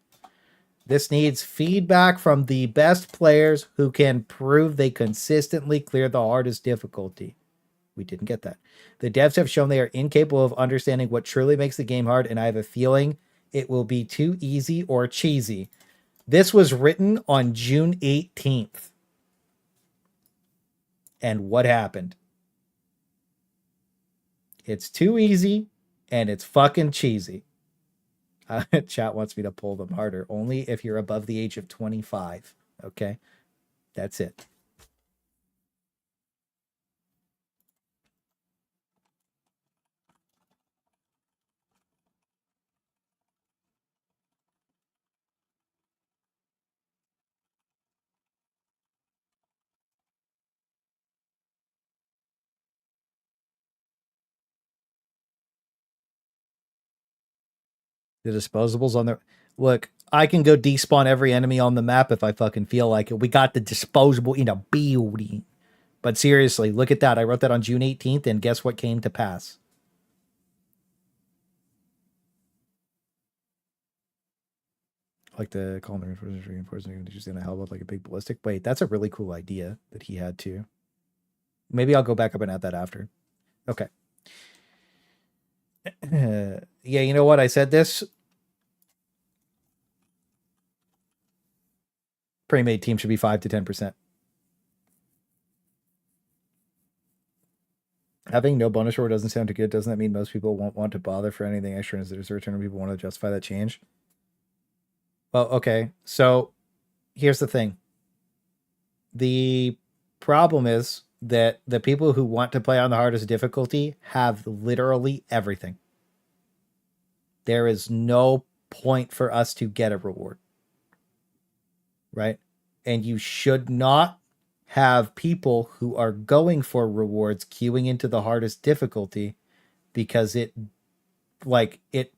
This needs feedback from the best players who can prove they consistently clear the hardest difficulty. We didn't get that. The devs have shown they are incapable of understanding what truly makes the game hard, and I have a feeling it will be too easy or cheesy. This was written on June 18th. And what happened? It's too easy and it's fucking cheesy. Chat wants me to pull them harder. Only if you're above the age of 25. Okay? That's it. The disposables on there. Look, I can go despawn every enemy on the map if I fucking feel like it. We got the disposable in a building. But seriously, look at that. I wrote that on June 18th, and guess what came to pass? Like the calm reinforcement, just gonna help with like a big ballistic. Wait, that's a really cool idea that he had too. Maybe I'll go back up and add that after. Okay. Yeah, you know what? I said this. Pre-made team should be 5 to 10%. Having no bonus reward doesn't sound too good. Doesn't that mean most people won't want to bother for anything extra? Is there a return people want to justify that change? Well, okay. So here's the thing. The problem is that the people who want to play on the hardest difficulty have literally everything. There is no point for us to get a reward. Right? And you should not have people who are going for rewards queuing into the hardest difficulty, because it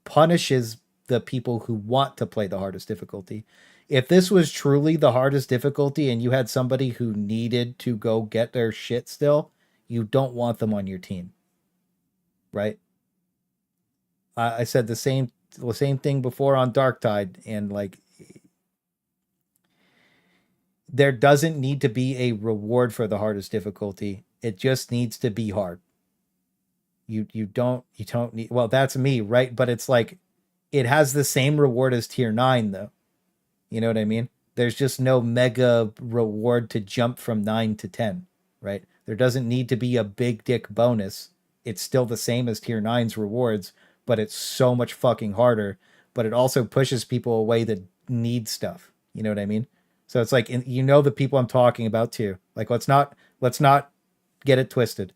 punishes the people who want to play the hardest difficulty. If this was truly the hardest difficulty and you had somebody who needed to go get their shit still, you don't want them on your team. Right? I said the same thing before on Dark Tide, and like, there doesn't need to be a reward for the hardest difficulty. It just needs to be hard. You don't need, well, that's me, right? But it's like, it has the same reward as tier 9 though. You know what I mean? There's just no mega reward to jump from 9 to 10, right? There doesn't need to be a big dick bonus. It's still the same as tier 9's rewards, but it's so much fucking harder. But it also pushes people away that need stuff. You know what I mean? So it's like, you know, the people I'm talking about too. Like, let's not get it twisted.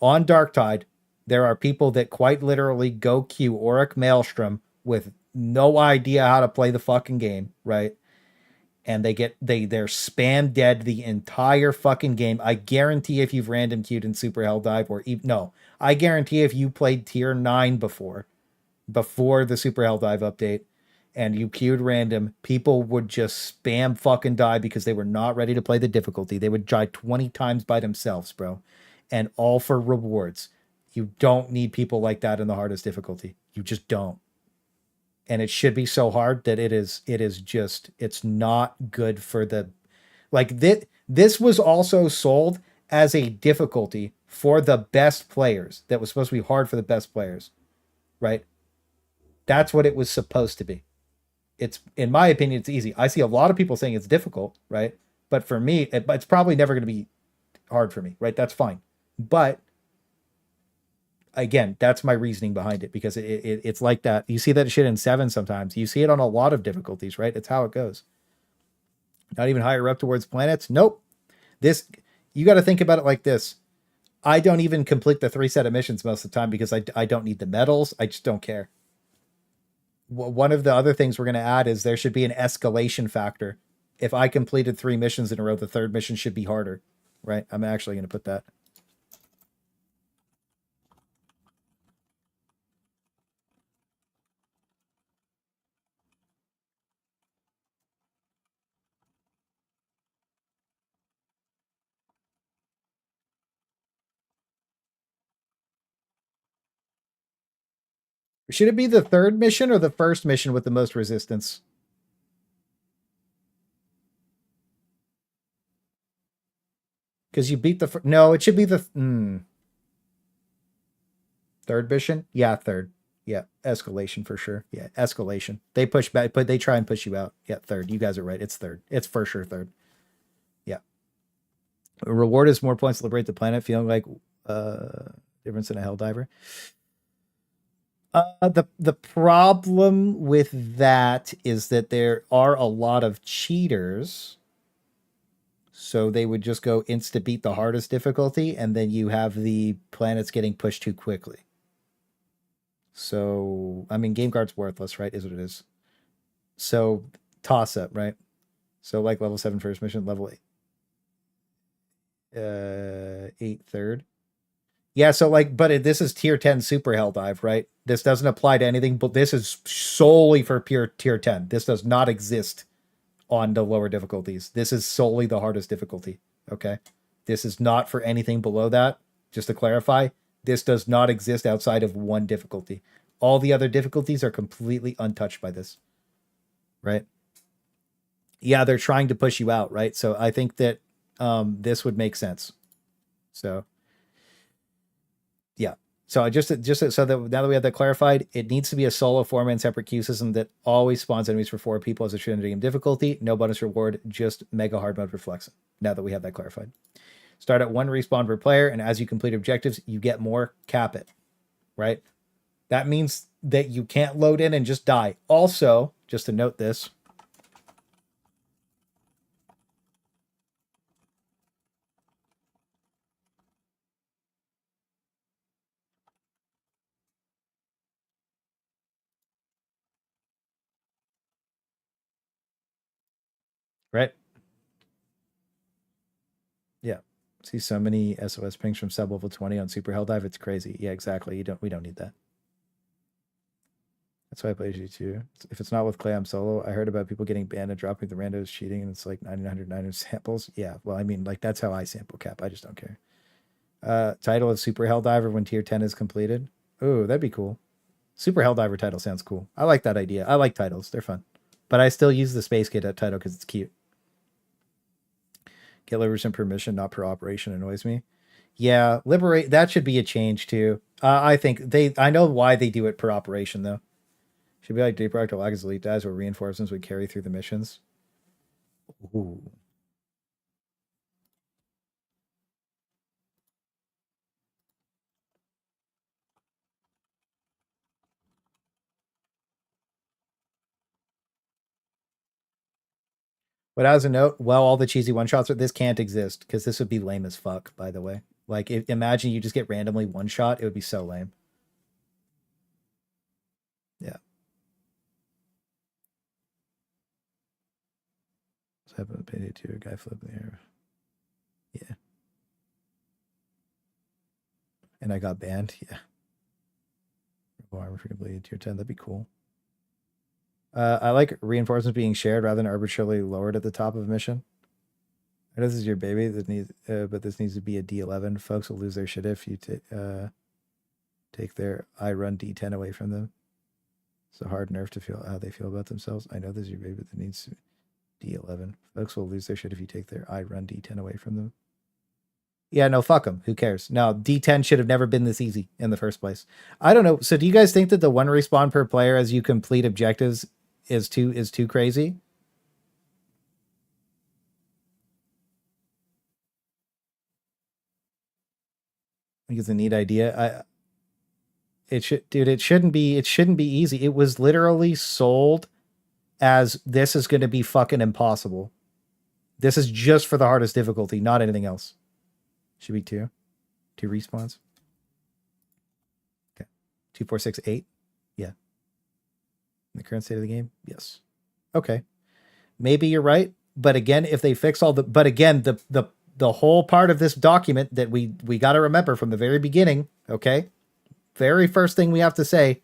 On Darktide, there are people that quite literally go queue Auric Maelstrom with no idea how to play the fucking game, right? And they're spam dead the entire fucking game. I guarantee if you've random queued in Super Helldive, I guarantee if you played tier 9 before the Super Helldive update, and you queued random, people would just spam fucking die because they were not ready to play the difficulty. They would die 20 times by themselves, bro. And all for rewards. You don't need people like that in the hardest difficulty. You just don't. And it should be so hard that it's not good for the, like, this was also sold as a difficulty for the best players. That was supposed to be hard for the best players, right? That's what it was supposed to be. It's, in my opinion, it's easy. I see a lot of people saying it's difficult, right? But for me, it's probably never going to be hard for me, right? That's fine. But again, that's my reasoning behind it, because it's like that. You see that shit in 7 sometimes. You see it on a lot of difficulties, right? It's how it goes. Not even higher up towards planets. Nope. You got to think about it like this. I don't even complete the 3 set of missions most of the time because I don't need the medals. I just don't care. One of the other things we're going to add is there should be an escalation factor. If I completed 3 missions in a row, the 3rd mission should be harder, right? I'm actually going to put that. Should it be the 3rd mission or the 1st mission with the most resistance? Because you beat the... No, it should be the... Third mission? Yeah, third. Yeah, escalation for sure. Yeah, escalation. They push back, but they try and push you out. Yeah, third. You guys are right. It's third. It's for sure third. Yeah. Reward is more points to liberate the planet, feeling like difference in a Helldiver. The problem with that is that there are a lot of cheaters. So they would just go insta beat the hardest difficulty, and then you have the planets getting pushed too quickly. So, I mean, game guard's worthless, right? Is what it is. So, toss up, right? So, like level 7 first mission, level 8 third. Yeah, so like, but this is tier 10 super Helldive, right? This doesn't apply to anything, but this is solely for pure tier 10. This does not exist on the lower difficulties. This is solely the hardest difficulty, okay? This is not for anything below that. Just to clarify, this does not exist outside of one difficulty. All the other difficulties are completely untouched by this, right? Yeah, they're trying to push you out, right? So I think that this would make sense. So yeah. So I just so that now that we have that clarified, it needs to be a solo 4-man separate queue system that always spawns enemies for 4 people as a trinity game difficulty. No bonus reward, just mega hard mode for flexing. Now that we have that clarified. Start at 1 respawn per player, and as you complete objectives, you get more. Cap it. Right? That means that you can't load in and just die. Also, just to note this. Right? Yeah. See so many SOS pings from sub level 20 on Super Helldive. It's crazy. Yeah, exactly. We don't need that. That's why I play G2. If it's not with Clay, I'm solo. I heard about people getting banned and dropping the randos cheating, and it's like 9,909 samples. Yeah, well, I mean, like, that's how I sample cap. I just don't care. Title of Super Helldiver when tier 10 is completed. Oh, that'd be cool. Super Helldiver title sounds cool. I like that idea. I like titles. They're fun. But I still use the Space Kid title because it's cute. Get liberation permission, not per operation, annoys me. Yeah, liberate. That should be a change too. I think I know why they do it per operation though. Should be like Deep Rock to Lag as Elite dies, where reinforcements would carry through the missions. Ooh. But as a note, well, all the cheesy one-shots, this can't exist, because this would be lame as fuck, by the way. Like, imagine you just get randomly one-shot, it would be so lame. Yeah. So happened to pay to a guy flipping here. Yeah. And I got banned. Yeah. Armor for completed tier 10. That'd be cool. I like reinforcements being shared rather than arbitrarily lowered at the top of a mission. I know this is your baby that needs, but this needs to be a D11. Folks will lose their shit if you take their I run D10 away from them. It's a hard nerve to feel how they feel about themselves. I know this is your baby that needs D11. Folks will lose their shit if you take their I run D10 away from them. Yeah, no, fuck them. Who cares? No, D10 should have never been this easy in the first place. I don't know. So do you guys think that the 1 respawn per player as you complete objectives is too crazy? I think it's a neat idea. It shouldn't be easy. It was literally sold as this is going to be fucking impossible. This is just for the hardest difficulty, not anything else. Should be 2 respawns. Okay. 2, 4, 6, 8. Yeah. In the current state of the game? Yes. Okay. Maybe you're right. But again, if they fix all the whole part of this document that we got to remember from the very beginning, okay? Very first thing we have to say,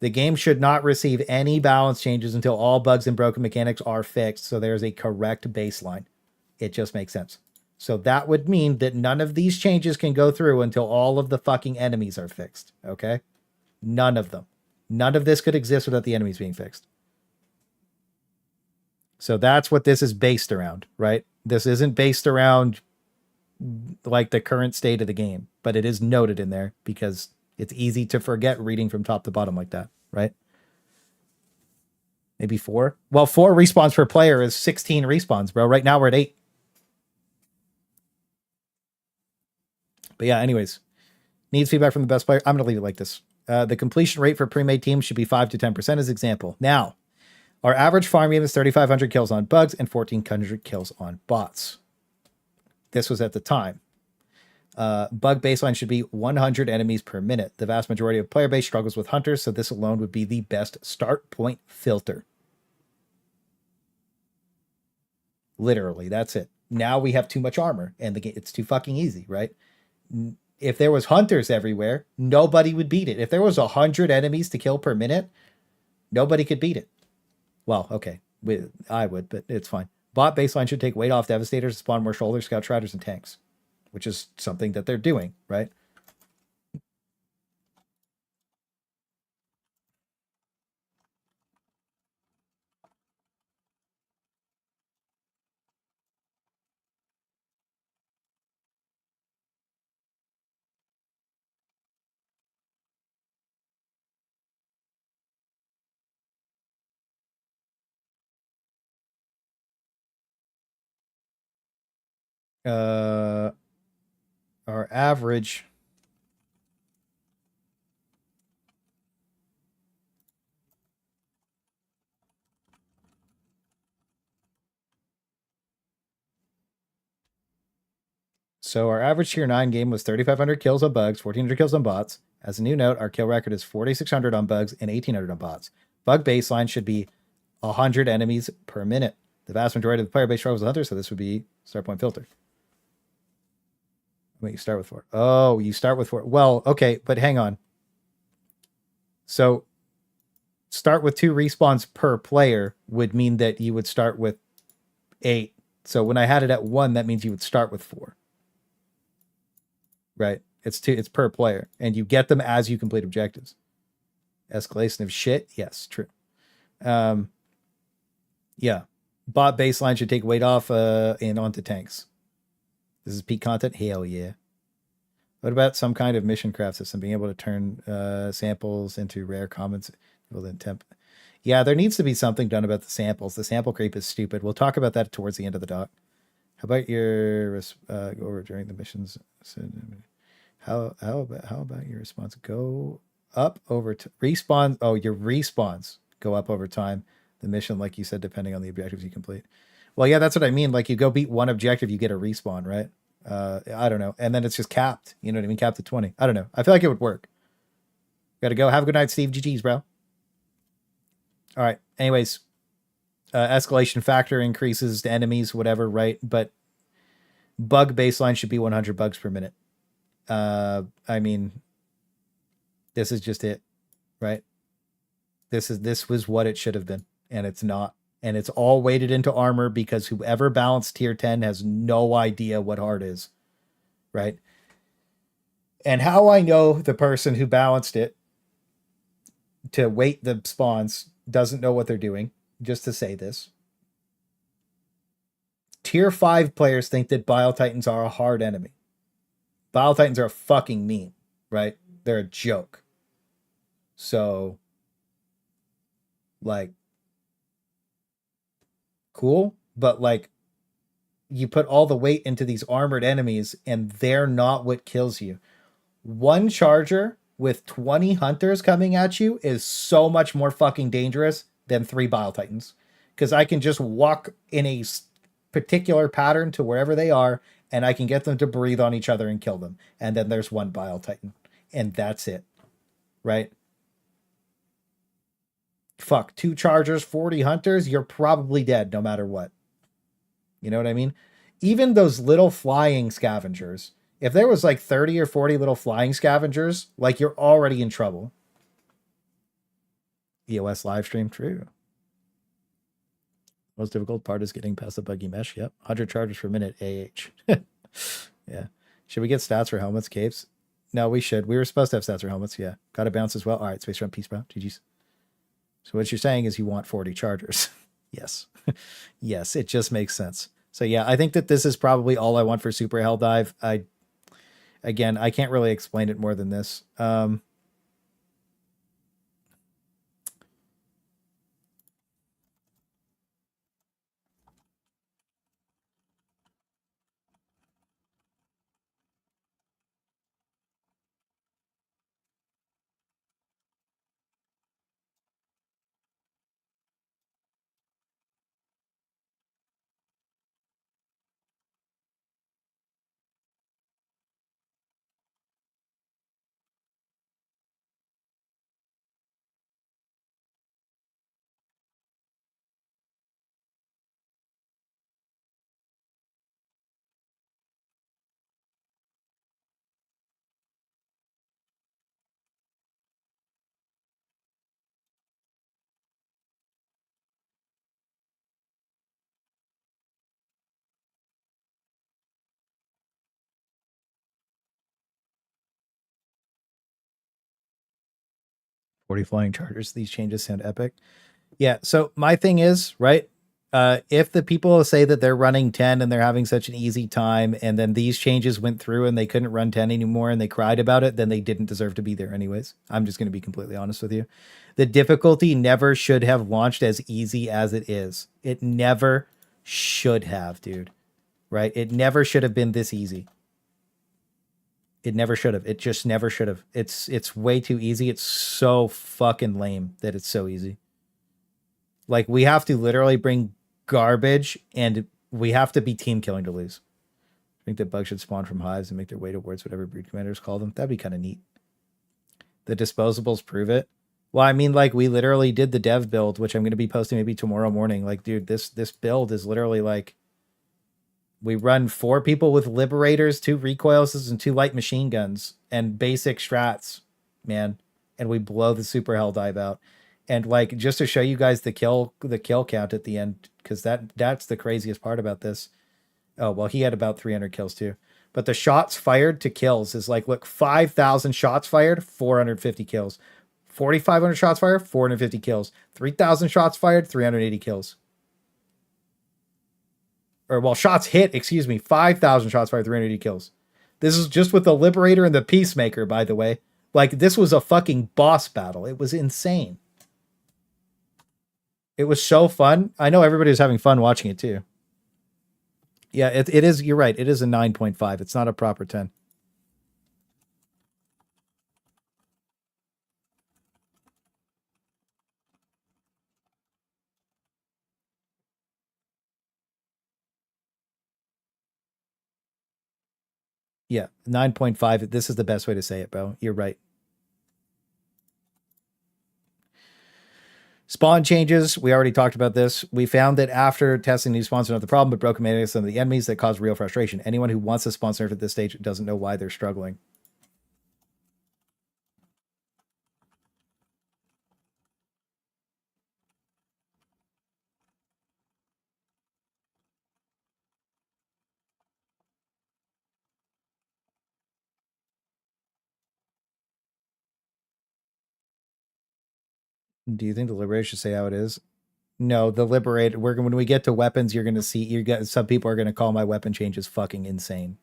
the game should not receive any balance changes until all bugs and broken mechanics are fixed. So there's a correct baseline. It just makes sense. So that would mean that none of these changes can go through until all of the fucking enemies are fixed. Okay? None of them. None of this could exist without the enemies being fixed. So that's what this is based around, right? This isn't based around like the current state of the game, but it is noted in there because, yeah. It's easy to forget reading from top to bottom like that, right? Maybe 4. Well, 4 respawns per player is 16 respawns, bro. Right now we're at 8. But yeah, anyways, needs feedback from the best player. I'm going to leave it like this. The completion rate for pre-made teams should be 5 to 10% as example. Now, our average farm game is 3,500 kills on bugs and 1,400 kills on bots. This was at the time. Bug baseline should be 100 enemies per minute. The vast majority of player base struggles with hunters, so this alone would be the best start point filter. Literally, that's it. Now we have too much armor, and the game, it's too fucking easy, right? If there was hunters everywhere, nobody would beat it. If there was 100 enemies to kill per minute, nobody could beat it. Well, okay, I would, but it's fine. Bot baseline should take weight off Devastators, spawn more Shoulders, Scout Striders, and Tanks, which is something that they're doing, right? Our average tier 9 game was 3,500 kills on bugs, 1,400 kills on bots. As a new note, our kill record is 4,600 on bugs and 1,800 on bots. Bug baseline should be 100 enemies per minute. The vast majority of the player base struggles with hunters, so this would be start point filter. Wait, you start with 4. Oh, you start with 4. Well, okay, but hang on. So start with 2 respawns per player would mean that you would start with 8. So when I had it at 1, that means you would start with 4. Right? It's per player, and you get them as you complete objectives. Escalation of shit? Yes, true. Yeah. Bot baseline should take weight off and onto tanks. This is peak content? Hell yeah. What about some kind of mission craft system, being able to turn samples into rare commons? Well, then temp. Yeah, there needs to be something done about the samples. The sample creep is stupid. We'll talk about that towards the end of the doc. How about your go over during the missions? How about your response? Go up over to respawn. Oh, your respawns go up over time. The mission, like you said, depending on the objectives you complete. Well, yeah, that's what I mean. Like you go beat one objective, you get a respawn, right? I don't know. And then it's just capped. You know what I mean? Capped at 20. I don't know. I feel like it would work. Gotta go. Have a good night, Steve. GG's, bro. All right. Anyways, escalation factor increases to enemies, whatever, right? But bug baseline should be 100 bugs per minute. I mean, this is just it, right? This was what it should have been, and it's not. And it's all weighted into armor because whoever balanced tier 10 has no idea what hard is, right? And how I know the person who balanced it to weight the spawns doesn't know what they're doing, just to say this. Tier 5 players think that Bile Titans are a hard enemy. Bile Titans are a fucking meme, right? They're a joke. So, like, cool, but like you put all the weight into these armored enemies and they're not what kills you. One charger with 20 hunters coming at you is so much more fucking dangerous than 3 Bile Titans, because I can just walk in a particular pattern to wherever they are and I can get them to breathe on each other and kill them, and then there's 1 Bile Titan and that's it, right? Fuck, 2 chargers, 40 hunters, you're probably dead no matter what. You know what I mean? Even those little flying scavengers, if there was like 30 or 40 little flying scavengers, like you're already in trouble. EOS live stream, true. Most difficult part is getting past the buggy mesh. Yep. 100 chargers per minute, AH. Yeah. Should we get stats for helmets, capes? No, we should. We were supposed to have stats for helmets. Yeah. Got to bounce as well. All right. Space Run, peace, bro. GG's. So what you're saying is you want 40 chargers. Yes. Yes, it just makes sense. So yeah, I think that this is probably all I want for Super Helldive. Again, I can't really explain it more than this. 40 flying chargers. These changes sound epic. Yeah. So my thing is, right, if the people say that they're running 10 and they're having such an easy time, and then these changes went through and they couldn't run 10 anymore and they cried about it, then they didn't deserve to be there anyways. I'm just going to be completely honest with you. The difficulty never should have launched as easy as it is. It never should have, dude. Right? It never should have been this easy. It never should have. It just never should have. It's way too easy. It's so fucking lame that it's so easy. Like, we have to literally bring garbage, and we have to be team killing to lose. I think that bugs should spawn from hives and make their way towards whatever breed commanders call them. That'd be kind of neat. The disposables prove it. Well, I mean, like, we literally did the dev build, which I'm going to be posting maybe tomorrow morning. Like, dude, this build is literally like, we run 4 people with liberators, 2 recoils, and 2 light machine guns, and basic strats, man. And we blow the super hell dive out. And like, just to show you guys the kill count at the end, because that's the craziest part about this. Oh, well, he had about 300 kills too. But the shots fired to kills is like, look, 5,000 shots fired, 450 kills. 4,500 shots fired, 450 kills. 3,000 shots fired, 380 kills. Or, well, shots hit, 5,000 shots fired, 380 kills. This is just with the Liberator and the Peacemaker, by the way. Like, this was a fucking boss battle. It was insane. It was so fun. I know everybody was having fun watching it too. Yeah, it is. You're right. It is a 9.5. It's not a proper 10. Yeah, 9.5. This is the best way to say it, bro. You're right. Spawn changes. We already talked about this. We found that after testing new spawns are not the problem, but broken mechanics of the enemies that cause real frustration. Anyone who wants a spawn nerf at this stage doesn't know why they're struggling. Do you think the Liberator should say how it is? No, the Liberator. When we get to weapons, you're going to see. Some people are going to call my weapon changes fucking insane.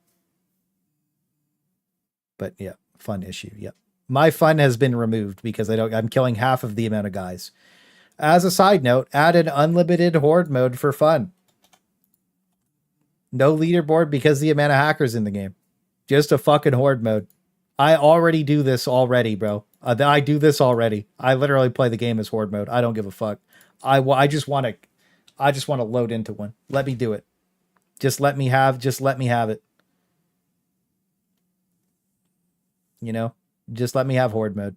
But yeah, fun issue. Yep, my fun has been removed because I'm killing half of the amount of guys. As a side note, add an unlimited horde mode for fun. No leaderboard because the amount of hackers in the game. Just a fucking horde mode. I already do this already, bro. I do this already. I literally play the game as horde mode. I don't give a fuck. I just want to load into one. Let me do it. Just let me have it. You know, just let me have horde mode.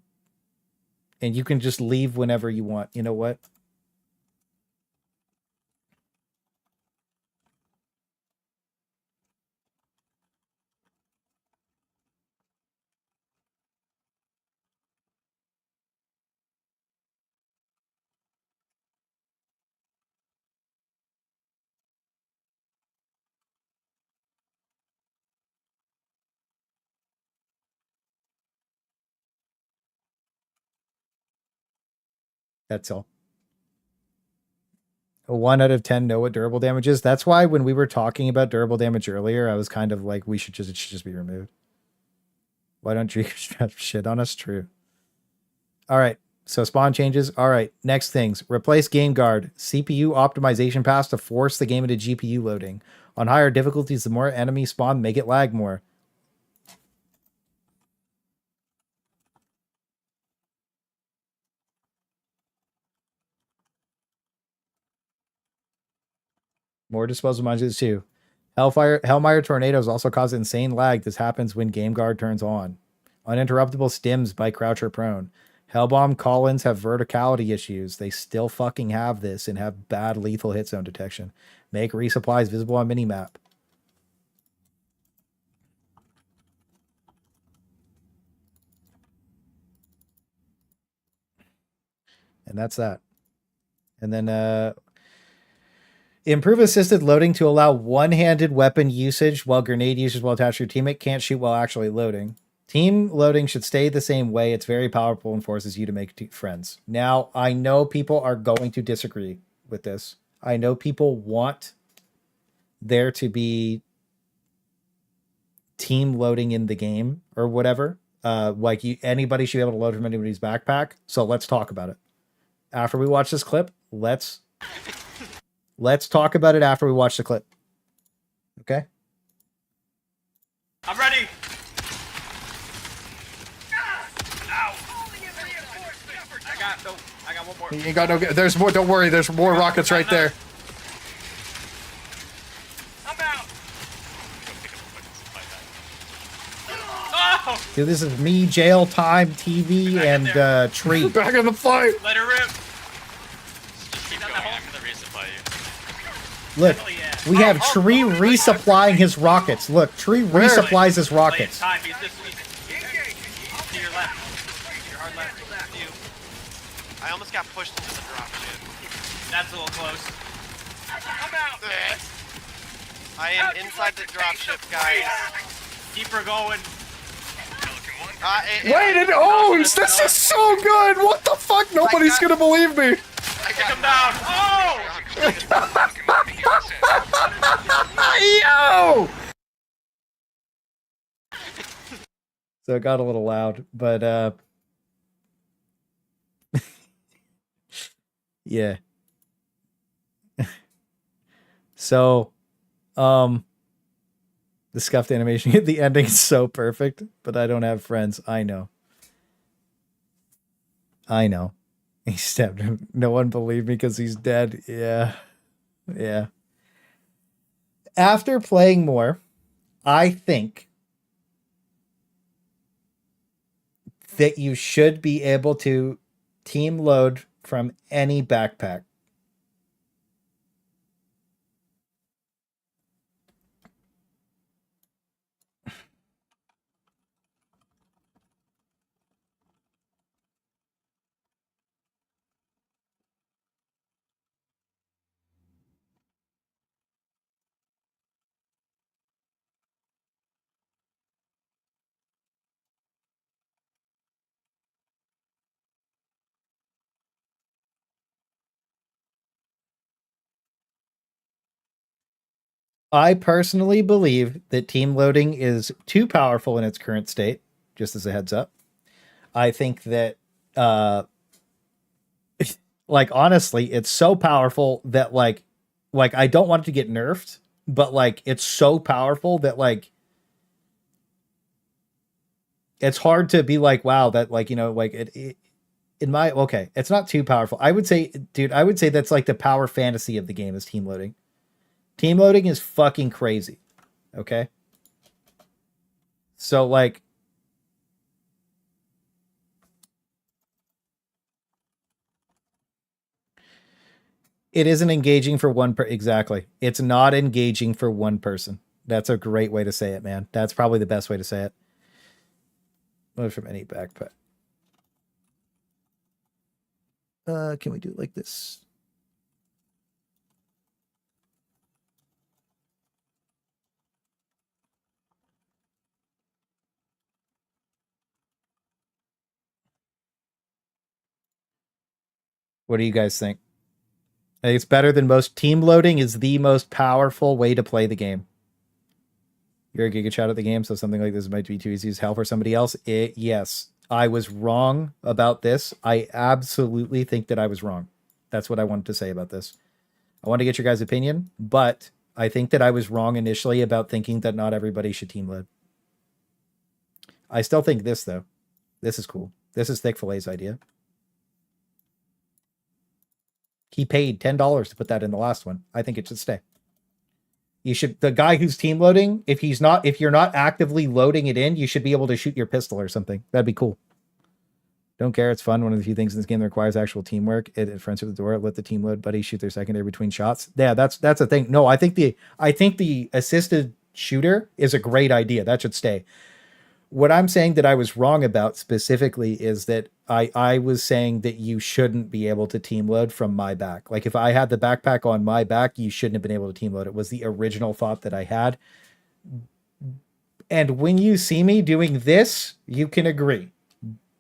And you can just leave whenever you want. You know what? That's all. A 1 out of 10 know what durable damage is. That's why when we were talking about durable damage earlier, I was kind of like, it should just be removed. Why don't you shit on us? True. All right. So spawn changes. All right. Next things. Replace game guard. CPU optimization pass to force the game into GPU loading. On higher difficulties, the more enemy spawn, make it lag more. More disposal modules too. Hellfire tornadoes also cause insane lag. This happens when Game Guard turns on. Uninterruptible stims by crouch or prone. Hellbomb call-ins have verticality issues. They still fucking have this and have bad lethal hit zone detection. Make resupplies visible on minimap. And that's that. And then improve assisted loading to allow one-handed weapon usage while grenade users while attached to your teammate can't shoot while actually loading. Team loading should stay the same way. It's very powerful and forces you to make friends. Now, I know people are going to disagree with this. I know people want there to be team loading in the game or whatever. Like anybody should be able to load from anybody's backpack. So let's talk about it. After we watch this clip, let's talk about it after we watch the clip. Okay? I'm ready. I got one more. You ain't got no. There's more. Don't worry. There's more rockets right there. I'm out. Oh! Dude, this is me, jail time, TV, and tree. Back in the fight. Let her rip. Just keep going. I'm gonna resupply you. Look, Hell yeah. we have Tree resupplying his rockets. Look, Tree resupplies his rockets. Time. He's this week. To your left. Your hard left. To you. I almost got pushed into the dropship. That's a little close. I'm out. I am inside the dropship, guys. Keep her going. Wait, it owns. This is so good. What the fuck? Nobody's gonna believe me. Take him down. Oh! Yo! So it got a little loud, but yeah. So the scuffed animation at the ending is so perfect, but I don't have friends. I know. He stabbed him. No one believed me because he's dead. Yeah. After playing more, I think that you should be able to team load from any backpack. I personally believe that team loading is too powerful in its current state, just as a heads up. I think that, like, honestly, it's so powerful that, like, I don't want it to get nerfed, but, like, it's so powerful that, like, it's hard to be like, wow, that, like, you know, like, okay, it's not too powerful. I would say that's, like, the power fantasy of the game is team loading. Team loading is fucking crazy. Okay? So, like, it isn't engaging for one exactly. It's not engaging for one person. That's a great way to say it, man. That's probably the best way to say it. Load from any backpack. Can we do it like this? What do you guys think? I think it's better than most. Team loading is the most powerful way to play the game. You're a giga chat at the game, so something like this might be too easy as hell for somebody else. Yes, I was wrong about this. I absolutely think that I was wrong. That's what I wanted to say about this. I want to get your guys' opinion, but I think that I was wrong initially about thinking that not everybody should team load. I still think this, though. This is cool. This is Thick Fillet's idea. He paid $10 to put that in the last one. I think it should stay. You should, the guy who's team loading, if you're not actively loading it in, you should be able to shoot your pistol or something. That'd be cool. Don't care. It's fun. One of the few things in this game that requires actual teamwork. It friends with the door. Let the team load buddies shoot their secondary between shots. Yeah, that's a thing. No, I think the assisted shooter is a great idea. That should stay. What I'm saying that I was wrong about specifically is that I was saying that you shouldn't be able to team load from my back. Like if I had the backpack on my back, you shouldn't have been able to team load. It was the original thought that I had. And when you see me doing this, you can agree.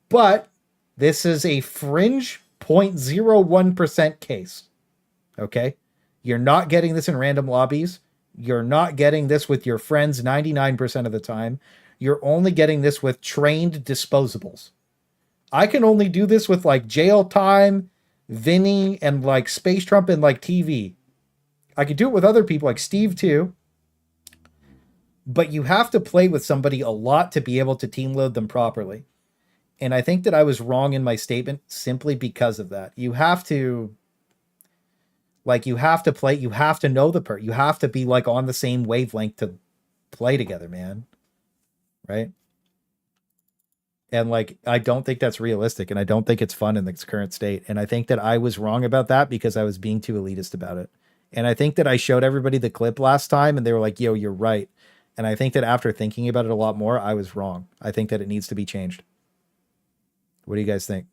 But this is a fringe 0.01% case. Okay? You're not getting this in random lobbies. You're not getting this with your friends 99% of the time. You're only getting this with trained disposables. I can only do this with like Jail Time, Vinny, and like Space Trump and like TV. I could do it with other people like Steve too. But you have to play with somebody a lot to be able to team load them properly. And I think that I was wrong in my statement simply because of that. You have to play, you have to know you have to be like on the same wavelength to play together, man. Right? And like, I don't think that's realistic, and I don't think it's fun in its current state. And I think that I was wrong about that because I was being too elitist about it. And I think that I showed everybody the clip last time and they were like, yo, you're right. And I think that after thinking about it a lot more, I was wrong. I think that it needs to be changed. What do you guys think?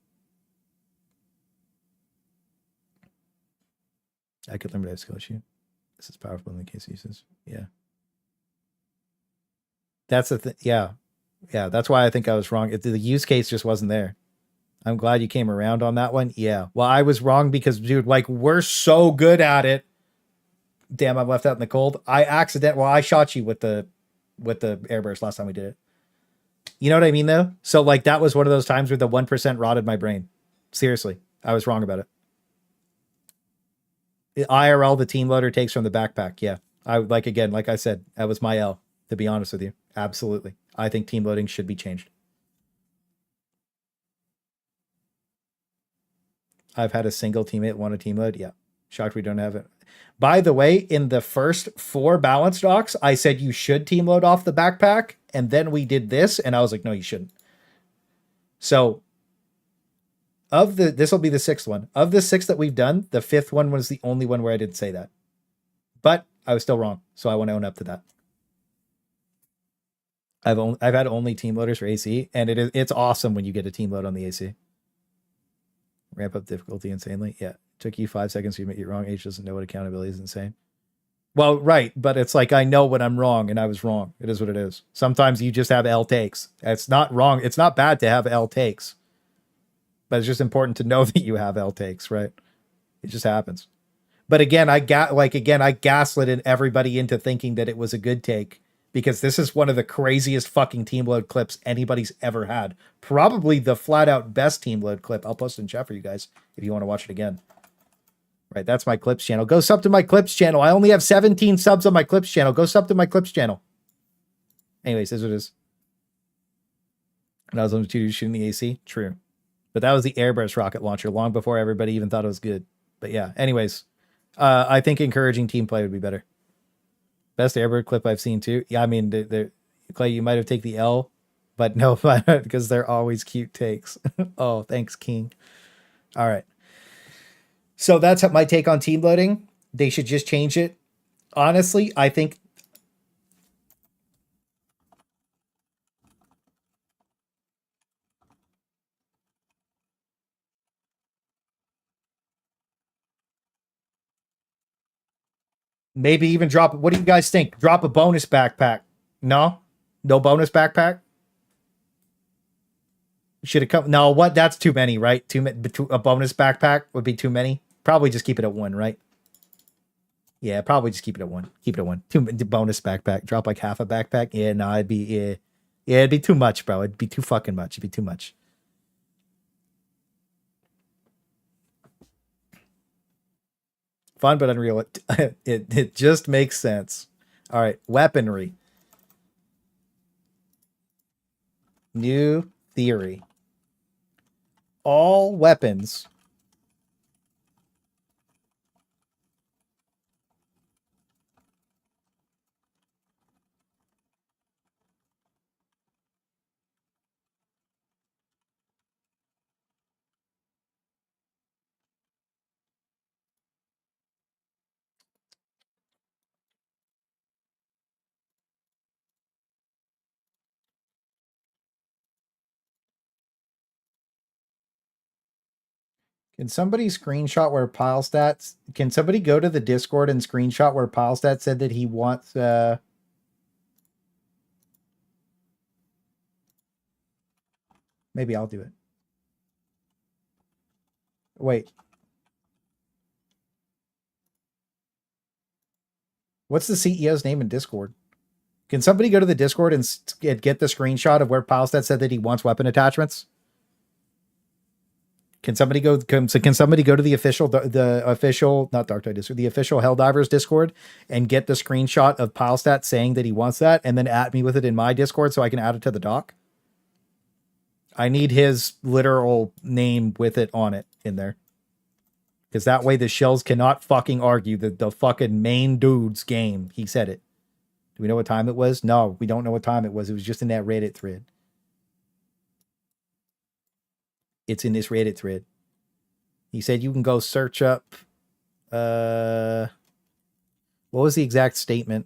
I could learn skill issue. This is powerful in the case uses. Yeah. That's the thing. Yeah. Yeah. That's why I think I was wrong. The use case just wasn't there. I'm glad you came around on that one. Yeah. Well, I was wrong because, dude, like, we're so good at it. Damn, I'm left out in the cold. I shot you with the airburst last time we did it. You know what I mean, though? So, like, that was one of those times where the 1% rotted my brain. Seriously. I was wrong about it. IRL, the team loader takes from the backpack. Yeah. Again, like I said, that was my L, to be honest with you. Absolutely. I think team loading should be changed. I've had a single teammate want a team load. Yeah. Shocked we don't have it. By the way, in the first 4 balance docs, I said you should team load off the backpack. And then we did this, and I was like, no, you shouldn't. So this will be the 6th one. Of the 6 that we've done, the 5th one was the only one where I didn't say that. But I was still wrong, so I want to own up to that. I've had only team loaders for AC, and it's awesome when you get a team load on the AC. Ramp up difficulty insanely. Yeah. Took you 5 seconds to admit you're wrong. H doesn't know what accountability is insane. Well, right. But it's like, I know when I'm wrong and I was wrong. It is what it is. Sometimes you just have L takes. It's not wrong. It's not bad to have L takes. But it's just important to know that you have L takes, right? It just happens. But again, I gaslit everybody into thinking that it was a good take, because this is one of the craziest fucking team load clips anybody's ever had. Probably the flat out best team load clip. I'll post it in chat for you guys if you want to watch it again. Right, that's my clips channel. Go sub to my clips channel. I only have 17 subs on my clips channel. Go sub to my clips channel. Anyways, this is what it is. And I was on to shooting the AC. True. But that was the airburst rocket launcher long before everybody even thought it was good. But yeah, anyways, I think encouraging team play would be better. Best airburst clip I've seen too. Yeah, I mean, Clay, you might have taken the L, but no, because they're always cute takes. Oh, thanks, King. All right. So that's my take on team loading. They should just change it. Honestly, I think maybe even drop. What do you guys think? Drop a bonus backpack. No bonus backpack. Should have come. No, what? That's too many, right? A bonus backpack would be too many. Probably just keep it at 1, right? Yeah, probably just keep it at 1. Keep it at 1. 2 bonus backpack. Drop like half a backpack. Yeah, no, it'd be too much, bro. It'd be too fucking much. It'd be too much. Fun but unreal. It just makes sense. All right, weaponry. New theory. All weapons Can somebody screenshot where Pilestat? Can somebody go to the Discord and screenshot where Pilestat said that he wants Maybe I'll do it. Wait. What's the CEO's name in Discord? Can somebody go to the Discord and get the screenshot of where Palstat said that he wants weapon attachments? Can somebody go? Can somebody go to the official, not Dark Tide Discord, the official Helldivers Discord and get the screenshot of Palstat saying that he wants that, and then add me with it in my Discord so I can add it to the doc? I need his literal name with it on it in there, because that way the shells cannot fucking argue that the fucking main dude's game. He said it. Do we know what time it was? No, we don't know what time it was. It was just in that Reddit thread. It's in this Reddit thread. He said you can go search up. What was the exact statement?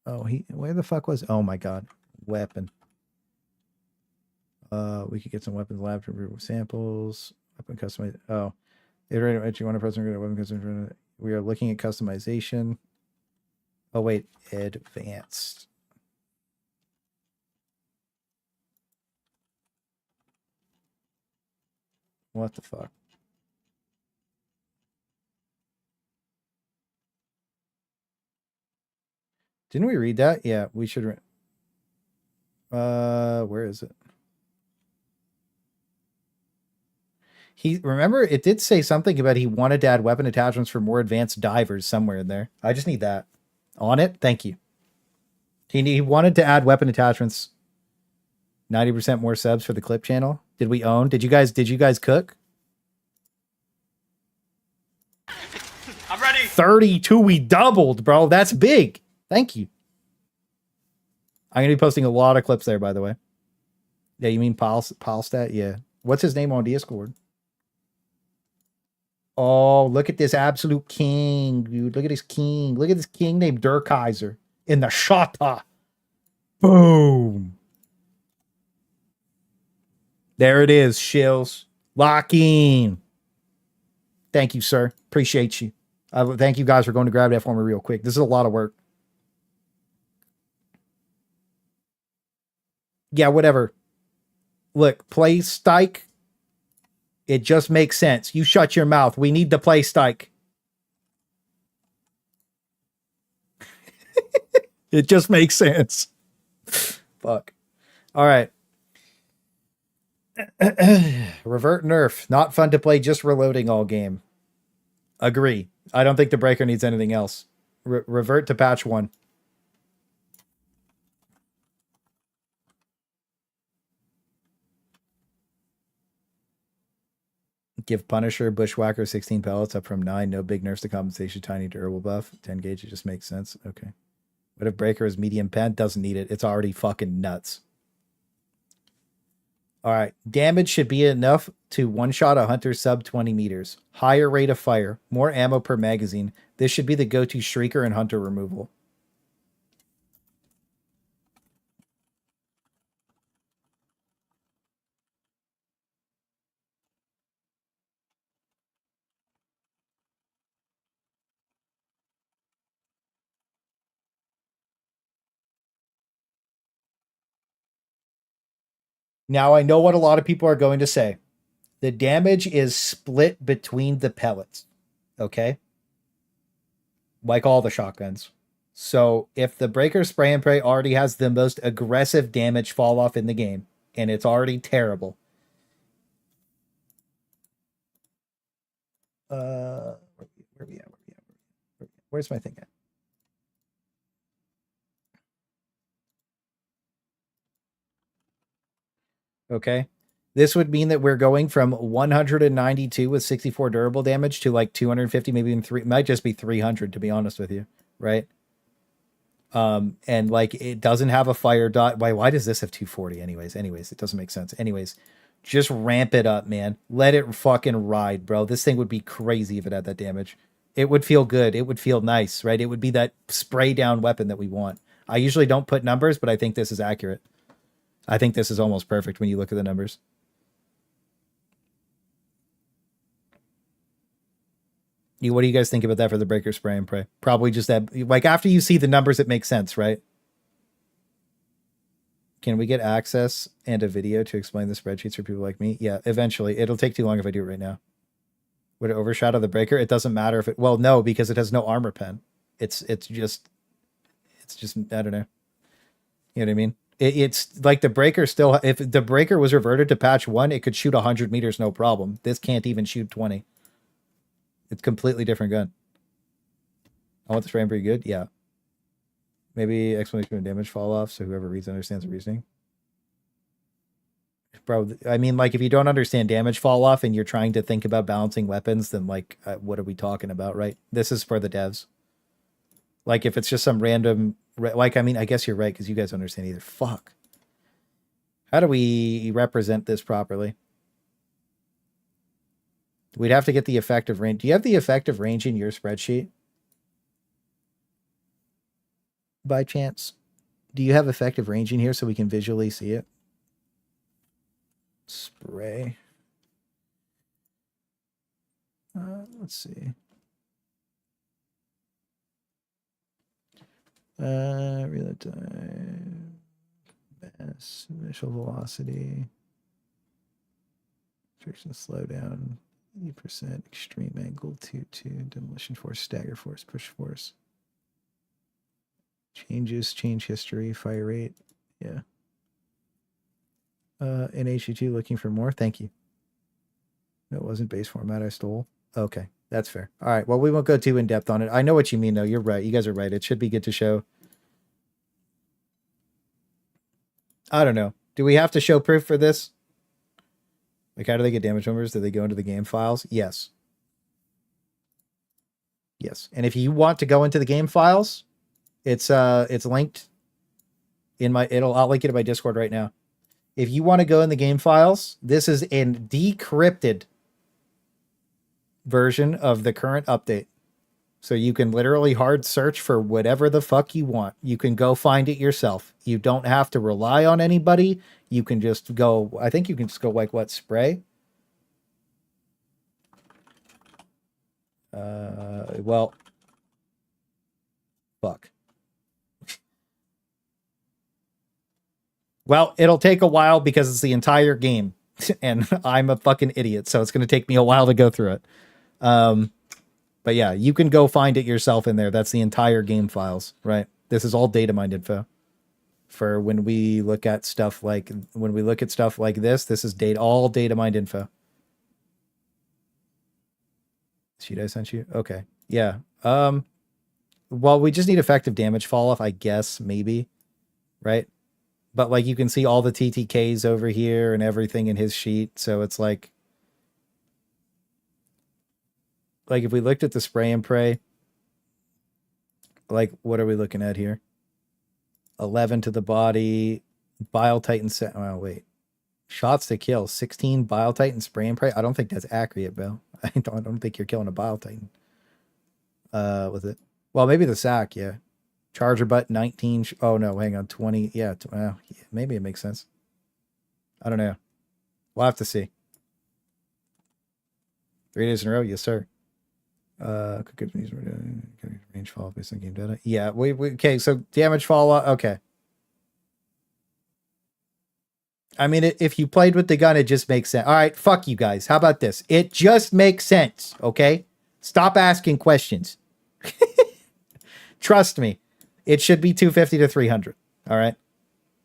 Oh, where the fuck was? Oh my god, weapon. We could get some weapons lab to remove samples. Weapon customize. Oh, iterate you want to press weapon custom. We are looking at customization. Oh wait, advanced. What the fuck? Didn't we read that? Yeah, we should. Where is it? Remember, it did say something about he wanted to add weapon attachments for more advanced divers somewhere in there. I just need that on it. Thank you. He wanted to add weapon attachments. 90% more subs for the clip channel. Did we own? Did you guys cook? I'm ready. 32. We doubled, bro. That's big. Thank you. I'm gonna be posting a lot of clips there, by the way. Yeah, you mean Palstat? Yeah. What's his name on Discord? Oh, look at this absolute king, dude. Look at this king. Look at this king named Durkaiser in the Shota. Boom. There it is, Shills. Lock in. Thank you, sir. Appreciate you. Thank you guys for going to grab that for me real quick. This is a lot of work. Yeah, whatever. Look, play Stike. It just makes sense. You shut your mouth. We need to play Stike. It just makes sense. Fuck. All right. Revert nerf. Not fun to play, just reloading all game. Agree. I don't think the breaker needs anything else. Revert to patch 1. Give Punisher, Bushwhacker 16 pellets up from 9. No big nerfs to compensation. Tiny durable buff. 10 gauge. It just makes sense. Okay. What if breaker is medium pen? Doesn't need it. It's already fucking nuts. All right. Damage should be enough to one-shot a hunter sub 20 meters. Higher rate of fire. More ammo per magazine. This should be the go-to shrieker and hunter removal. Now, I know what a lot of people are going to say. The damage is split between the pellets. Okay? Like all the shotguns. So, if the breaker spray and pray already has the most aggressive damage fall off in the game, and it's already terrible. Where we at? Where's my thing at? Okay. This would mean that we're going from 192 with 64 durable damage to like 250, maybe even might just be 300 to be honest with you, right? And like it doesn't have a fire dot. Why does this have 240 anyways? It doesn't make sense. Anyways, just ramp it up, man. Let it fucking ride, bro. This thing would be crazy if it had that damage. It would feel good. It would feel nice, right? It would be that spray down weapon that we want. I usually don't put numbers, but I think this is accurate. I think this is almost perfect when you look at the numbers. What do you guys think about that for the breaker spray and pray? Probably just that, like after you see the numbers, it makes sense, right? Can we get access and a video to explain the spreadsheets for people like me? Yeah, eventually. It'll take too long if I do it right now. Would it overshadow the breaker? It doesn't matter if it... Well, no, because it has no armor pen. It's just... I don't know. You know what I mean? It's like the breaker still... If the breaker was reverted to patch 1, it could shoot 100 meters, no problem. This can't even shoot 20. It's a completely different gun. I want the spray pretty good? Yeah. Maybe explanation of damage fall off, so whoever reads understands the reasoning. Bro, I mean, like, if you don't understand damage fall off and you're trying to think about balancing weapons, then, like, what are we talking about, right? This is for the devs. Like, if it's just some random... Like, I mean, I guess you're right, because you guys don't understand either. Fuck. How do we represent this properly? We'd have to get the effective range. Do you have the effective range in your spreadsheet? By chance? Do you have effective range in here so we can visually see it? Spray. Let's see. Reload time. Mass. Initial velocity. Friction slowdown. 80%. Extreme angle. 2-2. Demolition force. Stagger force. Push force. Changes, change history, fire rate. Yeah. NHG2 looking for more. Thank you. No, it wasn't base format I stole. Okay, that's fair. All right, well, we won't go too in depth on it. I know what you mean, though. You're right. You guys are right. It should be good to show. I don't know. Do we have to show proof for this? Like, how do they get damage numbers? Do they go into the game files? Yes. Yes. And if you want to go into the game files, it's linked in my... I'll link it in my Discord right now. If you want to go in the game files, this is in decrypted version of the current update. So you can literally hard search for whatever the fuck you want. You can go find it yourself. You don't have to rely on anybody. You can just go... I think you can just go like, what, spray? Well... Fuck. Well, it'll take a while because it's the entire game, and I'm a fucking idiot, so it's going to take me a while to go through it. But yeah, you can go find it yourself in there. That's the entire game files, right? This is all data mined info. For when we look at stuff like this, this is all data mined info. Sheet I sent you? Okay. Yeah. Well, we just need effective damage fall off, I guess, maybe. Right? But, like, you can see all the TTKs over here and everything in his sheet. So it's like if we looked at the spray and pray, like, what are we looking at here? 11 to the body, Bile Titan set. Oh, wait. Shots to kill, 16 Bile Titan spray and pray. I don't think that's accurate, Bill. I don't think you're killing a Bile Titan. With it. Well, maybe the sack, yeah. Charger butt 19. Oh, no, hang on. 20. Yeah, maybe it makes sense. I don't know. We'll have to see. 3 days in a row? Yes, sir. Range fall off based on game data. Yeah, okay, so damage fall off. Okay. I mean, if you played with the gun, it just makes sense. All right, fuck you guys. How about this? It just makes sense, okay? Stop asking questions. Trust me. It should be 250 to 300. All right.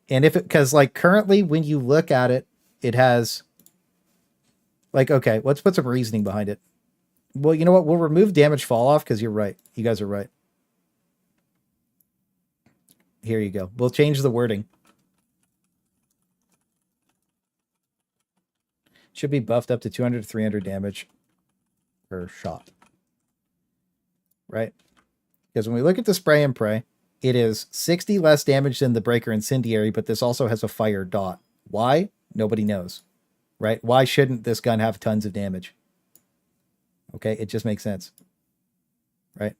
And because like currently when you look at it, it has like, okay, let's put some reasoning behind it. Well, you know what? We'll remove damage fall off because you're right. You guys are right. Here you go. We'll change the wording. Should be buffed up to 200 to 300 damage per shot. Right? Because when we look at the spray and pray, it is 60 less damage than the breaker incendiary, but this also has a fire dot. Why? Nobody knows. Right? Why shouldn't this gun have tons of damage? Okay, it just makes sense. Right?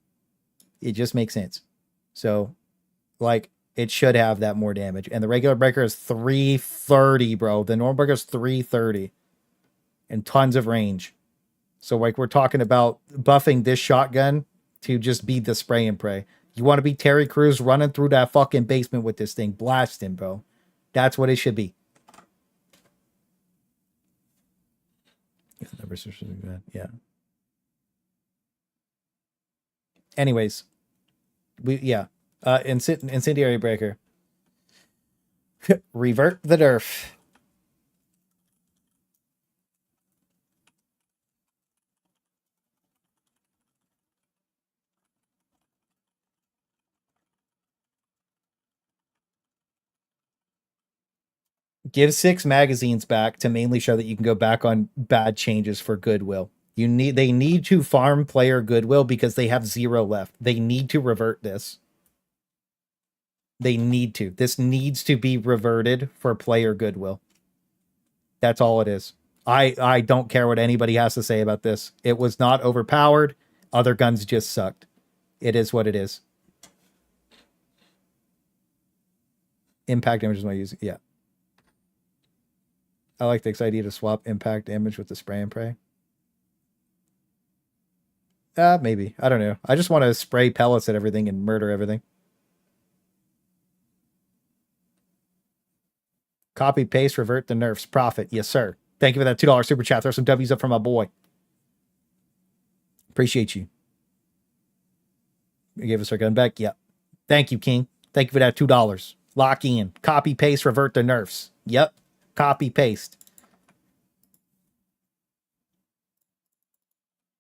It just makes sense. So, like, it should have that more damage. And the regular breaker is 330, bro. The normal breaker is 330. And tons of range. So, like, we're talking about buffing this shotgun to just be the spray and pray. You want to be Terry Crews running through that fucking basement with this thing. Blast him, bro. That's what it should be. Yeah. Anyways, incendiary breaker. Revert the nerf. Give 6 magazines back to mainly show that you can go back on bad changes for goodwill. They need to farm player goodwill because they have 0 left. They need to revert this. They need to. This needs to be reverted for player goodwill. That's all it is. I don't care what anybody has to say about this. It was not overpowered. Other guns just sucked. It is what it is. Impact damage is my use. Yeah. I like this idea to swap impact damage with the spray and pray. Maybe. I don't know. I just want to spray pellets at everything and murder everything. Copy, paste, revert the nerfs. Profit. Yes, sir. Thank you for that $2 super chat. Throw some W's up for my boy. Appreciate you. You gave us our gun back? Yep. Thank you, King. Thank you for that $2. Lock in. Copy, paste, revert the nerfs. Yep. Copy, paste.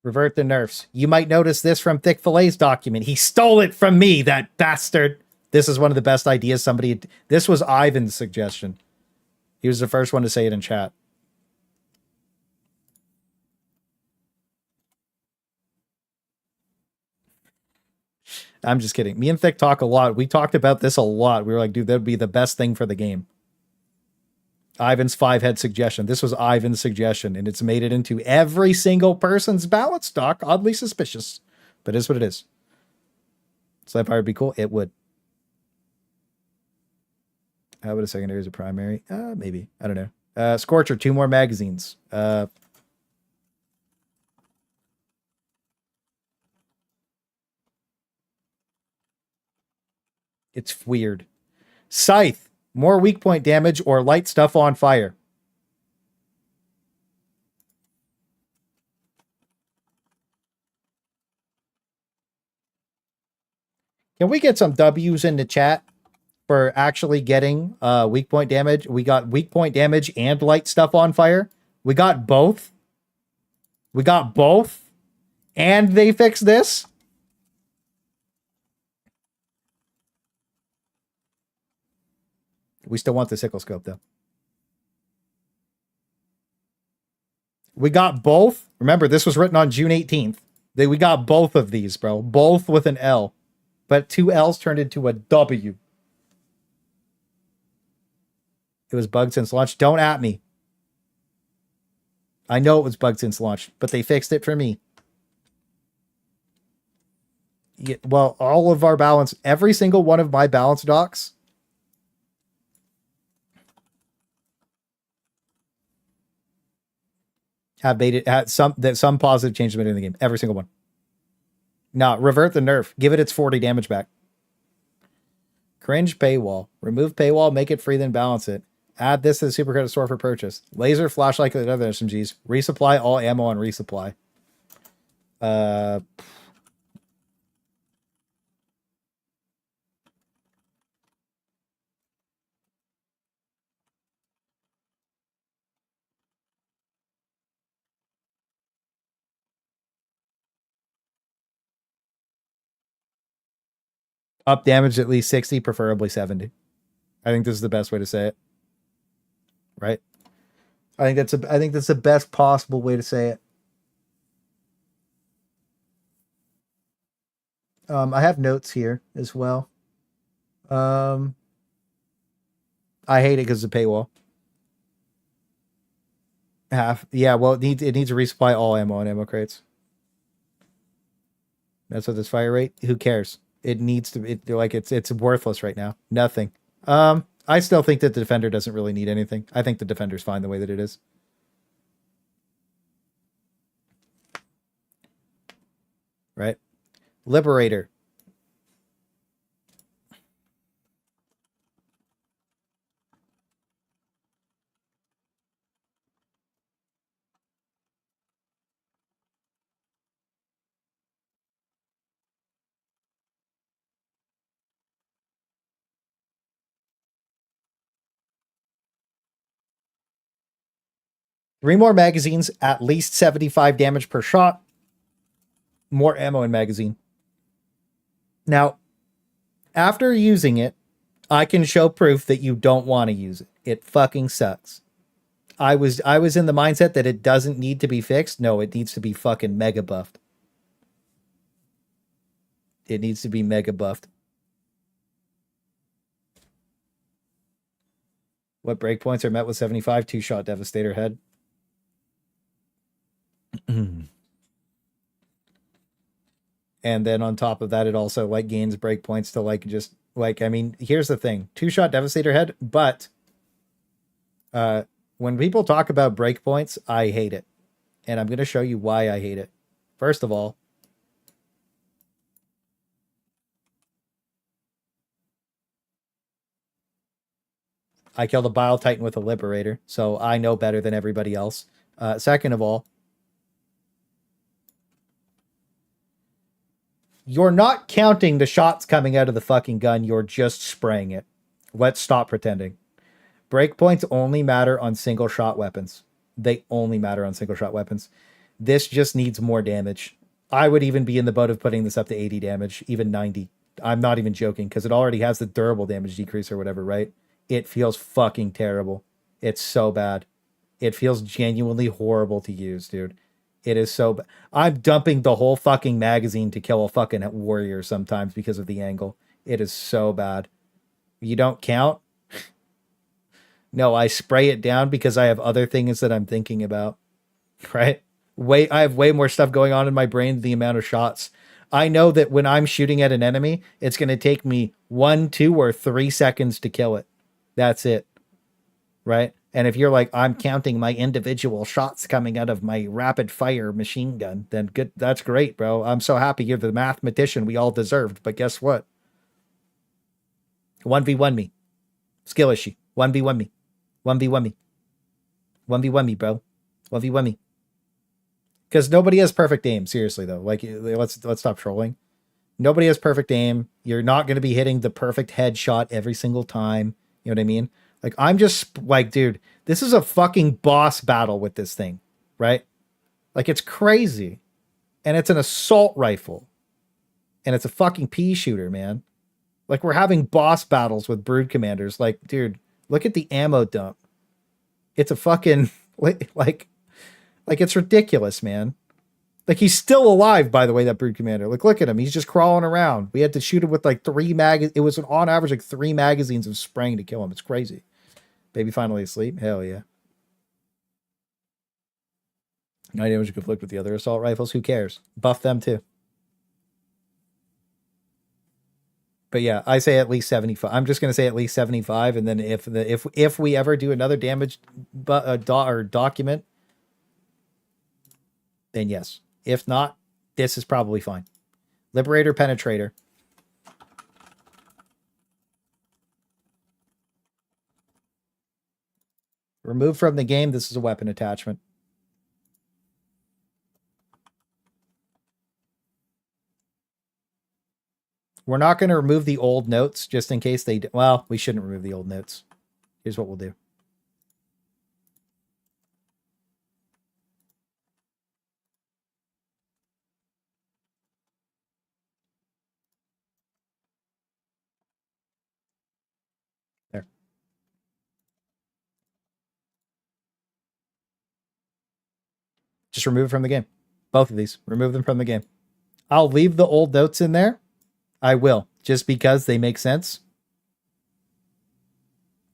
Revert the nerfs. You might notice this from Thick Fillet's document. He stole it from me, that bastard. This is one of the best ideas somebody... This was Ivan's suggestion. He was the first one to say it in chat. I'm just kidding. Me and Thick talk a lot. We talked about this a lot. We were like, dude, that'd be the best thing for the game. Ivan's 5-head suggestion. This was Ivan's suggestion, and it's made it into every single person's ballot stock. Oddly suspicious, but it is what it is. So that would be cool. It would. How about a secondary as a primary? Maybe. I don't know. Scorcher, 2 more magazines. It's weird. Scythe. More weak point damage or light stuff on fire. Can we get some W's in the chat for actually getting weak point damage? We got weak point damage and light stuff on fire. We got both. We got both. And they fixed this. We still want the sickle scope, though. We got both. Remember, this was written on June 18th. We got both of these, bro. Both with an L. But 2 L's turned into a W. It was bugged since launch. Don't at me. I know it was bugged since launch, but they fixed it for me. Yeah, well, all of our balance, every single one of my balance docs have made it had some positive changes made in the game. Every single one. Now, revert the nerf. Give it its 40 damage back. Cringe paywall. Remove paywall, make it free, then balance it. Add this to the Super Credit store for purchase. Laser, flashlight, and other SMGs. Resupply all ammo on resupply. Up damage at least 60, preferably 70. I think this is the best way to say it. Right? I think that's the best possible way to say it. I have notes here as well. I hate it because of the paywall. Yeah, well, it needs to resupply all ammo and ammo crates. That's what this fire rate. Who cares? It needs to. It's worthless right now. Nothing. I still think that the defender doesn't really need anything. I think the defender's fine the way that it is. Right? Liberator. 3 more magazines, at least 75 damage per shot. More ammo in magazine. Now, after using it, I can show proof that you don't want to use it. It fucking sucks. I was in the mindset that it doesn't need to be fixed. No, it needs to be fucking mega buffed. It needs to be mega buffed. What breakpoints are met with 75? 2-shot Devastator head. And then on top of that, it also like gains breakpoints to like just like, I mean, here's the thing. 2-shot Devastator head, but when people talk about breakpoints, I hate it. And I'm going to show you why I hate it. First of all, I killed a Bile Titan with a Liberator, so I know better than everybody else. Second of all, you're not counting the shots coming out of the fucking gun. You're just spraying it. Let's stop pretending. Breakpoints only matter on single shot weapons. They only matter on single shot weapons. This just needs more damage. I would even be in the boat of putting this up to 80 damage, even 90. I'm not even joking, because it already has the durable damage decrease or whatever, right? It feels fucking terrible. It's so bad. It feels genuinely horrible to use, dude. It is so bad. I'm dumping the whole fucking magazine to kill a fucking warrior sometimes because of the angle. It is so bad. You don't count? No, I spray it down because I have other things that I'm thinking about. Right? I have way more stuff going on in my brain than the amount of shots. I know that when I'm shooting at an enemy, it's going to take me 1, 2, or 3 seconds to kill it. That's it. Right? And if you're like, I'm counting my individual shots coming out of my rapid fire machine gun, then good. That's great, bro. I'm so happy you're the mathematician we all deserved. But guess what? 1v1 me. Skill issue. 1v1 me. 1v1 me. 1v1 me, bro. 1v1 me. Because nobody has perfect aim. Seriously, though. Like, let's stop trolling. Nobody has perfect aim. You're not going to be hitting the perfect headshot every single time. You know what I mean? Like, I'm just like, dude, this is a fucking boss battle with this thing, right? Like, it's crazy. And it's an assault rifle. And it's a fucking pea shooter, man. Like, we're having boss battles with brood commanders. Like, dude, look at the ammo dump. It's a fucking, like it's ridiculous, man. Like, he's still alive, by the way, that brood commander. Like, look at him. He's just crawling around. We had to shoot him with like 3 it was on average like 3 magazines of spraying to kill him. It's crazy. Baby finally asleep? Hell yeah. 9 damage conflict with the other assault rifles. Who cares? Buff them too. But yeah, I say at least 75. I'm just going to say at least 75. And then if we ever do another damage document, then yes. If not, this is probably fine. Liberator Penetrator. Remove from the game. This is a weapon attachment. We're not going to remove the old notes just in case they... Well, we shouldn't remove the old notes. Here's what we'll do. There. Just remove it from the game. Both of these. Remove them from the game. I'll leave the old notes in there. I will, just because they make sense.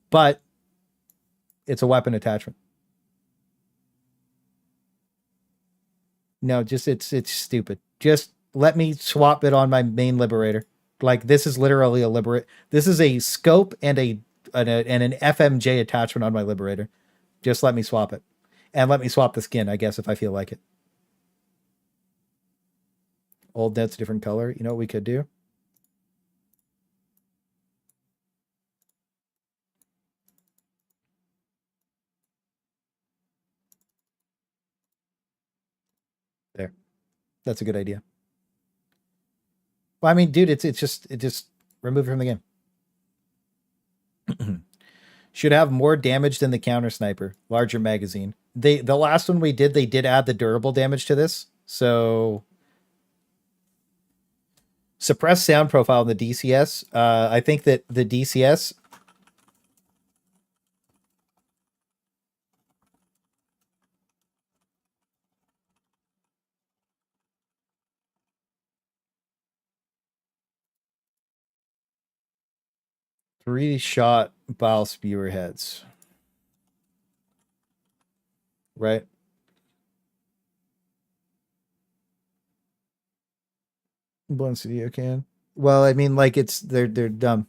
But it's a weapon attachment. No, just it's stupid. Just let me swap it on my main Liberator. Like, this is literally a This is a scope and an FMJ attachment on my Liberator. Just let me swap it. And let me swap the skin, I guess, if I feel like it. Old note's different color. You know what we could do? There. That's a good idea. Well, I mean, dude, it just remove it from the game. Should have more damage than the counter sniper. Larger magazine. the last one we did, they did add the durable damage to this. So suppress sound profile in the DCS. I think that the DCS. Three-shot bile spewer heads. Right? Blown studio can. Well, I mean, like they're dumb.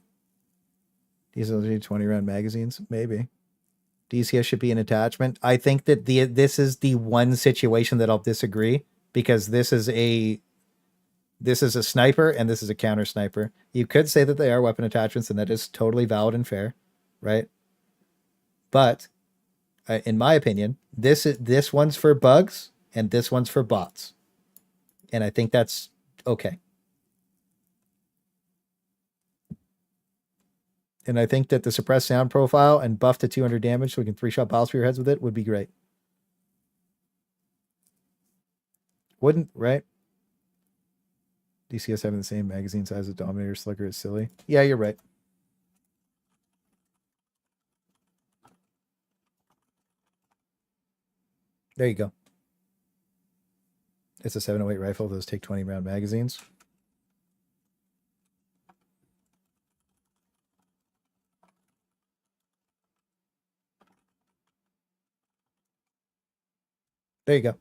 These are 20 round magazines, maybe. DCS should be an attachment. I think that this is the one situation that I'll disagree, because this is a sniper and this is a counter sniper. You could say that they are weapon attachments, and that is totally valid and fair, right? But in my opinion, this one's for bugs and this one's for bots, and I think that's okay. And I think that the suppressed sound profile and buff to 200 damage so we can 3-shot bile spear heads with it would be great. Wouldn't, right? DCS having the same magazine size as Dominator Slicker is silly. Yeah, you're right. There you go. It's a 708 rifle. Those take 20 round magazines. There you go.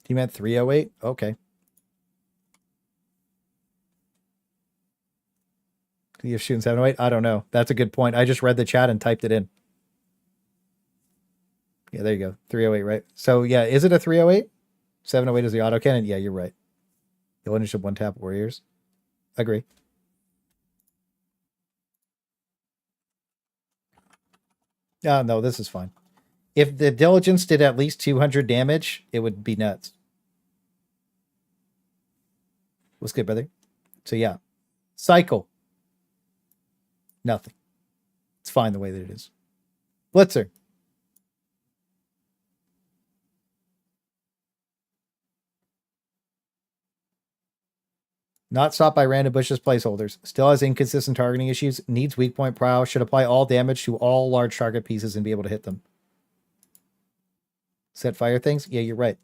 You meant 308? Okay. Can you shoot 708? I don't know. That's a good point. I just read the chat and typed it in. Yeah, there you go. 308, right? So yeah, is it a 308? 708 is the autocannon? Yeah, you're right. The lineage of one-tap warriors. Agree. No, this is fine. If the diligence did at least 200 damage, it would be nuts. What's good, brother? So yeah. Cycle. Nothing. It's fine the way that it is. Blitzer. Not stopped by random bushes placeholders. Still has inconsistent targeting issues. Needs weak point prow. Should apply all damage to all large target pieces and be able to hit them. Set fire things? Yeah, you're right.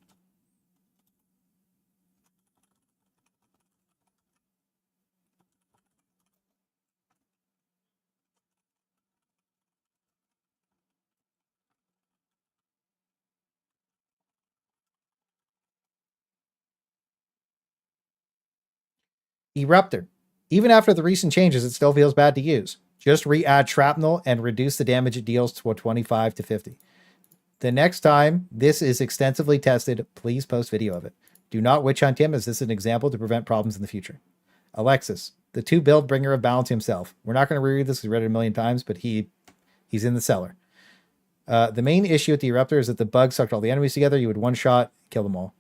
Eruptor. Even after the recent changes, it still feels bad to use. Just re-add shrapnel and reduce the damage it deals to 25 to 50. The next time this is extensively tested, please post video of it. Do not witch hunt him, as this is an example to prevent problems in the future. Alexis, the 2 build bringer of balance himself. We're not going to reread this, we read it a million times, but he's in the cellar. The main issue with the Eruptor is that the bug sucked all the enemies together. You would one-shot, kill them all.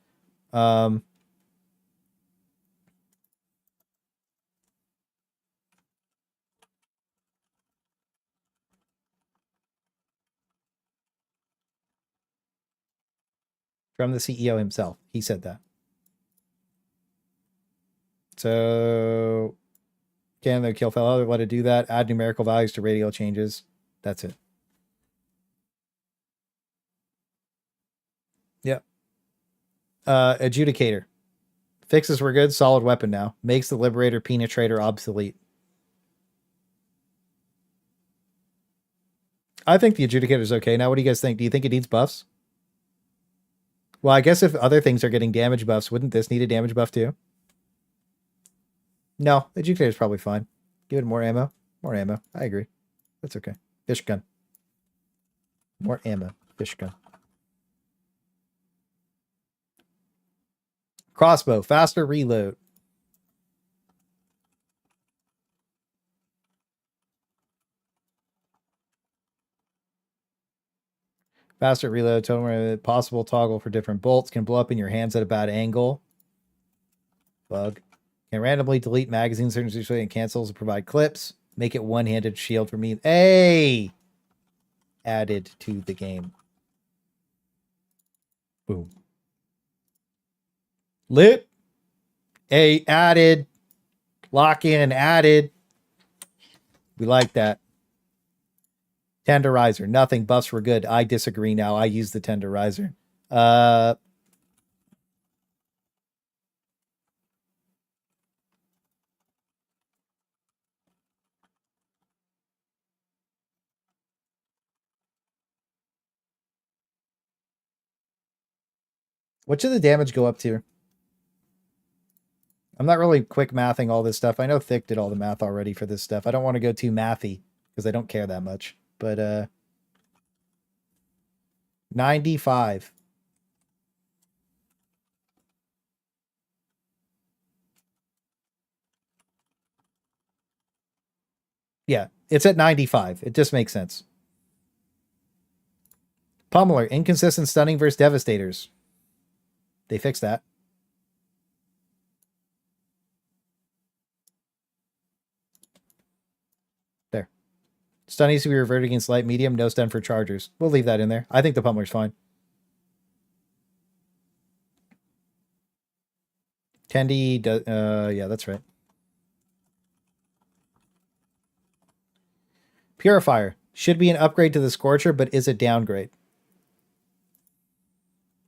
From the CEO himself. He said that. So can the kill fellow let it do that? Add numerical values to radial changes. That's it. Yep. Adjudicator. Fixes were good. Solid weapon now. Makes the Liberator Penetrator obsolete. I think the Adjudicator is okay. Now, what do you guys think? Do you think it needs buffs? Well, I guess if other things are getting damage buffs, wouldn't this need a damage buff too? No, the Adjudicator is probably fine. Give it more ammo. More ammo. I agree. That's okay. Fish gun. More ammo. Fish gun. Crossbow. Faster reload. Faster reload. Total possible toggle for different bolts. Can blow up in your hands at a bad angle. Bug. Can randomly delete magazines and cancels and provide clips. Make it one-handed shield for me. Hey! Added to the game. Boom. Lit. A added. Lock in added. We like that. Tenderizer. Nothing. Buffs were good. I disagree now. I use the tenderizer. What should the damage go up to? I'm not really quick mathing all this stuff. I know Thick did all the math already for this stuff. I don't want to go too mathy because I don't care that much. But 95. Yeah, it's at 95. It just makes sense. Pummeler, inconsistent stunning versus devastators. They fixed that. There. Stun needs to be reverted against light medium, no stun for chargers. We'll leave that in there. I think the pummeler's fine. Tendy does yeah, that's right. Purifier. Should be an upgrade to the Scorcher, but is a downgrade.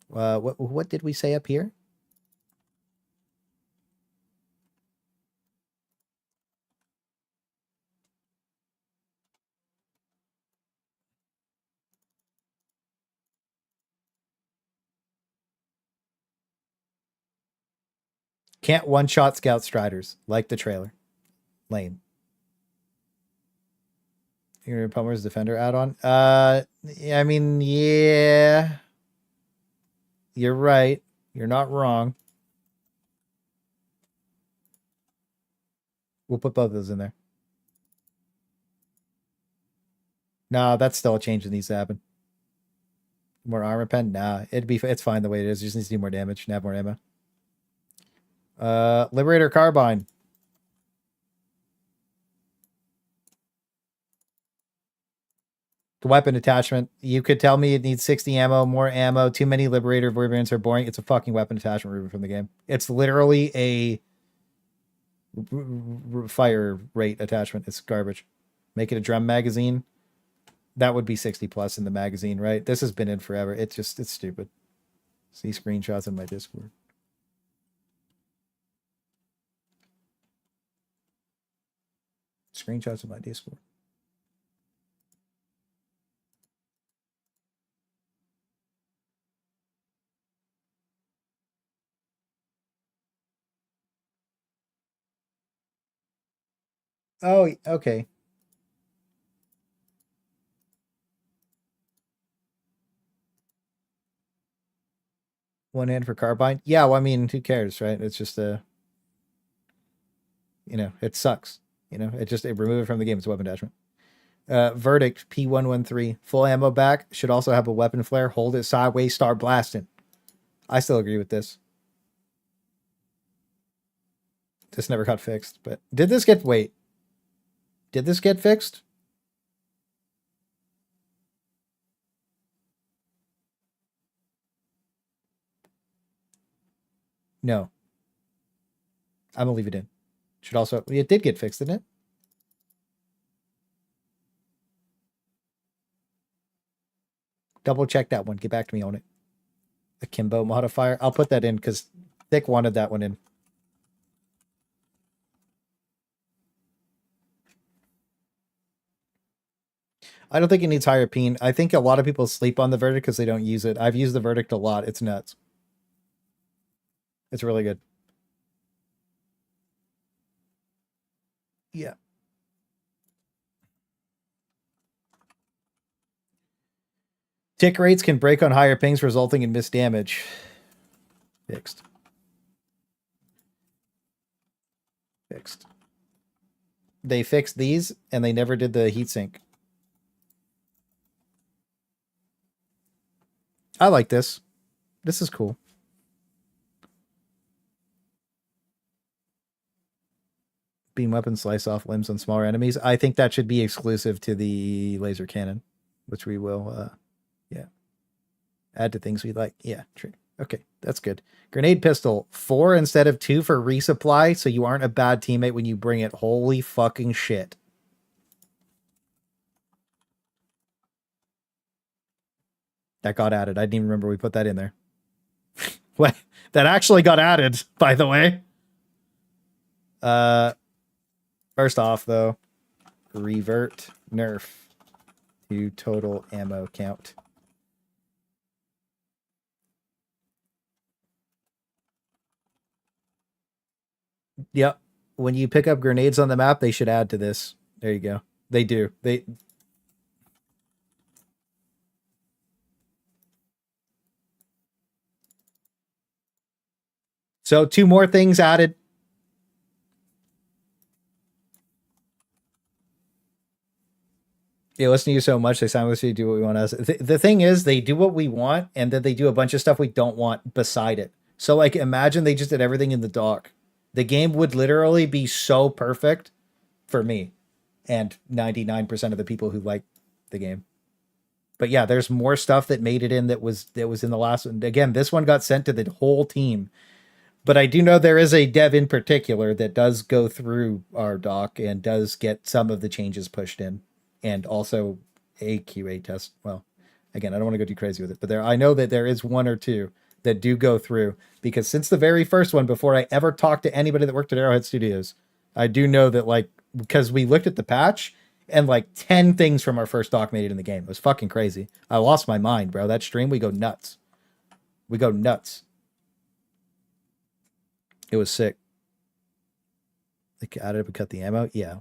What did we say up here? Can't one-shot Scout Striders, like the trailer. Lame. Your Pummer's Defender add-on? I mean, yeah. You're right. You're not wrong. We'll put both of those in there. No, that's still a change that needs to happen. More armor pen? Nah, it's fine the way it is. It just needs to do more damage and have more ammo. Liberator Carbine. The weapon attachment. You could tell me it needs 60 ammo, more ammo, too many Liberator variants are boring. It's a fucking weapon attachment removed from the game. It's literally a fire rate attachment. It's garbage. Make it a drum magazine. That would be 60 plus in the magazine, right? This has been in forever. It's stupid. See screenshots in my Discord. Screenshots of my Discord. Oh, okay. One hand for carbine. Yeah, well, I mean, who cares, right? It's just it sucks. It remove it from the game. It's a weapon attachment. Verdict P113. Full ammo back. Should also have a weapon flare. Hold it sideways. Start blasting. I still agree with this. This never got fixed, but did this get fixed? No. I'm gonna leave it in. Should also, it did get fixed, didn't it? Double check that one. Get back to me on it. Akimbo modifier. I'll put that in because Thick wanted that one in. I don't think it needs higher peen. I think a lot of people sleep on the verdict because they don't use it. I've used the verdict a lot. It's nuts. It's really good. Yeah. Tick rates can break on higher pings, resulting in missed damage. Fixed. Fixed. They fixed these, and they never did the heatsink. I like this. This is cool. Beam weapons slice off limbs on smaller enemies. I think that should be exclusive to the laser cannon, which we will, yeah, add to things we like. Yeah, true. Okay, that's good. Grenade pistol, 4 instead of 2 for resupply, so you aren't a bad teammate when you bring it. Holy fucking shit. That got added. I didn't even remember we put that in there. What? That actually got added, by the way. First off, though, revert nerf to total ammo count. Yep. When you pick up grenades on the map, they should add to this. There you go. They do. So 2 more things added. They listen to you so much, they simultaneously do what we want us. The thing is, they do what we want, and then they do a bunch of stuff we don't want beside it. So, like, imagine they just did everything in the dock. The game would literally be so perfect for me and 99% of the people who like the game. But yeah, there's more stuff that made it in that was in the last one. Again, this one got sent to the whole team. But I do know there is a dev in particular that does go through our doc and does get some of the changes pushed in. And also a QA test. Well, again, I don't want to go too crazy with it, but I know that there is 1 or 2 that do go through, because since the very first one, before I ever talked to anybody that worked at Arrowhead Studios, I do know that, like, because we looked at the patch and like 10 things from our first doc made it in the game. It was fucking crazy. I lost my mind, bro. That stream, we go nuts. We go nuts. It was sick. Like, added up and cut the ammo. Yeah.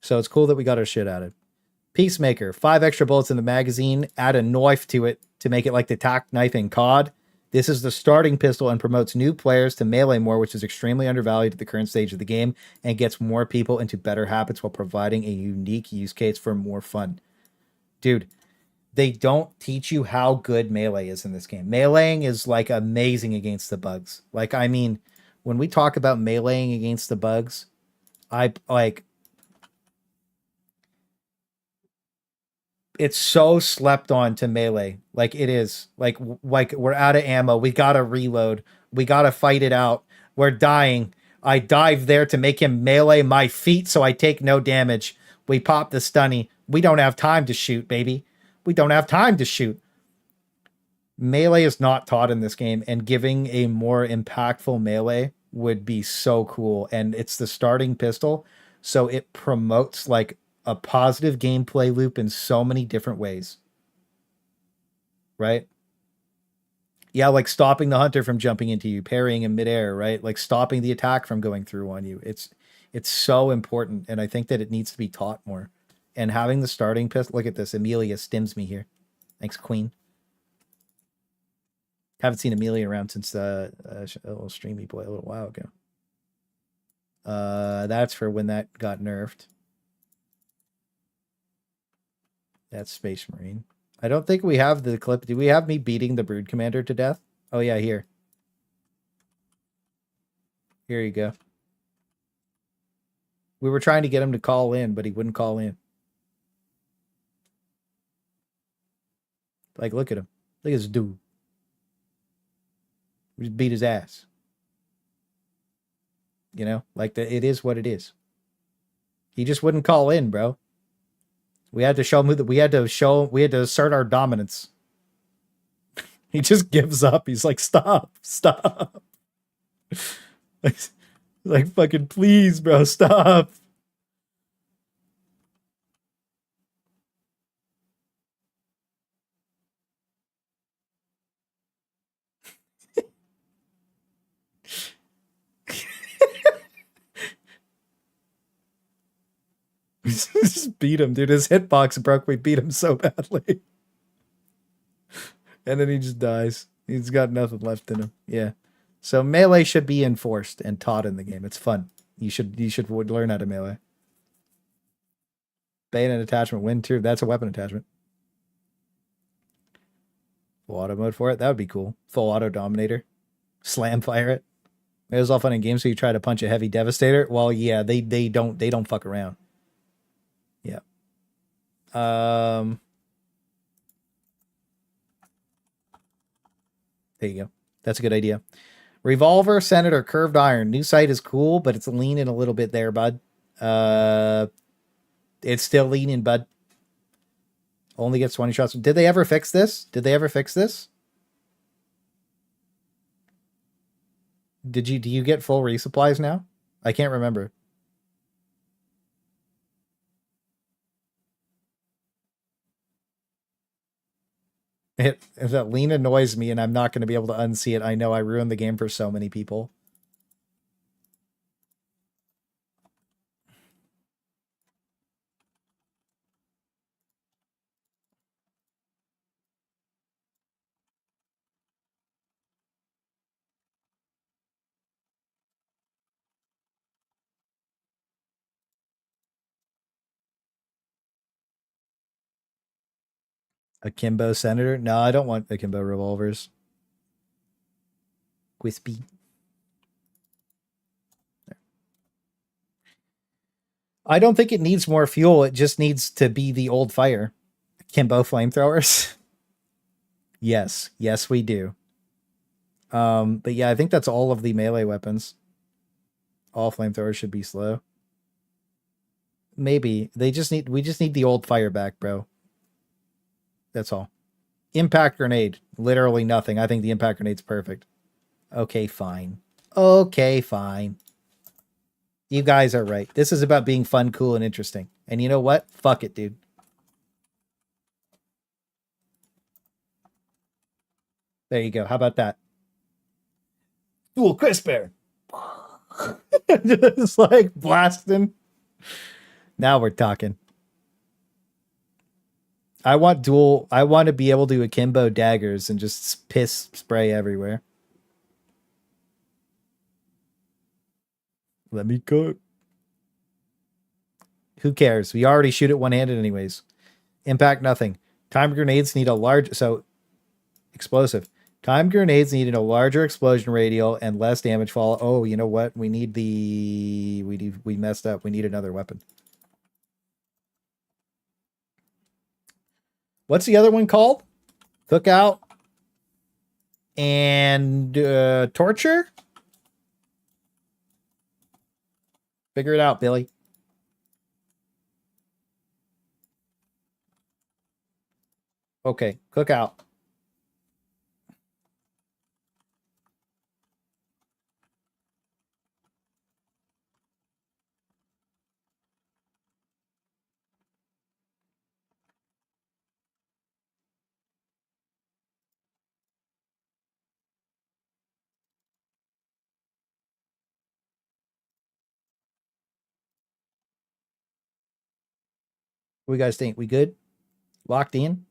So it's cool that we got our shit added. Peacemaker, 5 extra bullets in the magazine. Add a knife to it to make it like the tack knife in COD. This is the starting pistol and promotes new players to melee more, which is extremely undervalued at the current stage of the game, and gets more people into better habits while providing a unique use case for more fun. Dude, they don't teach you how good melee is in this game. Meleeing is like amazing against the bugs. Like, I mean, when we talk about meleeing against the bugs, it's so slept on to melee. Like, it is like we're out of ammo. We got to reload. We got to fight it out. We're dying. I dive there to make him melee my feet so I take no damage. We pop the stunny. We don't have time to shoot, baby. We don't have time to shoot. Melee is not taught in this game, and giving a more impactful melee would be so cool. And it's the starting pistol, so it promotes like a positive gameplay loop in so many different ways. Right? Yeah, like stopping the hunter from jumping into you, parrying in midair, right? Like stopping the attack from going through on you. It's so important, and I think that it needs to be taught more. And having the starting pistol, look at this, Amelia stims me here. Thanks, Queen. Haven't seen Amelia around since a little streamy boy a little while ago. That's for when that got nerfed. That's Space Marine. I don't think we have the clip. Do we have me beating the Brood Commander to death? Oh, yeah, here. Here you go. We were trying to get him to call in, but he wouldn't call in. Like, look at him. Look at this dude. We just beat his ass. You know? Like, it is what it is. He just wouldn't call in, bro. We had to show him we had to assert our dominance. He just gives up. He's like, stop. like fucking please, bro, stop. Just beat him, dude. His hitbox broke. We beat him so badly. And then he just dies. He's got nothing left in him. Yeah. So melee should be enforced and taught in the game. It's fun. You should learn how to melee. Bayonet attachment, wind tube. That's a weapon attachment. Full auto mode for it. That would be cool. Full auto dominator. Slam fire it. It was all fun in games, so you try to punch a heavy devastator. Well, yeah, they don't fuck around. Yeah. There you go. That's a good idea. Revolver, Senator, curved iron. New sight is cool, but it's leaning a little bit there, bud. It's still leaning, bud. Only gets 20 shots. Did they ever fix this? Did they ever fix this? Do you get full resupplies now? I can't remember. If that lean annoys me and I'm not going to be able to unsee it, I know I ruined the game for so many people. Akimbo Senator? No, I don't want Akimbo revolvers. Quispy. I don't think it needs more fuel. It just needs to be the old fire. Akimbo flamethrowers? Yes. Yes, we do. But yeah, I think that's all of the melee weapons. All flamethrowers should be slow. Maybe. We just need the old fire back, bro. That's all. Impact grenade. Literally nothing. I think the impact grenade's perfect. Okay, fine. Okay, fine. You guys are right. This is about being fun, cool, and interesting. And you know what? Fuck it, dude. There you go. How about that? Dual crisper. Just like blasting. Now we're talking. I want to be able to akimbo daggers and just piss spray everywhere. Let me cook. Who cares? We already shoot it one-handed anyways. Impact nothing. Time grenades need a large... So, explosive. Time grenades needed a larger explosion radial and less damage fall. Oh, you know what? We need the... We messed up. We need another weapon. What's the other one called? Cookout and torture? Figure it out, Billy. Okay, cookout. What do you guys think? We good? Locked in?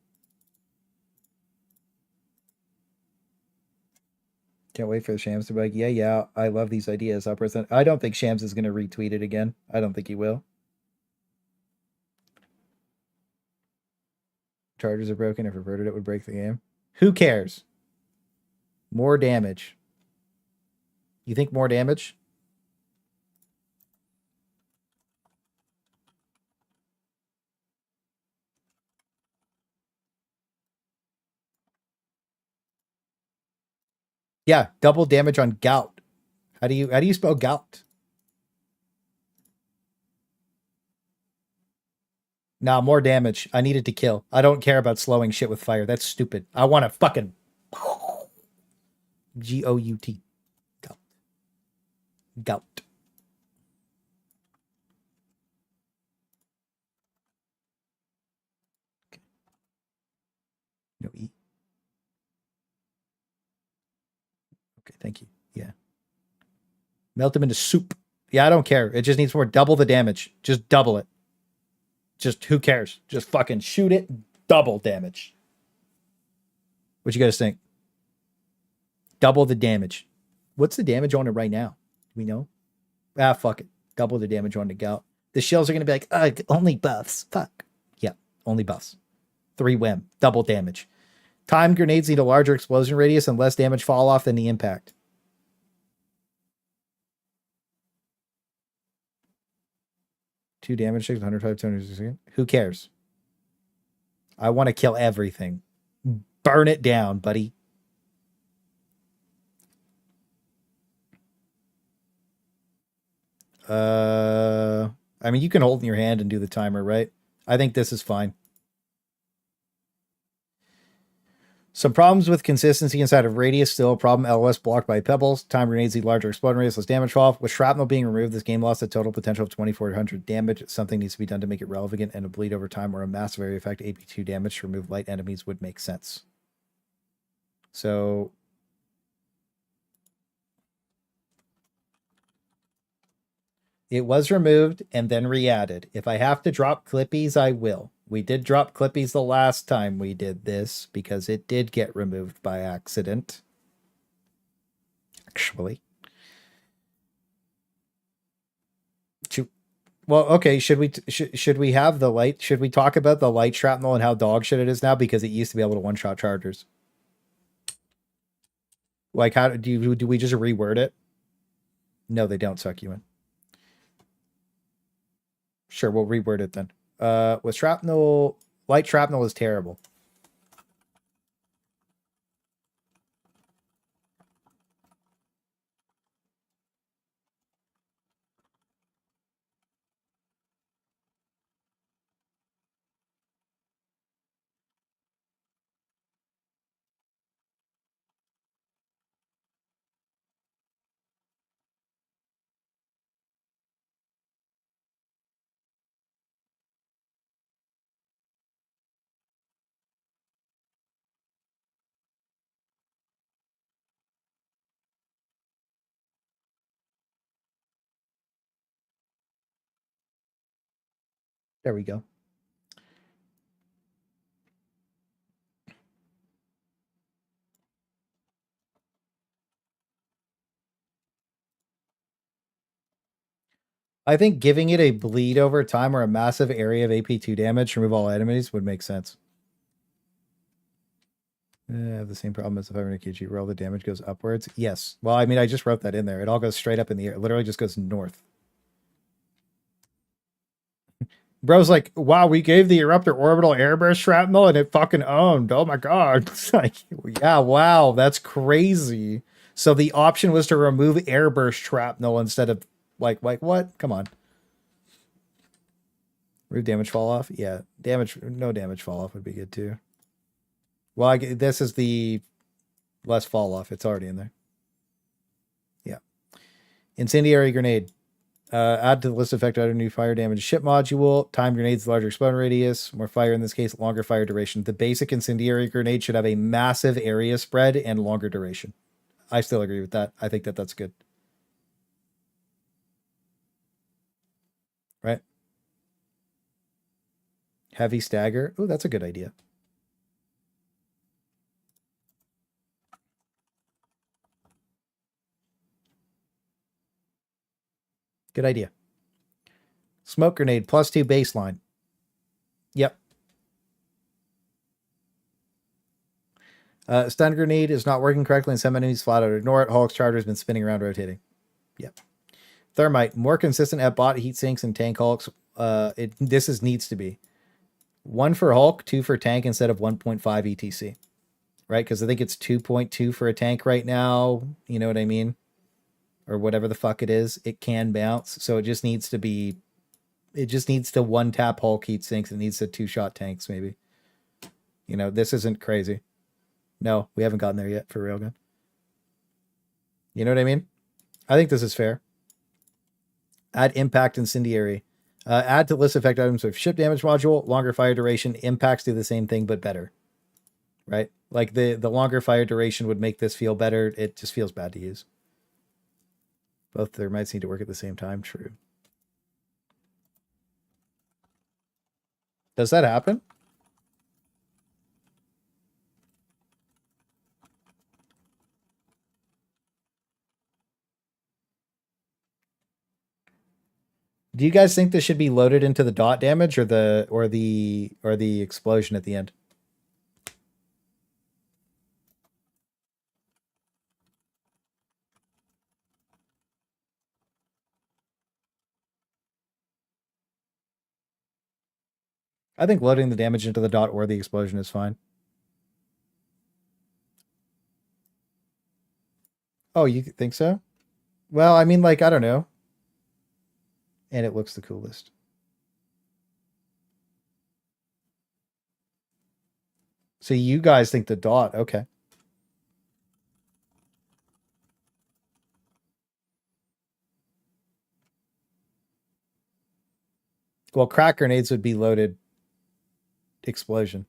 Can't wait for the Shams to be like, yeah, I love these ideas. I'll present. I don't think Shams is going to retweet it again. I don't think he will. Chargers are broken. If reverted, it would break the game. Who cares? More damage. You think more damage? Yeah, double damage on gout. How do you spell gout? Nah, more damage. I needed to kill. I don't care about slowing shit with fire. That's stupid. I want to fucking Gout. Gout. Gout. Okay. No E. Okay, thank you. Yeah. Melt him into soup. Yeah, I don't care. It just needs more. Double the damage. Just double it. Just who cares? Just fucking shoot it. Double damage. What you guys think? Double the damage. What's the damage on it right now? Do we know? Ah, fuck it. Double the damage on the gout. The shells are going to be like, ugh, only buffs. Fuck. Yeah, only buffs. 3 whim. Double damage. Time grenades need a larger explosion radius and less damage fall off than the impact. 2 damage, 105 200. Who cares? I want to kill everything. Burn it down, buddy. I mean, you can hold in your hand and do the timer, right? I think this is fine. Some problems with consistency inside of radius. Still a problem. LOS blocked by pebbles. Time grenades need larger exploding radius, less damage fall. With shrapnel being removed, this game lost a total potential of 2,400 damage. Something needs to be done to make it relevant, and a bleed over time or a massive area effect AP2 damage to remove light enemies would make sense. So it was removed and then re-added. If I have to drop clippies, I will. We did drop clippies the last time we did this because it did get removed by accident. Actually. Well, okay, should we have the light? Should we talk about the light shrapnel and how dog shit it is now? Because it used to be able to one-shot chargers. Like, how do we just reword it? No, they don't suck you in. Sure, we'll reword it then. With shrapnel, light shrapnel is terrible. There we go. I think giving it a bleed over time or a massive area of AP2 damage to remove all enemies would make sense. I have the same problem as the 500 kg where all the damage goes upwards. Yes. Well, I mean, I just wrote that in there. It all goes straight up in the air. It literally just goes north. Bro's like, wow, we gave the Eruptor orbital airburst shrapnel and it fucking owned. Oh my god. It's like, yeah, wow, that's crazy. So the option was to remove airburst shrapnel instead of like what? Come on. Remove damage fall off? Yeah. No damage fall off would be good too. Well, this is the less fall off. It's already in there. Yeah. Incendiary grenade. Add to the list effect out a new fire damage ship module. Time grenades, larger exploding radius. More fire in this case, longer fire duration. The basic incendiary grenade should have a massive area spread and longer duration. I still agree with that. I think that that's good. Right? Heavy stagger. Oh, that's a good idea. Good idea. Smoke grenade, +2 baseline. Yep. Stun grenade is not working correctly and some enemies flat out ignore it. Hulk's charger has been spinning around rotating. Yep. Thermite, more consistent at bot heat sinks and tank Hulks. Needs to be 1 for Hulk, 2 for tank instead of 1.5 ETC. Right? Because I think it's 2.2 for a tank right now. You know what I mean? Or whatever the fuck it is. It can bounce. So it just needs to be. It just needs to 1-tap Hulk heat sinks. It needs to 2-shot tanks, maybe. You know, this isn't crazy. No, we haven't gotten there yet for Railgun. You know what I mean? I think this is fair. Add impact incendiary. Add to list effect items with ship damage module, longer fire duration. Impacts do the same thing, but better. Right? Like the longer fire duration would make this feel better. It just feels bad to use. Both thermites need to work at the same time. True. Does that happen? Do you guys think this should be loaded into the dot damage or the explosion at the end? I think loading the damage into the dot or the explosion is fine. Oh, you think so? Well, I mean, like, I don't know. And it looks the coolest. So you guys think the dot, okay. Well, crack grenades would be loaded explosion.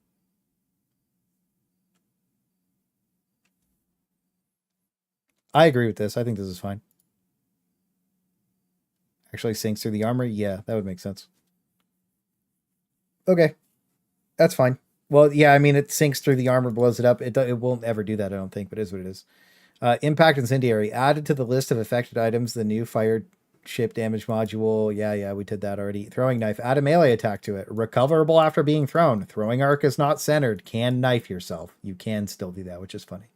I agree with this. I think this is fine. Actually sinks through the armor? Yeah, that would make sense. Okay. That's fine. Well, yeah, I mean, it sinks through the armor, blows it up. It won't ever do that, I don't think, but it is what it is. Impact Incendiary. Added to the list of affected items, the new fire ship damage module. Yeah, we did that already. Throwing knife. Add a melee attack to it. Recoverable after being thrown. Throwing arc is not centered. Can knife yourself. You can still do that, which is funny.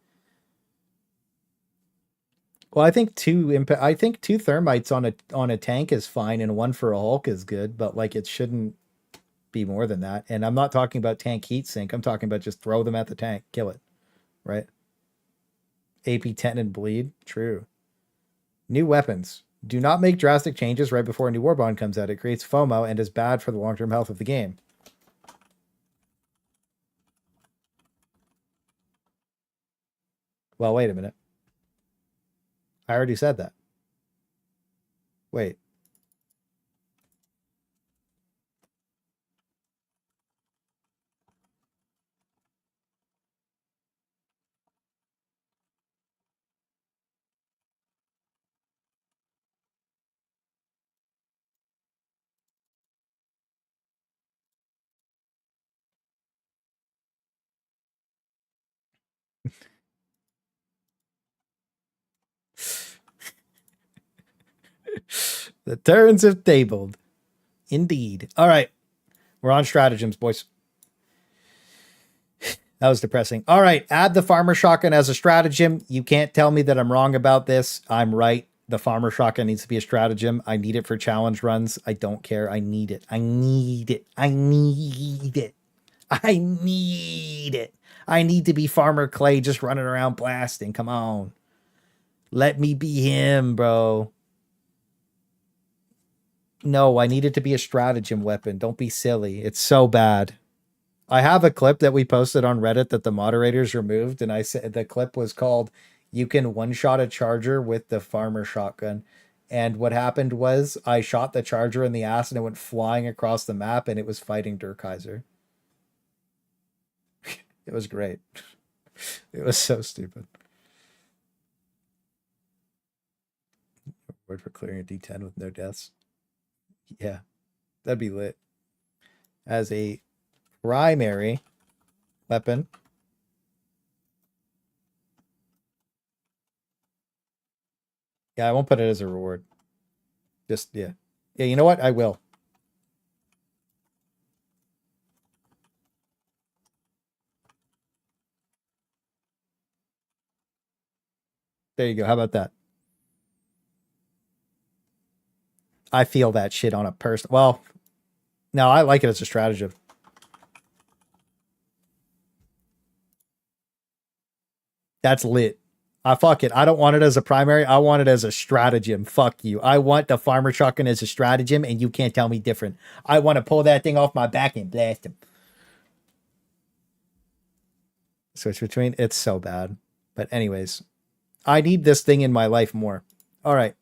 Well, I think two thermites on a tank is fine, and one for a Hulk is good, but like it shouldn't be more than that. And I'm not talking about tank heat sink. I'm talking about just throw them at the tank, kill it, right? AP 10 and bleed. True. New weapons. Do not make drastic changes right before a new warbond comes out. It creates FOMO and is bad for the long-term health of the game. Well, wait a minute. I already said that. Wait. The turns have tabled. Indeed. All right. We're on stratagems, boys. That was depressing. All right. Add the farmer shotgun as a stratagem. You can't tell me that I'm wrong about this. I'm right. The farmer shotgun needs to be a stratagem. I need it for challenge runs. I don't care. I need it. I need it. I need it. I need it. I need to be Farmer Clay just running around blasting. Come on. Let me be him, bro. No, I need it to be a stratagem weapon. Don't be silly. It's so bad. I have a clip that we posted on Reddit that the moderators removed, and I said the clip was called "You Can One-Shot a Charger with the Farmer Shotgun." And what happened was I shot the charger in the ass and it went flying across the map and it was fighting Durkaiser. It was great. It was so stupid. Word for clearing a D10 with no deaths. Yeah, that'd be lit. As a primary weapon. Yeah, I won't put it as a reward. Just, yeah. Yeah, you know what? I will. There you go. How about that? I feel that shit on a person. Well, no, I like it as a stratagem. That's lit. Fuck it. I don't want it as a primary. I want it as a stratagem. Fuck you. I want the farmer shotgun as a stratagem, and you can't tell me different. I want to pull that thing off my back and blast him. Switch between. It's so bad. But anyways, I need this thing in my life more. All right.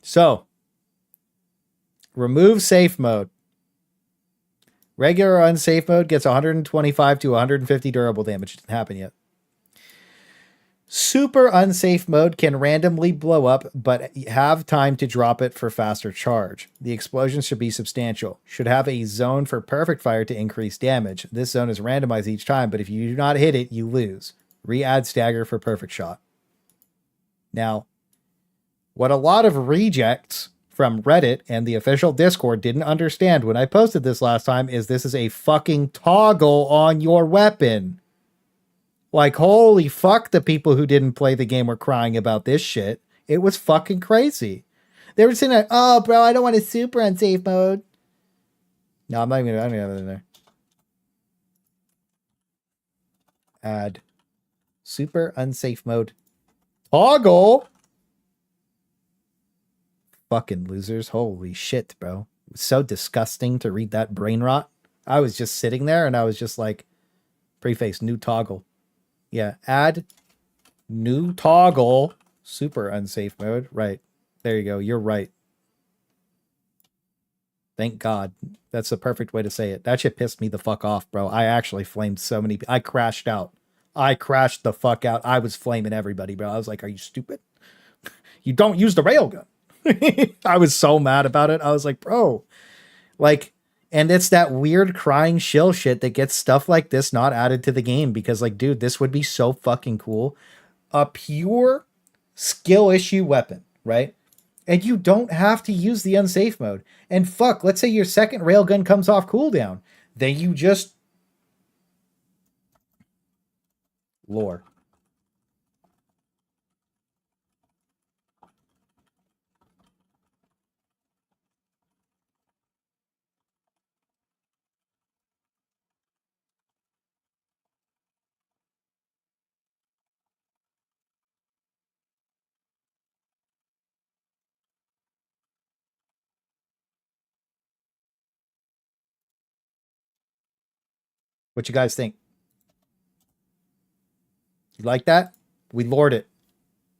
So, remove safe mode. Regular or unsafe mode gets 125 to 150 durable damage. It didn't happen yet. Super unsafe mode can randomly blow up, but have time to drop it for faster charge. The explosion should be substantial. Should have a zone for perfect fire to increase damage. This zone is randomized each time, but if you do not hit it, you lose. Re-add stagger for perfect shot. Now, what a lot of rejects from Reddit and the official Discord didn't understand when I posted this last time is this is a fucking toggle on your weapon. Like, holy fuck, the people who didn't play the game were crying about this shit. It was fucking crazy. They were saying, like, oh, bro, I don't want a super unsafe mode. No, I'm not even gonna have it in there. Add super unsafe mode. Toggle. Fucking losers. Holy shit, bro. It was so disgusting to read that brain rot. I was just sitting there and I was just like, preface, new toggle. Yeah, add new toggle. Super unsafe mode. Right. There you go. You're right. Thank God. That's the perfect way to say it. That shit pissed me the fuck off, bro. I actually flamed so many people. I crashed out. I crashed the fuck out. I was flaming everybody, bro. I was like, are you stupid? You don't use the railgun. I was so mad about it. I was like, bro, like, and it's that weird crying shill shit that gets stuff like this not added to the game because, like, dude, this would be so fucking cool. A pure skill issue weapon, right? And you don't have to use the unsafe mode. And fuck, let's say your second railgun comes off cooldown. Then you just lore. What you guys think? You like that? We lored it.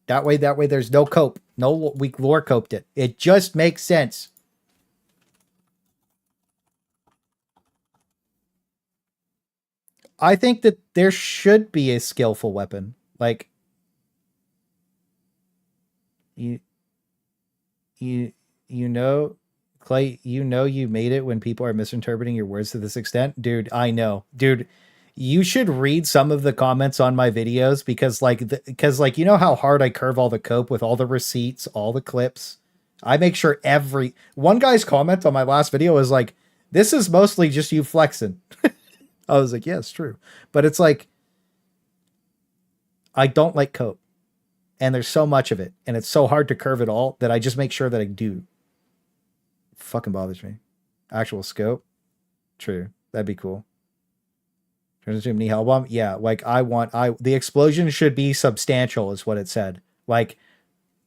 That way, there's no cope. No, we lore coped it. It just makes sense. I think that there should be a skillful weapon. Like, you know, Clay, you know you made it when people are misinterpreting your words to this extent. Dude, I know. Dude, you should read some of the comments on my videos because like you know how hard I curve all the cope with all the receipts, all the clips. I make sure one guy's comment on my last video was like, this is mostly just you flexing. I was like, yeah, it's true. But it's like, I don't like cope. And there's so much of it. And it's so hard to curve it all that I just make sure that I do. It fucking bothers me. Actual scope. True. That'd be cool. Turns into a mini hell bomb. Yeah, like the explosion should be substantial is what it said. Like,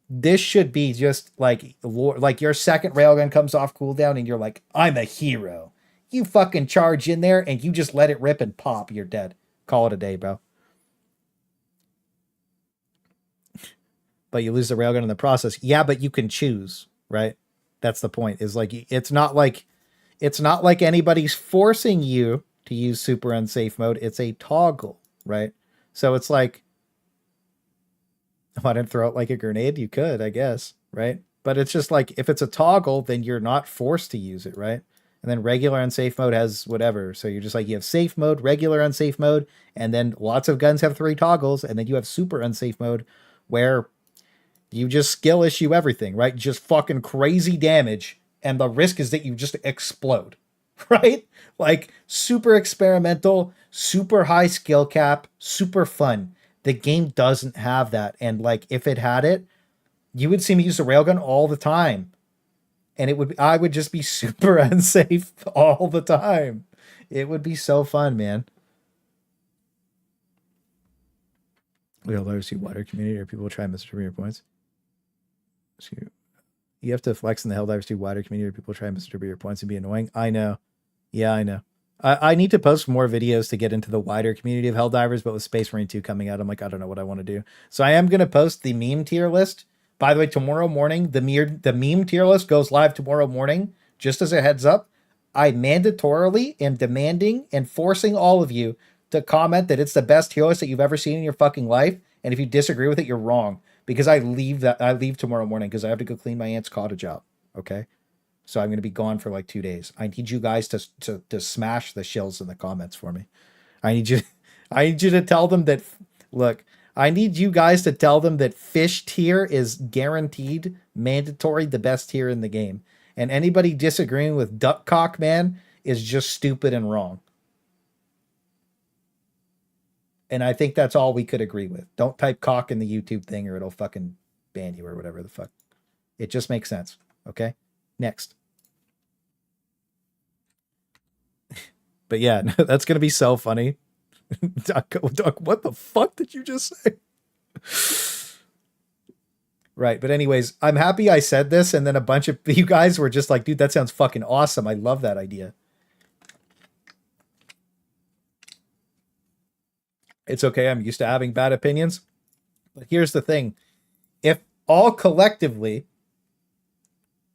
this should be just like your second railgun comes off cooldown and you're like, I'm a hero. You fucking charge in there and you just let it rip and pop. You're dead. Call it a day, bro. But you lose the railgun in the process. Yeah, but you can choose, right? That's the point. Is like it's not like anybody's forcing you to use super unsafe mode. It's a toggle, right? So it's like, if I didn't throw it like a grenade, you could, I guess, right? But it's just like, if it's a toggle, then you're not forced to use it, right? And then regular unsafe mode has whatever. So you're just like, you have safe mode, regular unsafe mode, and then lots of guns have 3 toggles, and then you have super unsafe mode where you just skill issue everything, right? Just fucking crazy damage, and the risk is that you just explode, right? Like, super experimental, super high skill cap, super fun. The game doesn't have that. And like, if it had it, you would see me use the railgun all the time. And I would just be super unsafe all the time. It would be so fun, man. We all learn to wider community or people try and misreturn your points. So you have to flex in the Helldivers 2 wider community or people try and misreturn your points and be annoying. I know. Yeah, I know. I need to post more videos to get into the wider community of Helldivers, but with Space Marine 2 coming out, I'm like, I don't know what I want to do. So I am going to post the meme tier list. By the way, tomorrow morning, the meme tier list goes live tomorrow morning. Just as a heads up, I mandatorily am demanding and forcing all of you to comment that it's the best tier list that you've ever seen in your fucking life. And if you disagree with it, you're wrong. Because I leave tomorrow morning because I have to go clean my aunt's cottage out. Okay? So I'm going to be gone for like 2 days. I need you guys to smash the shills in the comments for me. I need you to tell them that, look, I need you guys to tell them that fish tier is guaranteed, mandatory, the best tier in the game. And anybody disagreeing with duck cock, man, is just stupid and wrong. And I think that's all we could agree with. Don't type cock in the YouTube thing or it'll fucking ban you or whatever the fuck. It just makes sense. Okay? Next. But yeah, that's gonna be so funny. Duck, what the fuck did you just say? Right, but anyways, I'm happy I said this, and then a bunch of you guys were just like, dude, that sounds fucking awesome. I love that idea. It's okay, I'm used to having bad opinions. But here's the thing. If all collectively,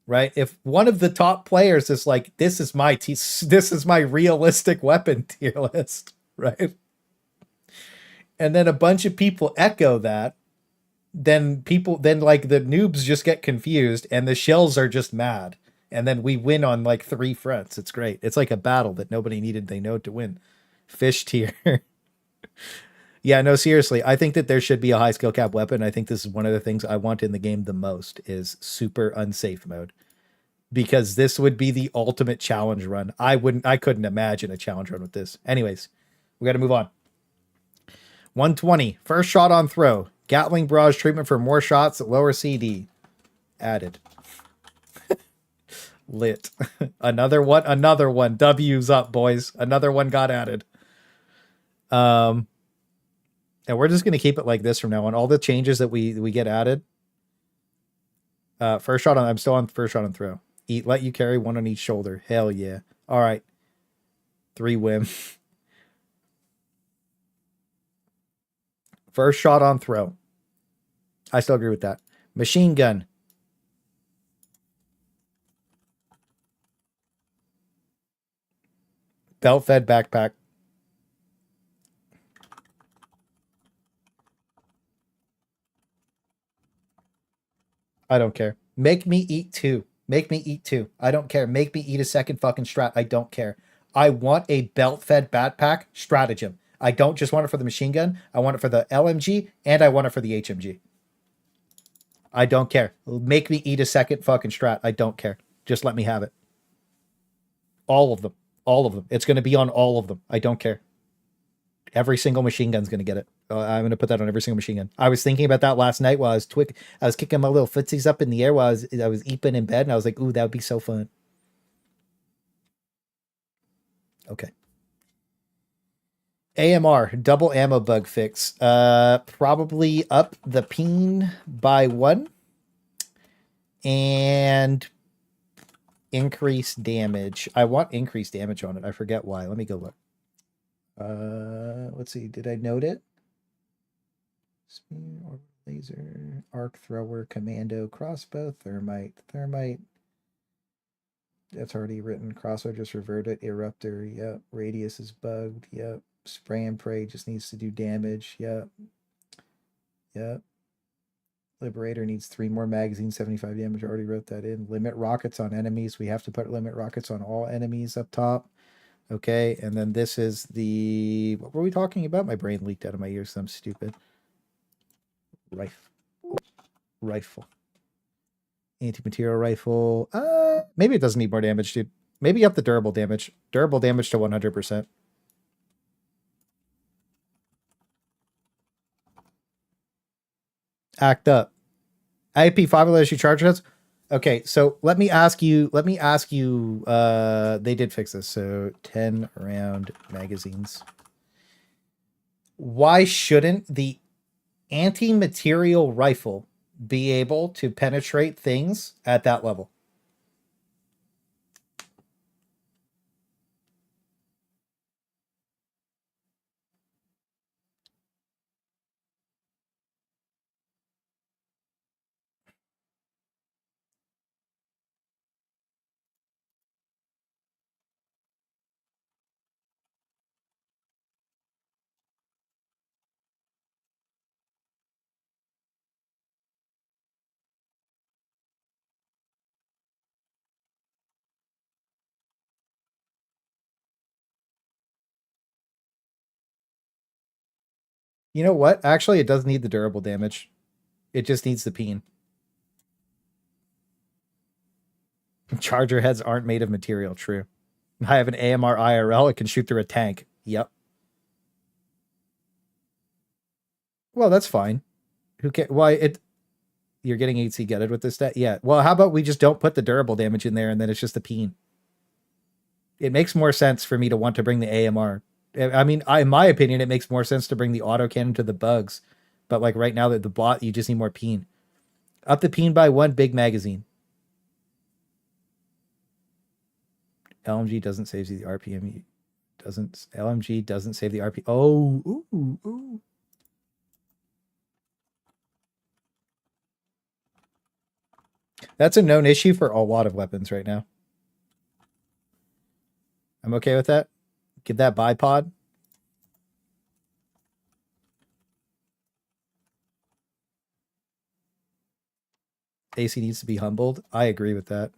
right, if one of the top players is like, this is my realistic weapon tier list, right? And then a bunch of people echo that, then like the noobs just get confused and the shells are just mad. And then we win on like 3 fronts. It's great. It's like a battle that nobody needed they know to win. Fish tier. Yeah, no, seriously. I think that there should be a high skill cap weapon. I think this is one of the things I want in the game the most is super unsafe mode. Because this would be the ultimate challenge run. I couldn't imagine a challenge run with this. Anyways, we got to move on. 120. First shot on throw. Gatling barrage treatment for more shots at lower CD. Added. Lit. Another one. W's up, boys. Another one got added. And we're just going to keep it like this from now on. All the changes that we get added. First shot on, I'm still on first shot on throw. Let you carry 1 on each shoulder. Hell yeah. All right. 3 whim. First shot on throw. I still agree with that. Machine gun. Belt fed backpack. I don't care. Make me eat 2. Make me eat 2. I don't care. Make me eat a second fucking strat. I don't care. I want a belt fed backpack stratagem. I don't just want it for the machine gun. I want it for the LMG and I want it for the HMG. I don't care. Make me eat a second fucking strat. I don't care. Just let me have it. All of them. All of them. It's going to be on all of them. I don't care. Every single machine gun's going to get it. I'm going to put that on every single machine gun. I was thinking about that last night while I was kicking my little footsies up in the air while I was eeping in bed, and I was like, ooh, that would be so fun. Okay. AMR, double ammo bug fix. Probably up the peen by 1. And increase damage. I want increased damage on it. I forget why. Let me go look. Let's see. Did I note it? Spear, orbital laser, arc thrower, commando, crossbow, thermite. That's already written. Crossbow just reverted. Eruptor. Yep. Radius is bugged. Yep. Spray and pray just needs to do damage. Yep. Liberator needs 3 more magazines, 75 damage. Already wrote that in. Limit rockets on enemies. We have to put limit rockets on all enemies up top. Okay, and then this is the... What were we talking about? My brain leaked out of my ears, so I'm stupid. Rifle. Anti-material rifle. Maybe it doesn't need more damage, dude. Maybe up the durable damage. Durable damage to 100%. Act up. IP 5 lets you charge heads. Okay, so let me ask you, they did fix this. So 10 round magazines. Why shouldn't the anti-material rifle be able to penetrate things at that level? You know what? Actually, it does need the durable damage. It just needs the peen. Charger heads aren't made of material. True. I have an AMR IRL. It can shoot through a tank. Yep. Well, that's fine. Who can? Why it? You're getting 8C gutted with this stat? Yeah. Well, how about we just don't put the durable damage in there and then it's just the peen? It makes more sense for me to want to bring the AMR. I mean, in my opinion, it makes more sense to bring the autocannon to the bugs. But like right now, that the bot, you just need more peen. Up the peen by 1, big magazine. LMG doesn't save the RPM. LMG doesn't save the RPM. Oh, ooh. That's a known issue for a lot of weapons right now. I'm okay with that. Get that bipod. AC needs to be humbled. I agree with that.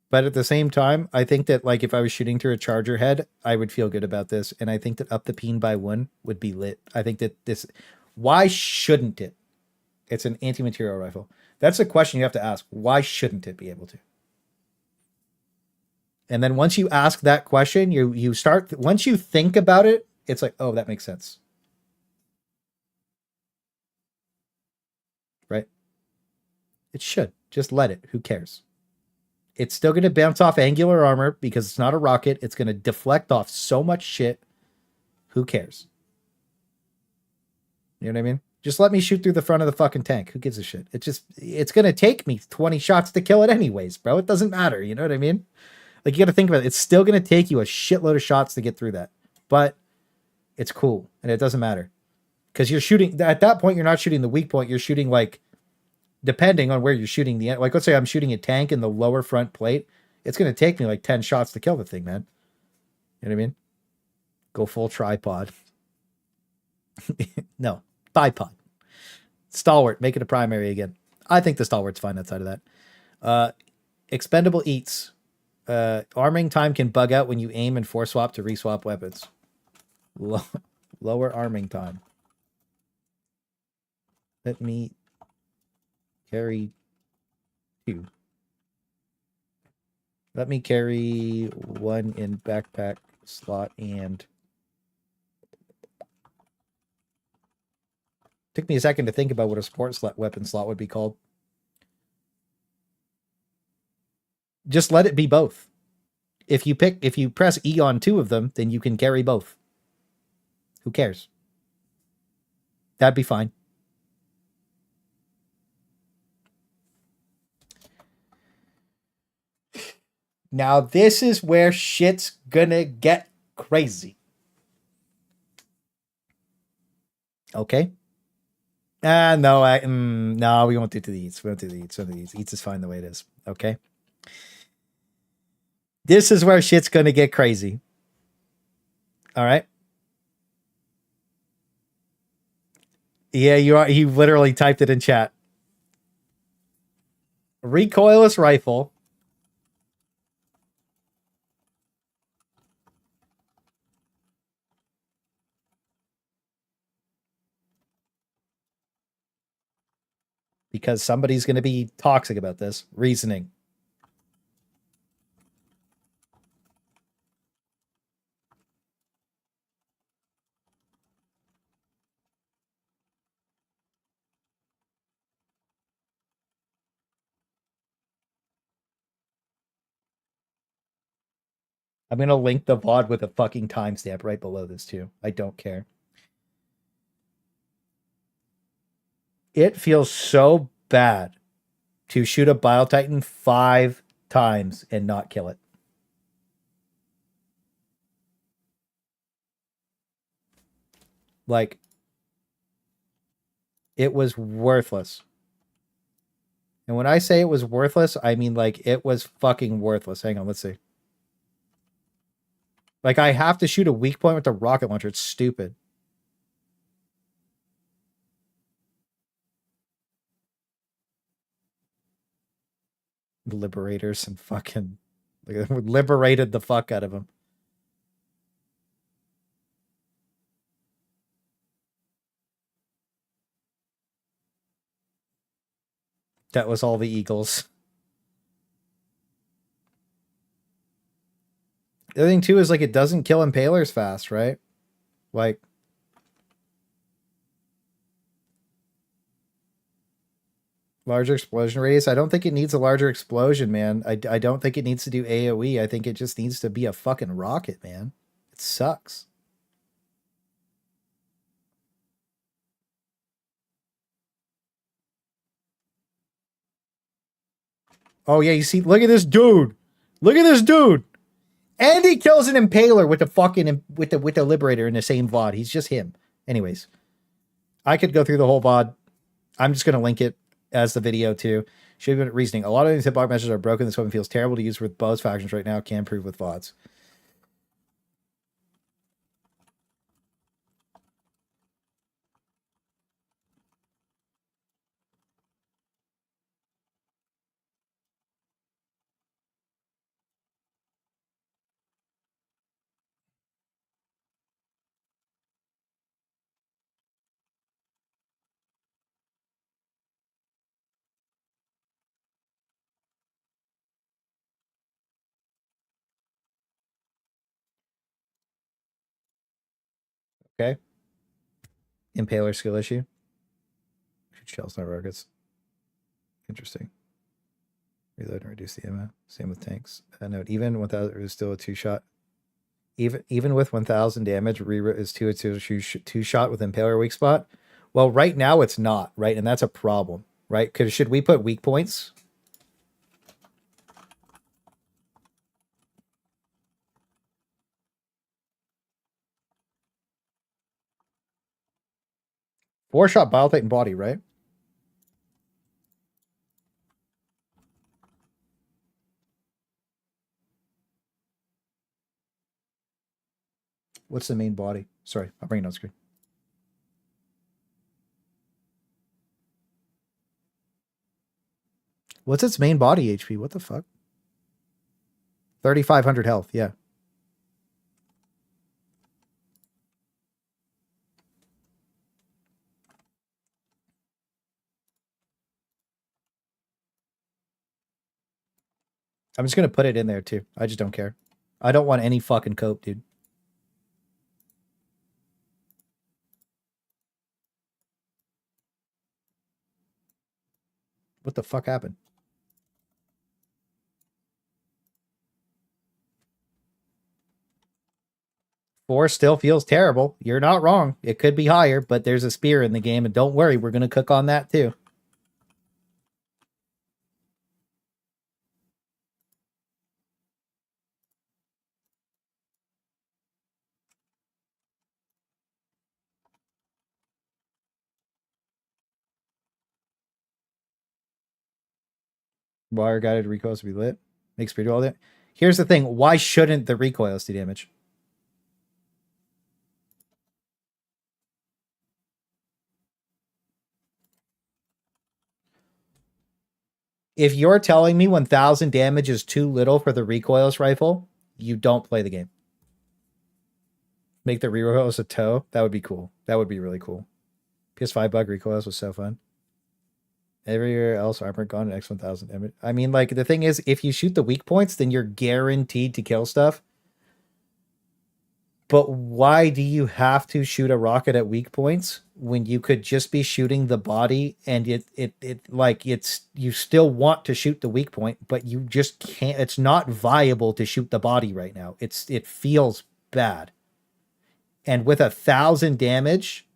But at the same time, I think that like if I was shooting through a charger head, I would feel good about this. And I think that up the peen by 1 would be lit. I think that this, why shouldn't it? It's an anti-material rifle. That's a question you have to ask. Why shouldn't it be able to? And then once you ask that question, you start, once you think about it, it's like, oh, that makes sense. Right? It should. Just let it. Who cares? It's still going to bounce off angular armor because it's not a rocket. It's going to deflect off so much shit. Who cares? You know what I mean? Just let me shoot through the front of the fucking tank. Who gives a shit? It's going to take me 20 shots to kill it anyways, bro. It doesn't matter. You know what I mean? Like, you got to think about it. It's still going to take you a shitload of shots to get through that. But it's cool. And it doesn't matter. Because you're shooting, at that point, you're not shooting the weak point. You're shooting, like, depending on where you're shooting the, like, let's say I'm shooting a tank in the lower front plate. It's going to take me, like, 10 shots to kill the thing, man. You know what I mean? Go full tripod. No. Bipod. Stalwart. Make it a primary again. I think the Stalwart's fine outside of that. Expendable eats. Arming time can bug out when you aim and force swap to reswap weapons. Lower arming time. Let me carry 2. Let me carry 1 in backpack slot and... Took me a second to think about what a sports weapon slot would be called. Just let it be both. If you press E on 2 of them, then you can carry both. Who cares? That'd be fine. Now this is where shit's gonna get crazy. Okay. No, no, we won't do to the eats. We won't do the eats. Eats is fine the way it is. Okay. This is where shit's gonna get crazy. All right. Yeah, you are. He literally typed it in chat. Recoilless rifle. Because somebody's going to be toxic about this. Reasoning. I'm going to link the VOD with a fucking timestamp right below this too. I don't care. It feels so bad to shoot a Bile Titan 5 times and not kill it. Like, it was worthless. And when I say it was worthless, I mean like it was fucking worthless. Hang on, let's see. Like, I have to shoot a weak point with the rocket launcher. It's stupid. Liberators and fucking like, liberated the fuck out of him. That was all the Eagles. The other thing too is like it doesn't kill impalers fast, right? Like, Larger explosion radius. I don't think it needs a larger explosion, man. I don't think it needs to do AoE. I think it just needs to be a fucking rocket, man. It sucks. Oh yeah, you see, look at this dude. Look at this dude. And he kills an impaler with the fucking with the liberator in the same VOD. He's just him. Anyways, I could go through the whole VOD. I'm just gonna link it as the video too. Should be reasoning. A lot of these hitbox measures are broken. This weapon feels terrible to use with both factions right now. Can improve with VODs. Okay. Impaler skill issue. Shoot shells, not rockets. Interesting. Reload and reduce the ammo. Same with tanks. Note, even without it was still a 2-shot. Even with 1,000 damage, reroute is 2-shot with Impaler weak spot. Well, right now it's not, right? And that's a problem, right? Because should we put weak points? Four-shot Bile Titan body, right? What's the main body? Sorry, I'll bring it on screen. What's its main body HP? What the fuck? 3,500 health, yeah. I'm just going to put it in there too. I just don't care. I don't want any fucking cope, dude. What the fuck happened? 4 still feels terrible. You're not wrong. It could be higher, but there's a spear in the game, and don't worry, we're going to cook on that too. Wire guided recoils to be lit. Makes spear do all that. Here's the thing. Why shouldn't the recoils do damage? If you're telling me 1,000 damage is too little for the recoilless rifle, you don't play the game. Make the recoilless a toe. That would be cool. That would be really cool. PS5 bug recoilless was so fun. Everywhere else, armor gone and X1000 damage. I mean, like, the thing is, if you shoot the weak points, then you're guaranteed to kill stuff. But why do you have to shoot a rocket at weak points when you could just be shooting the body and you still want to shoot the weak point, but you just can't. It's not viable to shoot the body right now. It feels bad. And with 1,000 damage,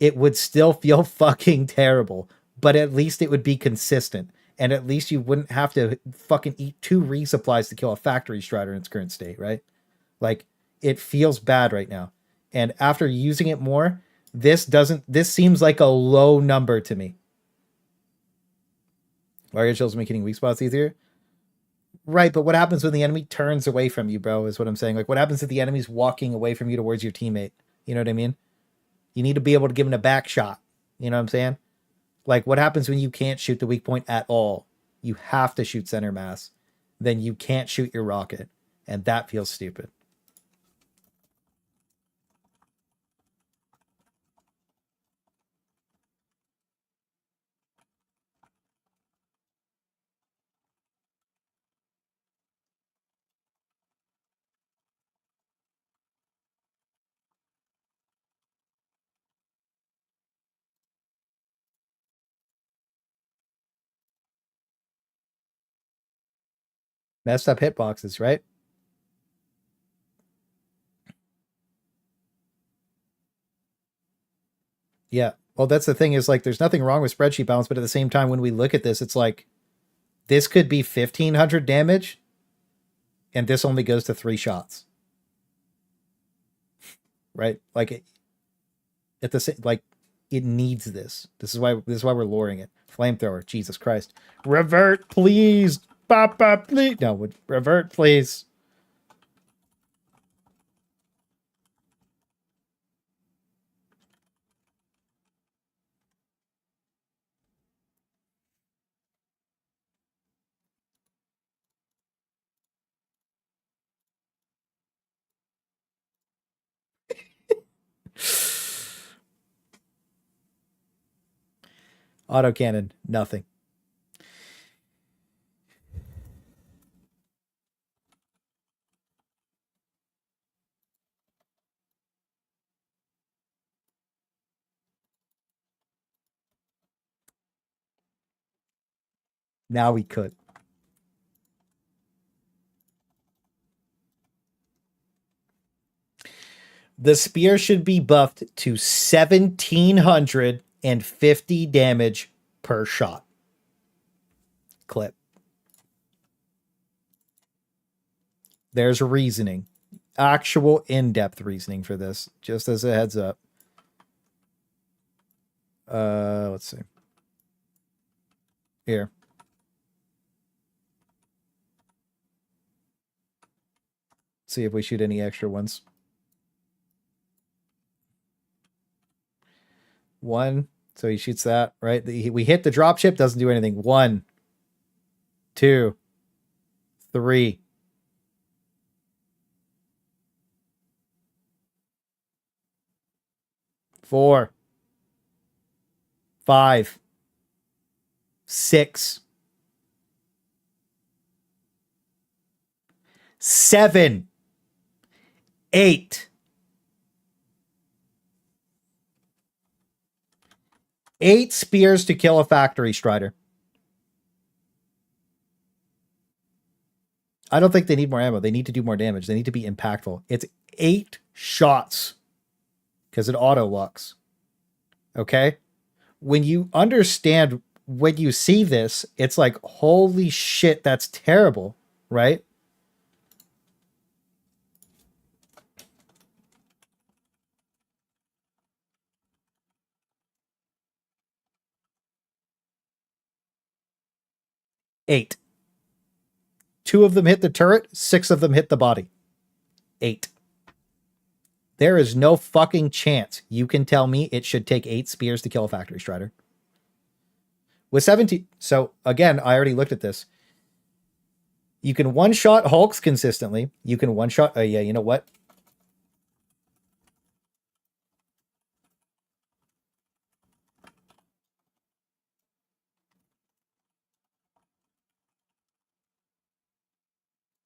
it would still feel fucking terrible, but at least it would be consistent. And at least you wouldn't have to fucking eat 2 resupplies to kill a factory strider in its current state, right? Like, it feels bad right now. And after using it more, this seems like a low number to me. Warrior chills make hitting weak spots easier. Right, but what happens when the enemy turns away from you, bro, is what I'm saying. Like, what happens if the enemy's walking away from you towards your teammate? You know what I mean? You need to be able to give him a back shot. You know what I'm saying? Like, what happens when you can't shoot the weak point at all? You have to shoot center mass. Then you can't shoot your rocket. And that feels stupid. Messed up hitboxes, right? Yeah. Well, that's the thing is like there's nothing wrong with spreadsheet balance, but at the same time, when we look at this, it's like this could be 1,500 damage, and this only goes to 3 shots. Right? Like it, at the same, like it needs this. This is why we're luring it. Flamethrower, Jesus Christ. Revert, please. Papa, please. No, revert, please. Autocannon, nothing. Now we could. The spear should be buffed to 1,750 damage per shot. Clip. There's reasoning. Actual in-depth reasoning for this, just as a heads up. Let's see. Here. See if we shoot any extra ones. 1. So he shoots that, right? We hit the drop ship, doesn't do anything. 1, 2, 3. 4, 5, 6, 7, 8. 8 spears to kill a factory strider. I don't think they need more ammo. They need to do more damage. They need to be impactful. It's 8 shots because it auto locks. Okay? When you understand, when you see this, it's like, holy shit, that's terrible, right? Eight. 2 of them hit the turret, 6 of them hit the body. 8. There is no fucking chance you can tell me it should take 8 spears to kill a factory strider. With 17, so again, I already looked at this. You can one-shot Hulks consistently. You can one-shot, yeah, you know what?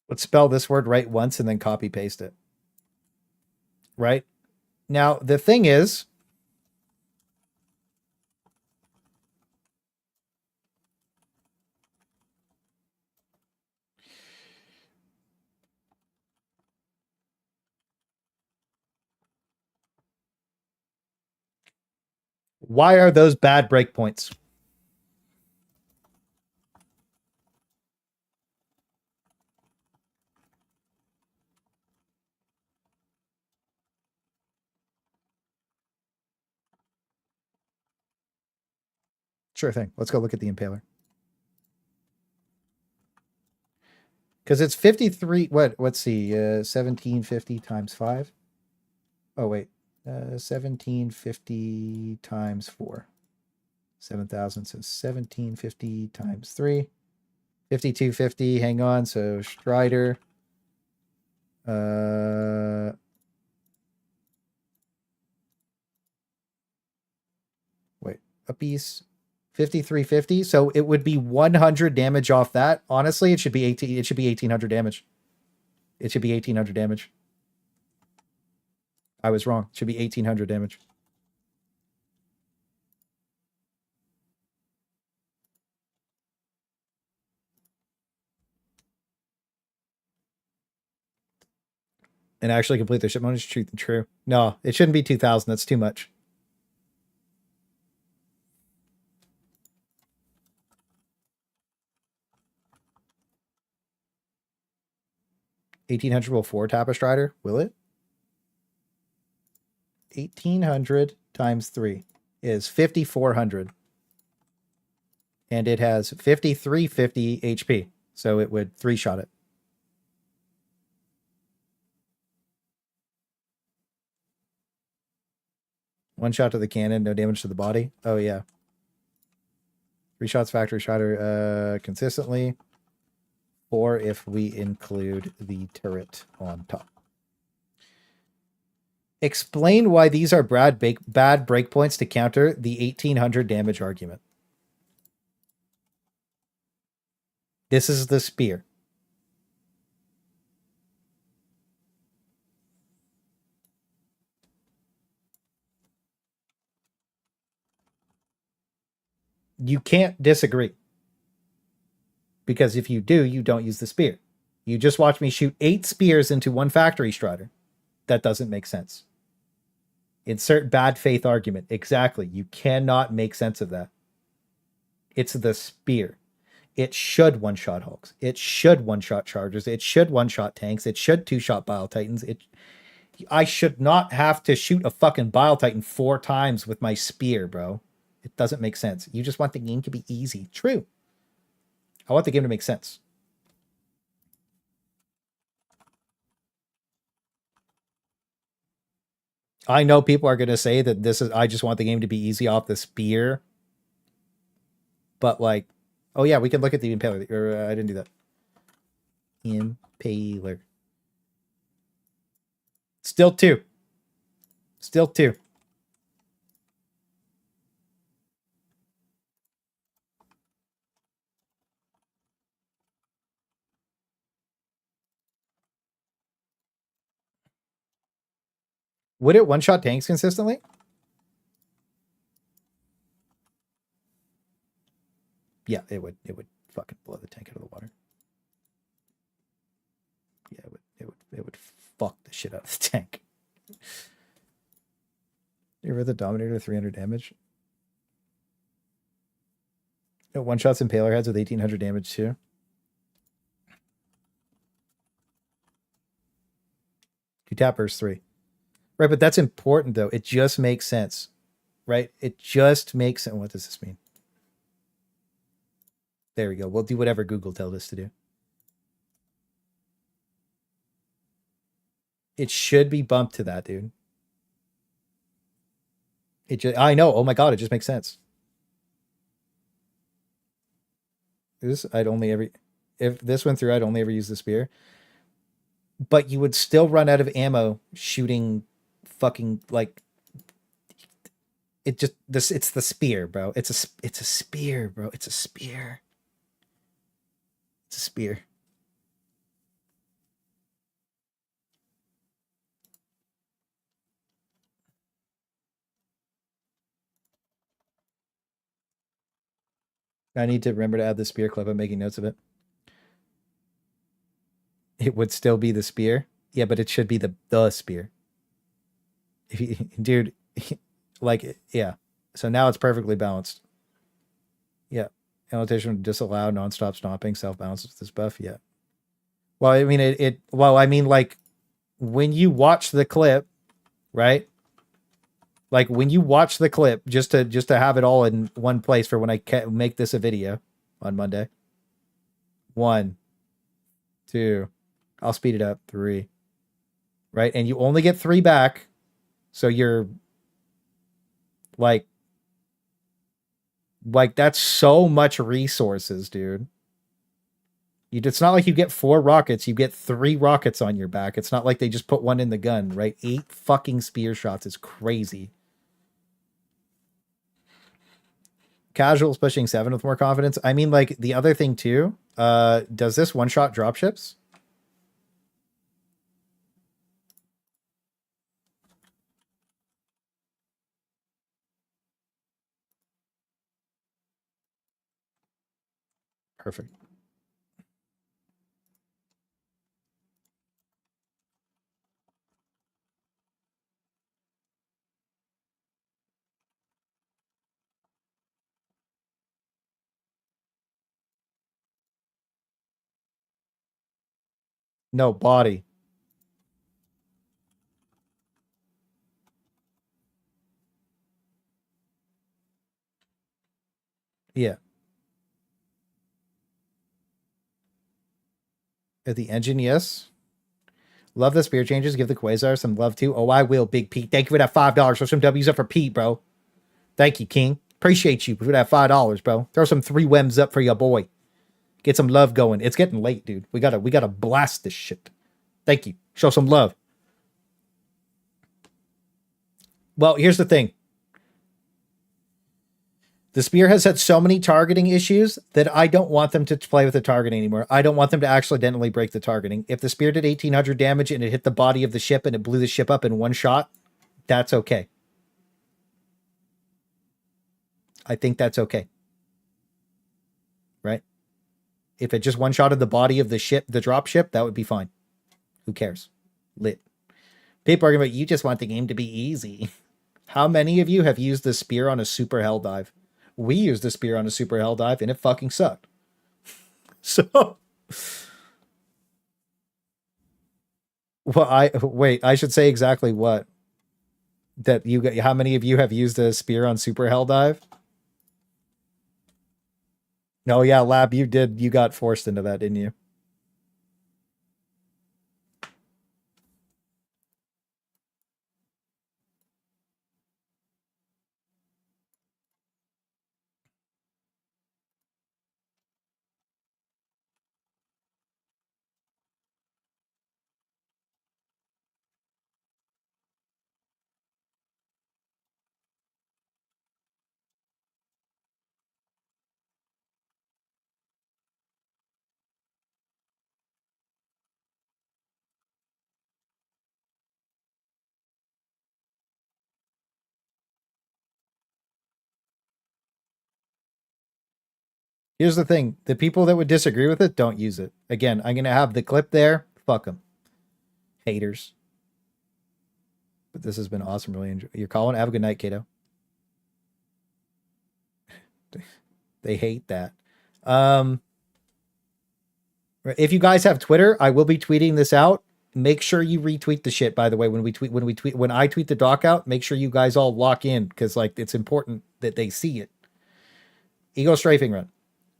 Let's spell this word right once and then copy paste it. Right? Now, the thing is, why are those bad breakpoints? Sure thing. Let's go look at the impaler. Because it's 53. Let's see. 1750 times 5. Oh, wait. 1750 times 4. 7,000. So 1750 times 3. 5250. Hang on. So Strider. Wait. A piece. 5350. So it would be 100 damage off that. Honestly, it should be 18. It should be 1800 damage. It should be 1800 damage. I was wrong. It should be 1800 damage. and actually complete their shipment is true. No, it shouldn't be 2,000. That's too much. $1,800 will 4 tap a Strider. Will it? 1,800 times 3 is 5,400. And it has 5,350 HP. So it would 3-shot it. One shot to the cannon, no damage to the body. Oh, yeah. 3 shots factory Strider consistently. 4 if we include the turret on top. Explain why these are bad breakpoints to counter the 1,800 damage argument. This is the spear. You can't disagree. Because if you do, you don't use the spear. You just watch me shoot 8 spears into one factory Strider. That doesn't make sense. Insert bad faith argument. Exactly. You cannot make sense of that. It's the spear. It should one-shot Hulks. It should one-shot Chargers. It should one-shot tanks. It should 2-shot Bile Titans. I should not have to shoot a fucking Bile Titan 4 times with my spear, bro. It doesn't make sense. You just want the game to be easy. True. I want the game to make sense. I know people are going to say that I just want the game to be easy off the spear. But like, oh yeah, we can look at the Impaler. Or I didn't do that. Impaler. Still 2. Still 2. Would it one-shot tanks consistently? Yeah, it would. It would fucking blow the tank out of the water. Yeah, it would fuck the shit out of the tank. You ever the Dominator 300 damage? No, one-shots Impaler heads with 1,800 damage too. You tap burst 3. Right, but that's important though. It just makes sense. Right? It just makes sense. What does this mean? There we go. We'll do whatever Google tells us to do. It should be bumped to that, dude. I know. Oh my god, it just makes sense. If this went through, I'd only ever use the spear. But you would still run out of ammo shooting fucking like it's the spear, bro. It's a spear, bro. It's a spear. It's a spear. I need to remember to add the spear clip. I'm making notes of it. It would still be the spear. Yeah, but it should be the spear. Dude, like, yeah. So now it's perfectly balanced. Yeah. Annotation disallowed, non-stop stomping, self-balance with this buff. Yeah. Well, I mean, like, when you watch the clip, right? Like, when you watch the clip, just to have it all in one place for when I make this a video on Monday. 1, 2, I'll speed it up. 3, right? And you only get 3 back. So you're like that's so much resources, dude. It's not like you get 4 rockets. You get 3 rockets on your back. It's not like they just put 1 in the gun, right? 8 fucking spear shots is crazy. Casuals pushing 7 with more confidence. I mean, like, the other thing too, does this one-shot dropships? Perfect. No, body. Yeah. At the engine, yes. Love the spear changes. Give the Quasar some love too. Oh, I will, Big Pete. Thank you for that $5. Throw some W's up for Pete, bro. Thank you, King. Appreciate you for that $5, bro. Throw some 3 Wems up for your boy. Get some love going. It's getting late, dude. We gotta blast this shit. Thank you. Show some love. Well, here's the thing. The spear has had so many targeting issues that I don't want them to play with the targeting anymore. I don't want them to accidentally break the targeting. If the spear did 1800 damage and it hit the body of the ship and it blew the ship up in one shot, that's okay. I think that's okay. Right? If it just one-shotted the body of the ship, the drop ship, that would be fine. Who cares? Lit. People are going to be, you just want the game to be easy. How many of you have used the spear on a super hell dive? We used the spear on a super hell dive and it fucking sucked. So, well, I should say exactly what that you got. How many of you have used a spear on super hell dive? No, yeah, Lab, you did. You got forced into that, didn't you? Here's the thing. The people that would disagree with it, don't use it. Again, I'm going to have the clip there. Fuck them. Haters. But this has been awesome. Really enjoy. You're calling. Have a good night, Kato. They hate that. If you guys have Twitter, I will be tweeting this out. Make sure you retweet the shit, by the way, when I tweet the doc out, make sure you guys all lock in because like it's important that they see it. Eagle strafing run.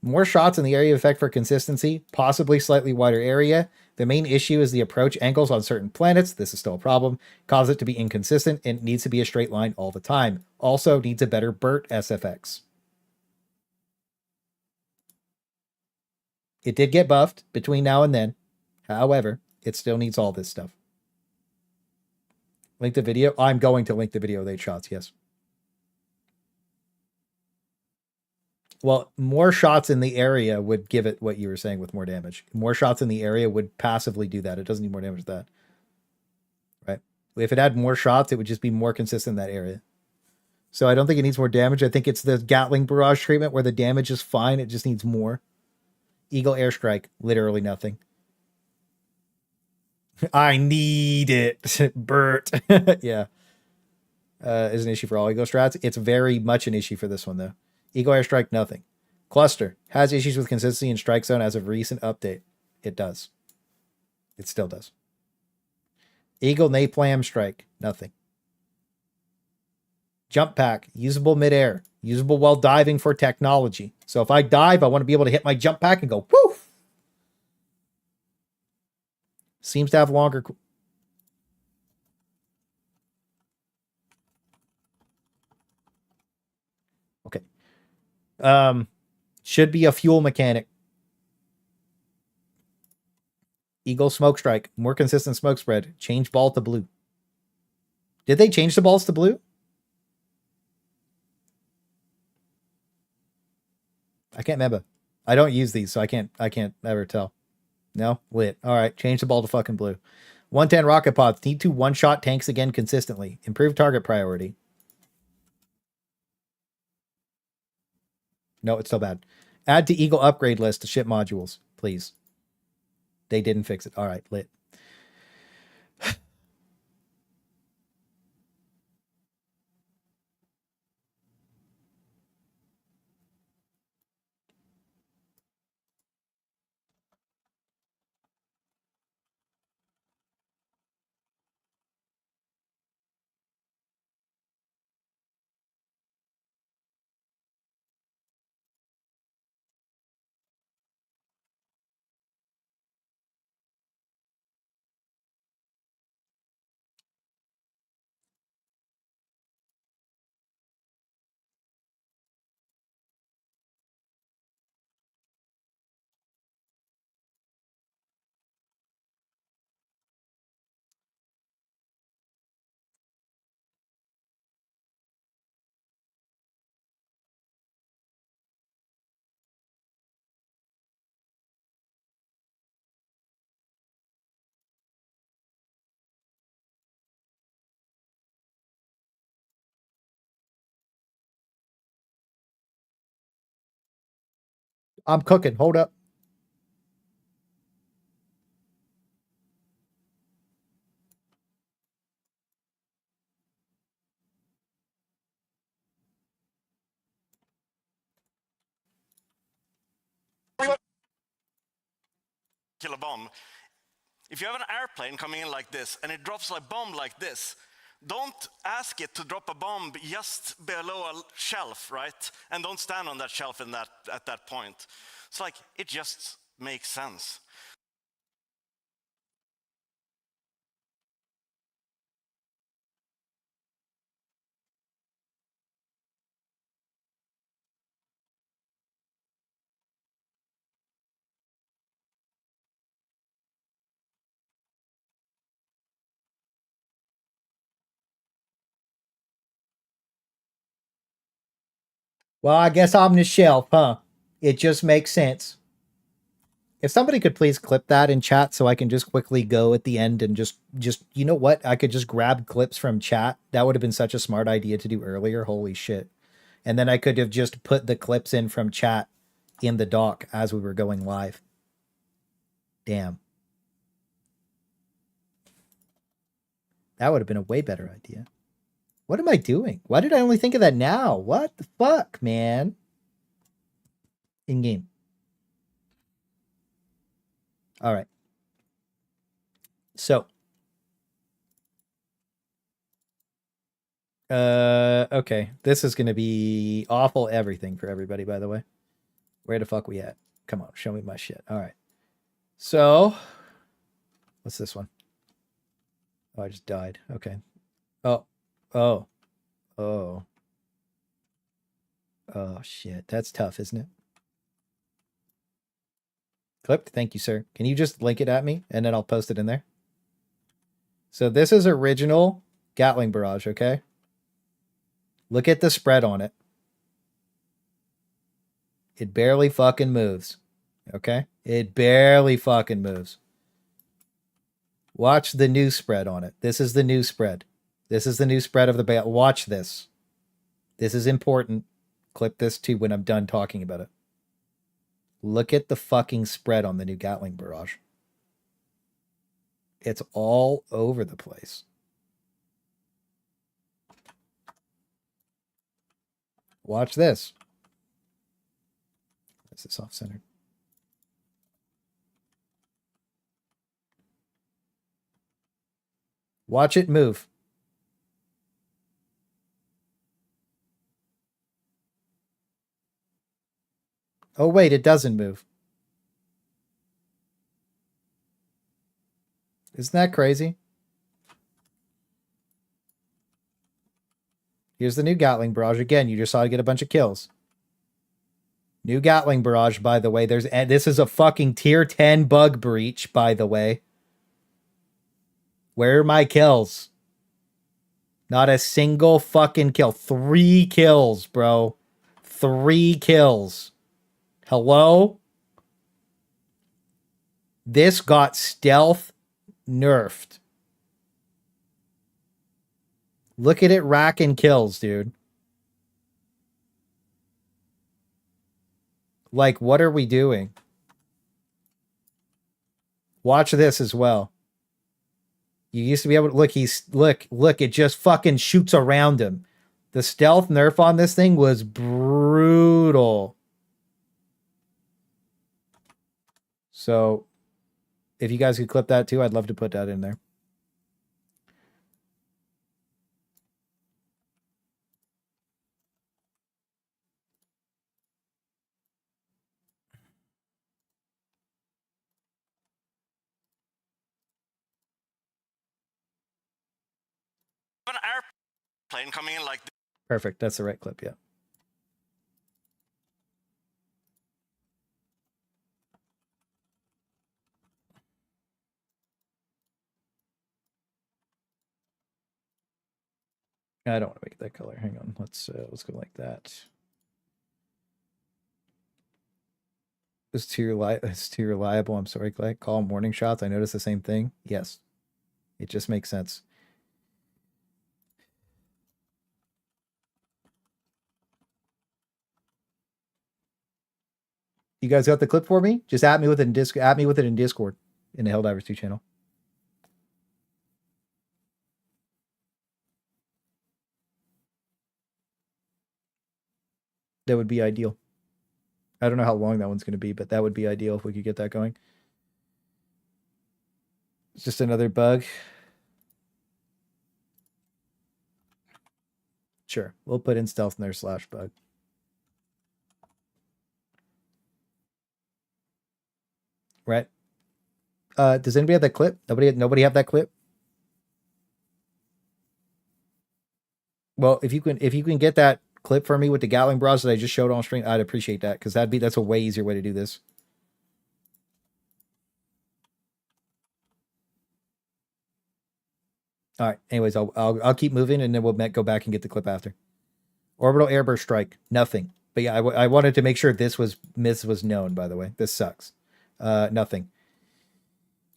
More shots in the area of effect for consistency, possibly slightly wider area. The main issue is the approach angles on certain planets. This is still a problem. Cause it to be inconsistent and it needs to be a straight line all the time. Also needs a better BERT SFX. It did get buffed between now and then. However, it still needs all this stuff. Link the video. I'm going to link the video of 8 shots, yes. Well, more shots in the area would give it what you were saying with more damage. More shots in the area would passively do that. It doesn't need more damage than that. Right? If it had more shots, it would just be more consistent in that area. So I don't think it needs more damage. I think it's the Gatling barrage treatment where the damage is fine. It just needs more. Eagle airstrike. Literally nothing. I need it. Bert. Yeah. Is an issue for all Eagle strats. It's very much an issue for this one, though. Eagle airstrike, nothing. Cluster has issues with consistency in strike zone as of recent update. It does. It still does. Eagle napalm strike, nothing. Jump pack, usable midair, usable while diving for technology. So if I dive, I want to be able to hit my jump pack and go woof. Seems to have longer. Okay. Should be a fuel mechanic. Eagle smoke strike, more consistent smoke spread. Change ball to blue. Did they change the balls to blue? I can't remember. I don't use these, so I can't ever tell. No? Lit. All right, change the ball to fucking blue. 110 rocket pods. Need to one-shot tanks again consistently. Improve target priority. No, it's still bad. Add to Eagle upgrade list to ship modules, please. They didn't fix it. All right, lit. I'm cooking. Hold up. Kill a bomb. If you have an airplane coming in like this and it drops a bomb like this, don't ask it to drop a bomb just below a shelf, right? And don't stand on that shelf at that point. It's like, it just makes sense. Well, I guess I'm the shelf, huh? It just makes sense. If somebody could please clip that in chat so I can just quickly go at the end and just you know what? I could just grab clips from chat. That would have been such a smart idea to do earlier. Holy shit. And then I could have just put the clips in from chat in the doc as we were going live. Damn. That would have been a way better idea. What am I doing? Why did I only think of that now? What the fuck, man? In game. All right. So. Okay. This is going to be awful everything for everybody, by the way. Where the fuck we at? Come on, show me my shit. All right. So. What's this one? Oh, I just died. Okay. Oh. Oh. Oh. Oh, shit. That's tough, isn't it? Clipped. Thank you, sir. Can you just link it at me and then I'll post it in there? So this is original Gatling barrage, okay? Look at the spread on it. It barely fucking moves, okay? It barely fucking moves. Watch the new spread on it. This is the new spread. This is the new spread of the bat. Watch this. This is important. Clip this too when I'm done talking about it. Look at the fucking spread on the new Gatling barrage. It's all over the place. Watch this. Is this off-centered? Watch it move. Oh, wait, it doesn't move. Isn't that crazy? Here's the new Gatling barrage. Again, you just saw it get a bunch of kills. New Gatling barrage, by the way. This is a fucking tier 10 bug breach, by the way. Where are my kills? Not a single fucking kill. 3 kills, bro. 3 kills. Hello? This got stealth nerfed. Look at it racking kills, dude. Like, what are we doing? Watch this as well. You used to be able to look, it just fucking shoots around him. The stealth nerf on this thing was brutal. So, if you guys could clip that too, I'd love to put that in there. An airplane coming in like this. Perfect. That's the right clip, yeah. I don't want to make it that color. Hang on. Let's go like that. It's too reliable. I'm sorry, Clay. Call them warning shots. I noticed the same thing. Yes. It just makes sense. You guys got the clip for me? Just at me with it in Discord in the Helldivers 2 channel. That would be ideal. I don't know how long that one's going to be, but that would be ideal if we could get that going. It's just another bug. Sure. We'll put in stealth nurse / bug. Right. Does anybody have that clip? Nobody have that clip? Well, if you can get that clip for me with the Gatling bras that I just showed on stream, I'd appreciate that, because that's a way easier way to do this. All right. Anyways, I'll keep moving, and then we'll go back and get the clip after. Orbital airburst strike. Nothing. But yeah, I wanted to make sure this was known. By the way, this sucks. Nothing.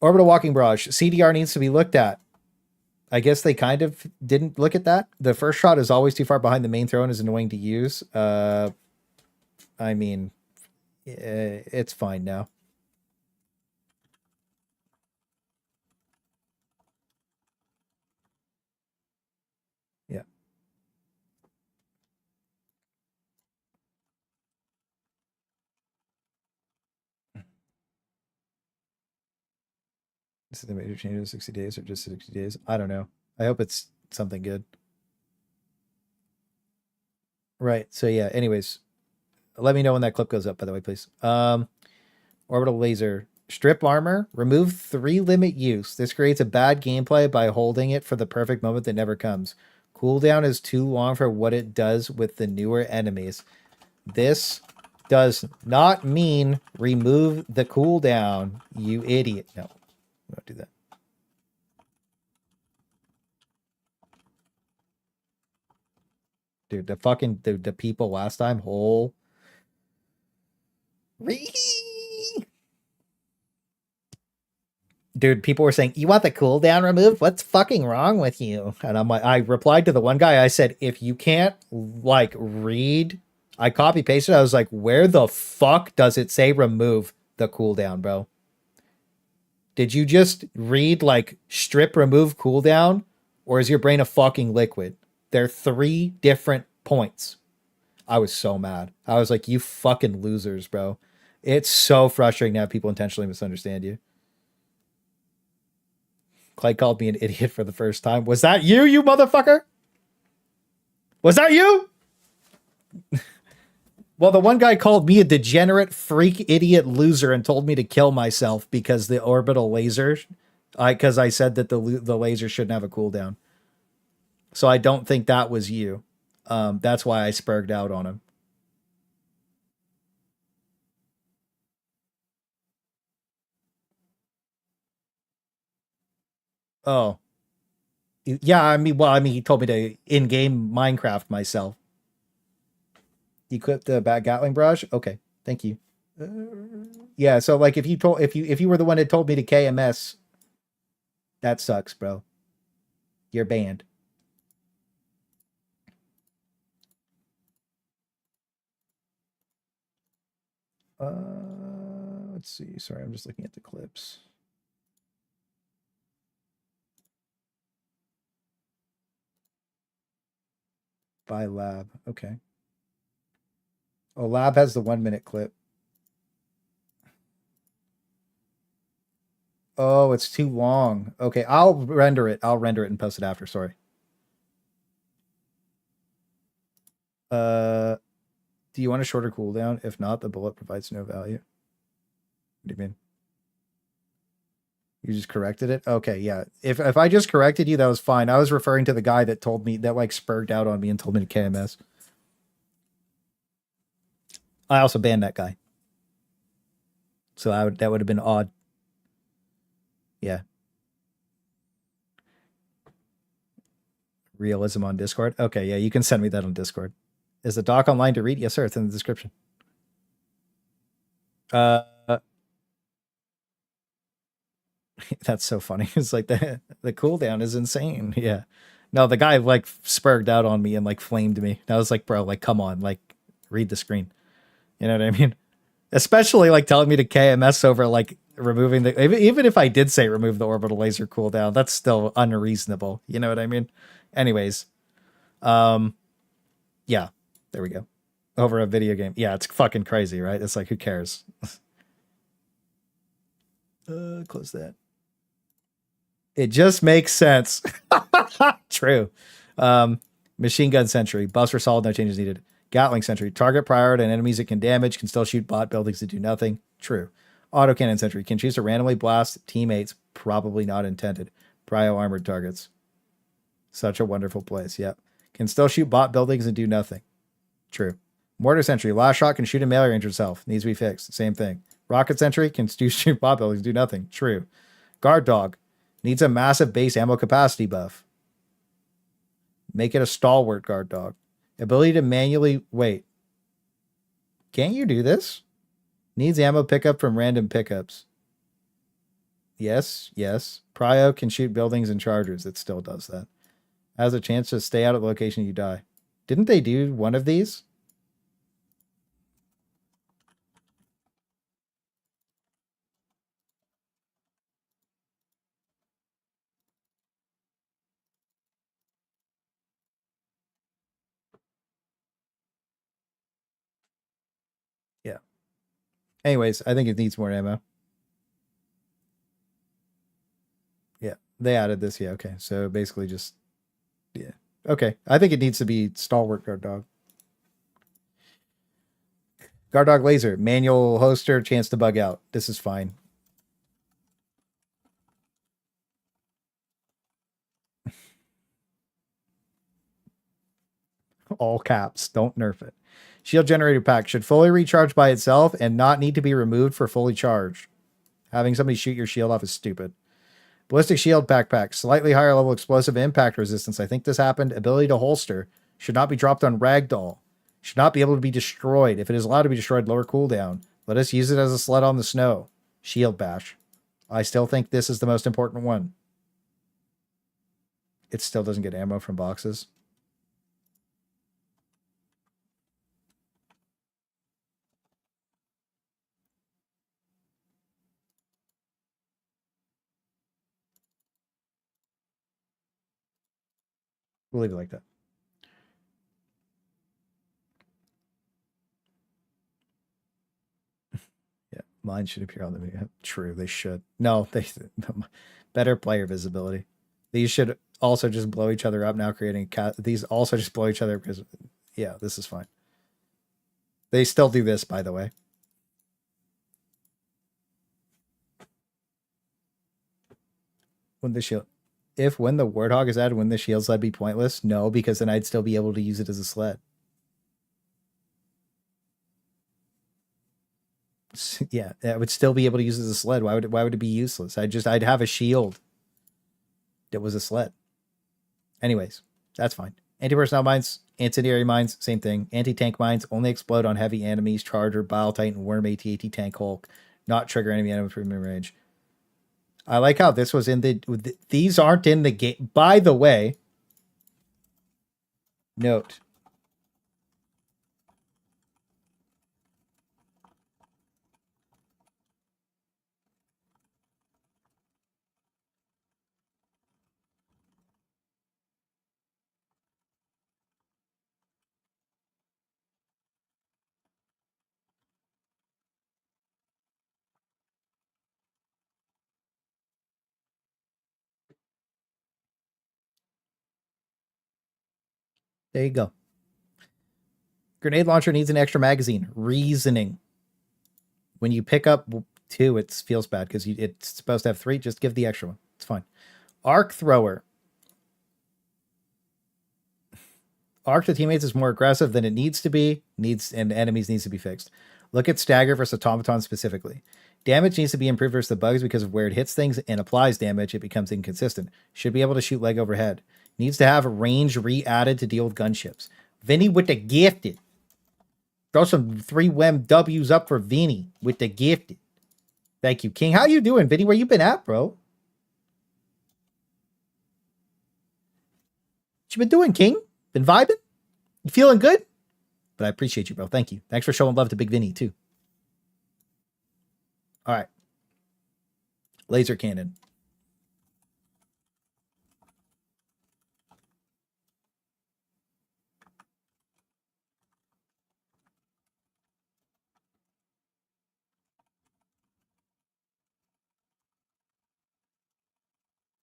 Orbital walking barrage. CDR needs to be looked at. I guess they kind of didn't look at that. The first shot is always too far behind the main throw and is annoying to use. I mean, it's fine now. Yeah. Is it the major change in 60 days or just 60 days? I don't know. I hope it's something good. Right. So yeah, anyways, let me know when that clip goes up, by the way, please. Orbital laser. Strip armor. Remove 3 limit use. This creates a bad gameplay by holding it for the perfect moment that never comes. Cooldown is too long for what it does with the newer enemies. This does not mean remove the cooldown, you idiot. No, don't do that. Dude, the fucking the people last time, dude, people were saying, you want the cooldown removed? What's fucking wrong with you? And I'm like, I replied to the one guy, I said, if you can't like read, I copy pasted. I was like, where the fuck does it say remove the cooldown, bro? Did you just read like strip remove cooldown? Or is your brain a fucking liquid? They're 3 different points. I was so mad. I was like, you fucking losers, bro. It's so frustrating to have people intentionally misunderstand you. Clay called me an idiot for the first time. Was that you, you motherfucker? Was that you? Well, the one guy called me a degenerate, freak, idiot, loser and told me to kill myself because the orbital laser, because I said that the laser shouldn't have a cooldown. So I don't think that was you. That's why I spurged out on him. Oh. Yeah, I mean, he told me to in-game Minecraft myself. Equip the bat Gatling barrage? Okay, thank you. Yeah, so like if you were the one that told me to KMS, that sucks, bro. You're banned. Let's see. Sorry, I'm just looking at the clips. By lab. Okay. Oh, lab has the 1-minute clip. Oh, it's too long. Okay, I'll render it. I'll render it and post it after. Sorry. Do you want a shorter cooldown? If not, the bullet provides no value. What do you mean? You just corrected it? Okay, yeah. If I just corrected you, that was fine. I was referring to the guy that told me, that like spurred out on me and told me to KMS. I also banned that guy. So that would have been odd. Yeah. Realism on Discord. Okay, yeah, you can send me that on Discord. Is the doc online to read? Yes, sir. It's in the description. That's so funny. It's like the cooldown is insane. Yeah. No, the guy like spurred out on me and like flamed me. I was like, bro, like, come on, like, read the screen. You know what I mean? Especially like telling me to KMS over like removing the, even if I did say remove the orbital laser cooldown, that's still unreasonable. You know what I mean? Anyways, yeah, there we go. Over a video game. Yeah, it's fucking crazy, right? It's like, who cares? Close that. It just makes sense. True. Machine gun sentry. Buffs for solid, no changes needed. Gatling sentry. Target priority and enemies it can damage. Can still shoot bot buildings that do nothing. True. Autocannon sentry. Can choose to randomly blast teammates. Probably not intended. Prio armored targets. Such a wonderful place. Yep. Can still shoot bot buildings and do nothing. True. Mortar sentry. Last shot can shoot a melee range itself. Needs to be fixed. Same thing. Rocket sentry. Can shoot bot buildings. Do nothing. True. Guard dog. Needs a massive base ammo capacity buff. Make it a stalwart guard dog. Ability to manually... Wait. Can't you do this? Needs ammo pickup from random pickups. Yes, yes. Prio can shoot buildings and chargers. It still does that. Has a chance to stay out of the location you die. Didn't they do one of these? Yeah. Anyways, I think it needs more ammo. Yeah, they added this. Yeah, okay. So basically just... Yeah. Okay. I think it needs to be stalwart guard dog. Guard dog laser. Manual holster. Chance to bug out. This is fine. All caps. Don't nerf it. Shield generator pack should fully recharge by itself and not need to be removed for fully charged. Having somebody shoot your shield off is stupid. Ballistic shield backpack. Slightly higher level explosive impact resistance. I think this happened. Ability to holster. Should not be dropped on Ragdoll. Should not be able to be destroyed. If it is allowed to be destroyed, lower cooldown. Let us use it as a sled on the snow. Shield bash. I still think this is the most important one. It still doesn't get ammo from boxes. We'll leave it like that. Yeah, mine should appear on the video. True, they should. No, they better player visibility. These should also just blow each other up now, creating these also just blow each other because yeah, this is fine. They still do this, by the way. When the shield, when the Warthog is added, when the shield sled be pointless? No, because then I'd still be able to use it as a sled. Yeah, I would still be able to use it as a sled. Why would it be useless? I'd have a shield that was a sled. Anyways, that's fine. Anti-personnel mines, incendiary mines, same thing. Anti-tank mines only explode on heavy enemies, Charger, Bile Titan, Worm, AT-AT, Tank, Hulk, not trigger enemy enemies from range. I like how this was in the... These aren't in the game. By the way, note. There you go. Grenade launcher needs an extra magazine. Reasoning. When you pick up 2, it feels bad because it's supposed to have 3. Just give the extra one. It's fine. Arc thrower. Arc to teammates is more aggressive than it needs to be. And enemies needs to be fixed. Look at stagger versus automaton specifically. Damage needs to be improved versus the bugs because of where it hits things and applies damage. It becomes inconsistent. Should be able to shoot leg overhead. Needs to have range re-added to deal with gunships. Vinny with the gifted. Throw some 3 WEM W's up for Vinny with the gifted. Thank you, King. How you doing, Vinny? Where you been at, bro? What you been doing, King? Been vibing? You feeling good? But I appreciate you, bro. Thank you. Thanks for showing love to Big Vinny, too. All right. Laser cannon.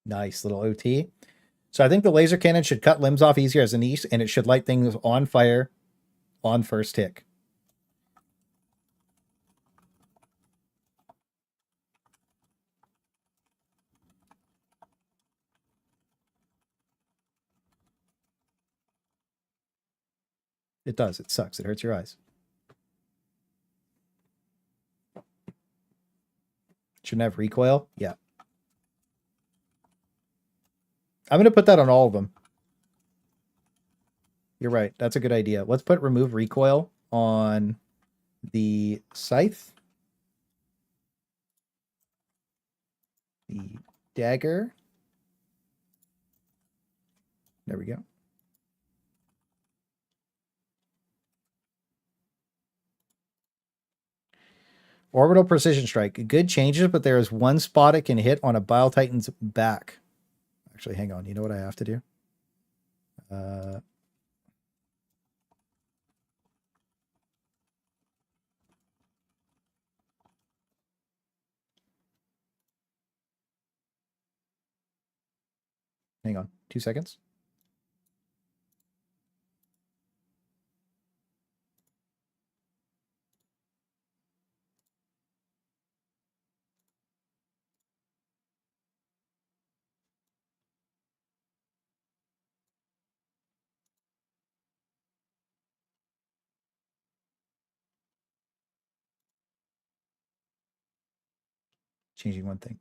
Nice little OT. So I think the laser cannon should cut limbs off easier as a niche, and it should light things on fire on first tick. It does. It sucks. It hurts your eyes. Shouldn't have recoil. Yeah. I'm going to put that on all of them. You're right. That's a good idea. Let's put remove recoil on the scythe, the dagger. There we go. Orbital precision strike. Good changes, but there is one spot it can hit on a Bile Titan's back. Actually, hang on. You know what I have to do? Hang on. 2 seconds. Changing one thing.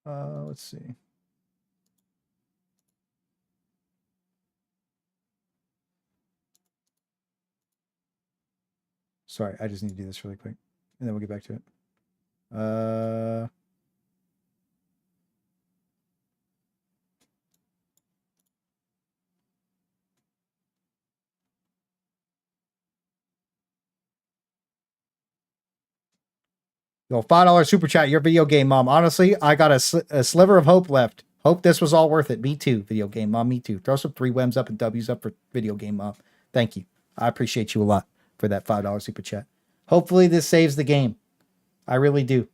Let's see. Sorry, I just need to do this really quick, and then we'll get back to it. Yo, $5 super chat. Your video game mom. Honestly, I got a sliver of hope left. Hope this was all worth it. Me too, video game mom. Me too. Throw some 3 W's up and W's up for video game mom. Thank you. I appreciate you a lot for that $5 super chat. Hopefully this saves the game. I really do.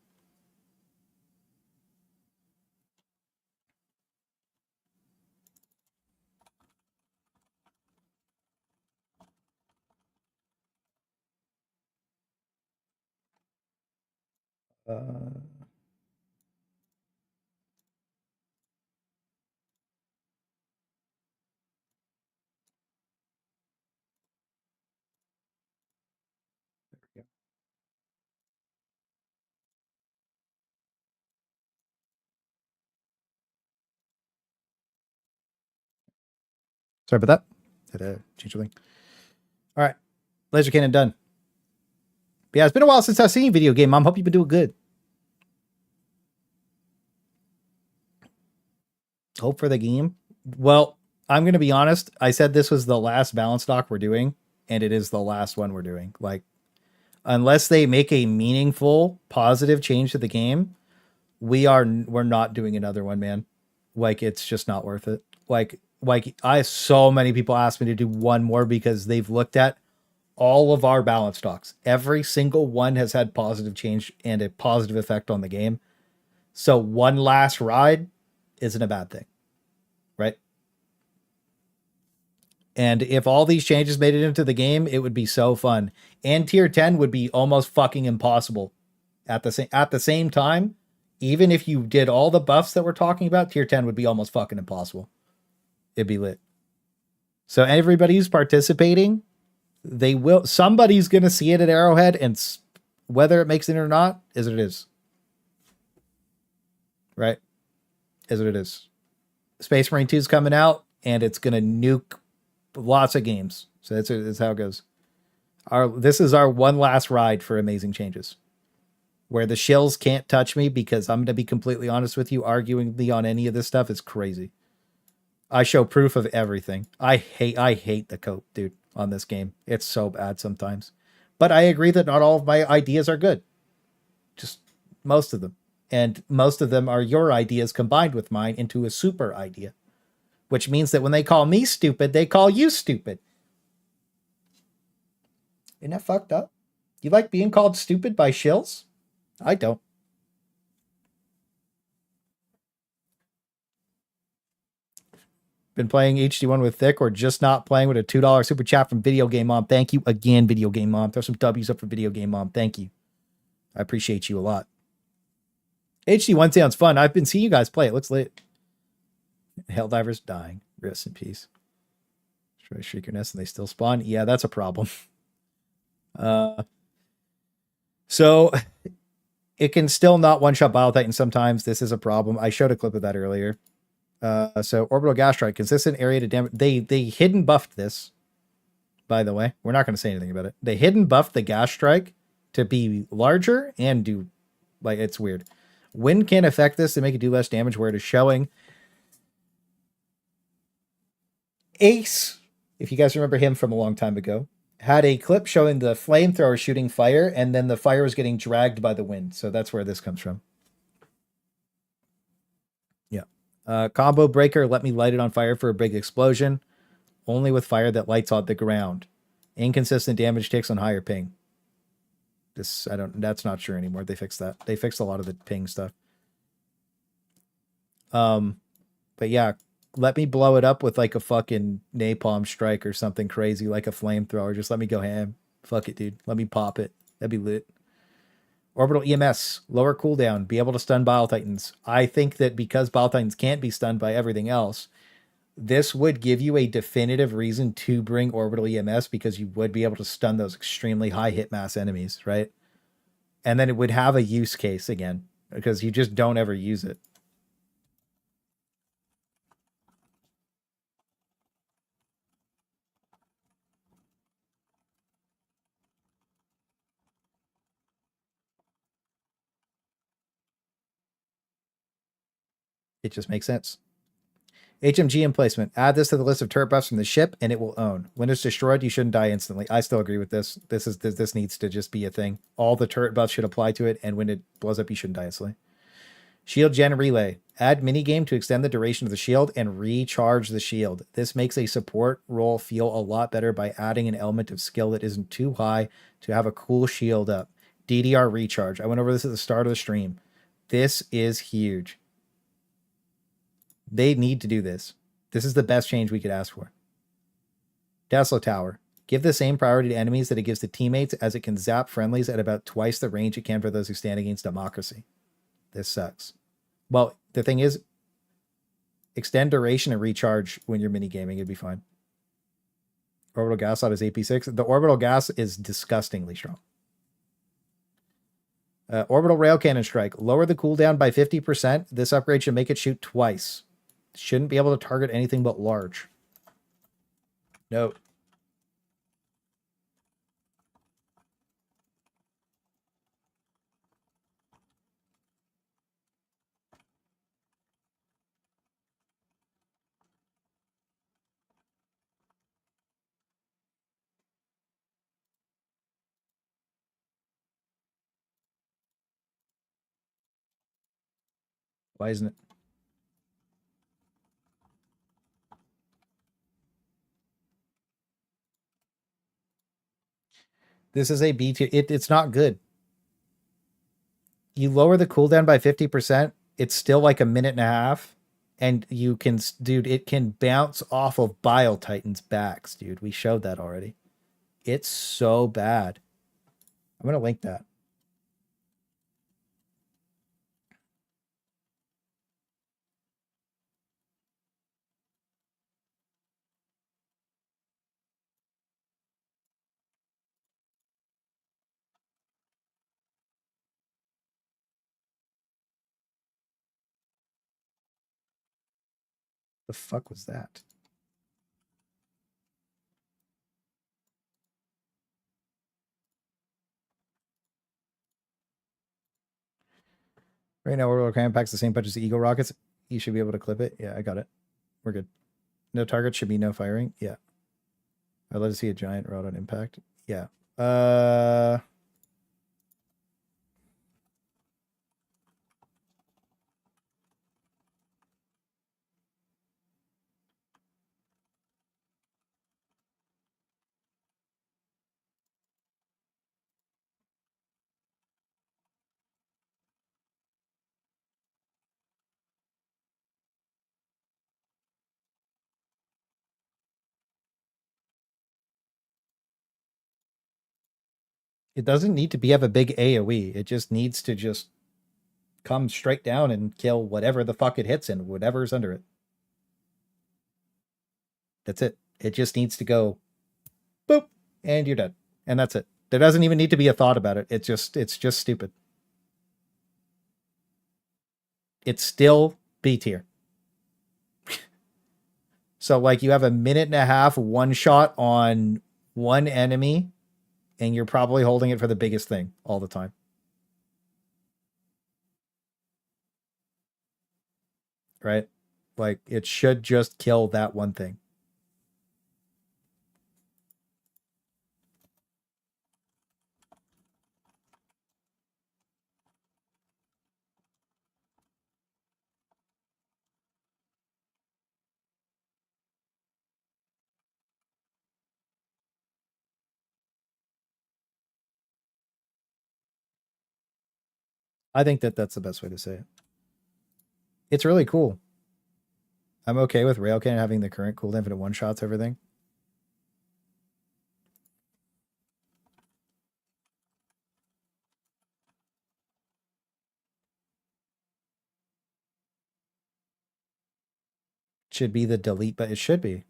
Sorry about that. Had to change the thing. All right. Laser cannon done. But yeah, it's been a while since I've seen video game mom. Hope you've been doing good. Hope for the game. Well, I'm going to be honest. I said this was the last balance doc we're doing, and it is the last one we're doing. Like, unless they make a meaningful, positive change to the game, we're not doing another one, man. Like, it's just not worth it. Like so many people ask me to do one more because they've looked at all of our balance stocks. Every single one has had positive change and a positive effect on the game. So one last ride isn't a bad thing, right? And if all these changes made it into the game, it would be so fun. And tier 10 would be almost fucking impossible. At the same time, even if you did all the buffs that we're talking about, tier 10 would be almost fucking impossible. It'd be lit. So everybody who's participating, somebody's going to see it at Arrowhead, and whether it makes it or not is what it is. Right? Is what it is. Space Marine 2 is coming out, and it's going to nuke lots of games. So that's how it goes. This is our one last ride for amazing changes. where the shills can't touch me because I'm going to be completely honest with you, arguing me on any of this stuff is crazy. I show proof of everything. I hate the cope, dude, on this game. It's so bad sometimes. But I agree that not all of my ideas are good. Just most of them. And most of them are your ideas combined with mine into a super idea. Which means that when they call me stupid, they call you stupid. Isn't that fucked up? You like being called stupid by shills? I don't. Been playing HD1 with Thick or just not playing with a $2 super chat from Video Game Mom. Thank you again, Video Game Mom. Throw some W's up for Video Game Mom. Thank you. I appreciate you a lot. HD1 sounds fun. I've been seeing you guys play. It looks lit. Helldivers dying. Rest in peace. Try to shriek your nest and they still spawn. Yeah, that's a problem. So it can still not one-shot Bile Titan sometimes. This is a problem. I showed a clip of that earlier. So Orbital Gas Strike, consistent area to damage. They hidden buffed this, by the way. We're not going to say anything about it. They hidden buffed the Gas Strike to be larger and do, like, it's weird. Wind can affect this to make it do less damage where it is showing. Ace, if you guys remember him from a long time ago, had a clip showing the flamethrower shooting fire, and then the fire was getting dragged by the wind. So that's where this comes from. Yeah. Combo breaker, let me light it on fire for a big explosion. Only with fire that lights on the ground. Inconsistent damage takes on higher ping. That's not sure anymore. They fixed that. They fixed a lot of the ping stuff. But yeah, let me blow it up with like a fucking napalm strike or something crazy, like a flamethrower. Just let me go ham. Fuck it, dude. Let me pop it. That'd be lit. Orbital EMS, lower cooldown, be able to stun Bile Titans. I think that because Bile Titans can't be stunned by everything else, this would give you a definitive reason to bring Orbital EMS because you would be able to stun those extremely high hit mass enemies, right? And then it would have a use case again because you just don't ever use it. It just makes sense. HMG emplacement. Add this to the list of turret buffs from the ship, and it will own. When it's destroyed, you shouldn't die instantly. I still agree with this. This needs to just be a thing. All the turret buffs should apply to it, and when it blows up, you shouldn't die instantly. Shield gen relay. Add minigame to extend the duration of the shield and recharge the shield. This makes a support role feel a lot better by adding an element of skill that isn't too high to have a cool shield up. DDR recharge. I went over this at the start of the stream. This is huge. They need to do this. This is the best change we could ask for. Tesla Tower. Give the same priority to enemies that it gives to teammates, as it can zap friendlies at about twice the range it can for those who stand against democracy. This sucks. Well, the thing is, extend duration and recharge when you're minigaming. It'd be fine. Orbital gas out is AP6. The orbital gas is disgustingly strong. Orbital rail cannon strike. Lower the cooldown by 50%. This upgrade should make it shoot twice. Shouldn't be able to target anything but large. Note. Why isn't it? This is a B tier. It's not good. You lower the cooldown by 50%. It's still like a minute and a half. And you can, dude, it can bounce off of Bile Titans' backs, dude. We showed that already. It's so bad. I'm going to link that. The fuck was that? Right now, Orbital Cannon packs the same punch as the Eagle rockets. You should be able to clip it. Yeah, I got it. We're good. No target should be no firing. Yeah. I'd love to see a giant rod on impact. Yeah. It doesn't need to have a big AoE. It just needs to just come straight down and kill whatever the fuck it hits and whatever's under it. That's it. It just needs to go boop and you're dead. And that's it. There doesn't even need to be a thought about it. It's just stupid. It's still B tier. So like you have a minute and a half one shot on one enemy and you're probably holding it for the biggest thing all the time. Right? Like it should just kill that one thing. I think that's the best way to say it. It's really cool. I'm okay with Rail Cannon having the current cooldown for the one shots everything. Should be the delete, but it should be.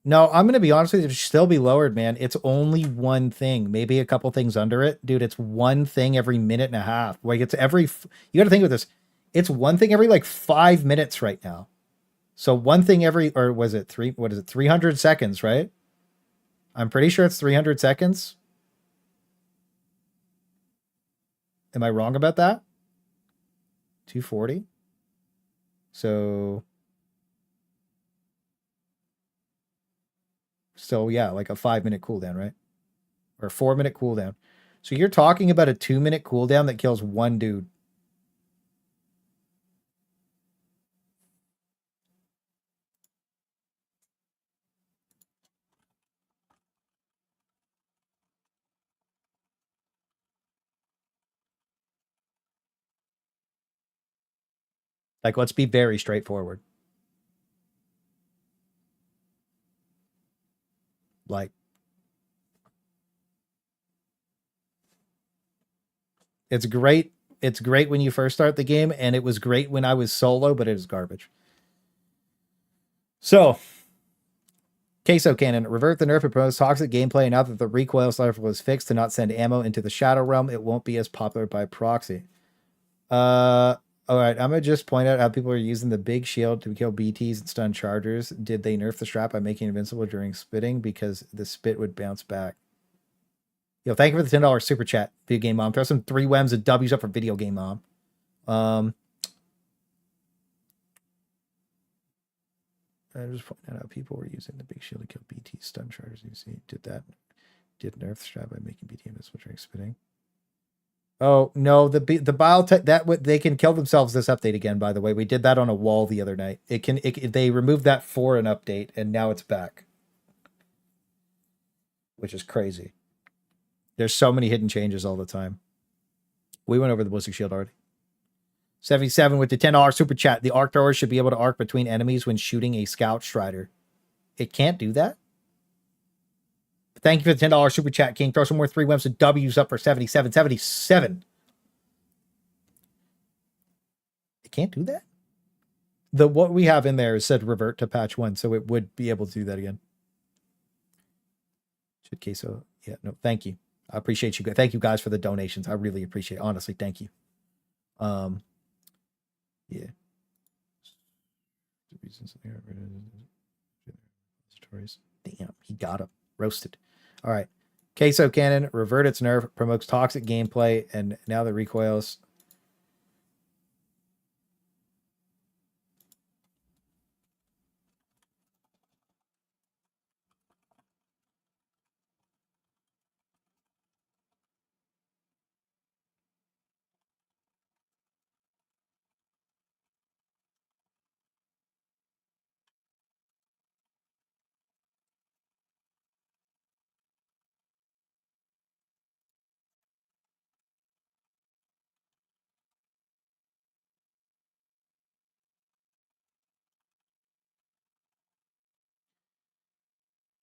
No, I'm going to be honest with you. It should still be lowered, man. It's only one thing, maybe a couple things under it. Dude, it's one thing every minute and a half. Like it's you got to think of this. It's one thing every like 5 minutes right now. So one thing every, or was it 300 seconds, right? I'm pretty sure it's 300 seconds. Am I wrong about that? 240. So yeah, like a 5-minute cooldown, right? Or a 4-minute cooldown. So you're talking about a 2-minute cooldown that kills one dude. Like, let's be very straightforward. Like, it's great. It's great when you first start the game, and it was great when I was solo, but it is garbage. So, Queso Cannon, revert the nerf and promotes toxic gameplay. Now that the recoil slider was fixed to not send ammo into the Shadow Realm, it won't be as popular by proxy. All right, I'm gonna just point out how people are using the big shield to kill BTs and stun chargers. Did they nerf the strap by making it invincible during spitting because the spit would bounce back? Yo, thank you for the $10 super chat, Video Game Mom. Throw some 3 Wms and W's up for Video Game Mom. I'm just pointing out how people were using the big shield to kill BT stun chargers. You see, did nerf the strap by making BT invincible during spitting? Oh no, the biotech that they can kill themselves this update again. By the way, we did that on a wall the other night. They removed that for an update, and now it's back, which is crazy. There's so many hidden changes all the time. We went over the ballistic shield already. 77 with the $10 super chat. The arc thrower should be able to arc between enemies when shooting a scout strider. It can't do that. Thank you for the $10 super chat, King. Throw some more 3 Webs and W's up for 77. 77. It can't do that? What we have in there is said revert to patch 1, so it would be able to do that again. Should Queso? Yeah, no, thank you. I appreciate you. Thank you guys for the donations. I really appreciate it. Honestly, thank you. Yeah. Damn, he got him. Roasted. All right. Queso Cannon, revert its nerf, promotes toxic gameplay, and now the recoils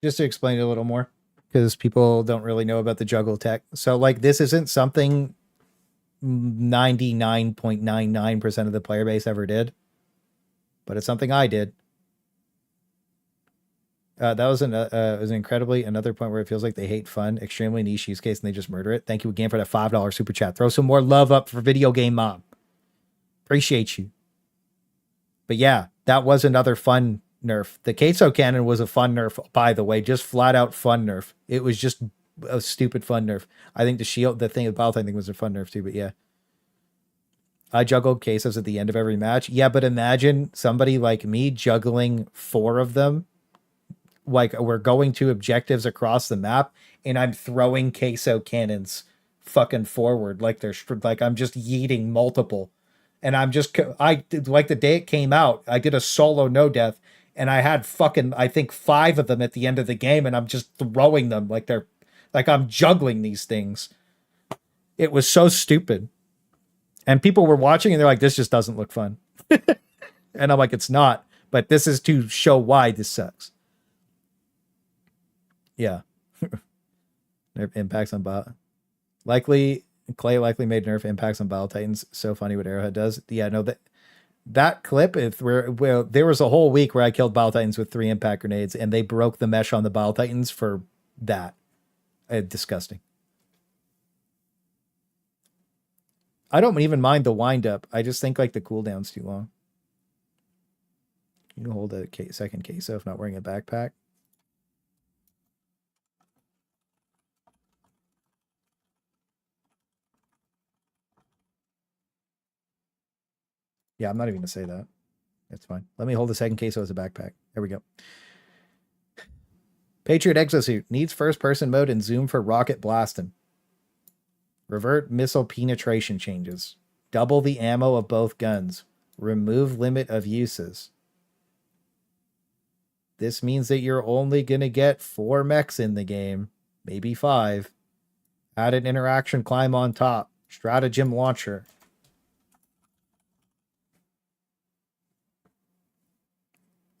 just to explain it a little more, because people don't really know about the juggle tech. So like this isn't something 99.99% of the player base ever did, but it's something I did. That was was incredibly another point where it feels like they hate fun, extremely niche use case, and they just murder it. Thank you again for that $5 super chat. Throw some more love up for Video Game Mom. Appreciate you. But yeah, that was another fun nerf. The queso cannon was a fun nerf, by the way, just flat out fun nerf. It was just a stupid fun nerf. I think the shield, the thing about I think was a fun nerf too, but yeah. I juggled quesos at the end of every match. Yeah, but imagine somebody like me juggling 4 of them. Like we're going to objectives across the map and I'm throwing queso cannons fucking forward. Like like I'm just yeeting multiple. And I'm just, like the day it came out, I did a solo no death and I had fucking, I think 5 of them at the end of the game and I'm just throwing them like I'm juggling these things. It was so stupid. And people were watching and they're like, this just doesn't look fun. And I'm like, it's not, but this is to show why this sucks. Yeah. Nerf impacts on bot. Clay likely made nerf impacts on Battle Titans. So funny what Arrowhead does. Yeah, no, that clip, where there was a whole week where I killed Battle Titans with 3 impact grenades and they broke the mesh on the Battle Titans for that. Disgusting. I don't even mind the wind up. I just think like the cooldown's too long. You hold a second queso if not wearing a backpack. Yeah, I'm not even going to say that. That's fine. Let me hold the second queso as a backpack. There we go. Patriot Exosuit needs first-person mode and zoom for rocket blasting. Revert missile penetration changes. Double the ammo of both guns. Remove limit of uses. This means that you're only going to get 4 mechs in the game. Maybe 5. Add an interaction climb on top. Stratagem launcher.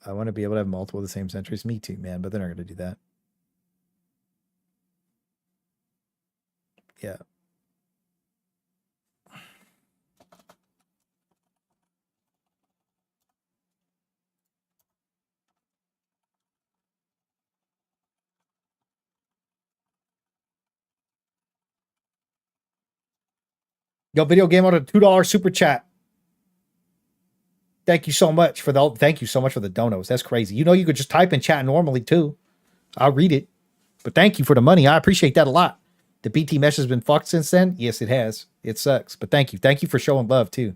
I want to be able to have multiple of the same sentries. Me too, man, but they're not going to do that. Yeah. Yo, Video Game on a $2 super chat. Thank you so much for the donos. That's crazy. You know, you could just type in chat normally too. I'll read it. But thank you for the money. I appreciate that a lot. The BT mesh has been fucked since then. Yes, it has. It sucks. But thank you. Thank you for showing love too.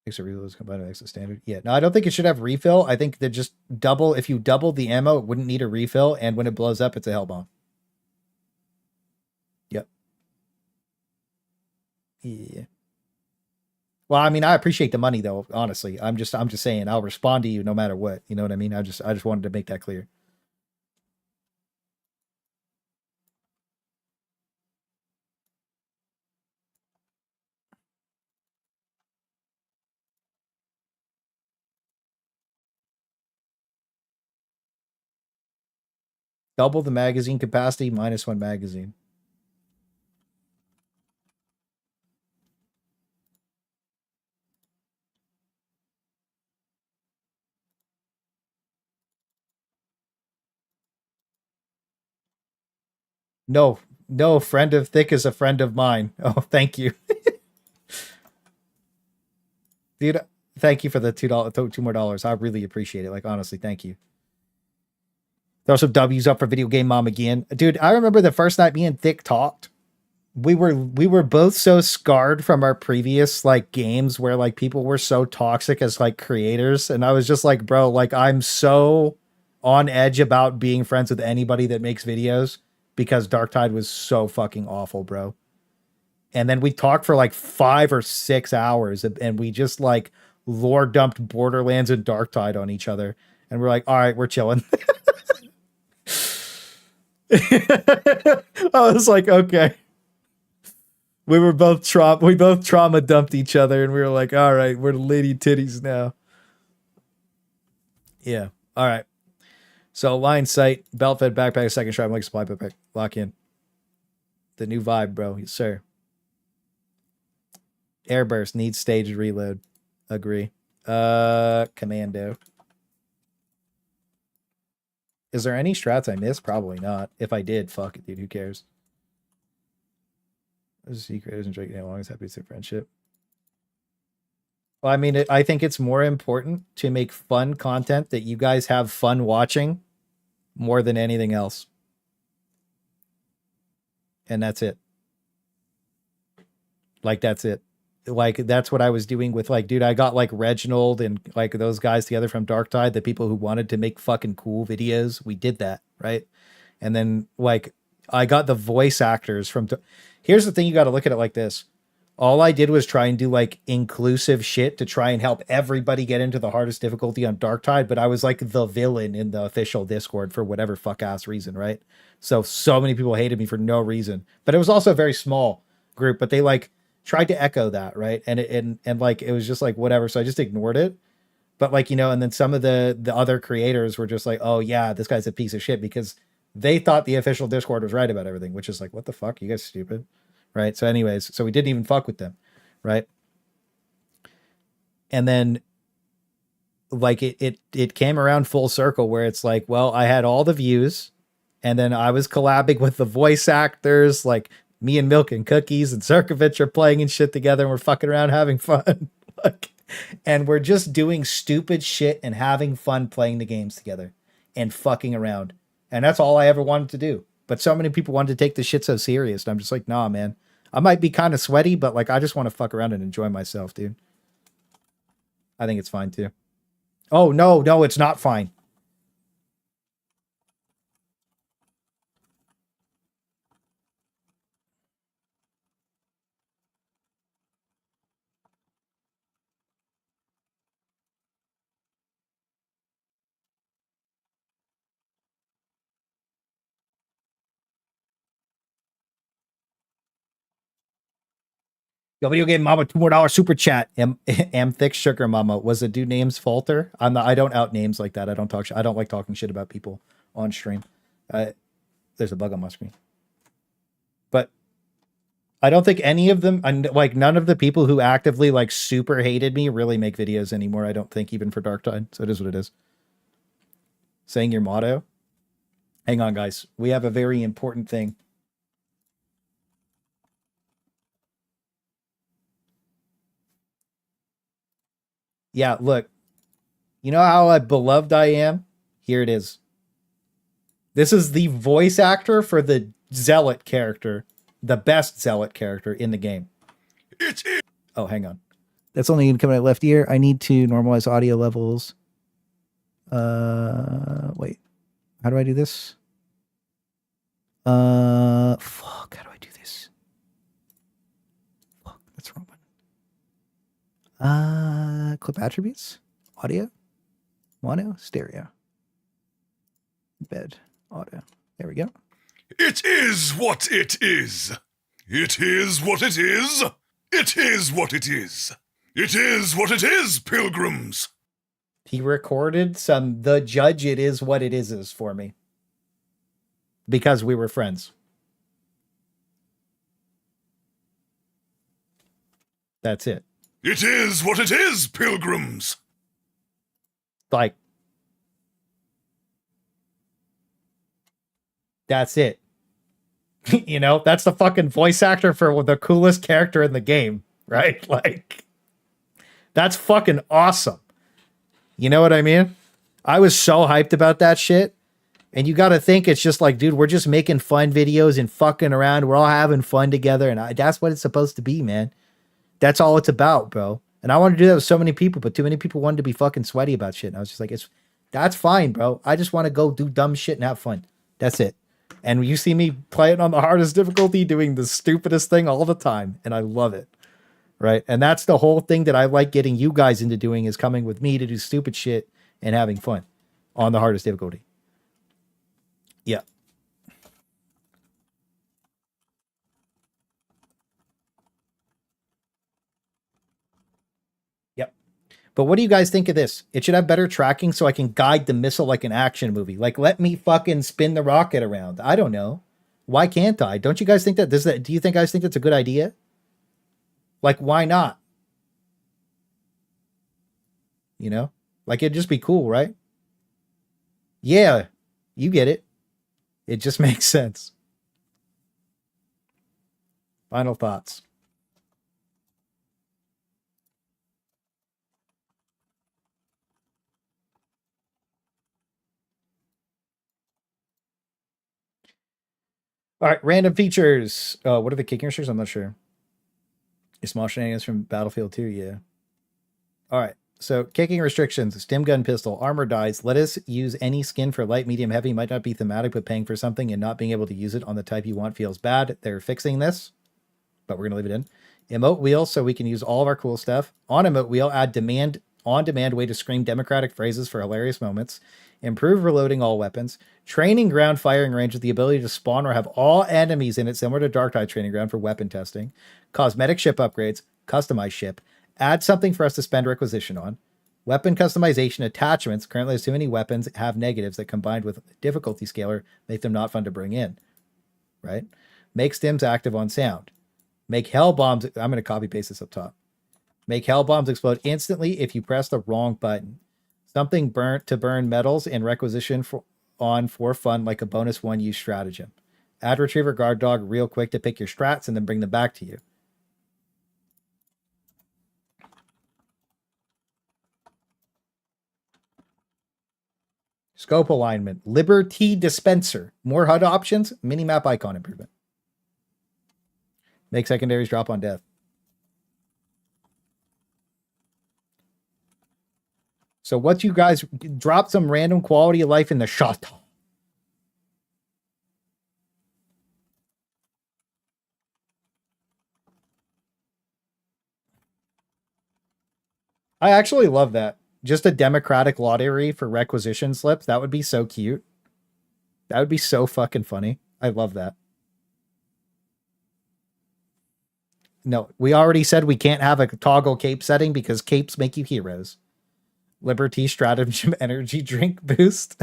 Extra refill is combined with extra standard. Yeah, no, I don't think it should have refill. I think that just double, if you double the ammo, it wouldn't need a refill. And when it blows up, it's a hell bomb. Yep. Yeah. Well, I mean, I appreciate the money though, honestly. I'm just saying I'll respond to you no matter what. You know what I mean? I just wanted to make that clear. Double the magazine capacity, -1 magazine. No, friend of Thick is a friend of mine. Oh, thank you. Dude, thank you for the $2 more dollars. I really appreciate it. Like, honestly, thank you. Throw some W's up for Video Game Mom again. Dude, I remember the first night me and Thick talked. We were both so scarred from our previous like games where like people were so toxic as like creators. And I was just like, bro, like I'm so on edge about being friends with anybody that makes videos because Darktide was so fucking awful, bro. And then we talked for like 5 or 6 hours and we just like lore dumped Borderlands and Darktide on each other. And we're like, all right, we're chilling. I was like, okay. We were both trauma dumped each other, and we were like, all right, we're lady titties now. Yeah. All right. So line sight, belt fed backpack, second strap, like supply backpack. Lock in. The new vibe, bro. Yes, sir. Airburst needs staged reload. Agree. Commando. Is there any strats I missed? Probably not. If I did, fuck it, dude. Who cares? Secret isn't drinking long as happy to friendship. Well, I mean, I think it's more important to make fun content that you guys have fun watching more than anything else. And that's it. Like, that's it. Like, that's what I was doing with, like, dude, I got, like, Reginald and, like, those guys together from Darktide, the people who wanted to make fucking cool videos. We did that, right? And then, like, I got the voice actors from... Here's the thing, you got to look at it like this. All I did was try and do, like, inclusive shit to try and help everybody get into the hardest difficulty on Darktide, but I was, like, the villain in the official Discord for whatever fuck-ass reason, right? So many people hated me for no reason. But it was also a very small group, but they, like, tried to echo that, right? And like, it was just like, whatever. So I just ignored it. But, like, you know, and then some of the other creators were just like, oh, yeah, this guy's a piece of shit, because they thought the official Discord was right about everything, which is like, what the fuck? You guys stupid. Right. So anyways, so we didn't even fuck with them. Right. And then, like, it came around full circle where it's like, well, I had all the views, and then I was collabing with the voice actors, like me and Milk and Cookies and Circovich are playing and shit together, and we're fucking around having fun. Like, and we're just doing stupid shit and having fun playing the games together and fucking around. And that's all I ever wanted to do. But so many people wanted to take this shit so serious. And I'm just like, nah, man. I might be kind of sweaty, but, like, I just want to fuck around and enjoy myself, dude. I think it's fine, too. Oh, no, it's not fine. Yo, video game mama, $2 super chat. Am thick sugar mama. Was a dude names Falter? I don't out names like that. I don't talk. I don't like talking shit about people on stream. There's a bug on my screen. But I don't think any of them, like, none of the people who actively, like, super hated me really make videos anymore. I don't think, even for Darktide. So it is what it is. Saying your motto. Hang on, guys. We have a very important thing. Yeah, look. You know how beloved I am? Here it is. This is the voice actor for the Zealot character. The best Zealot character in the game. Oh, hang on. That's only going to come out left ear. I need to normalize audio levels. Wait. How do I do this? Fuck. How do I do this? Fuck. That's the wrong one. Clip attributes. Audio. Mono. Stereo. Bed. Audio. There we go. It is what it is. It is what it is. It is what it is. It is what it is, pilgrims. He recorded some The Judge It Is What It Is for me. Because we were friends. That's it. It is what it is, pilgrims. Like, that's it. You know, that's the fucking voice actor for the coolest character in the game, right? Like, that's fucking awesome. You know what I mean? I was so hyped about that shit. And you got to think it's just like, dude, we're just making fun videos and fucking around. We're all having fun together. And that's what it's supposed to be, man. That's all it's about, bro. And I wanted to do that with so many people, but too many people wanted to be fucking sweaty about shit. And I was just like, that's fine, bro. I just want to go do dumb shit and have fun. That's it. And you see me playing on the hardest difficulty, doing the stupidest thing all the time. And I love it. Right. And that's the whole thing that I like getting you guys into doing, is coming with me to do stupid shit and having fun on the hardest difficulty. Yeah. But what do you guys think of this? It should have better tracking so I can guide the missile like an action movie. Like, let me fucking spin the rocket around. I don't know. Why can't I? Don't you guys think that do you think guys think that's a good idea? Like, why not? You know? Like, it'd just be cool, right? Yeah, you get it. It just makes sense. Final thoughts. All right, random features. What are the kicking restrictions? I'm not sure. Your small shenanigans from Battlefield 2, yeah. All right, so kicking restrictions, stim gun pistol, armor dies. Let us use any skin for light, medium, heavy. Might not be thematic, but paying for something and not being able to use it on the type you want feels bad. They're fixing this, but we're going to leave it in. Emote wheel, so we can use all of our cool stuff. On emote wheel, add on-demand way to scream democratic phrases for hilarious moments. Improve reloading all weapons. Training ground firing range with the ability to spawn or have all enemies in it, similar to Dark Tide Training Ground for weapon testing. Cosmetic ship upgrades. Customize ship. Add something for us to spend requisition on. Weapon customization attachments. Currently, there's too many weapons have negatives that combined with difficulty scaler make them not fun to bring in. Right? Make stims active on sound. Make hell bombs. I'm going to copy paste this up top. Make hell bombs explode instantly if you press the wrong button. Something burnt to burn metals and requisition for fun, like a bonus one use stratagem. Add retriever guard dog real quick to pick your strats and then bring them back to you. Scope alignment. Liberty dispenser. More HUD options. Minimap icon improvement. Make secondaries drop on death. So what you guys drop some random quality of life in the shot. I actually love that. Just a democratic lottery for requisition slips. That would be so cute. That would be so fucking funny. I love that. No, we already said we can't have a toggle cape setting because capes make you heroes. Liberty stratagem energy drink boost.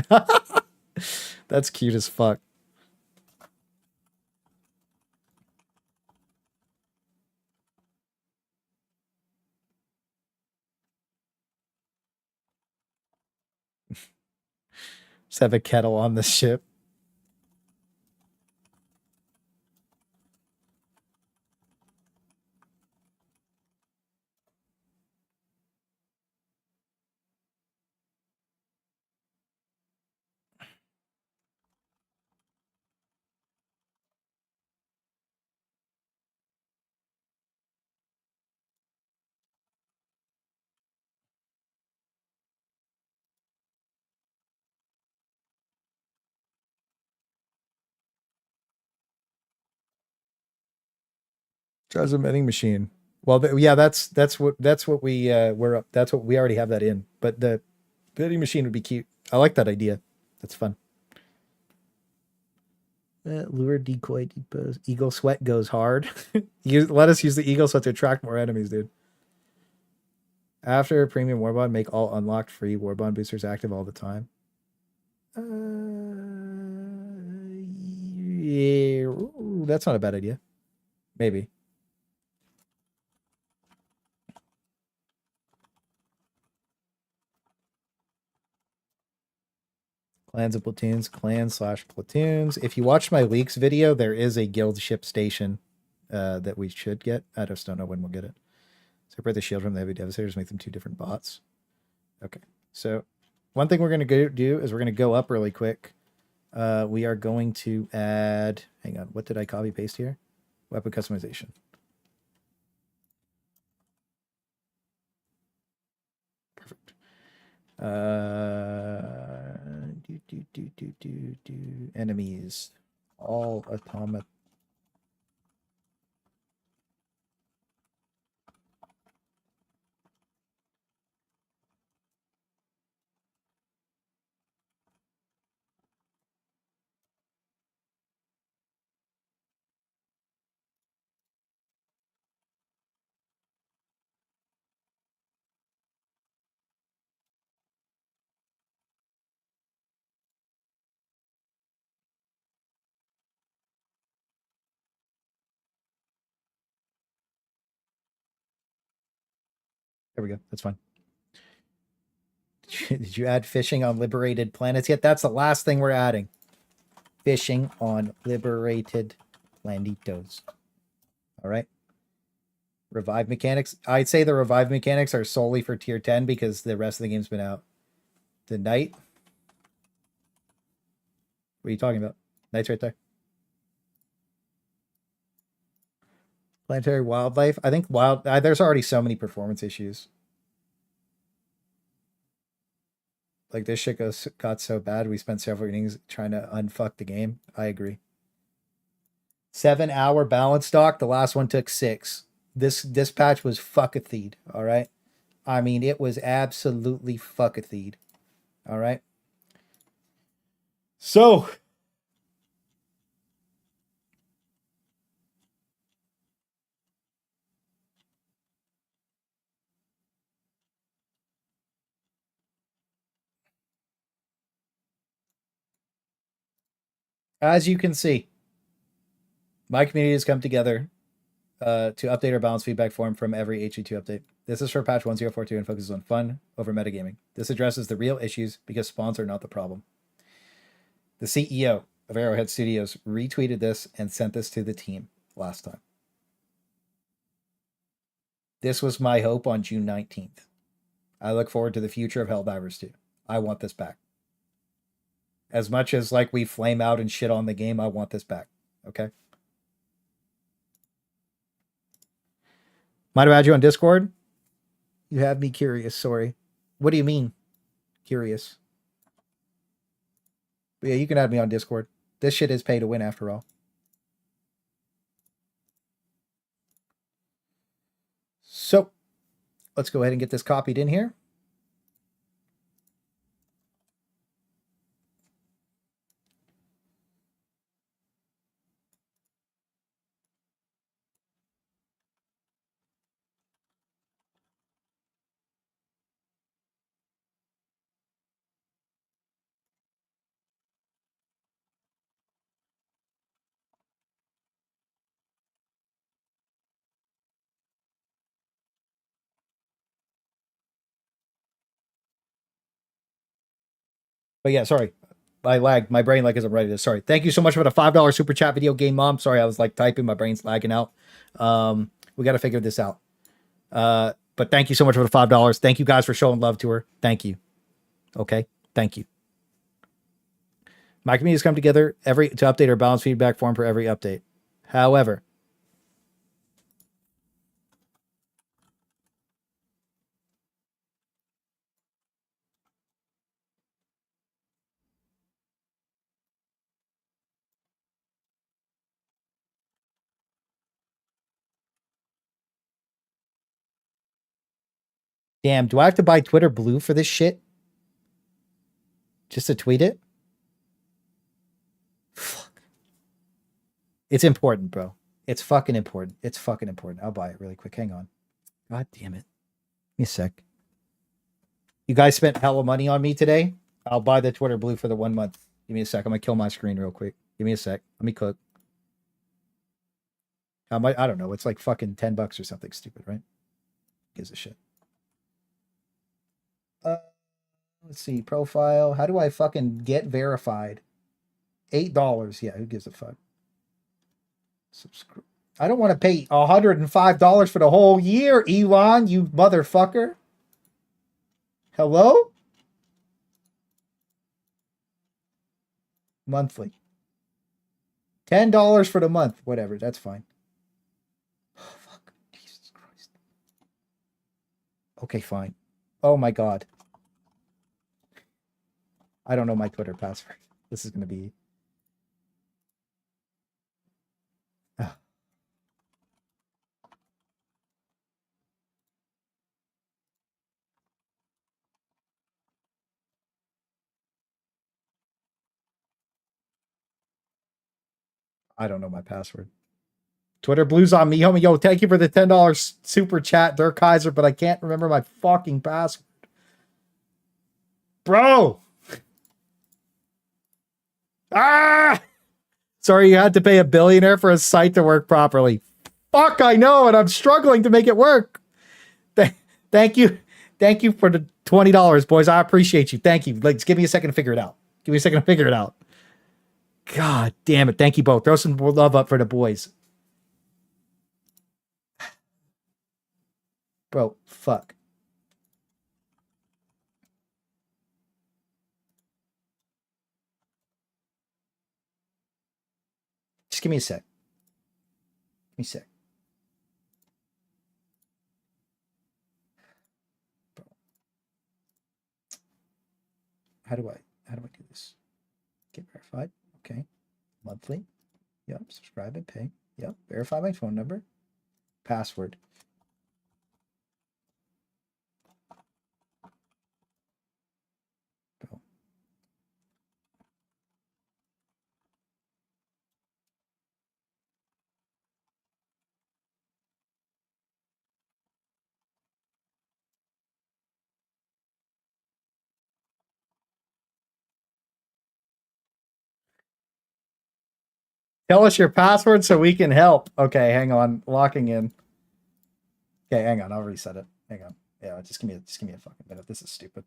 That's cute as fuck. Just have a kettle on the ship. Drives a vending machine. Well, yeah, that's what we that's what we already have that in. But the vending machine would be cute. I like that idea. That's fun. Lure, decoy, depose. Eagle sweat goes hard. Let us use the eagle sweat to attract more enemies, dude. After premium warbond, make all unlocked free warbond boosters active all the time. Yeah, ooh, that's not a bad idea. Maybe. Clans and platoons, clans/platoons. If you watch my leaks video, there is a guild ship station that we should get. I just don't know when we'll get it. Separate the shield from the heavy devastators, make them two different bots. Okay, so one thing we're going to do is we're going to go up really quick. We are going to add, hang on, what did I copy paste here? Weapon customization. Perfect. Enemies. All automaton. There we go. That's fine. Did you add fishing on liberated planets yet? That's the last thing we're adding. Fishing on liberated planetitos. All right. Revive mechanics. I'd say the revive mechanics are solely for tier 10 because the rest of the game's been out. The night. What are you talking about? Night's right there. Planetary wildlife. I think there's already so many performance issues. Like this shit got so bad we spent several innings trying to unfuck the game. I agree. 7-hour balance stock. The last one took 6. This patch was fuck-a-theed, all right? I mean, it was absolutely fuck-a-theed, all right? So, as you can see, my community has come together to update our balance feedback form from every HE2 update. This is for patch 1042 and focuses on fun over metagaming. This addresses the real issues because spawns are not the problem. The CEO of Arrowhead Studios retweeted this and sent this to the team last time. This was my hope on June 19th. I look forward to the future of Helldivers 2. I want this back. As much as like we flame out and shit on the game, I want this back. Okay? Might have had you on Discord? You have me curious, sorry. What do you mean? Curious. But yeah, you can add me on Discord. This shit is pay to win after all. So, let's go ahead and get this copied in here. But yeah, sorry. I lagged. My brain lag isn't ready to. Sorry. Thank you so much for the $5 super chat video game mom. Sorry, I was like typing. My brain's lagging out. We got to figure this out. But thank you so much for the $5. Thank you guys for showing love to her. Thank you. Okay. Thank you. My community has come together to update our balance feedback form for every update. However, damn, do I have to buy Twitter Blue for this shit? Just to tweet it? Fuck. It's important, bro. It's fucking important. It's fucking important. I'll buy it really quick. Hang on. God damn it. Give me a sec. You guys spent hella money on me today. I'll buy the Twitter Blue for the 1 month. Give me a sec. I'm gonna kill my screen real quick. Give me a sec. Let me cook. How much? I don't know. It's like fucking $10 or something stupid, right? Gives a shit. Let's see. Profile. How do I fucking get verified? $8. Yeah, who gives a fuck? Subscribe. I don't want to pay $105 for the whole year, Elon, you motherfucker. Hello? Monthly. $10 for the month. Whatever, that's fine. Oh, fuck. Jesus Christ. Okay, fine. Oh my God. I don't know my Twitter password. This is going to be... I don't know my password. Twitter Blues on me, homie. Yo, thank you for the $10 super chat, Dirk Kaiser, but I can't remember my fucking password. Bro! Ah! Sorry, you had to pay a billionaire for a site to work properly. Fuck, I know, and I'm struggling to make it work. Thank you. Thank you for the $20, boys. I appreciate you. Thank you. Like, give me a second to figure it out. Give me a second to figure it out. God damn it. Thank you both. Throw some love up for the boys. Bro, fuck. Just give me a sec. Give me a sec. Bro. How do I do this? Get verified. Okay. Monthly. Yep. Subscribe and pay. Yep. Verify my phone number. Password. Bro. Tell us your password so we can help. Okay, hang on. Locking in. Okay, hang on. I'll reset it. Hang on. Yeah, just give me a fucking minute. This is stupid.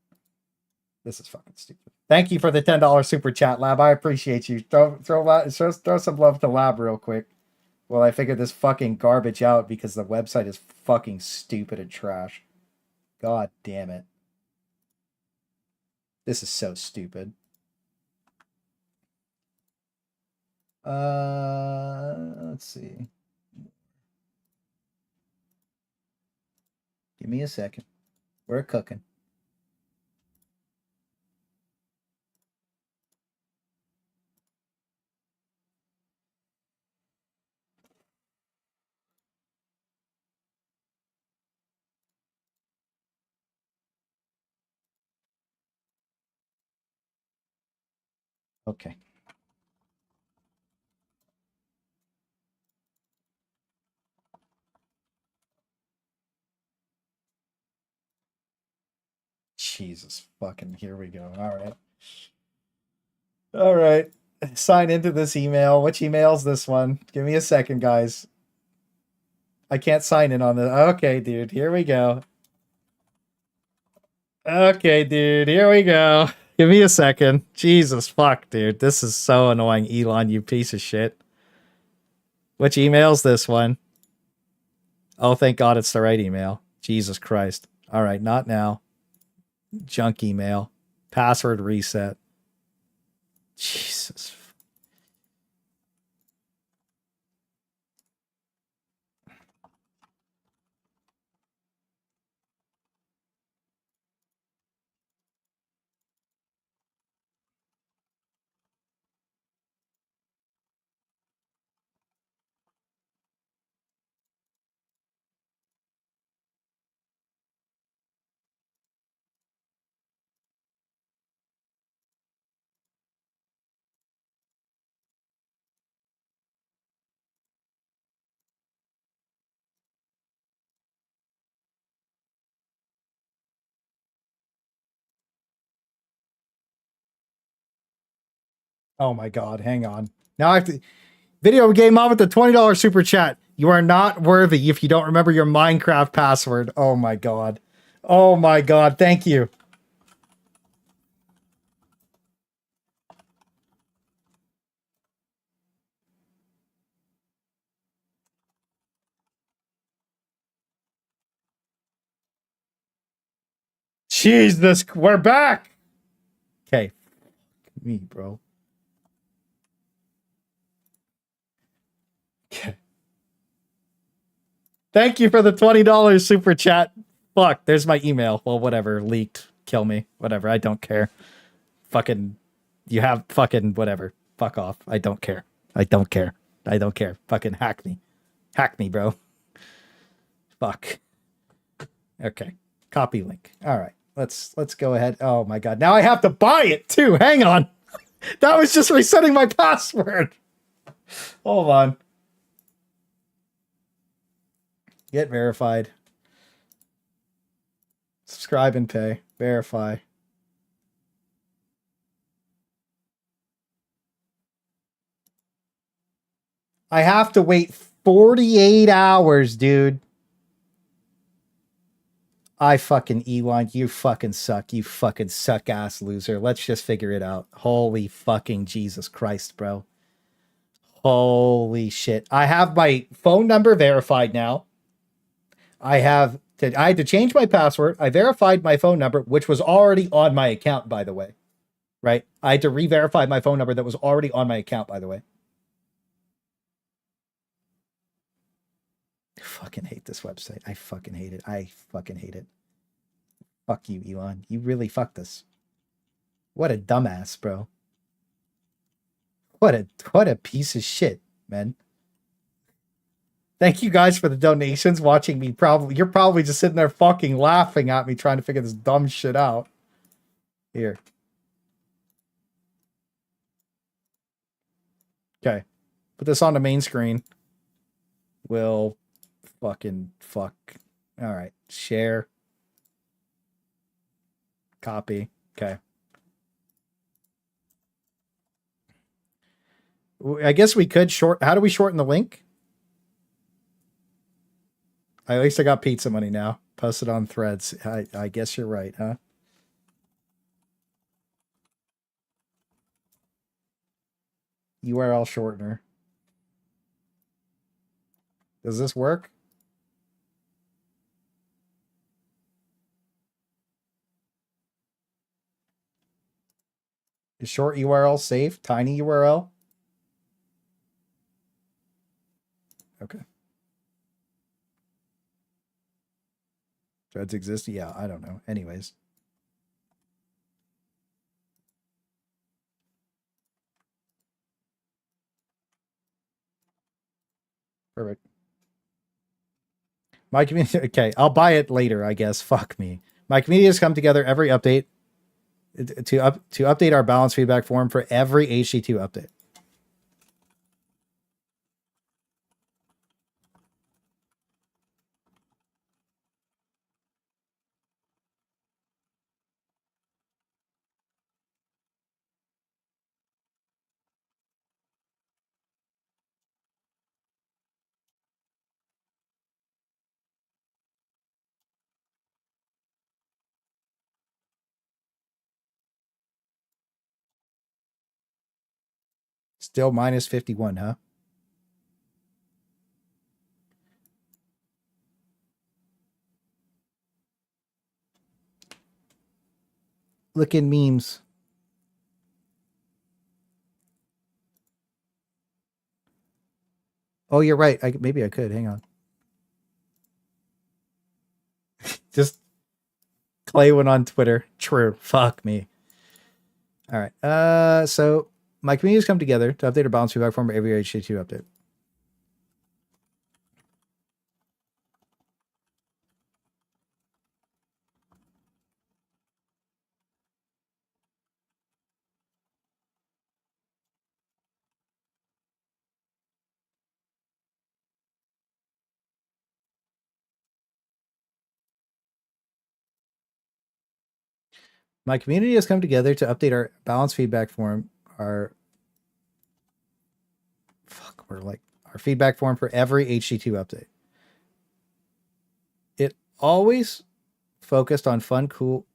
This is fucking stupid. Thank you for the $10 super chat, Lab. I appreciate you. Throw some love to Lab real quick. Well, I figured this fucking garbage out because the website is fucking stupid and trash. God damn it. This is so stupid. Let's see. Give me a second. We're cooking. Okay. Jesus fucking, here we go. All right. All right. Sign into this email. Which email's this one? Give me a second, guys. I can't sign in on this. Okay, dude. Here we go. Okay, dude. Here we go. Give me a second. Jesus fuck, dude. This is so annoying, Elon, you piece of shit. Which email's this one? Oh, thank God it's the right email. Jesus Christ. All right, not now. Junk email. Password reset. Jesus. Oh my God, hang on. Now I have to video game mom with the $20 super chat. You are not worthy if you don't remember your Minecraft password. Oh my God. Oh my God. Thank you. Jesus, we're back. Okay. Me, bro. Okay. Thank you for the $20 super chat. Fuck, there's my email. Well, whatever. Leaked. Kill me. Whatever. I don't care. Fucking, you have fucking whatever. Fuck off. I don't care. I don't care. I don't care. Fucking hack me. Hack me, bro. Fuck. Okay. Copy link. All right. Let's go ahead. Oh my God. Now I have to buy it too. Hang on. That was just resetting my password. Hold on. Get verified. Subscribe and pay. Verify. I have to wait 48 hours, dude. I fucking Elon, you fucking suck. You fucking suck ass loser. Let's just figure it out. Holy fucking Jesus Christ, bro. Holy shit. I have my phone number verified now. I had to change my password. I verified my phone number, which was already on my account, by the way. Right? I had to re-verify my phone number that was already on my account, by the way. I fucking hate this website. I fucking hate it. I fucking hate it. Fuck you, Elon. You really fucked us. What a dumbass, bro. What a piece of shit, man. Thank you guys for the donations. Watching me you're probably just sitting there fucking laughing at me trying to figure this dumb shit out. Here. Okay. Put this on the main screen. We'll fucking fuck. All right. Share. Copy. Okay. I guess we could how do we shorten the link? At least I got pizza money now. Post it on Threads. I guess you're right, huh? URL shortener. Does this work? Is short URL safe? Tiny URL? Okay. Threads exist? Yeah, I don't know. Anyways. Perfect. My community, okay, I'll buy it later, I guess. Fuck me. My community has come together every update to update our balance feedback form for every HT2 update. Still minus 51, huh? Look in memes. Oh, you're right. Maybe I could. Hang on. Just Clay went on Twitter. True. Fuck me. All right. So my community has come together to update our balance feedback form for every HT2 update. My community has come together to update our balance feedback form. Our feedback form for every HT2 update. It always focused on fun, cool.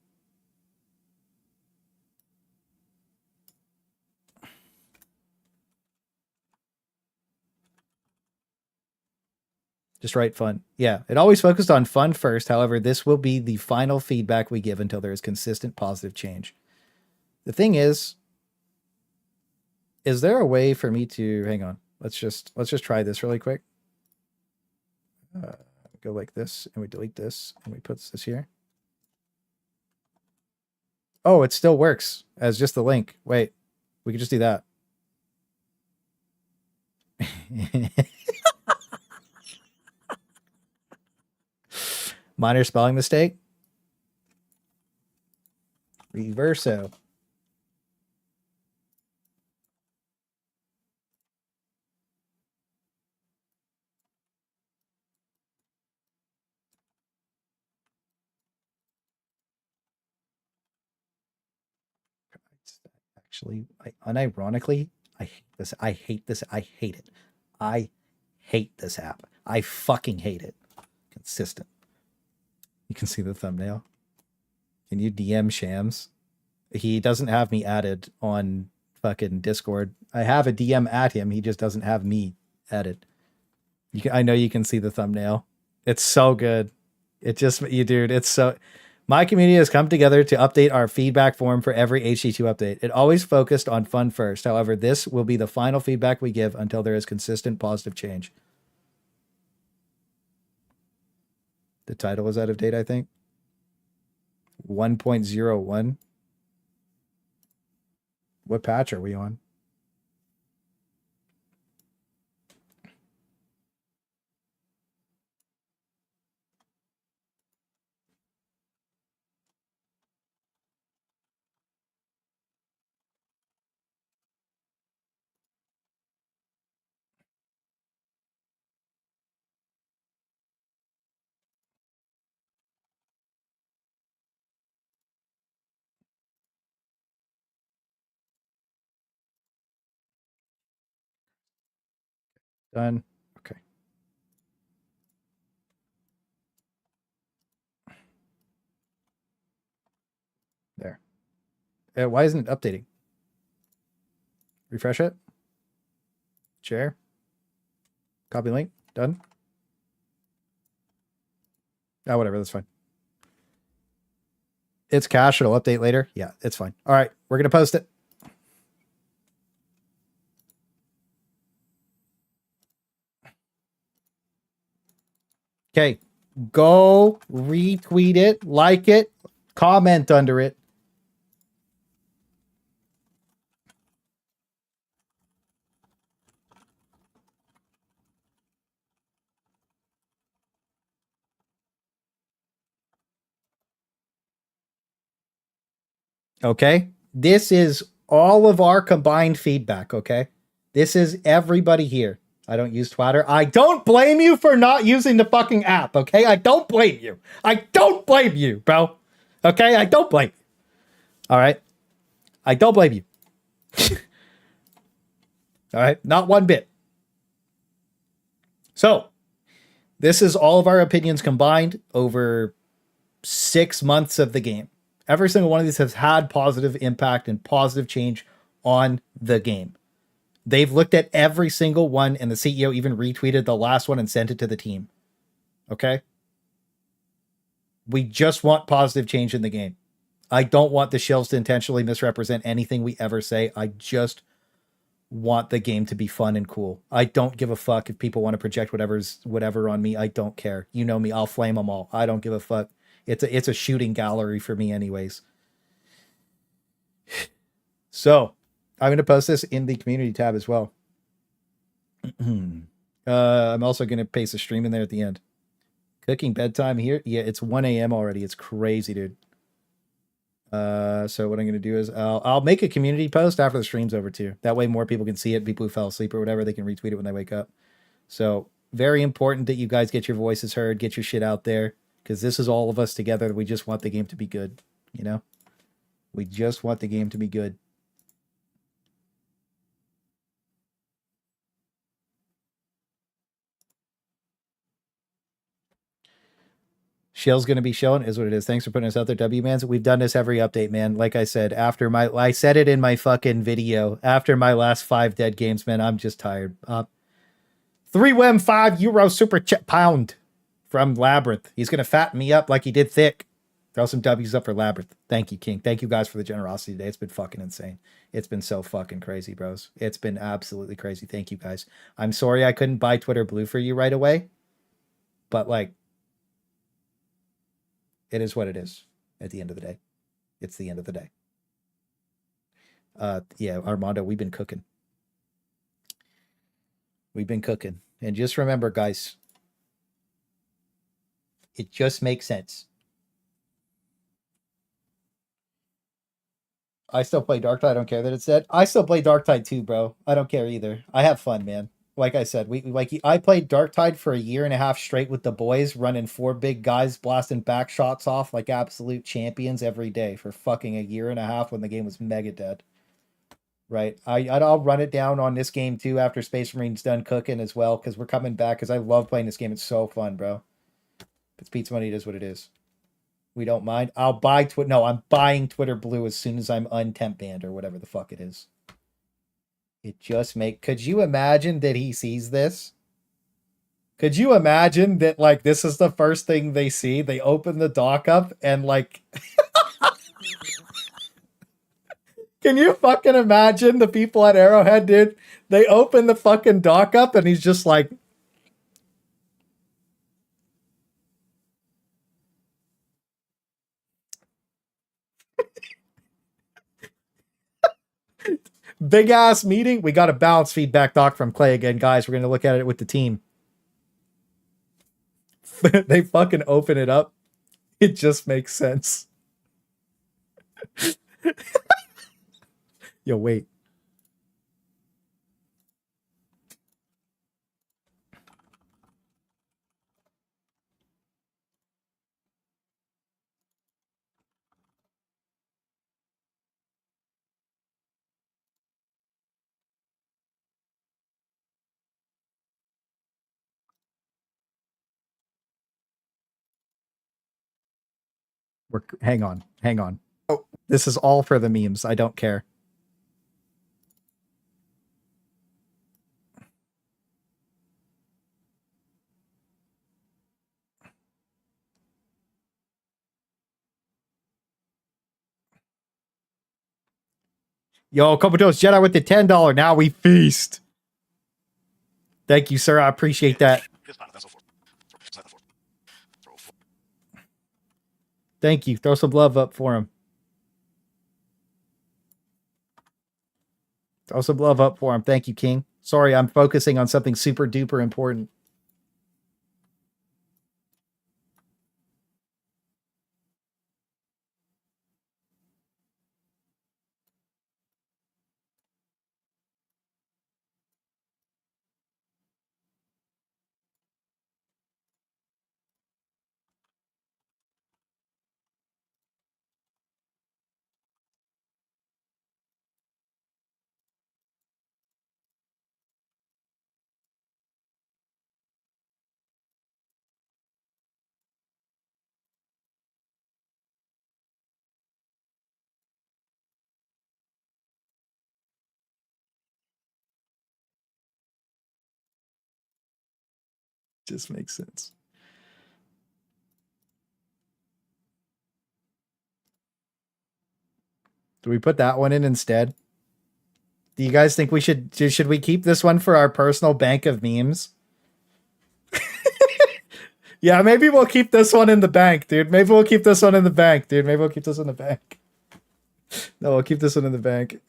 Just write fun. Yeah, it always focused on fun first. However, this will be the final feedback we give until there is consistent positive change. The thing is there a way for me to hang on? Let's just try this really quick. Go like this, and we delete this, and we put this here. Oh, it still works as just the link. Wait, we could just do that. Minor spelling mistake. Reverso. Actually, unironically, I hate this. I hate this. I hate it. I hate this app. I fucking hate it. Consistent. You can see the thumbnail. Can you DM Shams? He doesn't have me added on fucking Discord. I have a DM at him. He just doesn't have me added. I know you can see the thumbnail. It's so good. It just, you dude, it's so... My community has come together to update our feedback form for every HC2 update. It always focused on fun first. However, this will be the final feedback we give until there is consistent positive change. The title is out of date, I think. 1.01. What patch are we on? Done. Okay. There. Why isn't it updating? Refresh it. Share. Copy link. Done. Oh, whatever. That's fine. It's cache. It'll update later. Yeah, it's fine. All right. We're going to post it. Okay. Go retweet it, like it, comment under it. Okay. This is all of our combined feedback. Okay. This is everybody here. I don't use Twitter. I don't blame you for not using the fucking app. Okay. I don't blame you. I don't blame you, bro. Okay. I don't blame you. All right. I don't blame you. All right. Not one bit. So this is all of our opinions combined over 6 months of the game. Every single one of these has had positive impact and positive change on the game. They've looked at every single one, and the CEO even retweeted the last one and sent it to the team. Okay? We just want positive change in the game. I don't want the shills to intentionally misrepresent anything we ever say. I just want the game to be fun and cool. I don't give a fuck if people want to project whatever on me. I don't care. You know me. I'll flame them all. I don't give a fuck. It's a shooting gallery for me anyways. So I'm going to post this in the community tab as well. I'm also going to paste a stream in there at the end. Cooking bedtime here. Yeah, it's 1 a.m. already. It's crazy, dude. So what I'm going to do is I'll make a community post after the stream's over too. That way more people can see it. People who fell asleep or whatever, they can retweet it when they wake up. So very important that you guys get your voices heard, get your shit out there, because this is all of us together. We just want the game to be good, you know? We just want the game to be good. Shell's going to be shown is what it is. Thanks for putting us out there, W-Mans. We've done this every update, man. Like I said, I said it in my fucking video. After my last 5 dead games, man, I'm just tired. 3WEM €5 super pound from Labyrinth. He's going to fatten me up like he did Thick. Throw some W's up for Labyrinth. Thank you, King. Thank you guys for the generosity today. It's been fucking insane. It's been so fucking crazy, bros. It's been absolutely crazy. Thank you, guys. I'm sorry I couldn't buy Twitter Blue for you right away. But, like, it is what it is at the end of the day. It's the end of the day. Yeah, Armando, we've been cooking. We've been cooking. And just remember, guys, it just makes sense. I still play Darktide. I don't care that it's dead. I still play Darktide too, bro. I don't care either. I have fun, man. Like I said, I played Darktide for 1.5 years straight with the boys, running 4 big guys, blasting back shots off like absolute champions every day for fucking 1.5 years when the game was mega dead. Right. I'll run it down on this game too after Space Marine's done cooking as well, because we're coming back because I love playing this game. It's so fun, bro. If it's pizza money, it is what it is. We don't mind. I'll buy Twitter. No, I'm buying Twitter Blue as soon as I'm untemp banned or whatever the fuck it is. It just could you imagine that he sees this? Could you imagine that, like, this is the first thing they see? They open the dock up and, like... Can you fucking imagine the people at Arrowhead, dude? They open the fucking dock up and he's just like... Big ass meeting. We got a balance feedback doc from Clay again, guys. We're going to look at it with the team. They fucking open it up. It just makes sense. Yo, wait. Hang on. Oh, this is all for the memes. I don't care. Yo, Comatose Jedi with the $10. Now we feast. Thank you, sir. I appreciate that. Thank you. Throw some love up for him. Throw some love up for him. Thank you, King. Sorry, I'm focusing on something super duper important. Just makes sense. Do we put that one in instead? Do you guys think we should we keep this one for our personal bank of memes? Yeah, maybe we'll keep this one in the bank, dude. Maybe we'll keep this one in the bank, dude. Maybe we'll keep this in the bank. No, we'll keep this one in the bank.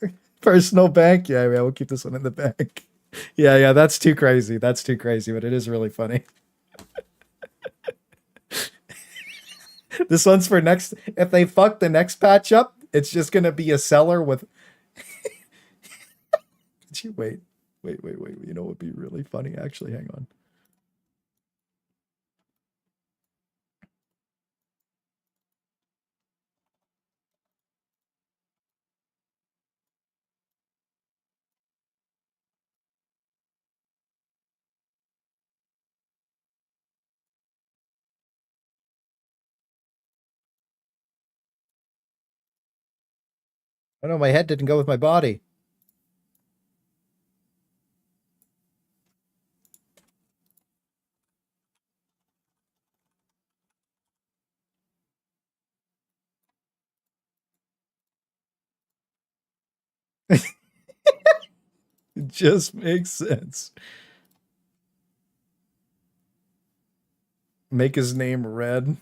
Personal bank? Yeah, we'll keep this one in the bank. Yeah, that's too crazy. That's too crazy, but it is really funny. This one's for next... If they fuck the next patch up, it's just going to be a seller with... Wait. You know what would be really funny? Actually, hang on. Oh no, my head didn't go with my body. It just makes sense. Make his name red.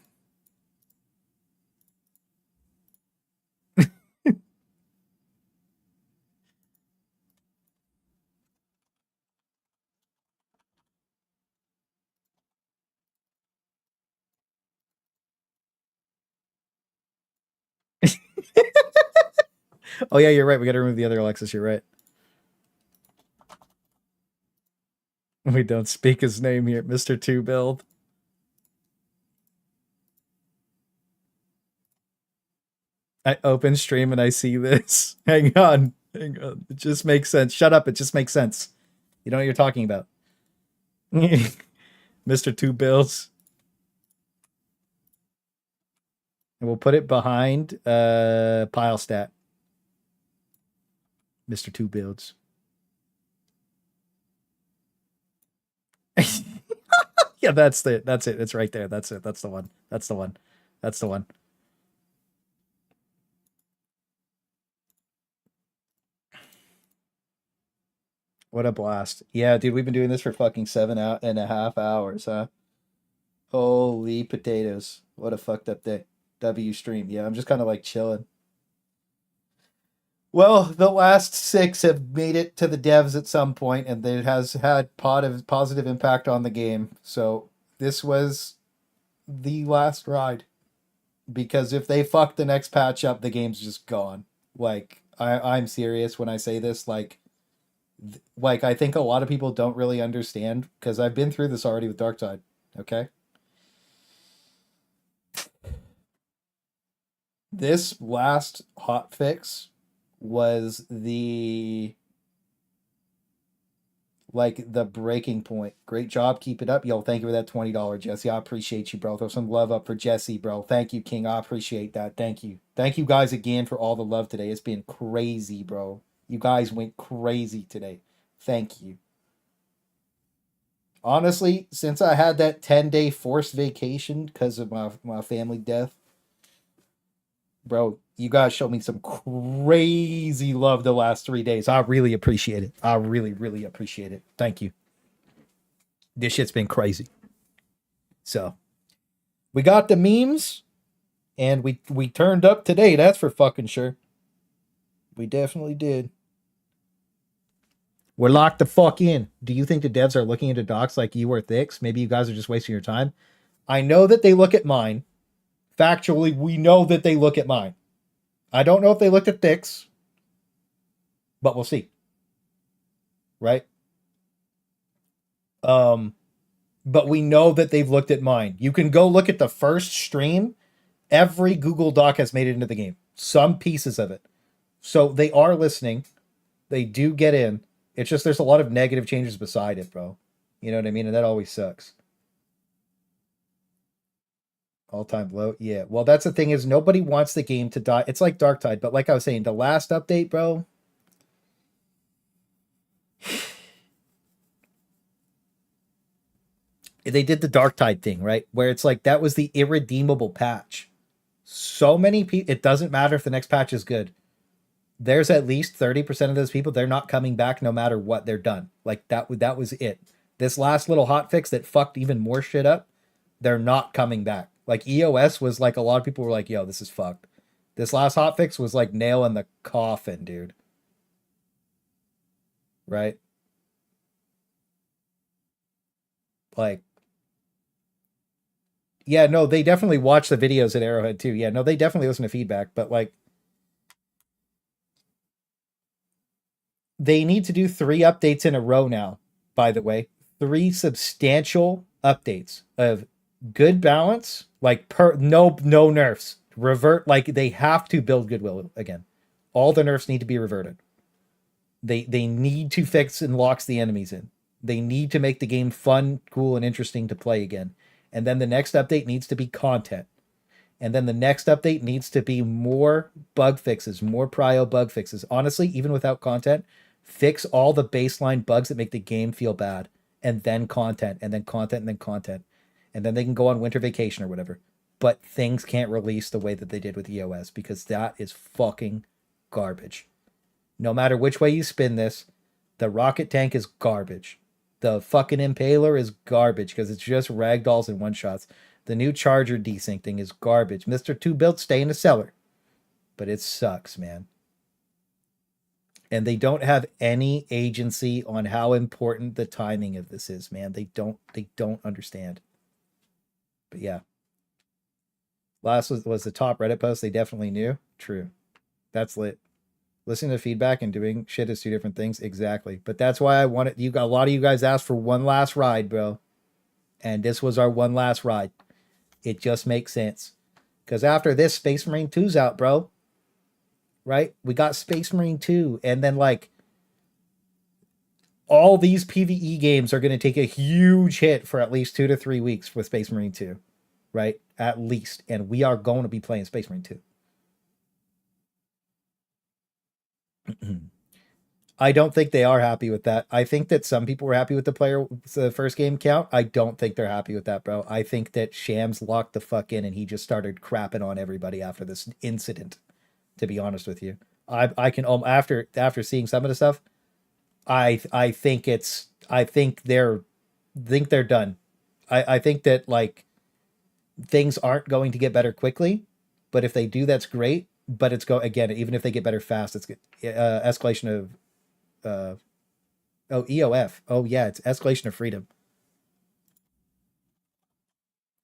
Oh yeah, you're right. We got to remove the other Alexis. You're right. We don't speak his name here, Mr. Two Build. I open stream and I see this. Hang on. It just makes sense. Shut up. It just makes sense. You know what you're talking about. Mr. Two Bills. And we'll put it behind pile stat. Mr. Two Builds. Yeah, that's it. That's it. It's right there. That's it. That's the one. That's the one. That's the one. What a blast. Yeah, dude, we've been doing this for fucking 7.5 hours, huh? Holy potatoes. What a fucked up day. W stream. Yeah, I'm just kind of like chilling. Well, the last 6 have made it to the devs at some point, and it has had positive impact on the game. So this was the last ride. Because if they fuck the next patch up, the game's just gone. Like, I'm serious when I say this. Like I think a lot of people don't really understand, because I've been through this already with Darktide. Okay? This last hotfix was the breaking point. Great job, keep it up. Yo, thank you for that $20, Jesse. I appreciate you, bro. Throw some love up for Jesse, bro. Thank you, King. I appreciate that. Thank you. Thank you guys again for all the love today. It's been crazy, bro. You guys went crazy today. Thank you. Honestly, since I had that 10-day forced vacation because of my family death, bro, you guys showed me some crazy love the last 3 days. I really appreciate it. I really, really appreciate it. Thank you. This shit's been crazy. So, we got the memes, and we turned up today. That's for fucking sure. We definitely did. We're locked the fuck in. Do you think the devs are looking into docs like you or Thix? Maybe you guys are just wasting your time. I know that they look at mine. Factually, we know that they look at mine. I don't know if they looked at Thix, but we'll see. Right? But we know that they've looked at mine. You can go look at the first stream. Every Google Doc has made it into the game. Some pieces of it. So they are listening. They do get in. It's just there's a lot of negative changes beside it, bro. You know what I mean? And that always sucks. All-time low? Yeah. Well, that's the thing, is nobody wants the game to die. It's like Darktide, but like I was saying, the last update, bro. They did the Darktide thing, right? Where it's like, that was the irredeemable patch. So many people, it doesn't matter if the next patch is good. There's at least 30% of those people, they're not coming back no matter what. They're done. Like, that was it. This last little hotfix that fucked even more shit up, they're not coming back. Like, EOS was like, a lot of people were like, yo, this is fucked. This last hotfix was like nail in the coffin, dude. Right? Like, yeah, no, they definitely watch the videos at Arrowhead too. Yeah, no, they definitely listen to feedback, but like, they need to do 3 updates in a row now, by the way. 3 substantial updates of good balance, like no nerfs. Revert, like, they have to build goodwill again. All the nerfs need to be reverted. They need to fix and locks the enemies in. They need to make the game fun, cool, and interesting to play again. And then the next update needs to be content. And then the next update needs to be more bug fixes, more prio bug fixes. Honestly, even without content, fix all the baseline bugs that make the game feel bad. And then content, and then content, and then content. And then they can go on winter vacation or whatever. But things can't release the way that they did with EOS, because that is fucking garbage. No matter which way you spin this, the rocket tank is garbage. The fucking impaler is garbage because it's just ragdolls and one-shots. The new charger desync thing is garbage. Mr. Two Built, stay in the cellar. But it sucks, man. And they don't have any agency on how important the timing of this is, man. They don't understand. But yeah. Last was the top Reddit post. They definitely knew. True. That's lit. Listening to feedback and doing shit is 2 different things. Exactly. But that's why I wanted you. A lot of you guys asked for one last ride, bro. And this was our one last ride. It just makes sense. Because after this, Space Marine 2's out, bro. Right? We got Space Marine 2. And then, like, all these PvE games are going to take a huge hit for at least 2 to 3 weeks with Space Marine 2. right? At least. And we are going to be playing Space Marine 2. I don't think they are happy with that. I think that some people were happy with the first game count. I don't think they're happy with that, bro. I think that Shams locked the fuck in and he just started crapping on everybody after this incident, to be honest with you. I can after seeing some of the stuff, I think they're done. I think that like things aren't going to get better quickly, but if they do, that's great. But it's again, even if they get better fast, it's escalation of EOF. Oh yeah, it's escalation of freedom.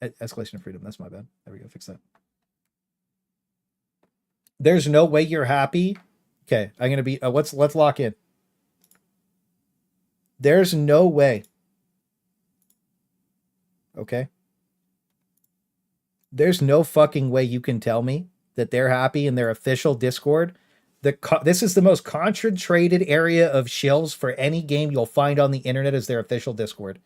Escalation of freedom. That's my bad. There we go. Fix that. There's no way you're happy. Okay, I'm gonna be. Let's lock in. There's no way. Okay. There's no fucking way you can tell me that they're happy in their official Discord. This is the most concentrated area of shills for any game you'll find on the internet is their official Discord.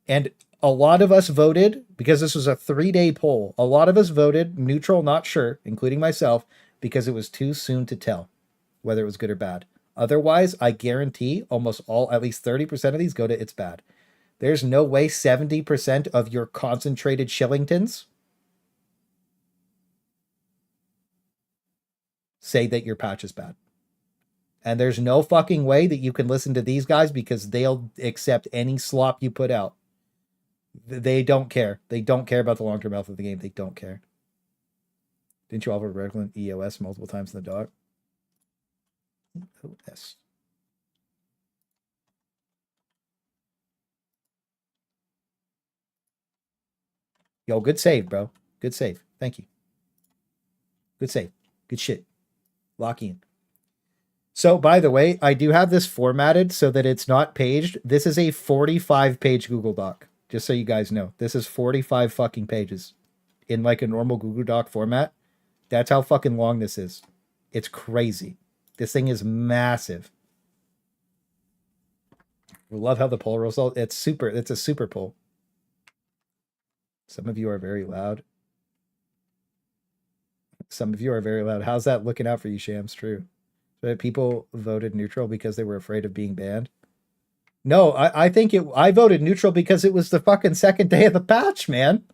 And a lot of us voted, because this was a 3-day poll, a lot of us voted neutral, not sure, including myself, because it was too soon to tell whether it was good or bad. Otherwise, I guarantee almost at least 30% of these go to it's bad. There's no way 70% of your concentrated Shillingtons say that your patch is bad. And there's no fucking way that you can listen to these guys because they'll accept any slop you put out. They don't care. They don't care about the long-term health of the game. They don't care. Didn't you offer Ragdrolling EOS multiple times in the doc? EOS. Yo, good save, bro. Good save. Thank you. Good save. Good shit. Lock in. So, by the way, I do have this formatted so that it's not paged. This is a 45-page Google Doc. Just so you guys know. This is 45 fucking pages. In like a normal Google Doc format. That's how fucking long this is. It's crazy. This thing is massive. I love how the poll result. It's a super poll. Some of you are very loud. Some of you are very loud. How's that looking out for you, Shams? True. But people voted neutral because they were afraid of being banned. No, I think I voted neutral because it was the fucking second day of the patch, man.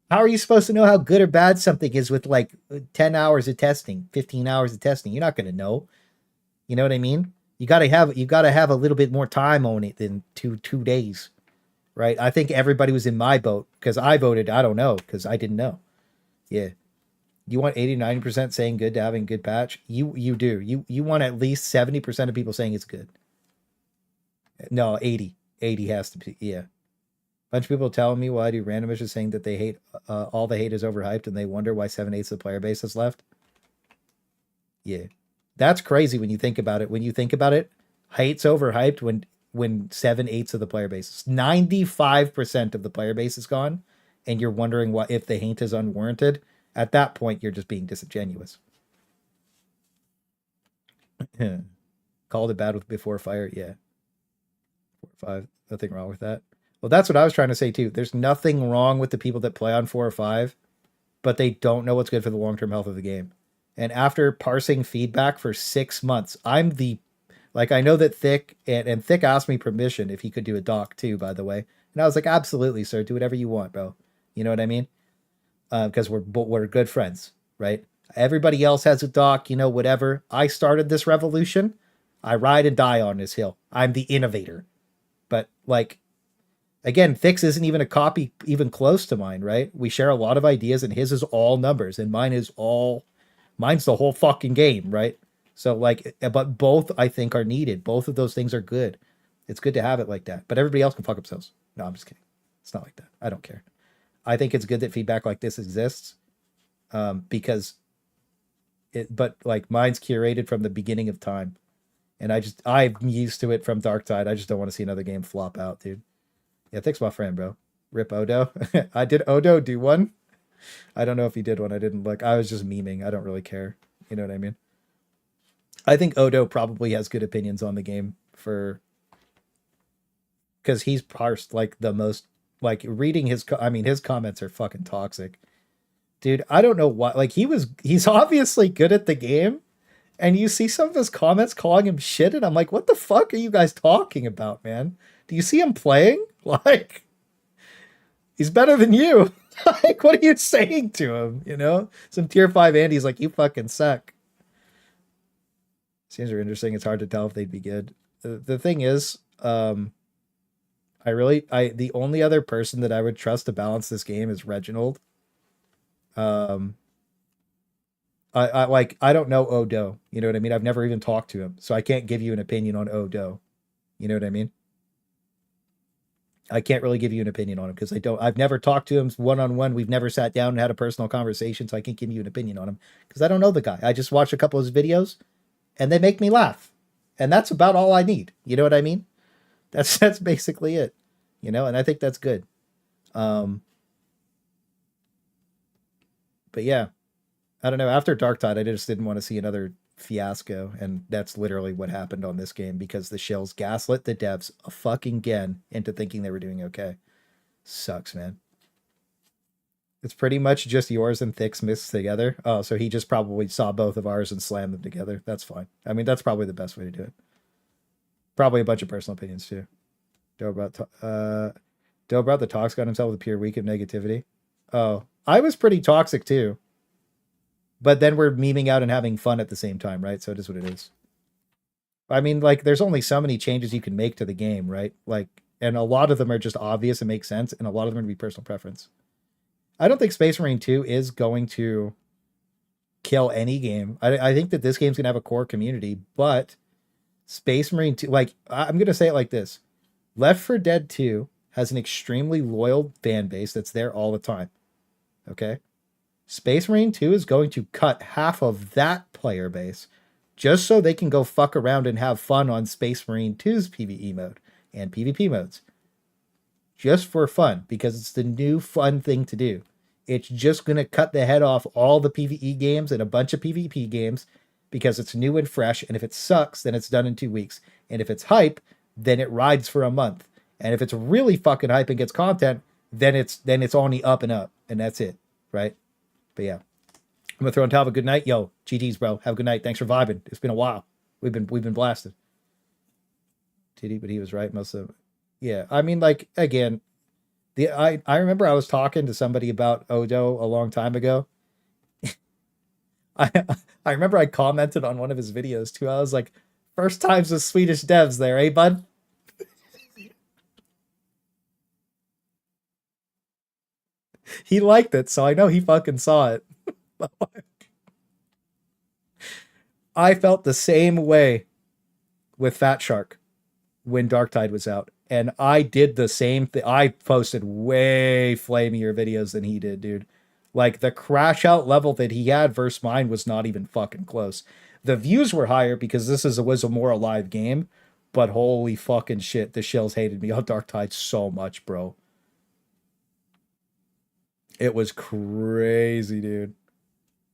How are you supposed to know how good or bad something is with like 10 hours of testing, 15 hours of testing? You're not going to know. You know what I mean? You got to have a little bit more time on it than two days. Right? I think everybody was in my boat because I voted, I don't know, because I didn't know. Yeah. You want 80-90% saying good to having good patch? You do. You want at least 70% of people saying it's good. No, 80. 80 has to be, yeah. A bunch of people telling me why I do random issues saying that they hate, all the hate is overhyped and they wonder why 7/8 of the player base is left. Yeah. That's crazy when you think about it. When you think about it, hate's overhyped when 7/8 of the player base is 95% of the player base is gone, and you're wondering what if the hate is unwarranted. At that point, you're just being disingenuous. Called it bad with before fire, yeah. 4 or 5, nothing wrong with that. Well, that's what I was trying to say too. There's nothing wrong with the people that play on 4 or 5, but they don't know what's good for the long-term health of the game. And after parsing feedback for 6 months, I know that Thick, and Thick asked me permission if he could do a doc too, by the way. And I was like, absolutely, sir. Do whatever you want, bro. You know what I mean? Because we're good friends, right? Everybody else has a doc, whatever. I started this revolution. I ride and die on this hill. I'm the innovator. But again, Thick's isn't even a copy even close to mine, right? We share a lot of ideas and his is all numbers and mine's the whole fucking game, right? So but both I think are needed. Both of those things are good. It's good to have it like that. But everybody else can fuck themselves. No, I'm just kidding. It's not like that. I don't care. I think it's good that feedback like this exists. Because mine's curated from the beginning of time. And I'm used to it from Dark Tide. I just don't want to see another game flop out, dude. Yeah, thanks, my friend, bro. Rip Odo. Did Odo do one? I don't know if he did one. I didn't look. I was just memeing. I don't really care. You know what I mean? I think Odo probably has good opinions on the game because he's parsed the most, like reading his his comments are fucking toxic. Dude, I don't know what, like he's obviously good at the game, and you see some of his comments calling him shit, and I'm like, what the fuck are you guys talking about, man? Do you see him playing? Like, he's better than you. Like, what are you saying to him? You know, some tier 5 Andy's like, you fucking suck. Seems are interesting. It's hard to tell if they'd be good. The thing is, the only other person that I would trust to balance this game is Reginald. I don't know Odo. You know what I mean? I've never even talked to him, so I can't give you an opinion on Odo. You know what I mean? I can't really give you an opinion on him because I've never talked to him one-on-one. We've never sat down and had a personal conversation, so I can't give you an opinion on him because I don't know the guy. I just watch a couple of his videos and they make me laugh. And that's about all I need. You know what I mean? That's basically it. You know, and I think that's good. But yeah, I don't know. After Darktide, I just didn't want to see another fiasco, and that's literally what happened on this game because the shills gaslit the devs a fucking again into thinking they were doing okay. Sucks, man. It's pretty much just yours and Thick's mixed together. Oh, so he just probably saw both of ours and slammed them together. That's fine. I mean, that's probably the best way to do it. Probably a bunch of personal opinions too. Dobrot the Tox got himself with a pure week of negativity. Oh, I was pretty toxic too. But then we're memeing out and having fun at the same time, right? So it is what it is. I mean, like, there's only so many changes you can make to the game, right? Like, and a lot of them are just obvious and make sense, and a lot of them are going to be personal preference. I don't think Space Marine 2 is going to kill any game. I think that this game's going to have a core community, but Space Marine 2, like, I'm going to say it like this. Left 4 Dead 2 has an extremely loyal fan base that's there all the time. Okay? Space Marine 2 is going to cut half of that player base just so they can go fuck around and have fun on Space Marine 2's PvE mode and PvP modes. Just for fun, because it's the new fun thing to do. It's just going to cut the head off all the PvE games and a bunch of PvP games because it's new and fresh, and if it sucks, then it's done in 2 weeks. And if it's hype, then it rides for a month. And if it's really fucking hype and gets content, then it's on the up and up, and that's it, right? But yeah, I'm gonna throw on top of a good night. Yo, GG's, bro. Have a good night. Thanks for vibing. It's been a while. We've been blasted. TD, but he was right most of it. Yeah, I mean, like, again, I remember I was talking to somebody about Odo a long time ago. I remember I commented on one of his videos too. I was like, first times with Swedish devs there, eh, bud? He liked it, so I know he fucking saw it. I felt the same way with Fat Shark when Darktide was out. And I did the same thing. I posted way flamier videos than he did, dude. Like, the crash out level that he had versus mine was not even fucking close. The views were higher because was a more alive game. But holy fucking shit, the shills hated me on Darktide so much, bro. It was crazy, dude.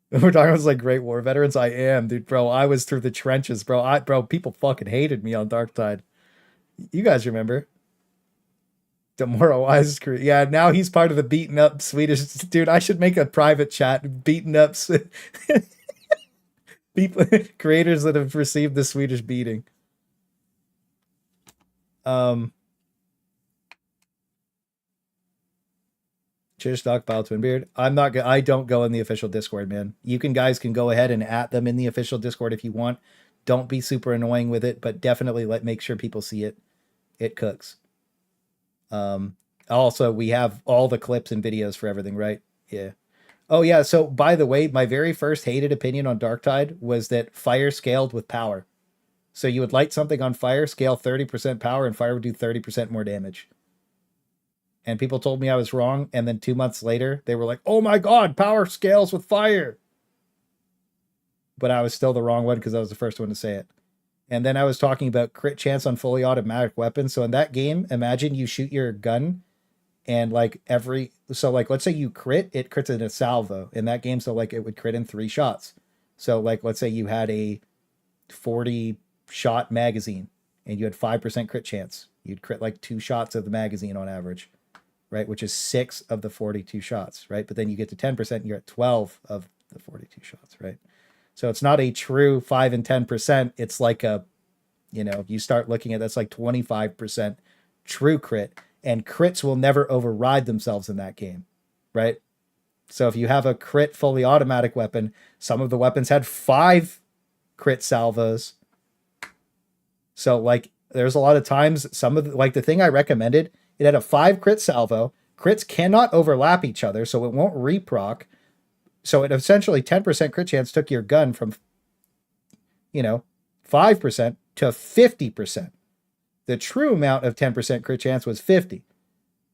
We're talking about like Great War veterans. I am, dude, bro. I was through the trenches, bro. People fucking hated me on Darktide. You guys remember? Demoralized crew. Yeah, now he's part of the beaten up Swedish dude. I should make a private chat. Beaten up people, creators that have received the Swedish beating. Cheers, Stockpile Twinbeard. I don't go in the official Discord, man. You guys can go ahead and at them in the official Discord if you want. Don't be super annoying with it, but definitely make sure people see it. It cooks. Also, we have all the clips and videos for everything, right? Yeah. Oh yeah. So by the way, my very first hated opinion on Darktide was that fire scaled with power. So you would light something on fire, scale 30% power, and fire would do 30% more damage. And people told me I was wrong, and then 2 months later, they were like, oh my god, power scales with fire! But I was still the wrong one because I was the first one to say it. And then I was talking about crit chance on fully automatic weapons. So in that game, imagine you shoot your gun, and like let's say you crit, it crits in a salvo in that game, so like it would crit in 3 shots. So like, let's say you had a 40 shot magazine, and you had 5% crit chance. You'd crit like 2 shots of the magazine on average. right? Which is 6 of the 42 shots, right? But then you get to 10% and you're at 12 of the 42 shots, right? So it's not a true 5 and 10%. It's like a, you know, you start looking at that's like 25% true crit, and crits will never override themselves in that game, right? So if you have a crit fully automatic weapon, some of the weapons had 5 crit salvos. So like there's a lot of times some of the, like the thing I recommended, it had a 5 crit salvo. Crits cannot overlap each other, so it won't reproc. So it essentially 10% crit chance took your gun from, you know, 5% to 50%. The true amount of 10% crit chance was 50.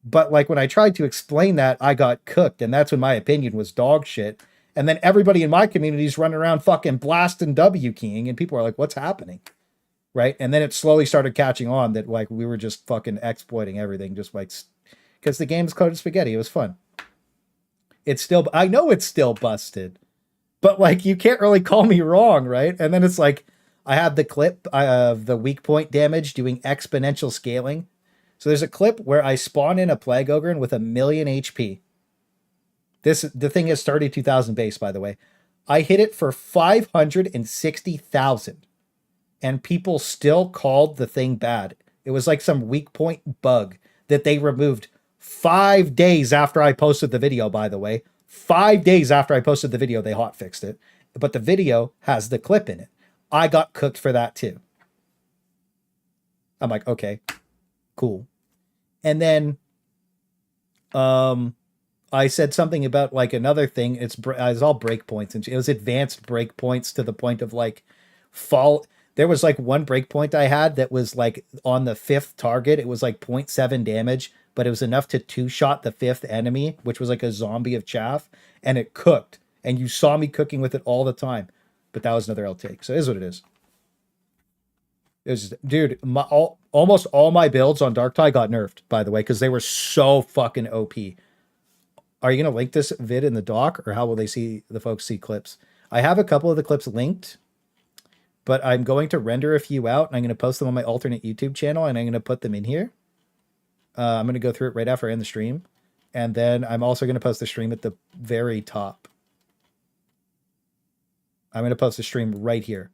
But like when I tried to explain that, I got cooked, and that's when my opinion was dog shit. And then everybody in my community is running around fucking blasting W keying, and people are like, what's happening? Right? And then it slowly started catching on that like we were just fucking exploiting everything, just like because the game's coded spaghetti. It was fun. It's still, I know it's still busted, but like you can't really call me wrong, right? And then it's like I have the clip of the weak point damage doing exponential scaling. So there's a clip where I spawn in a Plague Ogre with 1,000,000 HP. The thing is 32,000 base, by the way. I hit it for 560,000, and people still called the thing bad. It was like some weak point bug that they removed 5 days after I posted the video, by the way. 5 days after I posted the video, they hotfixed it. But the video has the clip in it. I got cooked for that too. I'm like, okay, cool. And then I said something about like another thing. It's all breakpoints, and it was advanced breakpoints to the point of like fall. There was like one breakpoint I had that was like on the 5th target. It was like 0.7 damage, but it was enough to 2-shot the 5th enemy, which was like a zombie of chaff, and it cooked. And you saw me cooking with it all the time. But that was another L take. So it is what it is. It was, dude, almost all my builds on Darktide got nerfed, by the way, because they were so fucking OP. Are you going to link this vid in the doc, or how will the folks see clips? I have a couple of the clips linked, but I'm going to render a few out, and I'm going to post them on my alternate YouTube channel, and I'm going to put them in here. I'm going to go through it right after I end the stream. And then I'm also going to post the stream at the very top. I'm going to post the stream right here.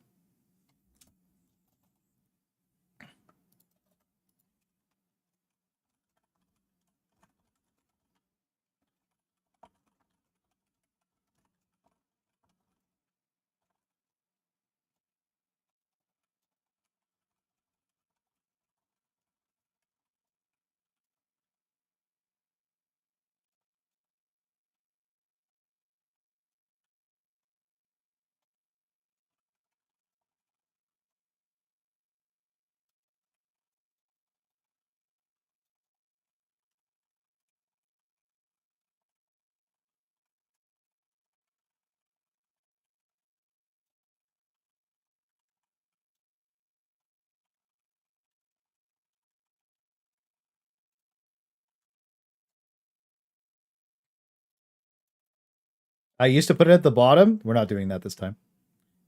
I used to put it at the bottom. We're not doing that this time.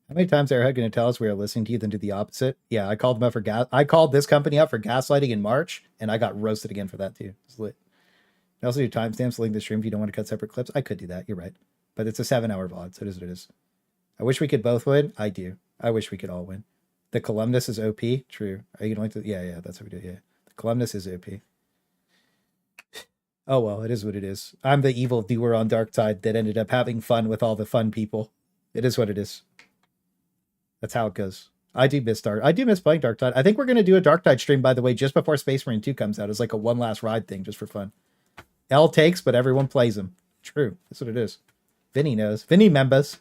How many times are Airhead going to tell us we are listening to you, then do the opposite? Yeah, I called them out for I called this company out for gaslighting in March, and I got roasted again for that too. It's lit. I also do timestamps, link the stream if you don't want to cut separate clips. I could do that. You're right, but it's a 7-hour VOD, so it is what it is. I wish we could both win. I do. I wish we could all win. The columnus is OP. True. Are you going to link the? Yeah, that's what we do. Yeah, the columnus is OP. Oh well, it is what it is. I'm the evil doer on Darktide that ended up having fun with all the fun people. It is what it is. That's how it goes. I do miss I do miss playing Darktide. I think we're going to do a Darktide stream, by the way, just before Space Marine 2 comes out. It's like a one last ride thing, just for fun. L takes, but everyone plays them. True. That's what it is. Vinny knows. Vinny members.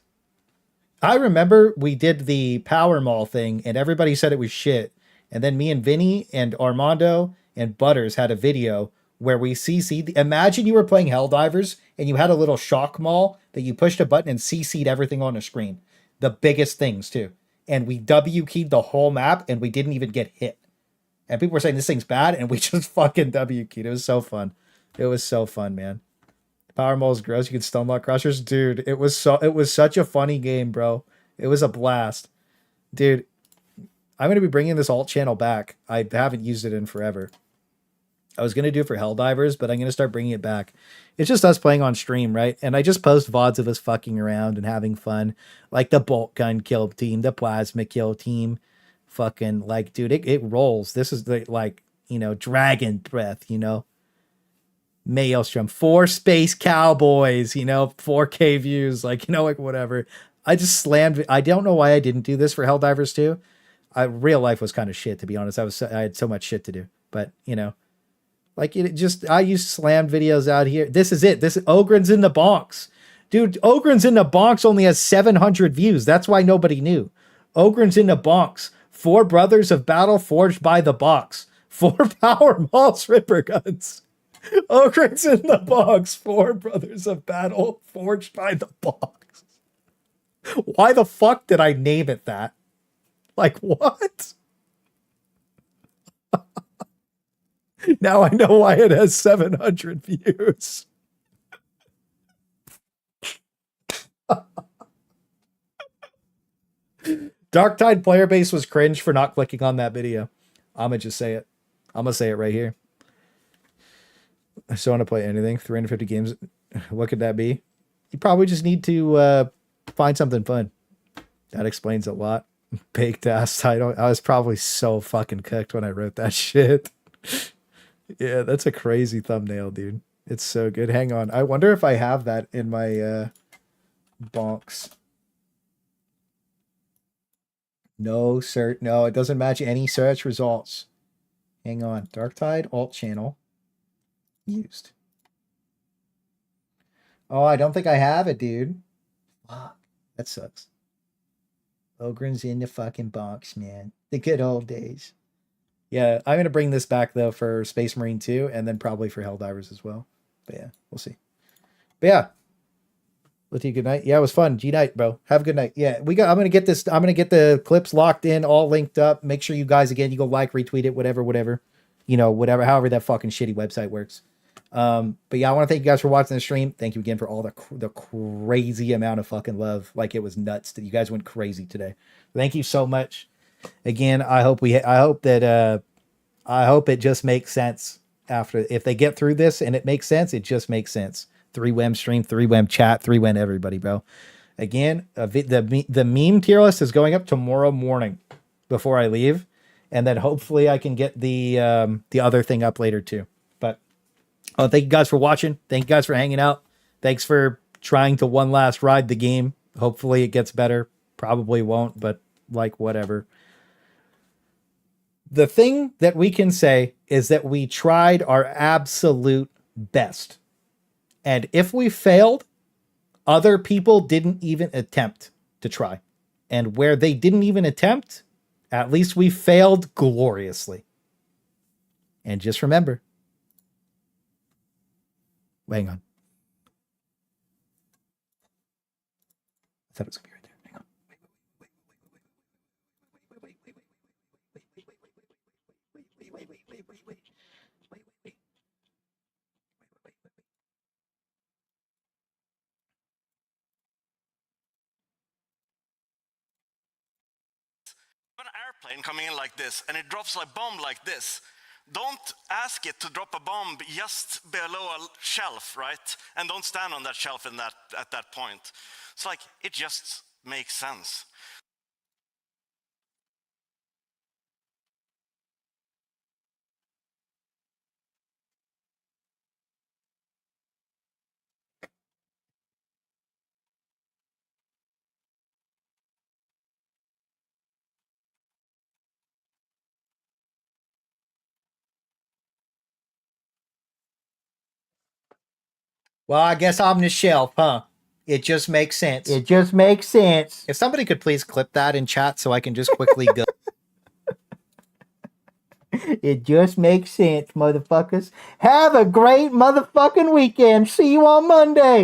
I remember we did the Power Mall thing, and everybody said it was shit. And then me and Vinny and Armando and Butters had a video where we CC'd. Imagine you were playing Helldivers, and you had a little shock mall that you pushed a button and CC'd everything on a screen. The biggest things, too. And we W keyed the whole map, and we didn't even get hit. And people were saying this thing's bad, and we just fucking W keyed. It was so fun. It was so fun, man. Power Mall is gross. You can stunlock crushers, dude. It was such a funny game, bro. It was a blast, dude. I'm gonna be bringing this alt channel back. I haven't used it in forever. I was going to do it for Helldivers, but I'm going to start bringing it back. It's just us playing on stream, right? And I just post VODs of us fucking around and having fun. Like the bolt gun kill team, the plasma kill team. Fucking, like, dude, it rolls. This is like, you know, Dragon Breath, you know? Maelstrom, 4 Space Cowboys, you know, 4K views, like, you know, like whatever. I just slammed. I don't know why I didn't do this for Helldivers 2. Real life was kind of shit, to be honest. I had so much shit to do, but you know, like it just, I used slammed videos out here. This is it. This is Ogren's in the Bonks. Dude, Ogren's in the Bonks only has 700 views. That's why nobody knew. Ogren's in the Bonks. 4 brothers of battle forged by the box. 4 power malls ripper guns. Ogren's in the Bonks. 4 brothers of battle forged by the box. Why the fuck did I name it that? Like, what? Now I know why it has 700 views. Darktide player base was cringe for not clicking on that video. I'm going to just say it. I'm going to say it right here. I still want to play anything. 350 games. What could that be? You probably just need to find something fun. That explains a lot. Baked ass title. I was probably so fucking cooked when I wrote that shit. Yeah, that's a crazy thumbnail, dude. It's so good. Hang on. I wonder if I have that in my bonks. No search. No, it doesn't match any search results. Hang on. Darktide alt channel used. Oh, I don't think I have it, dude. Fuck. That sucks. Ogren's in the fucking box, man. The good old days. Yeah, I'm going to bring this back, though, for Space Marine 2, and then probably for Helldivers as well. But yeah, we'll see. But yeah. With you, good night. Yeah, it was fun. G-night, bro. Have a good night. Yeah, I'm going to get this. I'm going to get the clips locked in, all linked up. Make sure you guys, again, you go like, retweet it, whatever. You know, whatever, however that fucking shitty website works. But yeah, I want to thank you guys for watching the stream. Thank you again for all the crazy amount of fucking love. Like, it was nuts that you guys went crazy today. Thank you so much. Again, I hope it just makes sense after, if they get through this and it makes sense, it just makes sense. 3WEM stream, 3WEM chat, 3WEM everybody, bro. Again, the meme tier list is going up tomorrow morning before I leave. And then hopefully I can get the other thing up later too. But thank you guys for watching. Thank you guys for hanging out. Thanks for trying to one last ride the game. Hopefully it gets better. Probably won't, but like, whatever. The thing that we can say is that we tried our absolute best. And if we failed, other people didn't even attempt to try. And where they didn't even attempt, at least we failed gloriously. And just remember. Hang on. I thought it was going to be right there. Hang on. An airplane coming in like this and it drops a bomb like this, don't ask it to drop a bomb just below a shelf, right? And don't stand on that shelf at that point. It's like, it just makes sense. Well, I guess I'm the shelf, huh? It just makes sense. It just makes sense. If somebody could please clip that in chat so I can just quickly go. It just makes sense, motherfuckers. Have a great motherfucking weekend. See you on Monday.